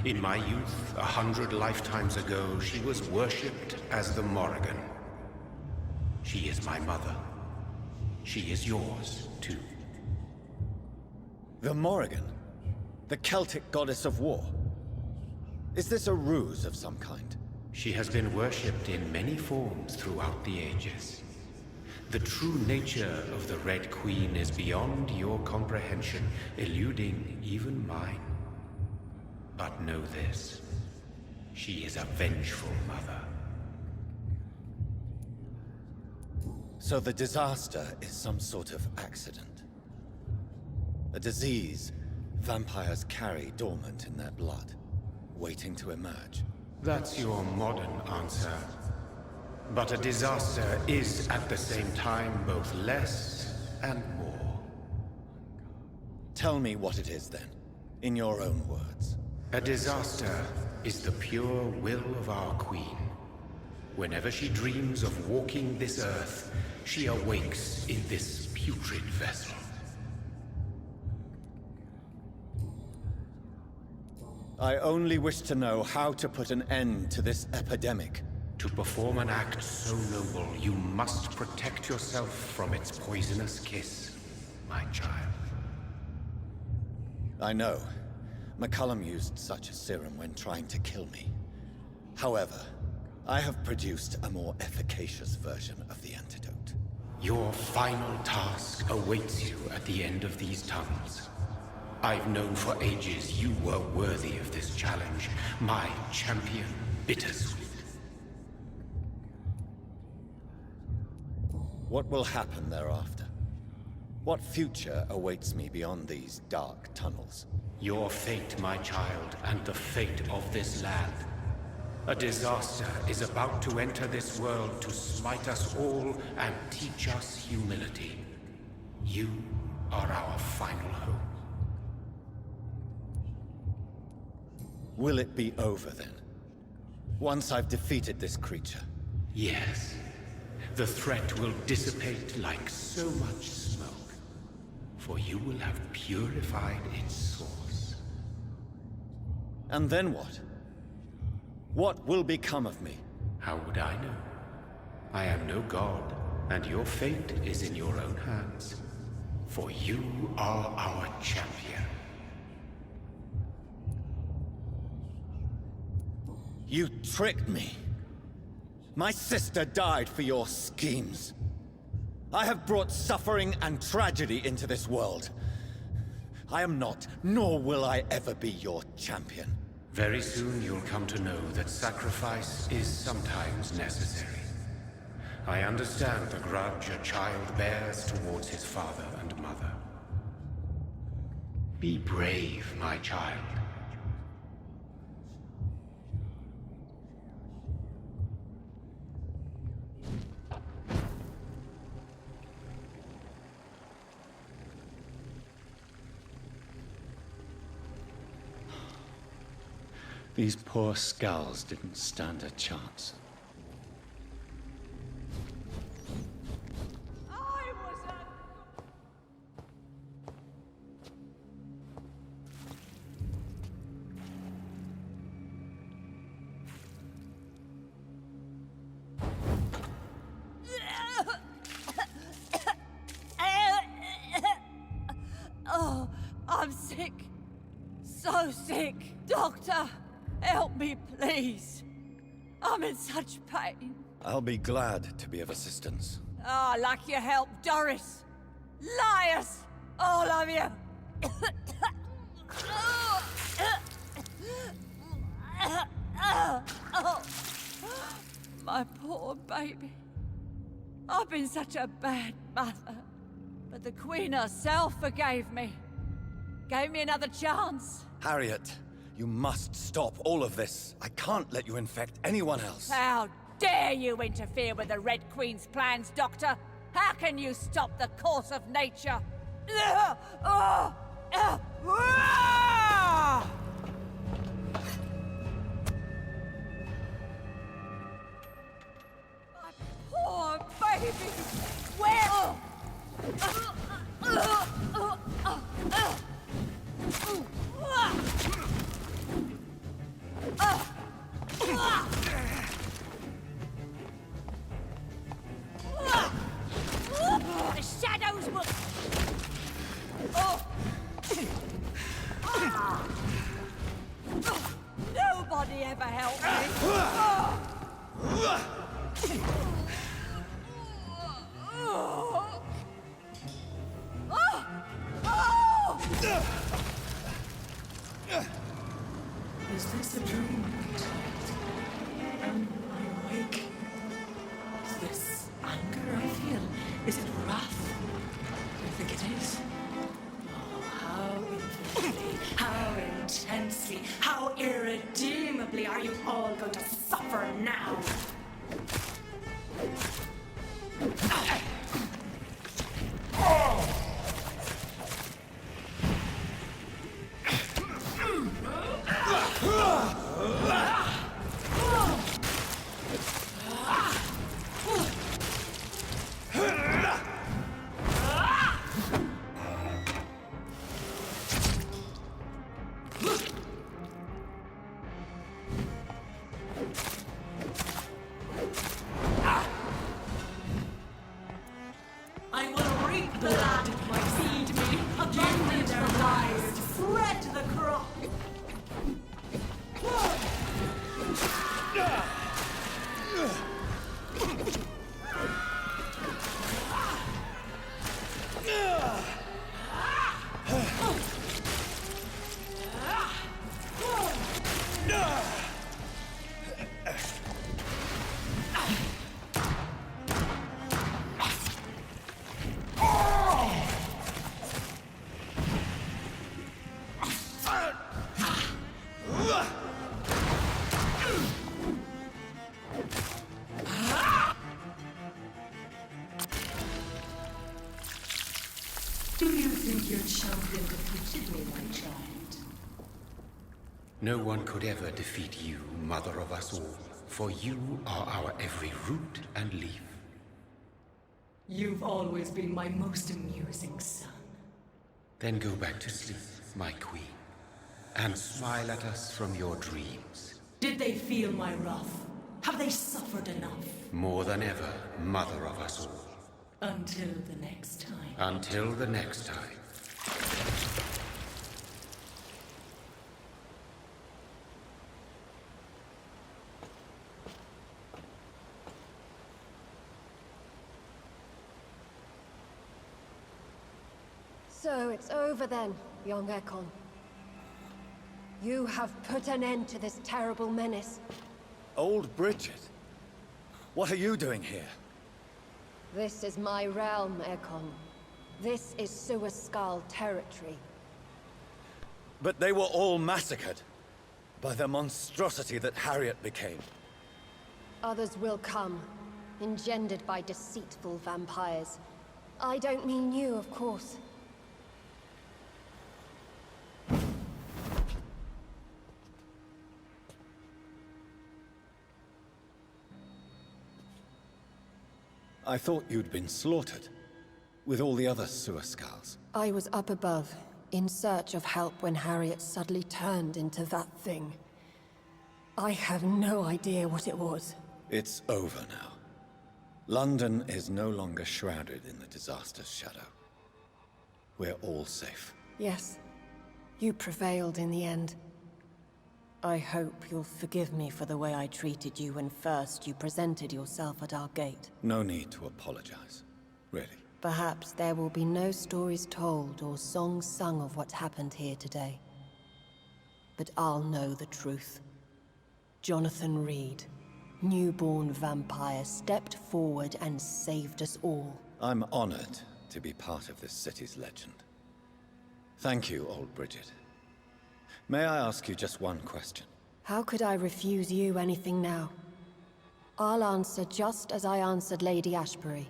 In my youth, 100 lifetimes ago, she was worshipped as the Morrigan. She is my mother. She is yours, too. The Morrigan? The Celtic goddess of war? Is this a ruse of some kind? She has been worshipped in many forms throughout the ages. The true nature of the Red Queen is beyond your comprehension, eluding even mine. But know this, she is a vengeful mother. So the disaster is some sort of accident. A disease vampires carry dormant in their blood, waiting to emerge. That's your modern answer. But a disaster is at the same time both less and more. Tell me what it is then, in your own words. A disaster is the pure will of our queen. Whenever she dreams of walking this earth, she awakes in this putrid vessel. I only wish to know how to put an end to this epidemic. To perform an act so noble, you must protect yourself from its poisonous kiss, my child. I know. McCullum used such a serum when trying to kill me. However, I have produced a more efficacious version of the antidote. Your final task awaits you at the end of these tunnels. I've known for ages you were worthy of this challenge, my champion, Bittersweet. What will happen thereafter? What future awaits me beyond these dark tunnels? Your fate, my child, and the fate of this land. A disaster is about to enter this world to smite us all and teach us humility. You are our final hope. Will it be over then? Once I've defeated this creature? Yes. The threat will dissipate like so much smoke, for you will have purified its source. And then what? What will become of me? How would I know? I am no god, and your fate is in your own hands. For you are our champion. You tricked me. My sister died for your schemes. I have brought suffering and tragedy into this world. I am not, nor will I ever be your champion. Very soon you'll come to know that sacrifice is sometimes necessary. I understand the grudge a child bears towards his father and mother. Be brave, my child. These poor skulls didn't stand a chance. Oh, I'm sick. So sick. Doctor, help me, please. I'm in such pain. I'll be glad to be of assistance. Ah, like your help, Doris. Liars! All of you! My poor baby. I've been such a bad mother. But the Queen herself forgave me. Gave me another chance. Harriet, you must stop all of this. I can't let you infect anyone else. How dare you interfere with the Red Queen's plans, Doctor? How can you stop the course of nature? My poor baby! Where? The shadows will... Nobody ever helped Is this a dream? Am I awake? Is this anger I feel? Is it wrath? I think it is. Oh, how infinitely, how intensely, how irredeemably are you all going to suffer now? I will reap the land it might feed me, abundant and rise, spread the crop. Do you think your champion defeated me, my child? No one could ever defeat you, mother of us all, for you are our every root and leaf. You've always been my most amusing son. Then go back to sleep, my queen, and smile at us from your dreams. Did they feel my wrath? Have they suffered enough? More than ever, mother of us all. Until the next time. Until the next time. So it's over then, young Ekon. You have put an end to this terrible menace. Old Bridget? What are you doing here? This is my realm, Ekon. This is Suaskal territory. But they were all massacred by the monstrosity that Harriet became. Others will come, engendered by deceitful vampires. I don't mean you, of course. I thought you'd been slaughtered, with all the other Suaskals. I was up above, in search of help when Harriet suddenly turned into that thing. I have no idea what it was. It's over now. London is no longer shrouded in the disaster's shadow. We're all safe. Yes, you prevailed in the end. I hope you'll forgive me for the way I treated you when first you presented yourself at our gate. No need to apologize, really. Perhaps there will be no stories told or songs sung of what happened here today. But I'll know the truth. Jonathan Reed, newborn vampire, stepped forward and saved us all. I'm honored to be part of this city's legend. Thank you, old Bridget. May I ask you just one question? How could I refuse you anything now? I'll answer just as I answered Lady Ashbury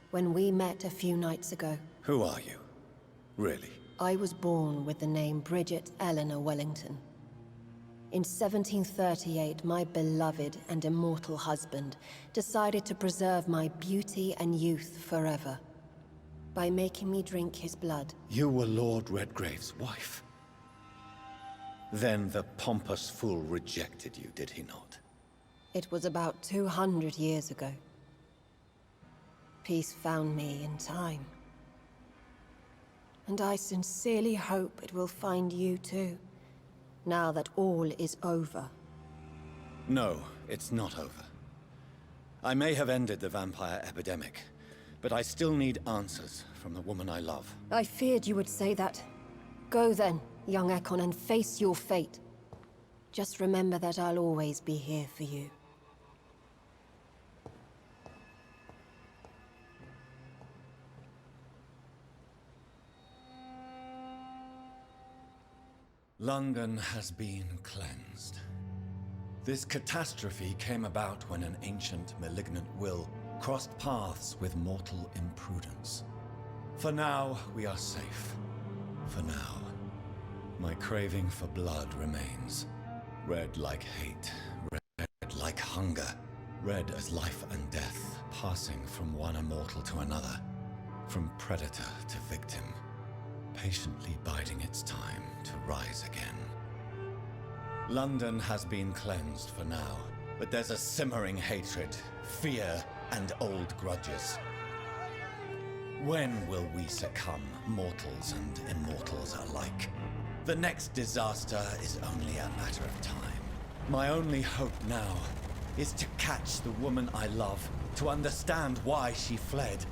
when we met a few nights ago. Who are you? Really? I was born with the name Bridget Eleanor Wellington. In 1738, my beloved and immortal husband decided to preserve my beauty and youth forever by making me drink his blood. You were Lord Redgrave's wife. Then the pompous fool rejected you, did he not? It was about 200 years ago. Peace found me in time. And I sincerely hope it will find you too, now that all is over. No, it's not over. I may have ended the vampire epidemic, but I still need answers from the woman I love. I feared you would say that. Go then, young Ekon, and face your fate. Just remember that I'll always be here for you. London has been cleansed. This catastrophe came about when an ancient, malignant will crossed paths with mortal imprudence. For now, we are safe. For now. My craving for blood remains. Red like hate, red like hunger. Red as life and death, passing from one immortal to another. From predator to victim. Patiently biding its time to rise again. London has been cleansed for now, but there's a simmering hatred, fear, and old grudges. When will we succumb, mortals and immortals alike? The next disaster is only a matter of time. My only hope now is to catch the woman I love, to understand why she fled,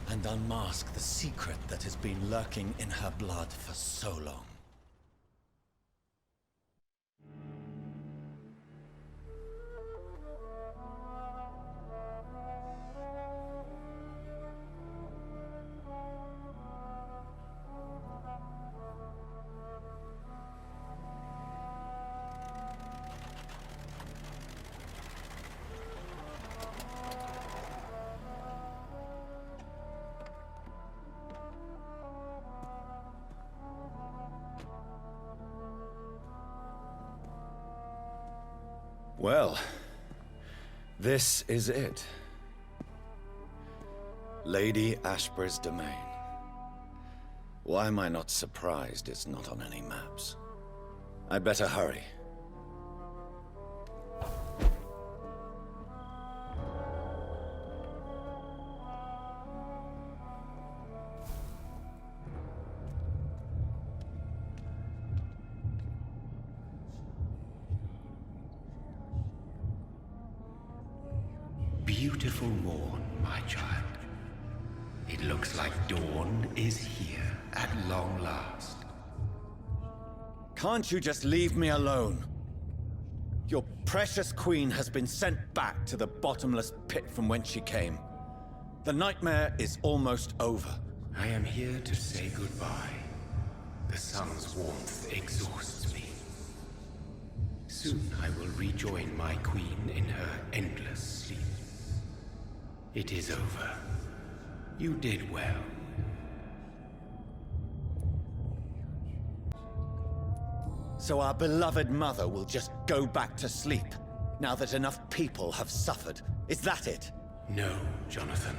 and unmask the secret that has been lurking in her blood for so long. Well, this is it. Lady Ashbury's domain. Why am I not surprised it's not on any maps? I'd better hurry. Beautiful morn, my child. It looks like dawn is here at long last. Can't you just leave me alone? Your precious queen has been sent back to the bottomless pit from whence she came. The nightmare is almost over. I am here to say goodbye. The sun's warmth exhausts me. Soon I will rejoin my queen in her endless sleep. It is over. You did well. So our beloved mother will just go back to sleep, now that enough people have suffered. Is that it? No, Jonathan.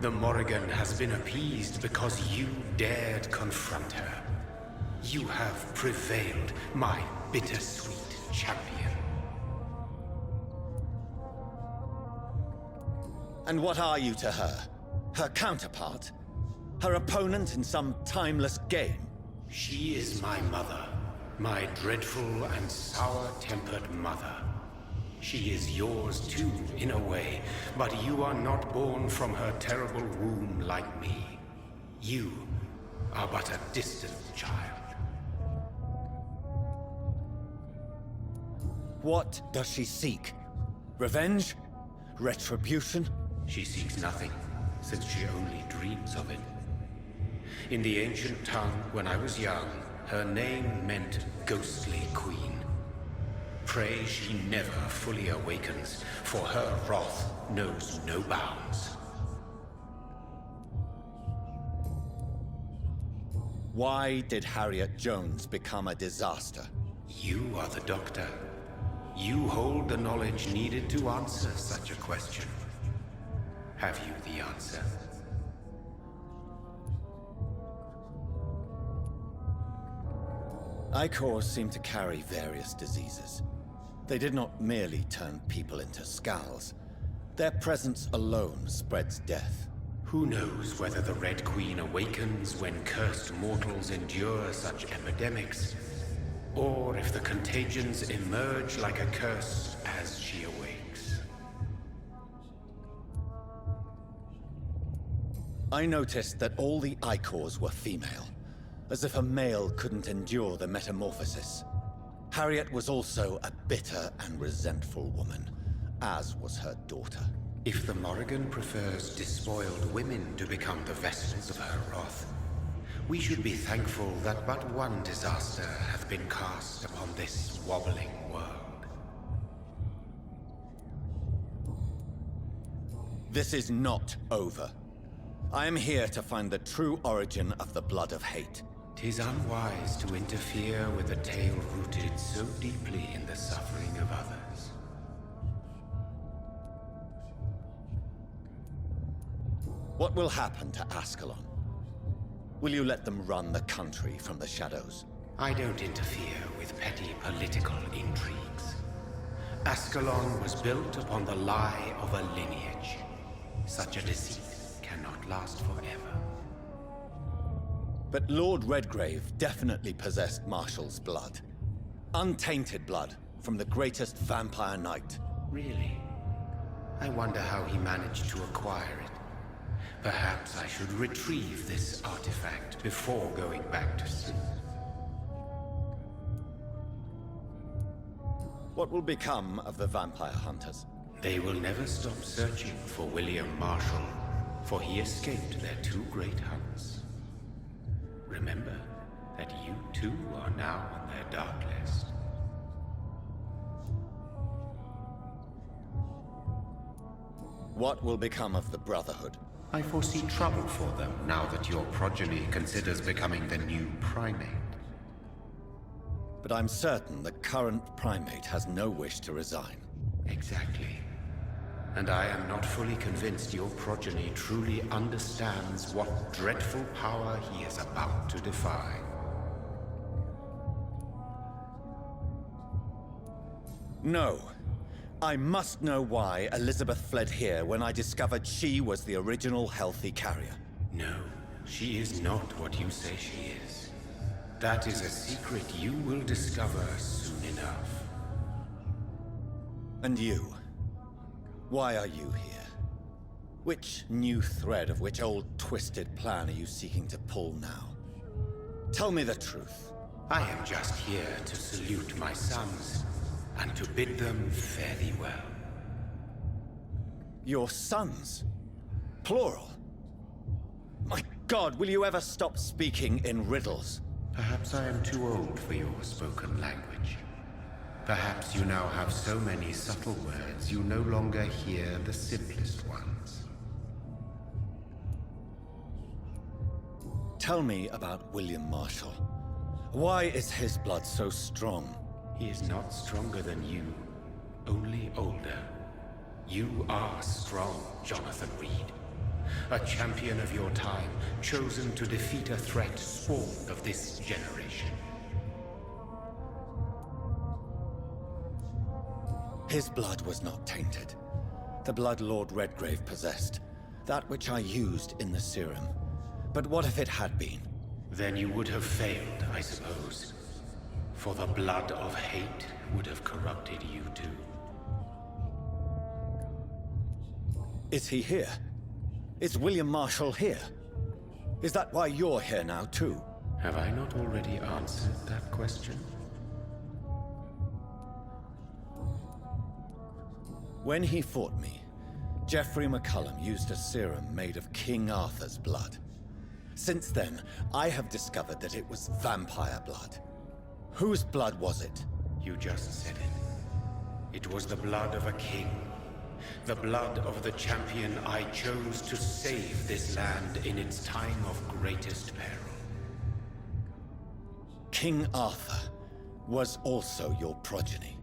The Morrigan has been appeased because you dared confront her. You have prevailed, my bittersweet champion. And what are you to her? Her counterpart? Her opponent in some timeless game? She is my mother. My dreadful and sour-tempered mother. She is yours too, in a way, but you are not born from her terrible womb like me. You are but a distant child. What does she seek? Revenge? Retribution? She seeks nothing, since she only dreams of it. In the ancient tongue, when I was young, her name meant Ghostly Queen. Pray she never fully awakens, for her wrath knows no bounds. Why did Harriet Jones become a disaster? You are the doctor. You hold the knowledge needed to answer such a question. Have you the answer? Icors seem to carry various diseases. They did not merely turn people into skulls. Their presence alone spreads death. Who knows whether the Red Queen awakens when cursed mortals endure such epidemics, or if the contagions emerge like a curse as she awakes. I noticed that all the Icors were female, as if a male couldn't endure the metamorphosis. Harriet was also a bitter and resentful woman, as was her daughter. If the Morrigan prefers despoiled women to become the vessels of her wrath, we should be thankful that but one disaster hath been cast upon this wobbling world. This is not over. I am here to find the true origin of the blood of hate. 'Tis unwise to interfere with a tale rooted so deeply in the suffering of others. What will happen to Ascalon? Will you let them run the country from the shadows? I don't interfere with petty political intrigues. Ascalon was built upon the lie of a lineage. Such a deceit cannot last forever. But Lord Redgrave definitely possessed Marshall's blood. Untainted blood from the greatest vampire knight. Really? I wonder how he managed to acquire it. Perhaps I should retrieve this artifact before going back to sea. What will become of the vampire hunters? They will never stop searching for William Marshall, for he escaped their two great hunts. Remember that you too are now on their dark list. What will become of the Brotherhood? I foresee trouble for them now that your progeny considers becoming the new primate. But I'm certain the current primate has no wish to resign. Exactly. And I am not fully convinced your progeny truly understands what dreadful power he is about to defy. No. I must know why Elizabeth fled here when I discovered she was the original healthy carrier. No, she is not what you say she is. That is a secret you will discover soon enough. And you? Why are you here? Which new thread of which old twisted plan are you seeking to pull now? Tell me the truth. I am just here to salute my sons, and to bid them fare thee well. Your sons? Plural? My God, will you ever stop speaking in riddles? Perhaps I am too old for your spoken language. Perhaps you now have so many subtle words you no longer hear the simplest ones. Tell me about William Marshall. Why is his blood so strong? He is not stronger than you, only older. You are strong, Jonathan Reed. A champion of your time, chosen to defeat a threat spawned of this generation. His blood was not tainted. The blood Lord Redgrave possessed. That which I used in the serum. But what if it had been? Then you would have failed, I suppose. For the blood of hate would have corrupted you too. Is he here? Is William Marshall here? Is that why you're here now, too? Have I not already answered that question? When he fought me, Geoffrey McCullum used a serum made of King Arthur's blood. Since then, I have discovered that it was vampire blood. Whose blood was it? You just said it. It was the blood of a king. The blood of the champion I chose to save this land in its time of greatest peril. King Arthur was also your progeny.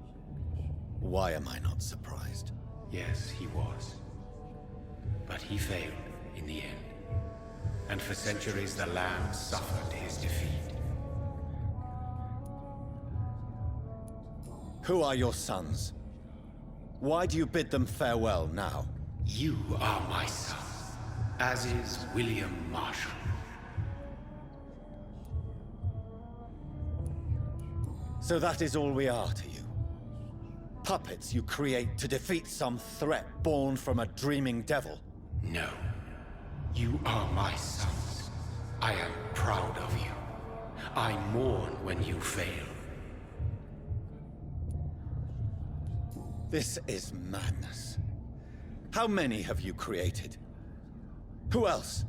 Why am I not surprised? Yes, he was. But he failed in the end. And for centuries the land suffered his defeat. Who are your sons? Why do you bid them farewell now? You are my son, as is William Marshall. So that is all we are to you? Puppets you create to defeat some threat born from a dreaming devil? No. You are my sons. I am proud of you. I mourn when you fail. This is madness. How many have you created? Who else?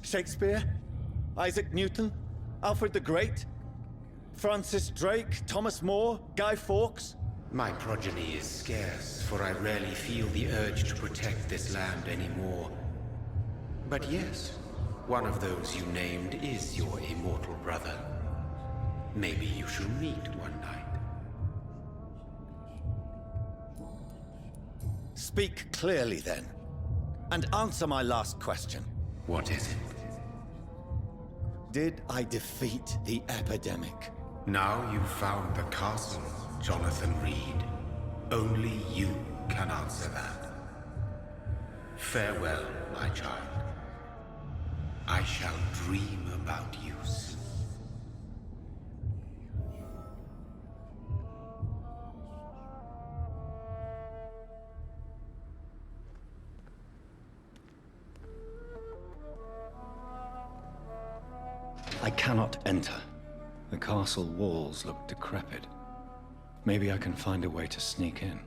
Shakespeare? Isaac Newton? Alfred the Great? Francis Drake? Thomas More? Guy Fawkes? My progeny is scarce, for I rarely feel the urge to protect this land anymore. But yes, one of those you named is your immortal brother. Maybe you shall meet one night. Speak clearly, then, and answer my last question. What is it? Did I defeat the epidemic? Now you've found the castle, Jonathan Reed. Only you can answer that. Farewell, my child. I shall dream about you soon. I cannot enter. The castle walls look decrepit. Maybe I can find a way to sneak in.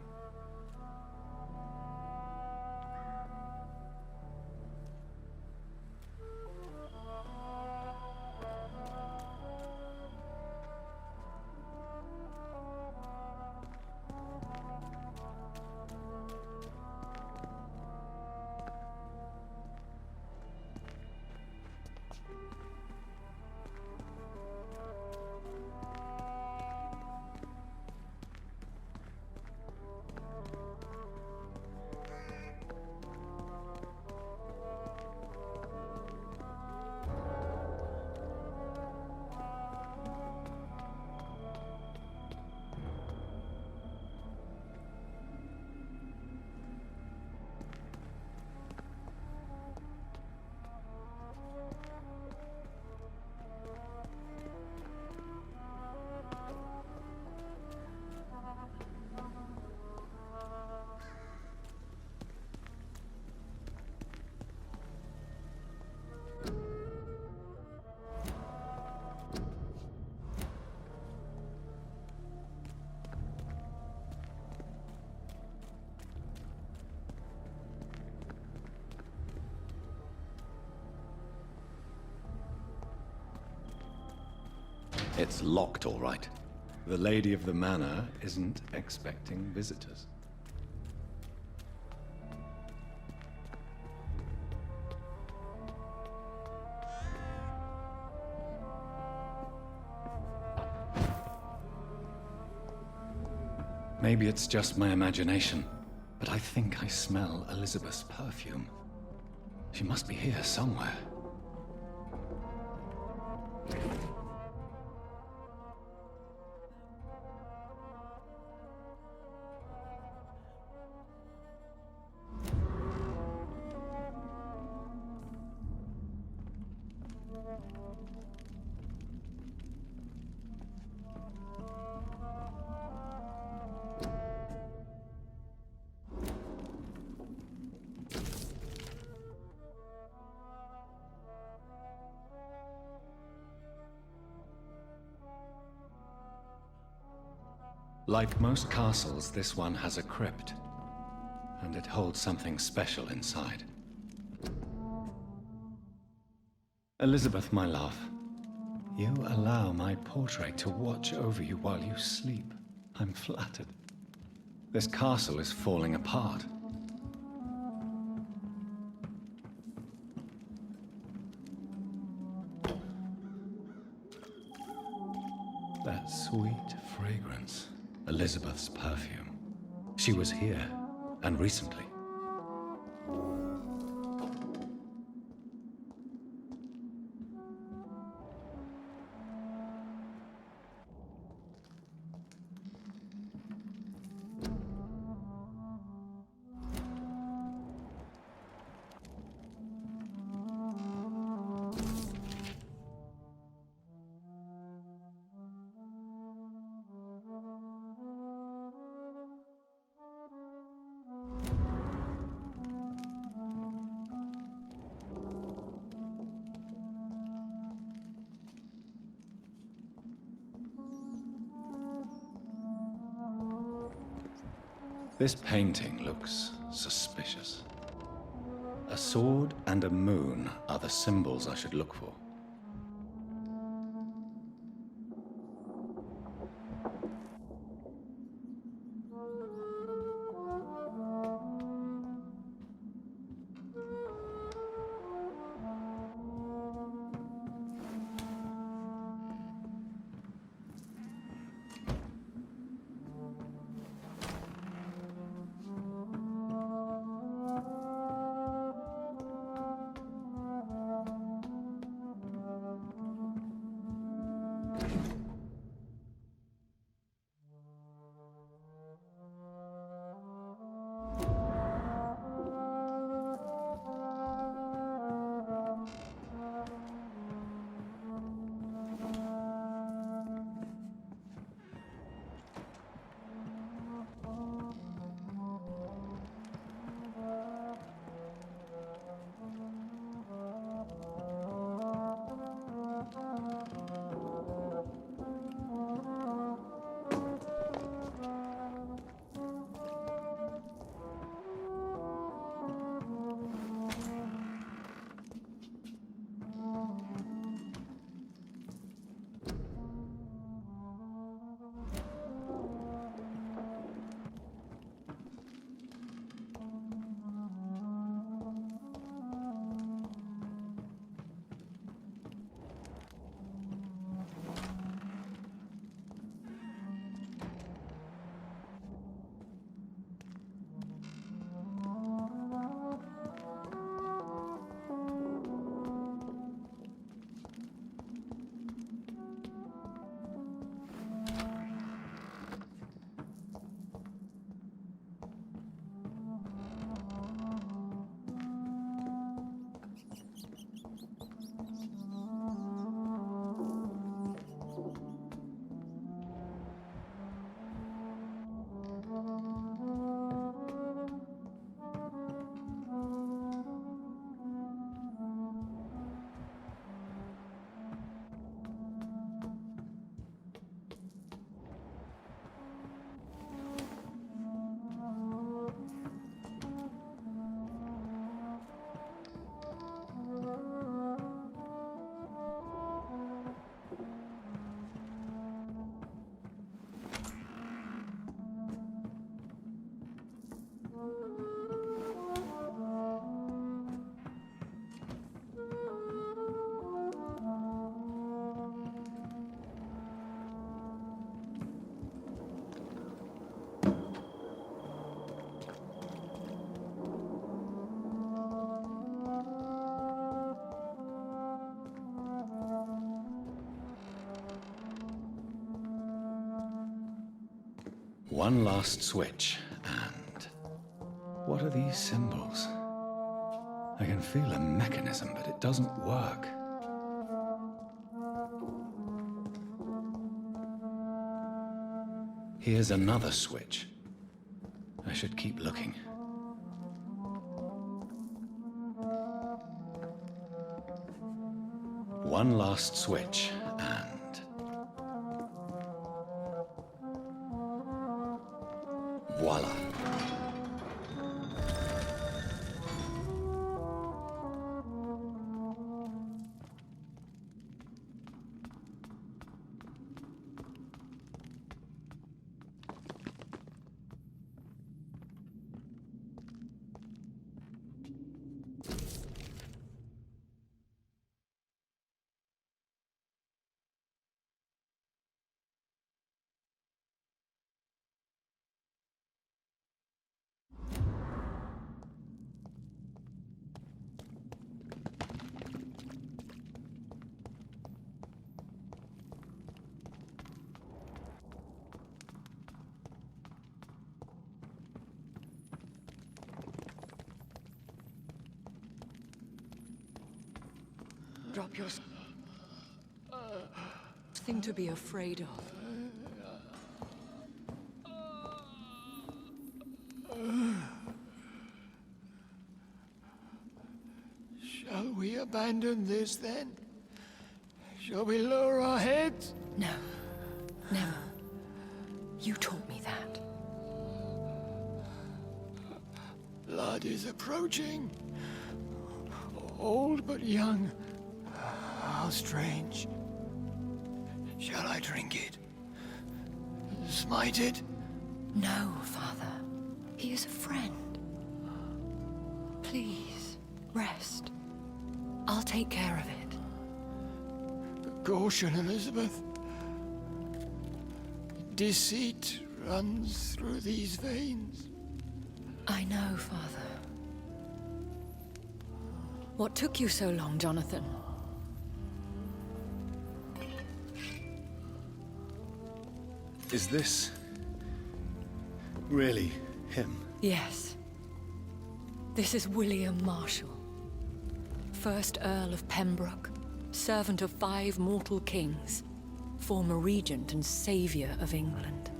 It's locked, all right. The lady of the manor isn't expecting visitors. Maybe it's just my imagination, but I think I smell Elizabeth's perfume. She must be here somewhere. Like most castles, this one has a crypt, and it holds something special inside. Elizabeth, my love, you allow my portrait to watch over you while you sleep. I'm flattered. This castle is falling apart. That sweet fragrance. Elizabeth's perfume. She was here, and recently. This painting looks suspicious. A sword and a moon are the symbols I should look for. One last switch, and... what are these symbols? I can feel a mechanism, but it doesn't work. Here's another switch. I should keep looking. One last switch, and... drop your thing to be afraid of. Shall we abandon this then? Shall we lower our heads? No. Never. You taught me that. Blood is approaching. Old but young. How strange. Shall I drink it? Smite it? No, Father. He is a friend. Please, rest. I'll take care of it. Caution, Elizabeth. Deceit runs through these veins. I know, Father. What took you so long, Jonathan? Is this really him? Yes. This is William Marshall, 1st Earl of Pembroke, servant of 5 mortal kings, former regent and savior of England.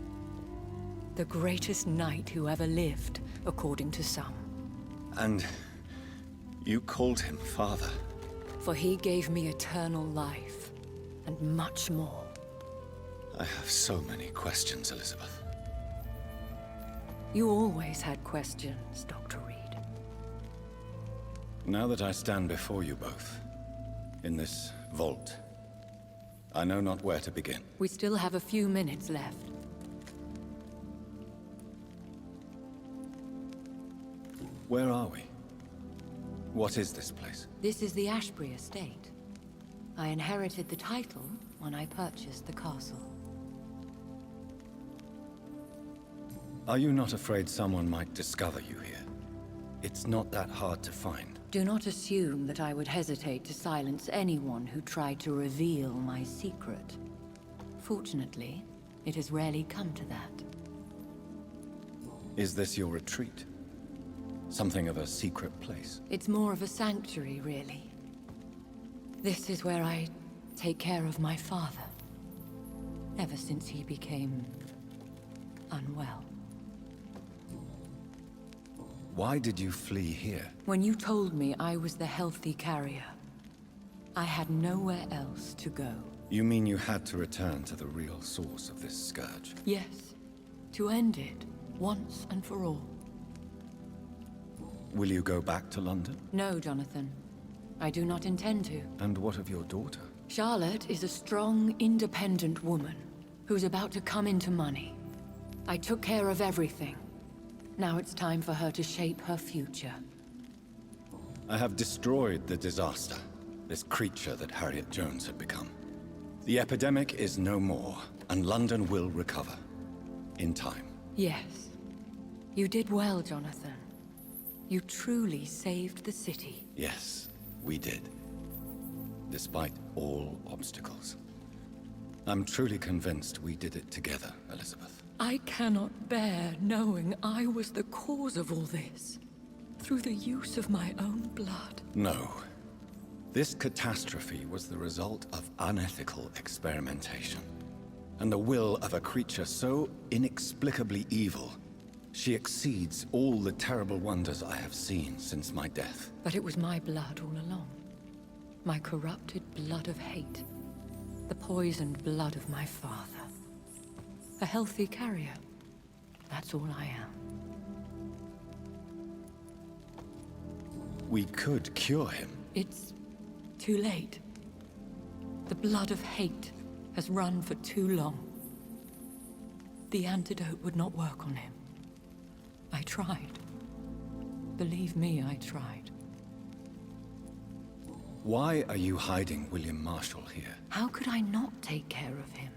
The greatest knight who ever lived, according to some. And you called him father? For he gave me eternal life, and much more. I have so many questions, Elizabeth. You always had questions, Dr. Reed. Now that I stand before you both, in this vault, I know not where to begin. We still have a few minutes left. Where are we? What is this place? This is the Ashbury estate. I inherited the title when I purchased the castle. Are you not afraid someone might discover you here? It's not that hard to find. Do not assume that I would hesitate to silence anyone who tried to reveal my secret. Fortunately, it has rarely come to that. Is this your retreat? Something of a secret place? It's more of a sanctuary, really. This is where I take care of my father. Ever since he became unwell. Why did you flee here? When you told me I was the healthy carrier, I had nowhere else to go. You mean you had to return to the real source of this scourge? Yes, to end it, once and for all. Will you go back to London? No, Jonathan. I do not intend to. And what of your daughter? Charlotte is a strong, independent woman who's about to come into money. I took care of everything. Now it's time for her to shape her future. I have destroyed the disaster, this creature that Harriet Jones had become. The epidemic is no more, and London will recover. In time. Yes. You did well, Jonathan. You truly saved the city. Yes, we did. Despite all obstacles. I'm truly convinced we did it together, Elizabeth. I cannot bear knowing I was the cause of all this. Through the use of my own blood. No. This catastrophe was the result of unethical experimentation. And the will of a creature so inexplicably evil, she exceeds all the terrible wonders I have seen since my death. But it was my blood all along. My corrupted blood of hate. The poisoned blood of my father. A healthy carrier. That's all I am. We could cure him. It's too late. The blood of hate has run for too long. The antidote would not work on him. I tried. Believe me, I tried. Why are you hiding William Marshall here? How could I not take care of him?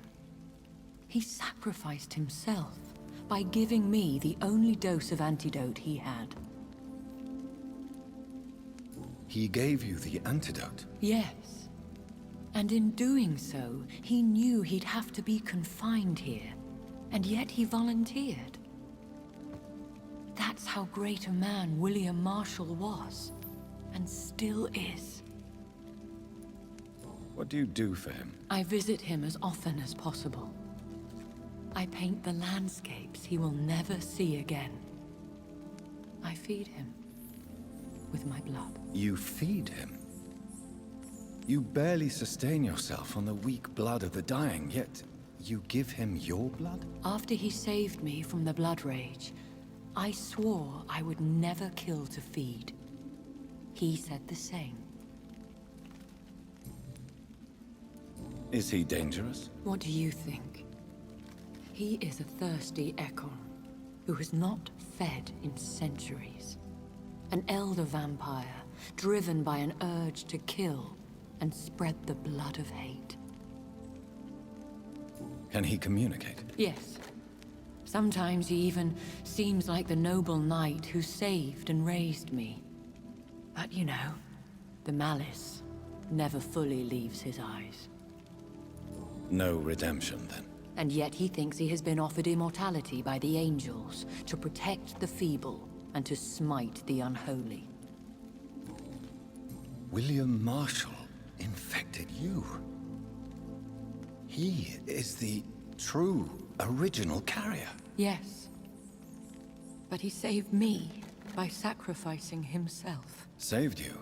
He sacrificed himself by giving me the only dose of antidote he had. He gave you the antidote? Yes. And in doing so, he knew he'd have to be confined here. And yet he volunteered. That's how great a man William Marshall was. And still is. What do you do for him? I visit him as often as possible. I paint the landscapes he will never see again. I feed him with my blood. You feed him? You barely sustain yourself on the weak blood of the dying, yet you give him your blood? After he saved me from the blood rage, I swore I would never kill to feed. He said the same. Is he dangerous? What do you think? He is a thirsty Ekon, who has not fed in centuries. An elder vampire, driven by an urge to kill and spread the blood of hate. Can he communicate? Yes. Sometimes he even seems like the noble knight who saved and raised me. But you know, the malice never fully leaves his eyes. No redemption, then? And yet he thinks he has been offered immortality by the angels to protect the feeble and to smite the unholy. William Marshall infected you. He is the true, original carrier. Yes. But he saved me by sacrificing himself. Saved you?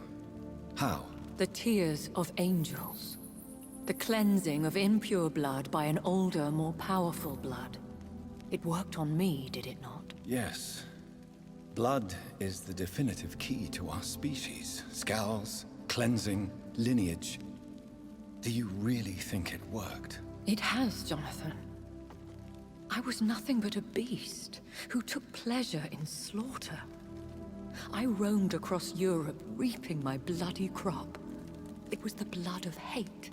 How? The tears of angels. The cleansing of impure blood by an older, more powerful blood. It worked on me, did it not? Yes. Blood is the definitive key to our species. Scowls, cleansing, lineage. Do you really think it worked? It has, Jonathan. I was nothing but a beast who took pleasure in slaughter. I roamed across Europe, reaping my bloody crop. It was the blood of hate.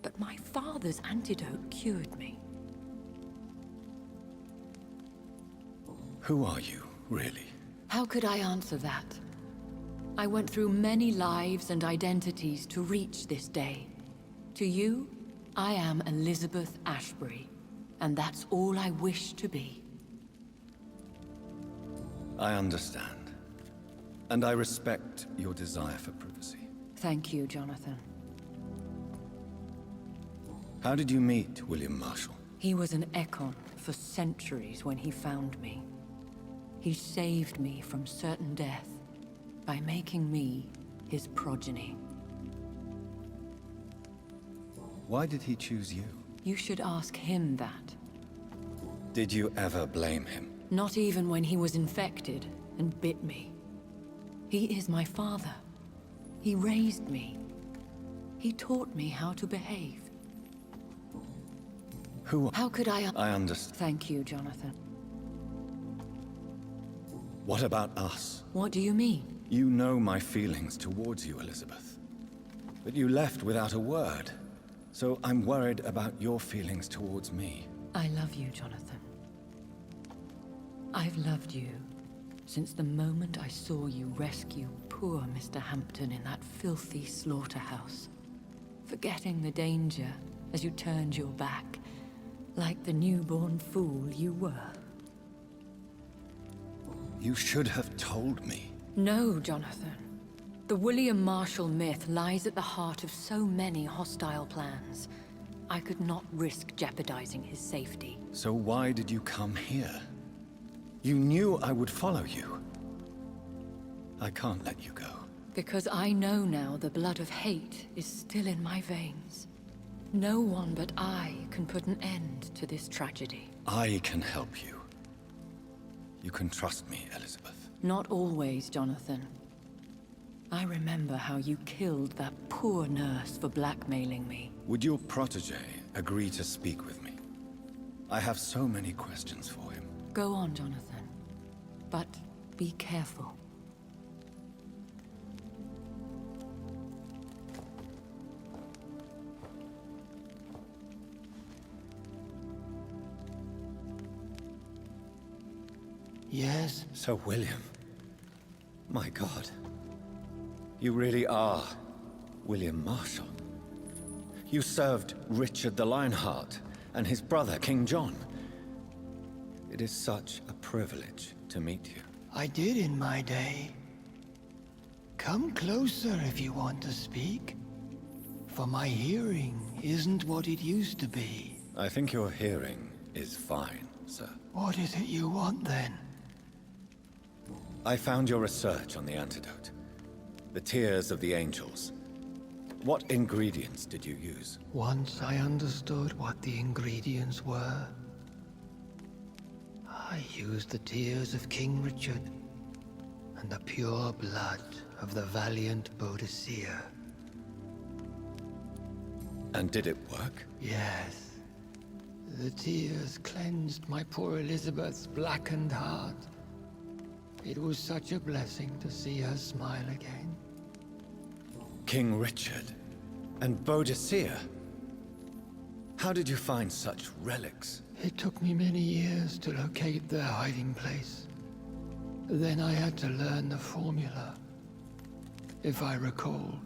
But my father's antidote cured me. Who are you, really? How could I answer that? I went through many lives and identities to reach this day. To you, I am Elizabeth Ashbury, and that's all I wish to be. I understand. And I respect your desire for privacy. Thank you, Jonathan. How did you meet William Marshall? He was an Ekon for centuries when he found me. He saved me from certain death by making me his progeny. Why did he choose you? You should ask him that. Did you ever blame him? Not even when he was infected and bit me. He is my father. He raised me. He taught me how to behave. How could I understand. Thank you, Jonathan. What about us? What do you mean? You know my feelings towards you, Elizabeth. But you left without a word. So I'm worried about your feelings towards me. I love you, Jonathan. I've loved you since the moment I saw you rescue poor Mr. Hampton in that filthy slaughterhouse. Forgetting the danger as you turned your back. Like the newborn fool you were. You should have told me. No, Jonathan. The William Marshall myth lies at the heart of so many hostile plans. I could not risk jeopardizing his safety. So why did you come here? You knew I would follow you. I can't let you go. Because I know now the blood of hate is still in my veins. No one but I can put an end to this tragedy. I can help you. You can trust me, Elizabeth. Not always, Jonathan. I remember how you killed that poor nurse for blackmailing me. Would your protege agree to speak with me? I have so many questions for him. Go on, Jonathan. But be careful. Yes? Sir William. My God. You really are William Marshall. You served Richard the Lionheart and his brother, King John. It is such a privilege to meet you. I did in my day. Come closer if you want to speak. for my hearing isn't what it used to be. I think your hearing is fine, sir. What is it you want, then? I found your research on the antidote. The tears of the angels. What ingredients did you use? Once I understood what the ingredients were, I used the tears of King Richard and the pure blood of the valiant Boadicea. And did it work? Yes. The tears cleansed my poor Elizabeth's blackened heart. It was such a blessing to see her smile again. King Richard and Boadicea? How did you find such relics? It took me many years to locate their hiding place. Then I had to learn the formula. If I recall,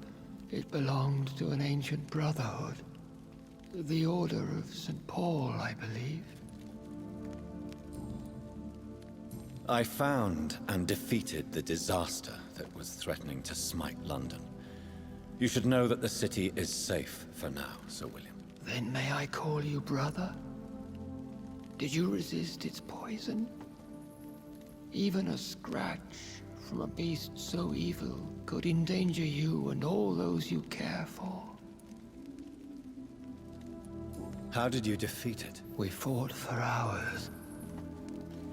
it belonged to an ancient brotherhood. The Order of St. Paul, I believe. I found and defeated the disaster that was threatening to smite London. You should know that the city is safe for now, Sir William. Then may I call you brother? Did you resist its poison? Even a scratch from a beast so evil could endanger you and all those you care for. How did you defeat it? We fought for hours.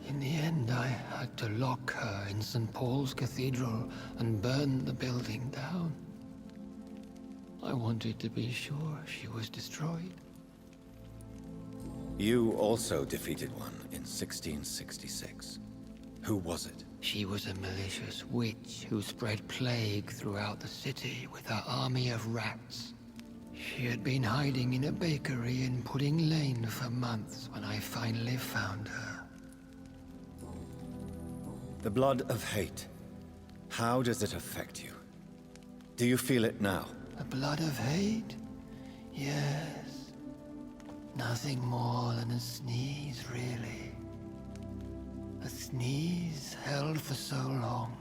In the end, I had to lock her in St. Paul's Cathedral and burn the building down. I wanted to be sure she was destroyed. You also defeated one in 1666. Who was it? She was a malicious witch who spread plague throughout the city with her army of rats. She had been hiding in a bakery in Pudding Lane for months when I finally found her. The blood of hate. How does it affect you? Do you feel it now? The blood of hate? Yes. Nothing more than a sneeze, really. A sneeze held for so long,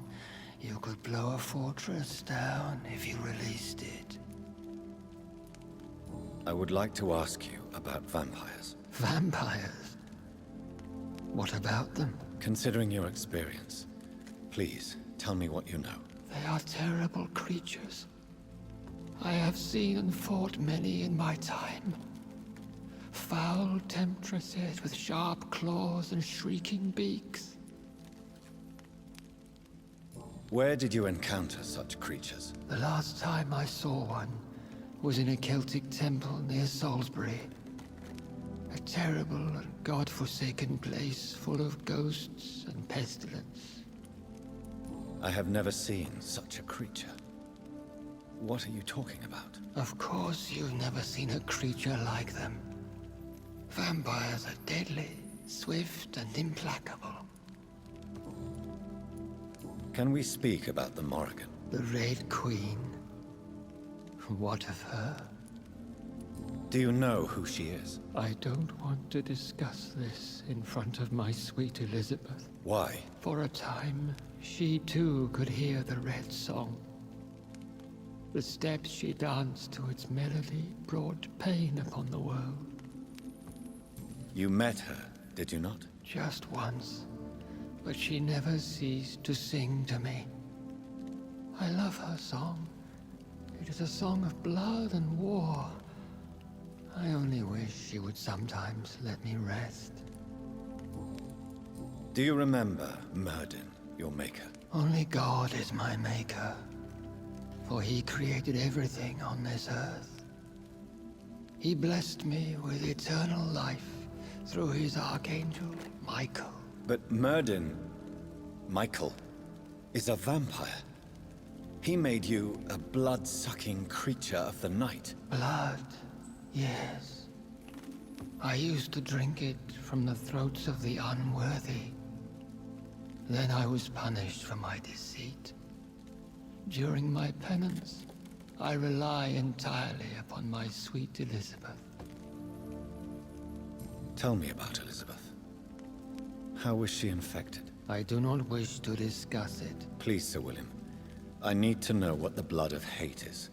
you could blow a fortress down if you released it. I would like to ask you about vampires. Vampires? What about them? Considering your experience, please tell me what you know. They are terrible creatures. I have seen and fought many in my time. Foul temptresses with sharp claws and shrieking beaks. Where did you encounter such creatures? The last time I saw one was in a Celtic temple near Salisbury. A terrible and god-forsaken place full of ghosts and pestilence. I have never seen such a creature. What are you talking about? Of course you've never seen a creature like them. Vampires are deadly, swift and implacable. Can we speak about the Morrigan? The Red Queen. What of her? Do you know who she is? I don't want to discuss this in front of my sweet Elizabeth. Why? For a time, she too could hear the Red Song. The steps she danced to its melody brought pain upon the world. You met her, did you not? Just once, but she never ceased to sing to me. I love her song. It is a song of blood and war. I only wish she would sometimes let me rest. Do you remember Myrddin, your maker? Only God is my maker, for he created everything on this earth. He blessed me with eternal life through his archangel, Michael. But Myrddin, Michael, is a vampire. He made you a blood-sucking creature of the night. Blood, yes. I used to drink it from the throats of the unworthy. Then I was punished for my deceit. During my penance, I rely entirely upon my sweet Elizabeth. Tell me about Elizabeth. How was she infected? I do not wish to discuss it. Please, Sir William. I need to know what the blood of hate is.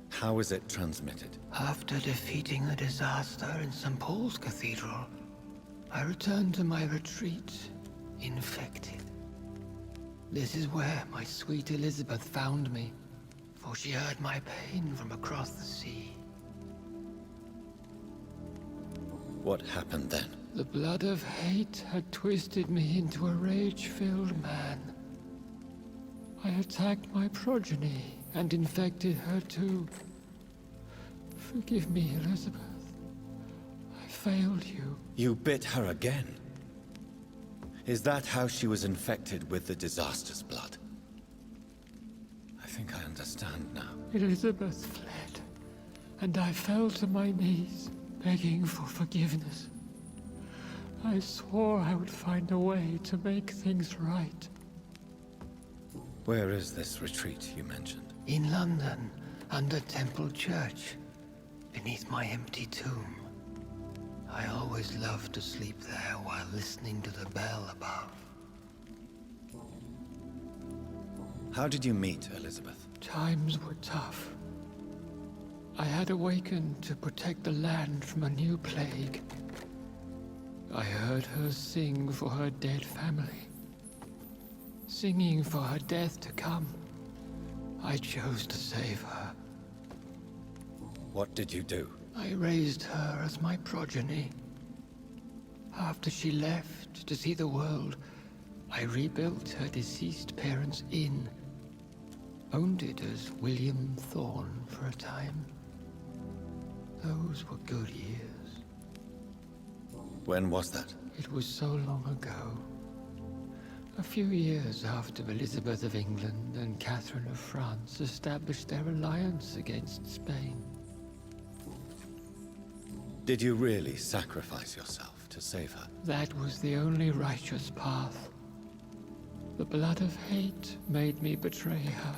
How is it transmitted? After defeating the disaster in St. Paul's Cathedral, I returned to my retreat, infected. This is where my sweet Elizabeth found me, for she heard my pain from across the sea. What happened then? The blood of hate had twisted me into a rage-filled man. I attacked my progeny and infected her too. Forgive me, Elizabeth. I failed you. You bit her again? Is that how she was infected with the disaster's blood? I think I understand now. Elizabeth fled, and I fell to my knees, begging for forgiveness. I swore I would find a way to make things right. Where is this retreat you mentioned? In London, under Temple Church, beneath my empty tomb. I always loved to sleep there while listening to the bell above. How did you meet Elizabeth? Times were tough. I had awakened to protect the land from a new plague. I heard her sing for her dead family. Singing for her death to come. I chose to save her. What did you do? I raised her as my progeny. After she left to see the world, I rebuilt her deceased parents' inn. Owned it as William Thorne for a time. Those were good years. When was that? It was so long ago. A few years after Elizabeth of England and Catherine of France established their alliance against Spain. Did you really sacrifice yourself to save her? That was the only righteous path. The blood of hate made me betray her.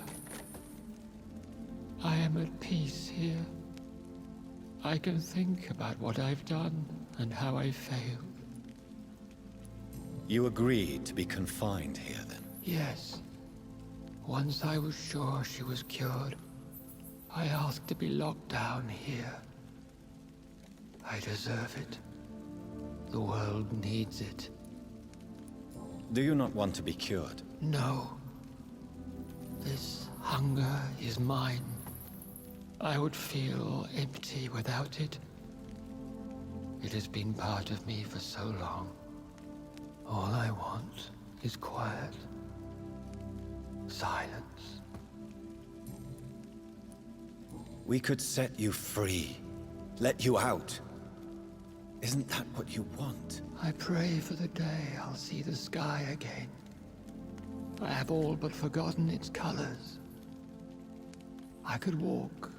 I am at peace here. I can think about what I've done and how I failed. You agreed to be confined here, then? Yes. Once I was sure she was cured, I asked to be locked down here. I deserve it. The world needs it. Do you not want to be cured? No. This hunger is mine. I would feel empty without it. It has been part of me for so long. All I want is quiet. Silence. We could set you free. Let you out. Isn't that what you want? I pray for the day I'll see the sky again. I have all but forgotten its colors. I could walk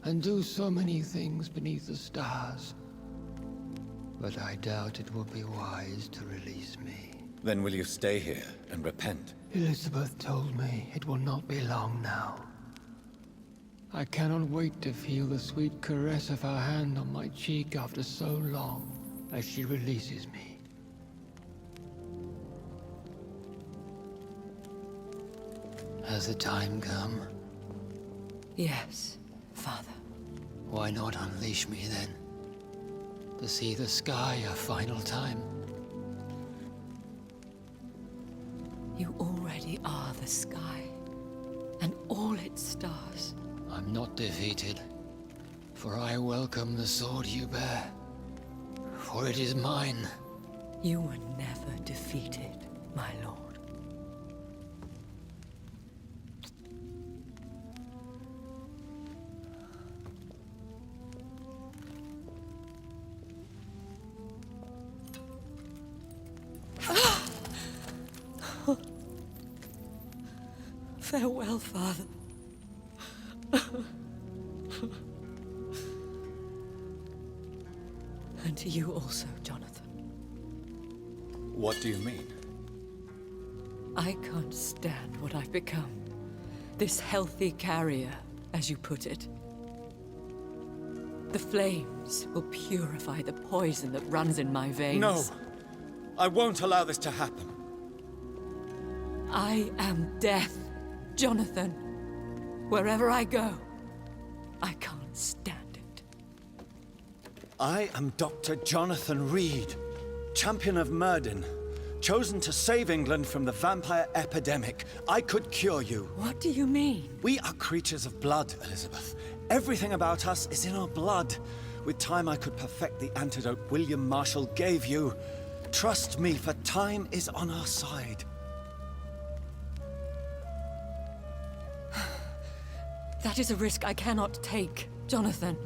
and do so many things beneath the stars. But I doubt it will be wise to release me. Then will you stay here and repent? Elizabeth told me it will not be long now. I cannot wait to feel the sweet caress of her hand on my cheek after so long, as she releases me. Has the time come? Yes, Father. Why not unleash me then? To see the sky a final time? You already are the sky, and all its stars. I'm not defeated, for I welcome the sword you bear, for it is mine. You were never defeated, my lord. Farewell, Father. And to you also, Jonathan. What do you mean? I can't stand what I've become. This healthy carrier, as you put it. The flames will purify the poison that runs in my veins. No! I won't allow this to happen. I am death, Jonathan. Wherever I go, I can't stand it. I am Dr. Jonathan Reed, champion of Myrddin, chosen to save England from the vampire epidemic. I could cure you. What do you mean? We are creatures of blood, Elizabeth. Everything about us is in our blood. With time, I could perfect the antidote William Marshall gave you. Trust me, for time is on our side. That is a risk I cannot take, Jonathan.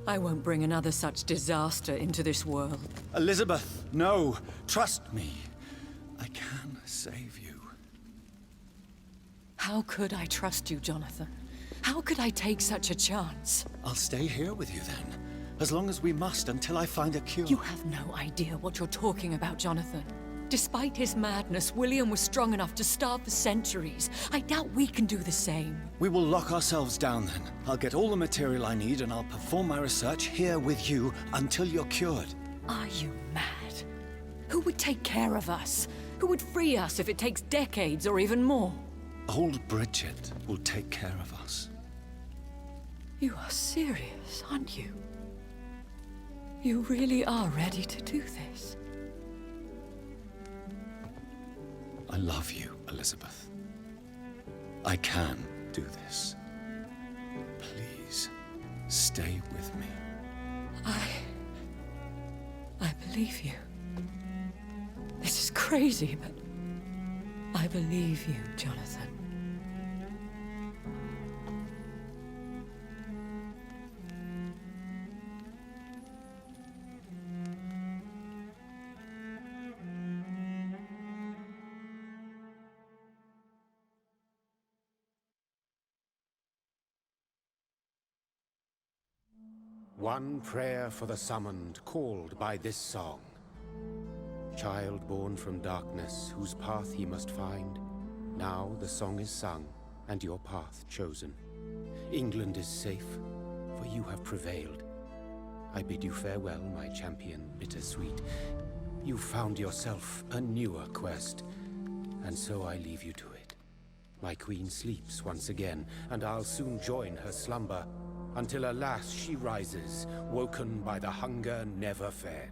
I won't bring another such disaster into this world. Elizabeth, no. Trust me. I can save you. How could I trust you, Jonathan? How could I take such a chance? I'll stay here with you then. As long as we must, until I find a cure. You have no idea what you're talking about, Jonathan. Despite his madness, William was strong enough to starve for centuries. I doubt we can do the same. We will lock ourselves down then. I'll get all the material I need and I'll perform my research here with you until you're cured. Are you mad? Who would take care of us? Who would free us if it takes decades or even more? Old Bridget will take care of us. You are serious, aren't you? You really are ready to do this? I love you, Elizabeth. I can do this. Please, stay with me. I believe you. This is crazy, but I believe you, Jonathan. One prayer for the summoned, called by this song. Child born from darkness, whose path he must find. Now the song is sung, and your path chosen. England is safe, for you have prevailed. I bid you farewell, my champion bittersweet. You found yourself a newer quest, and so I leave you to it. My queen sleeps once again, and I'll soon join her slumber, until alas she rises, woken by the hunger never fed.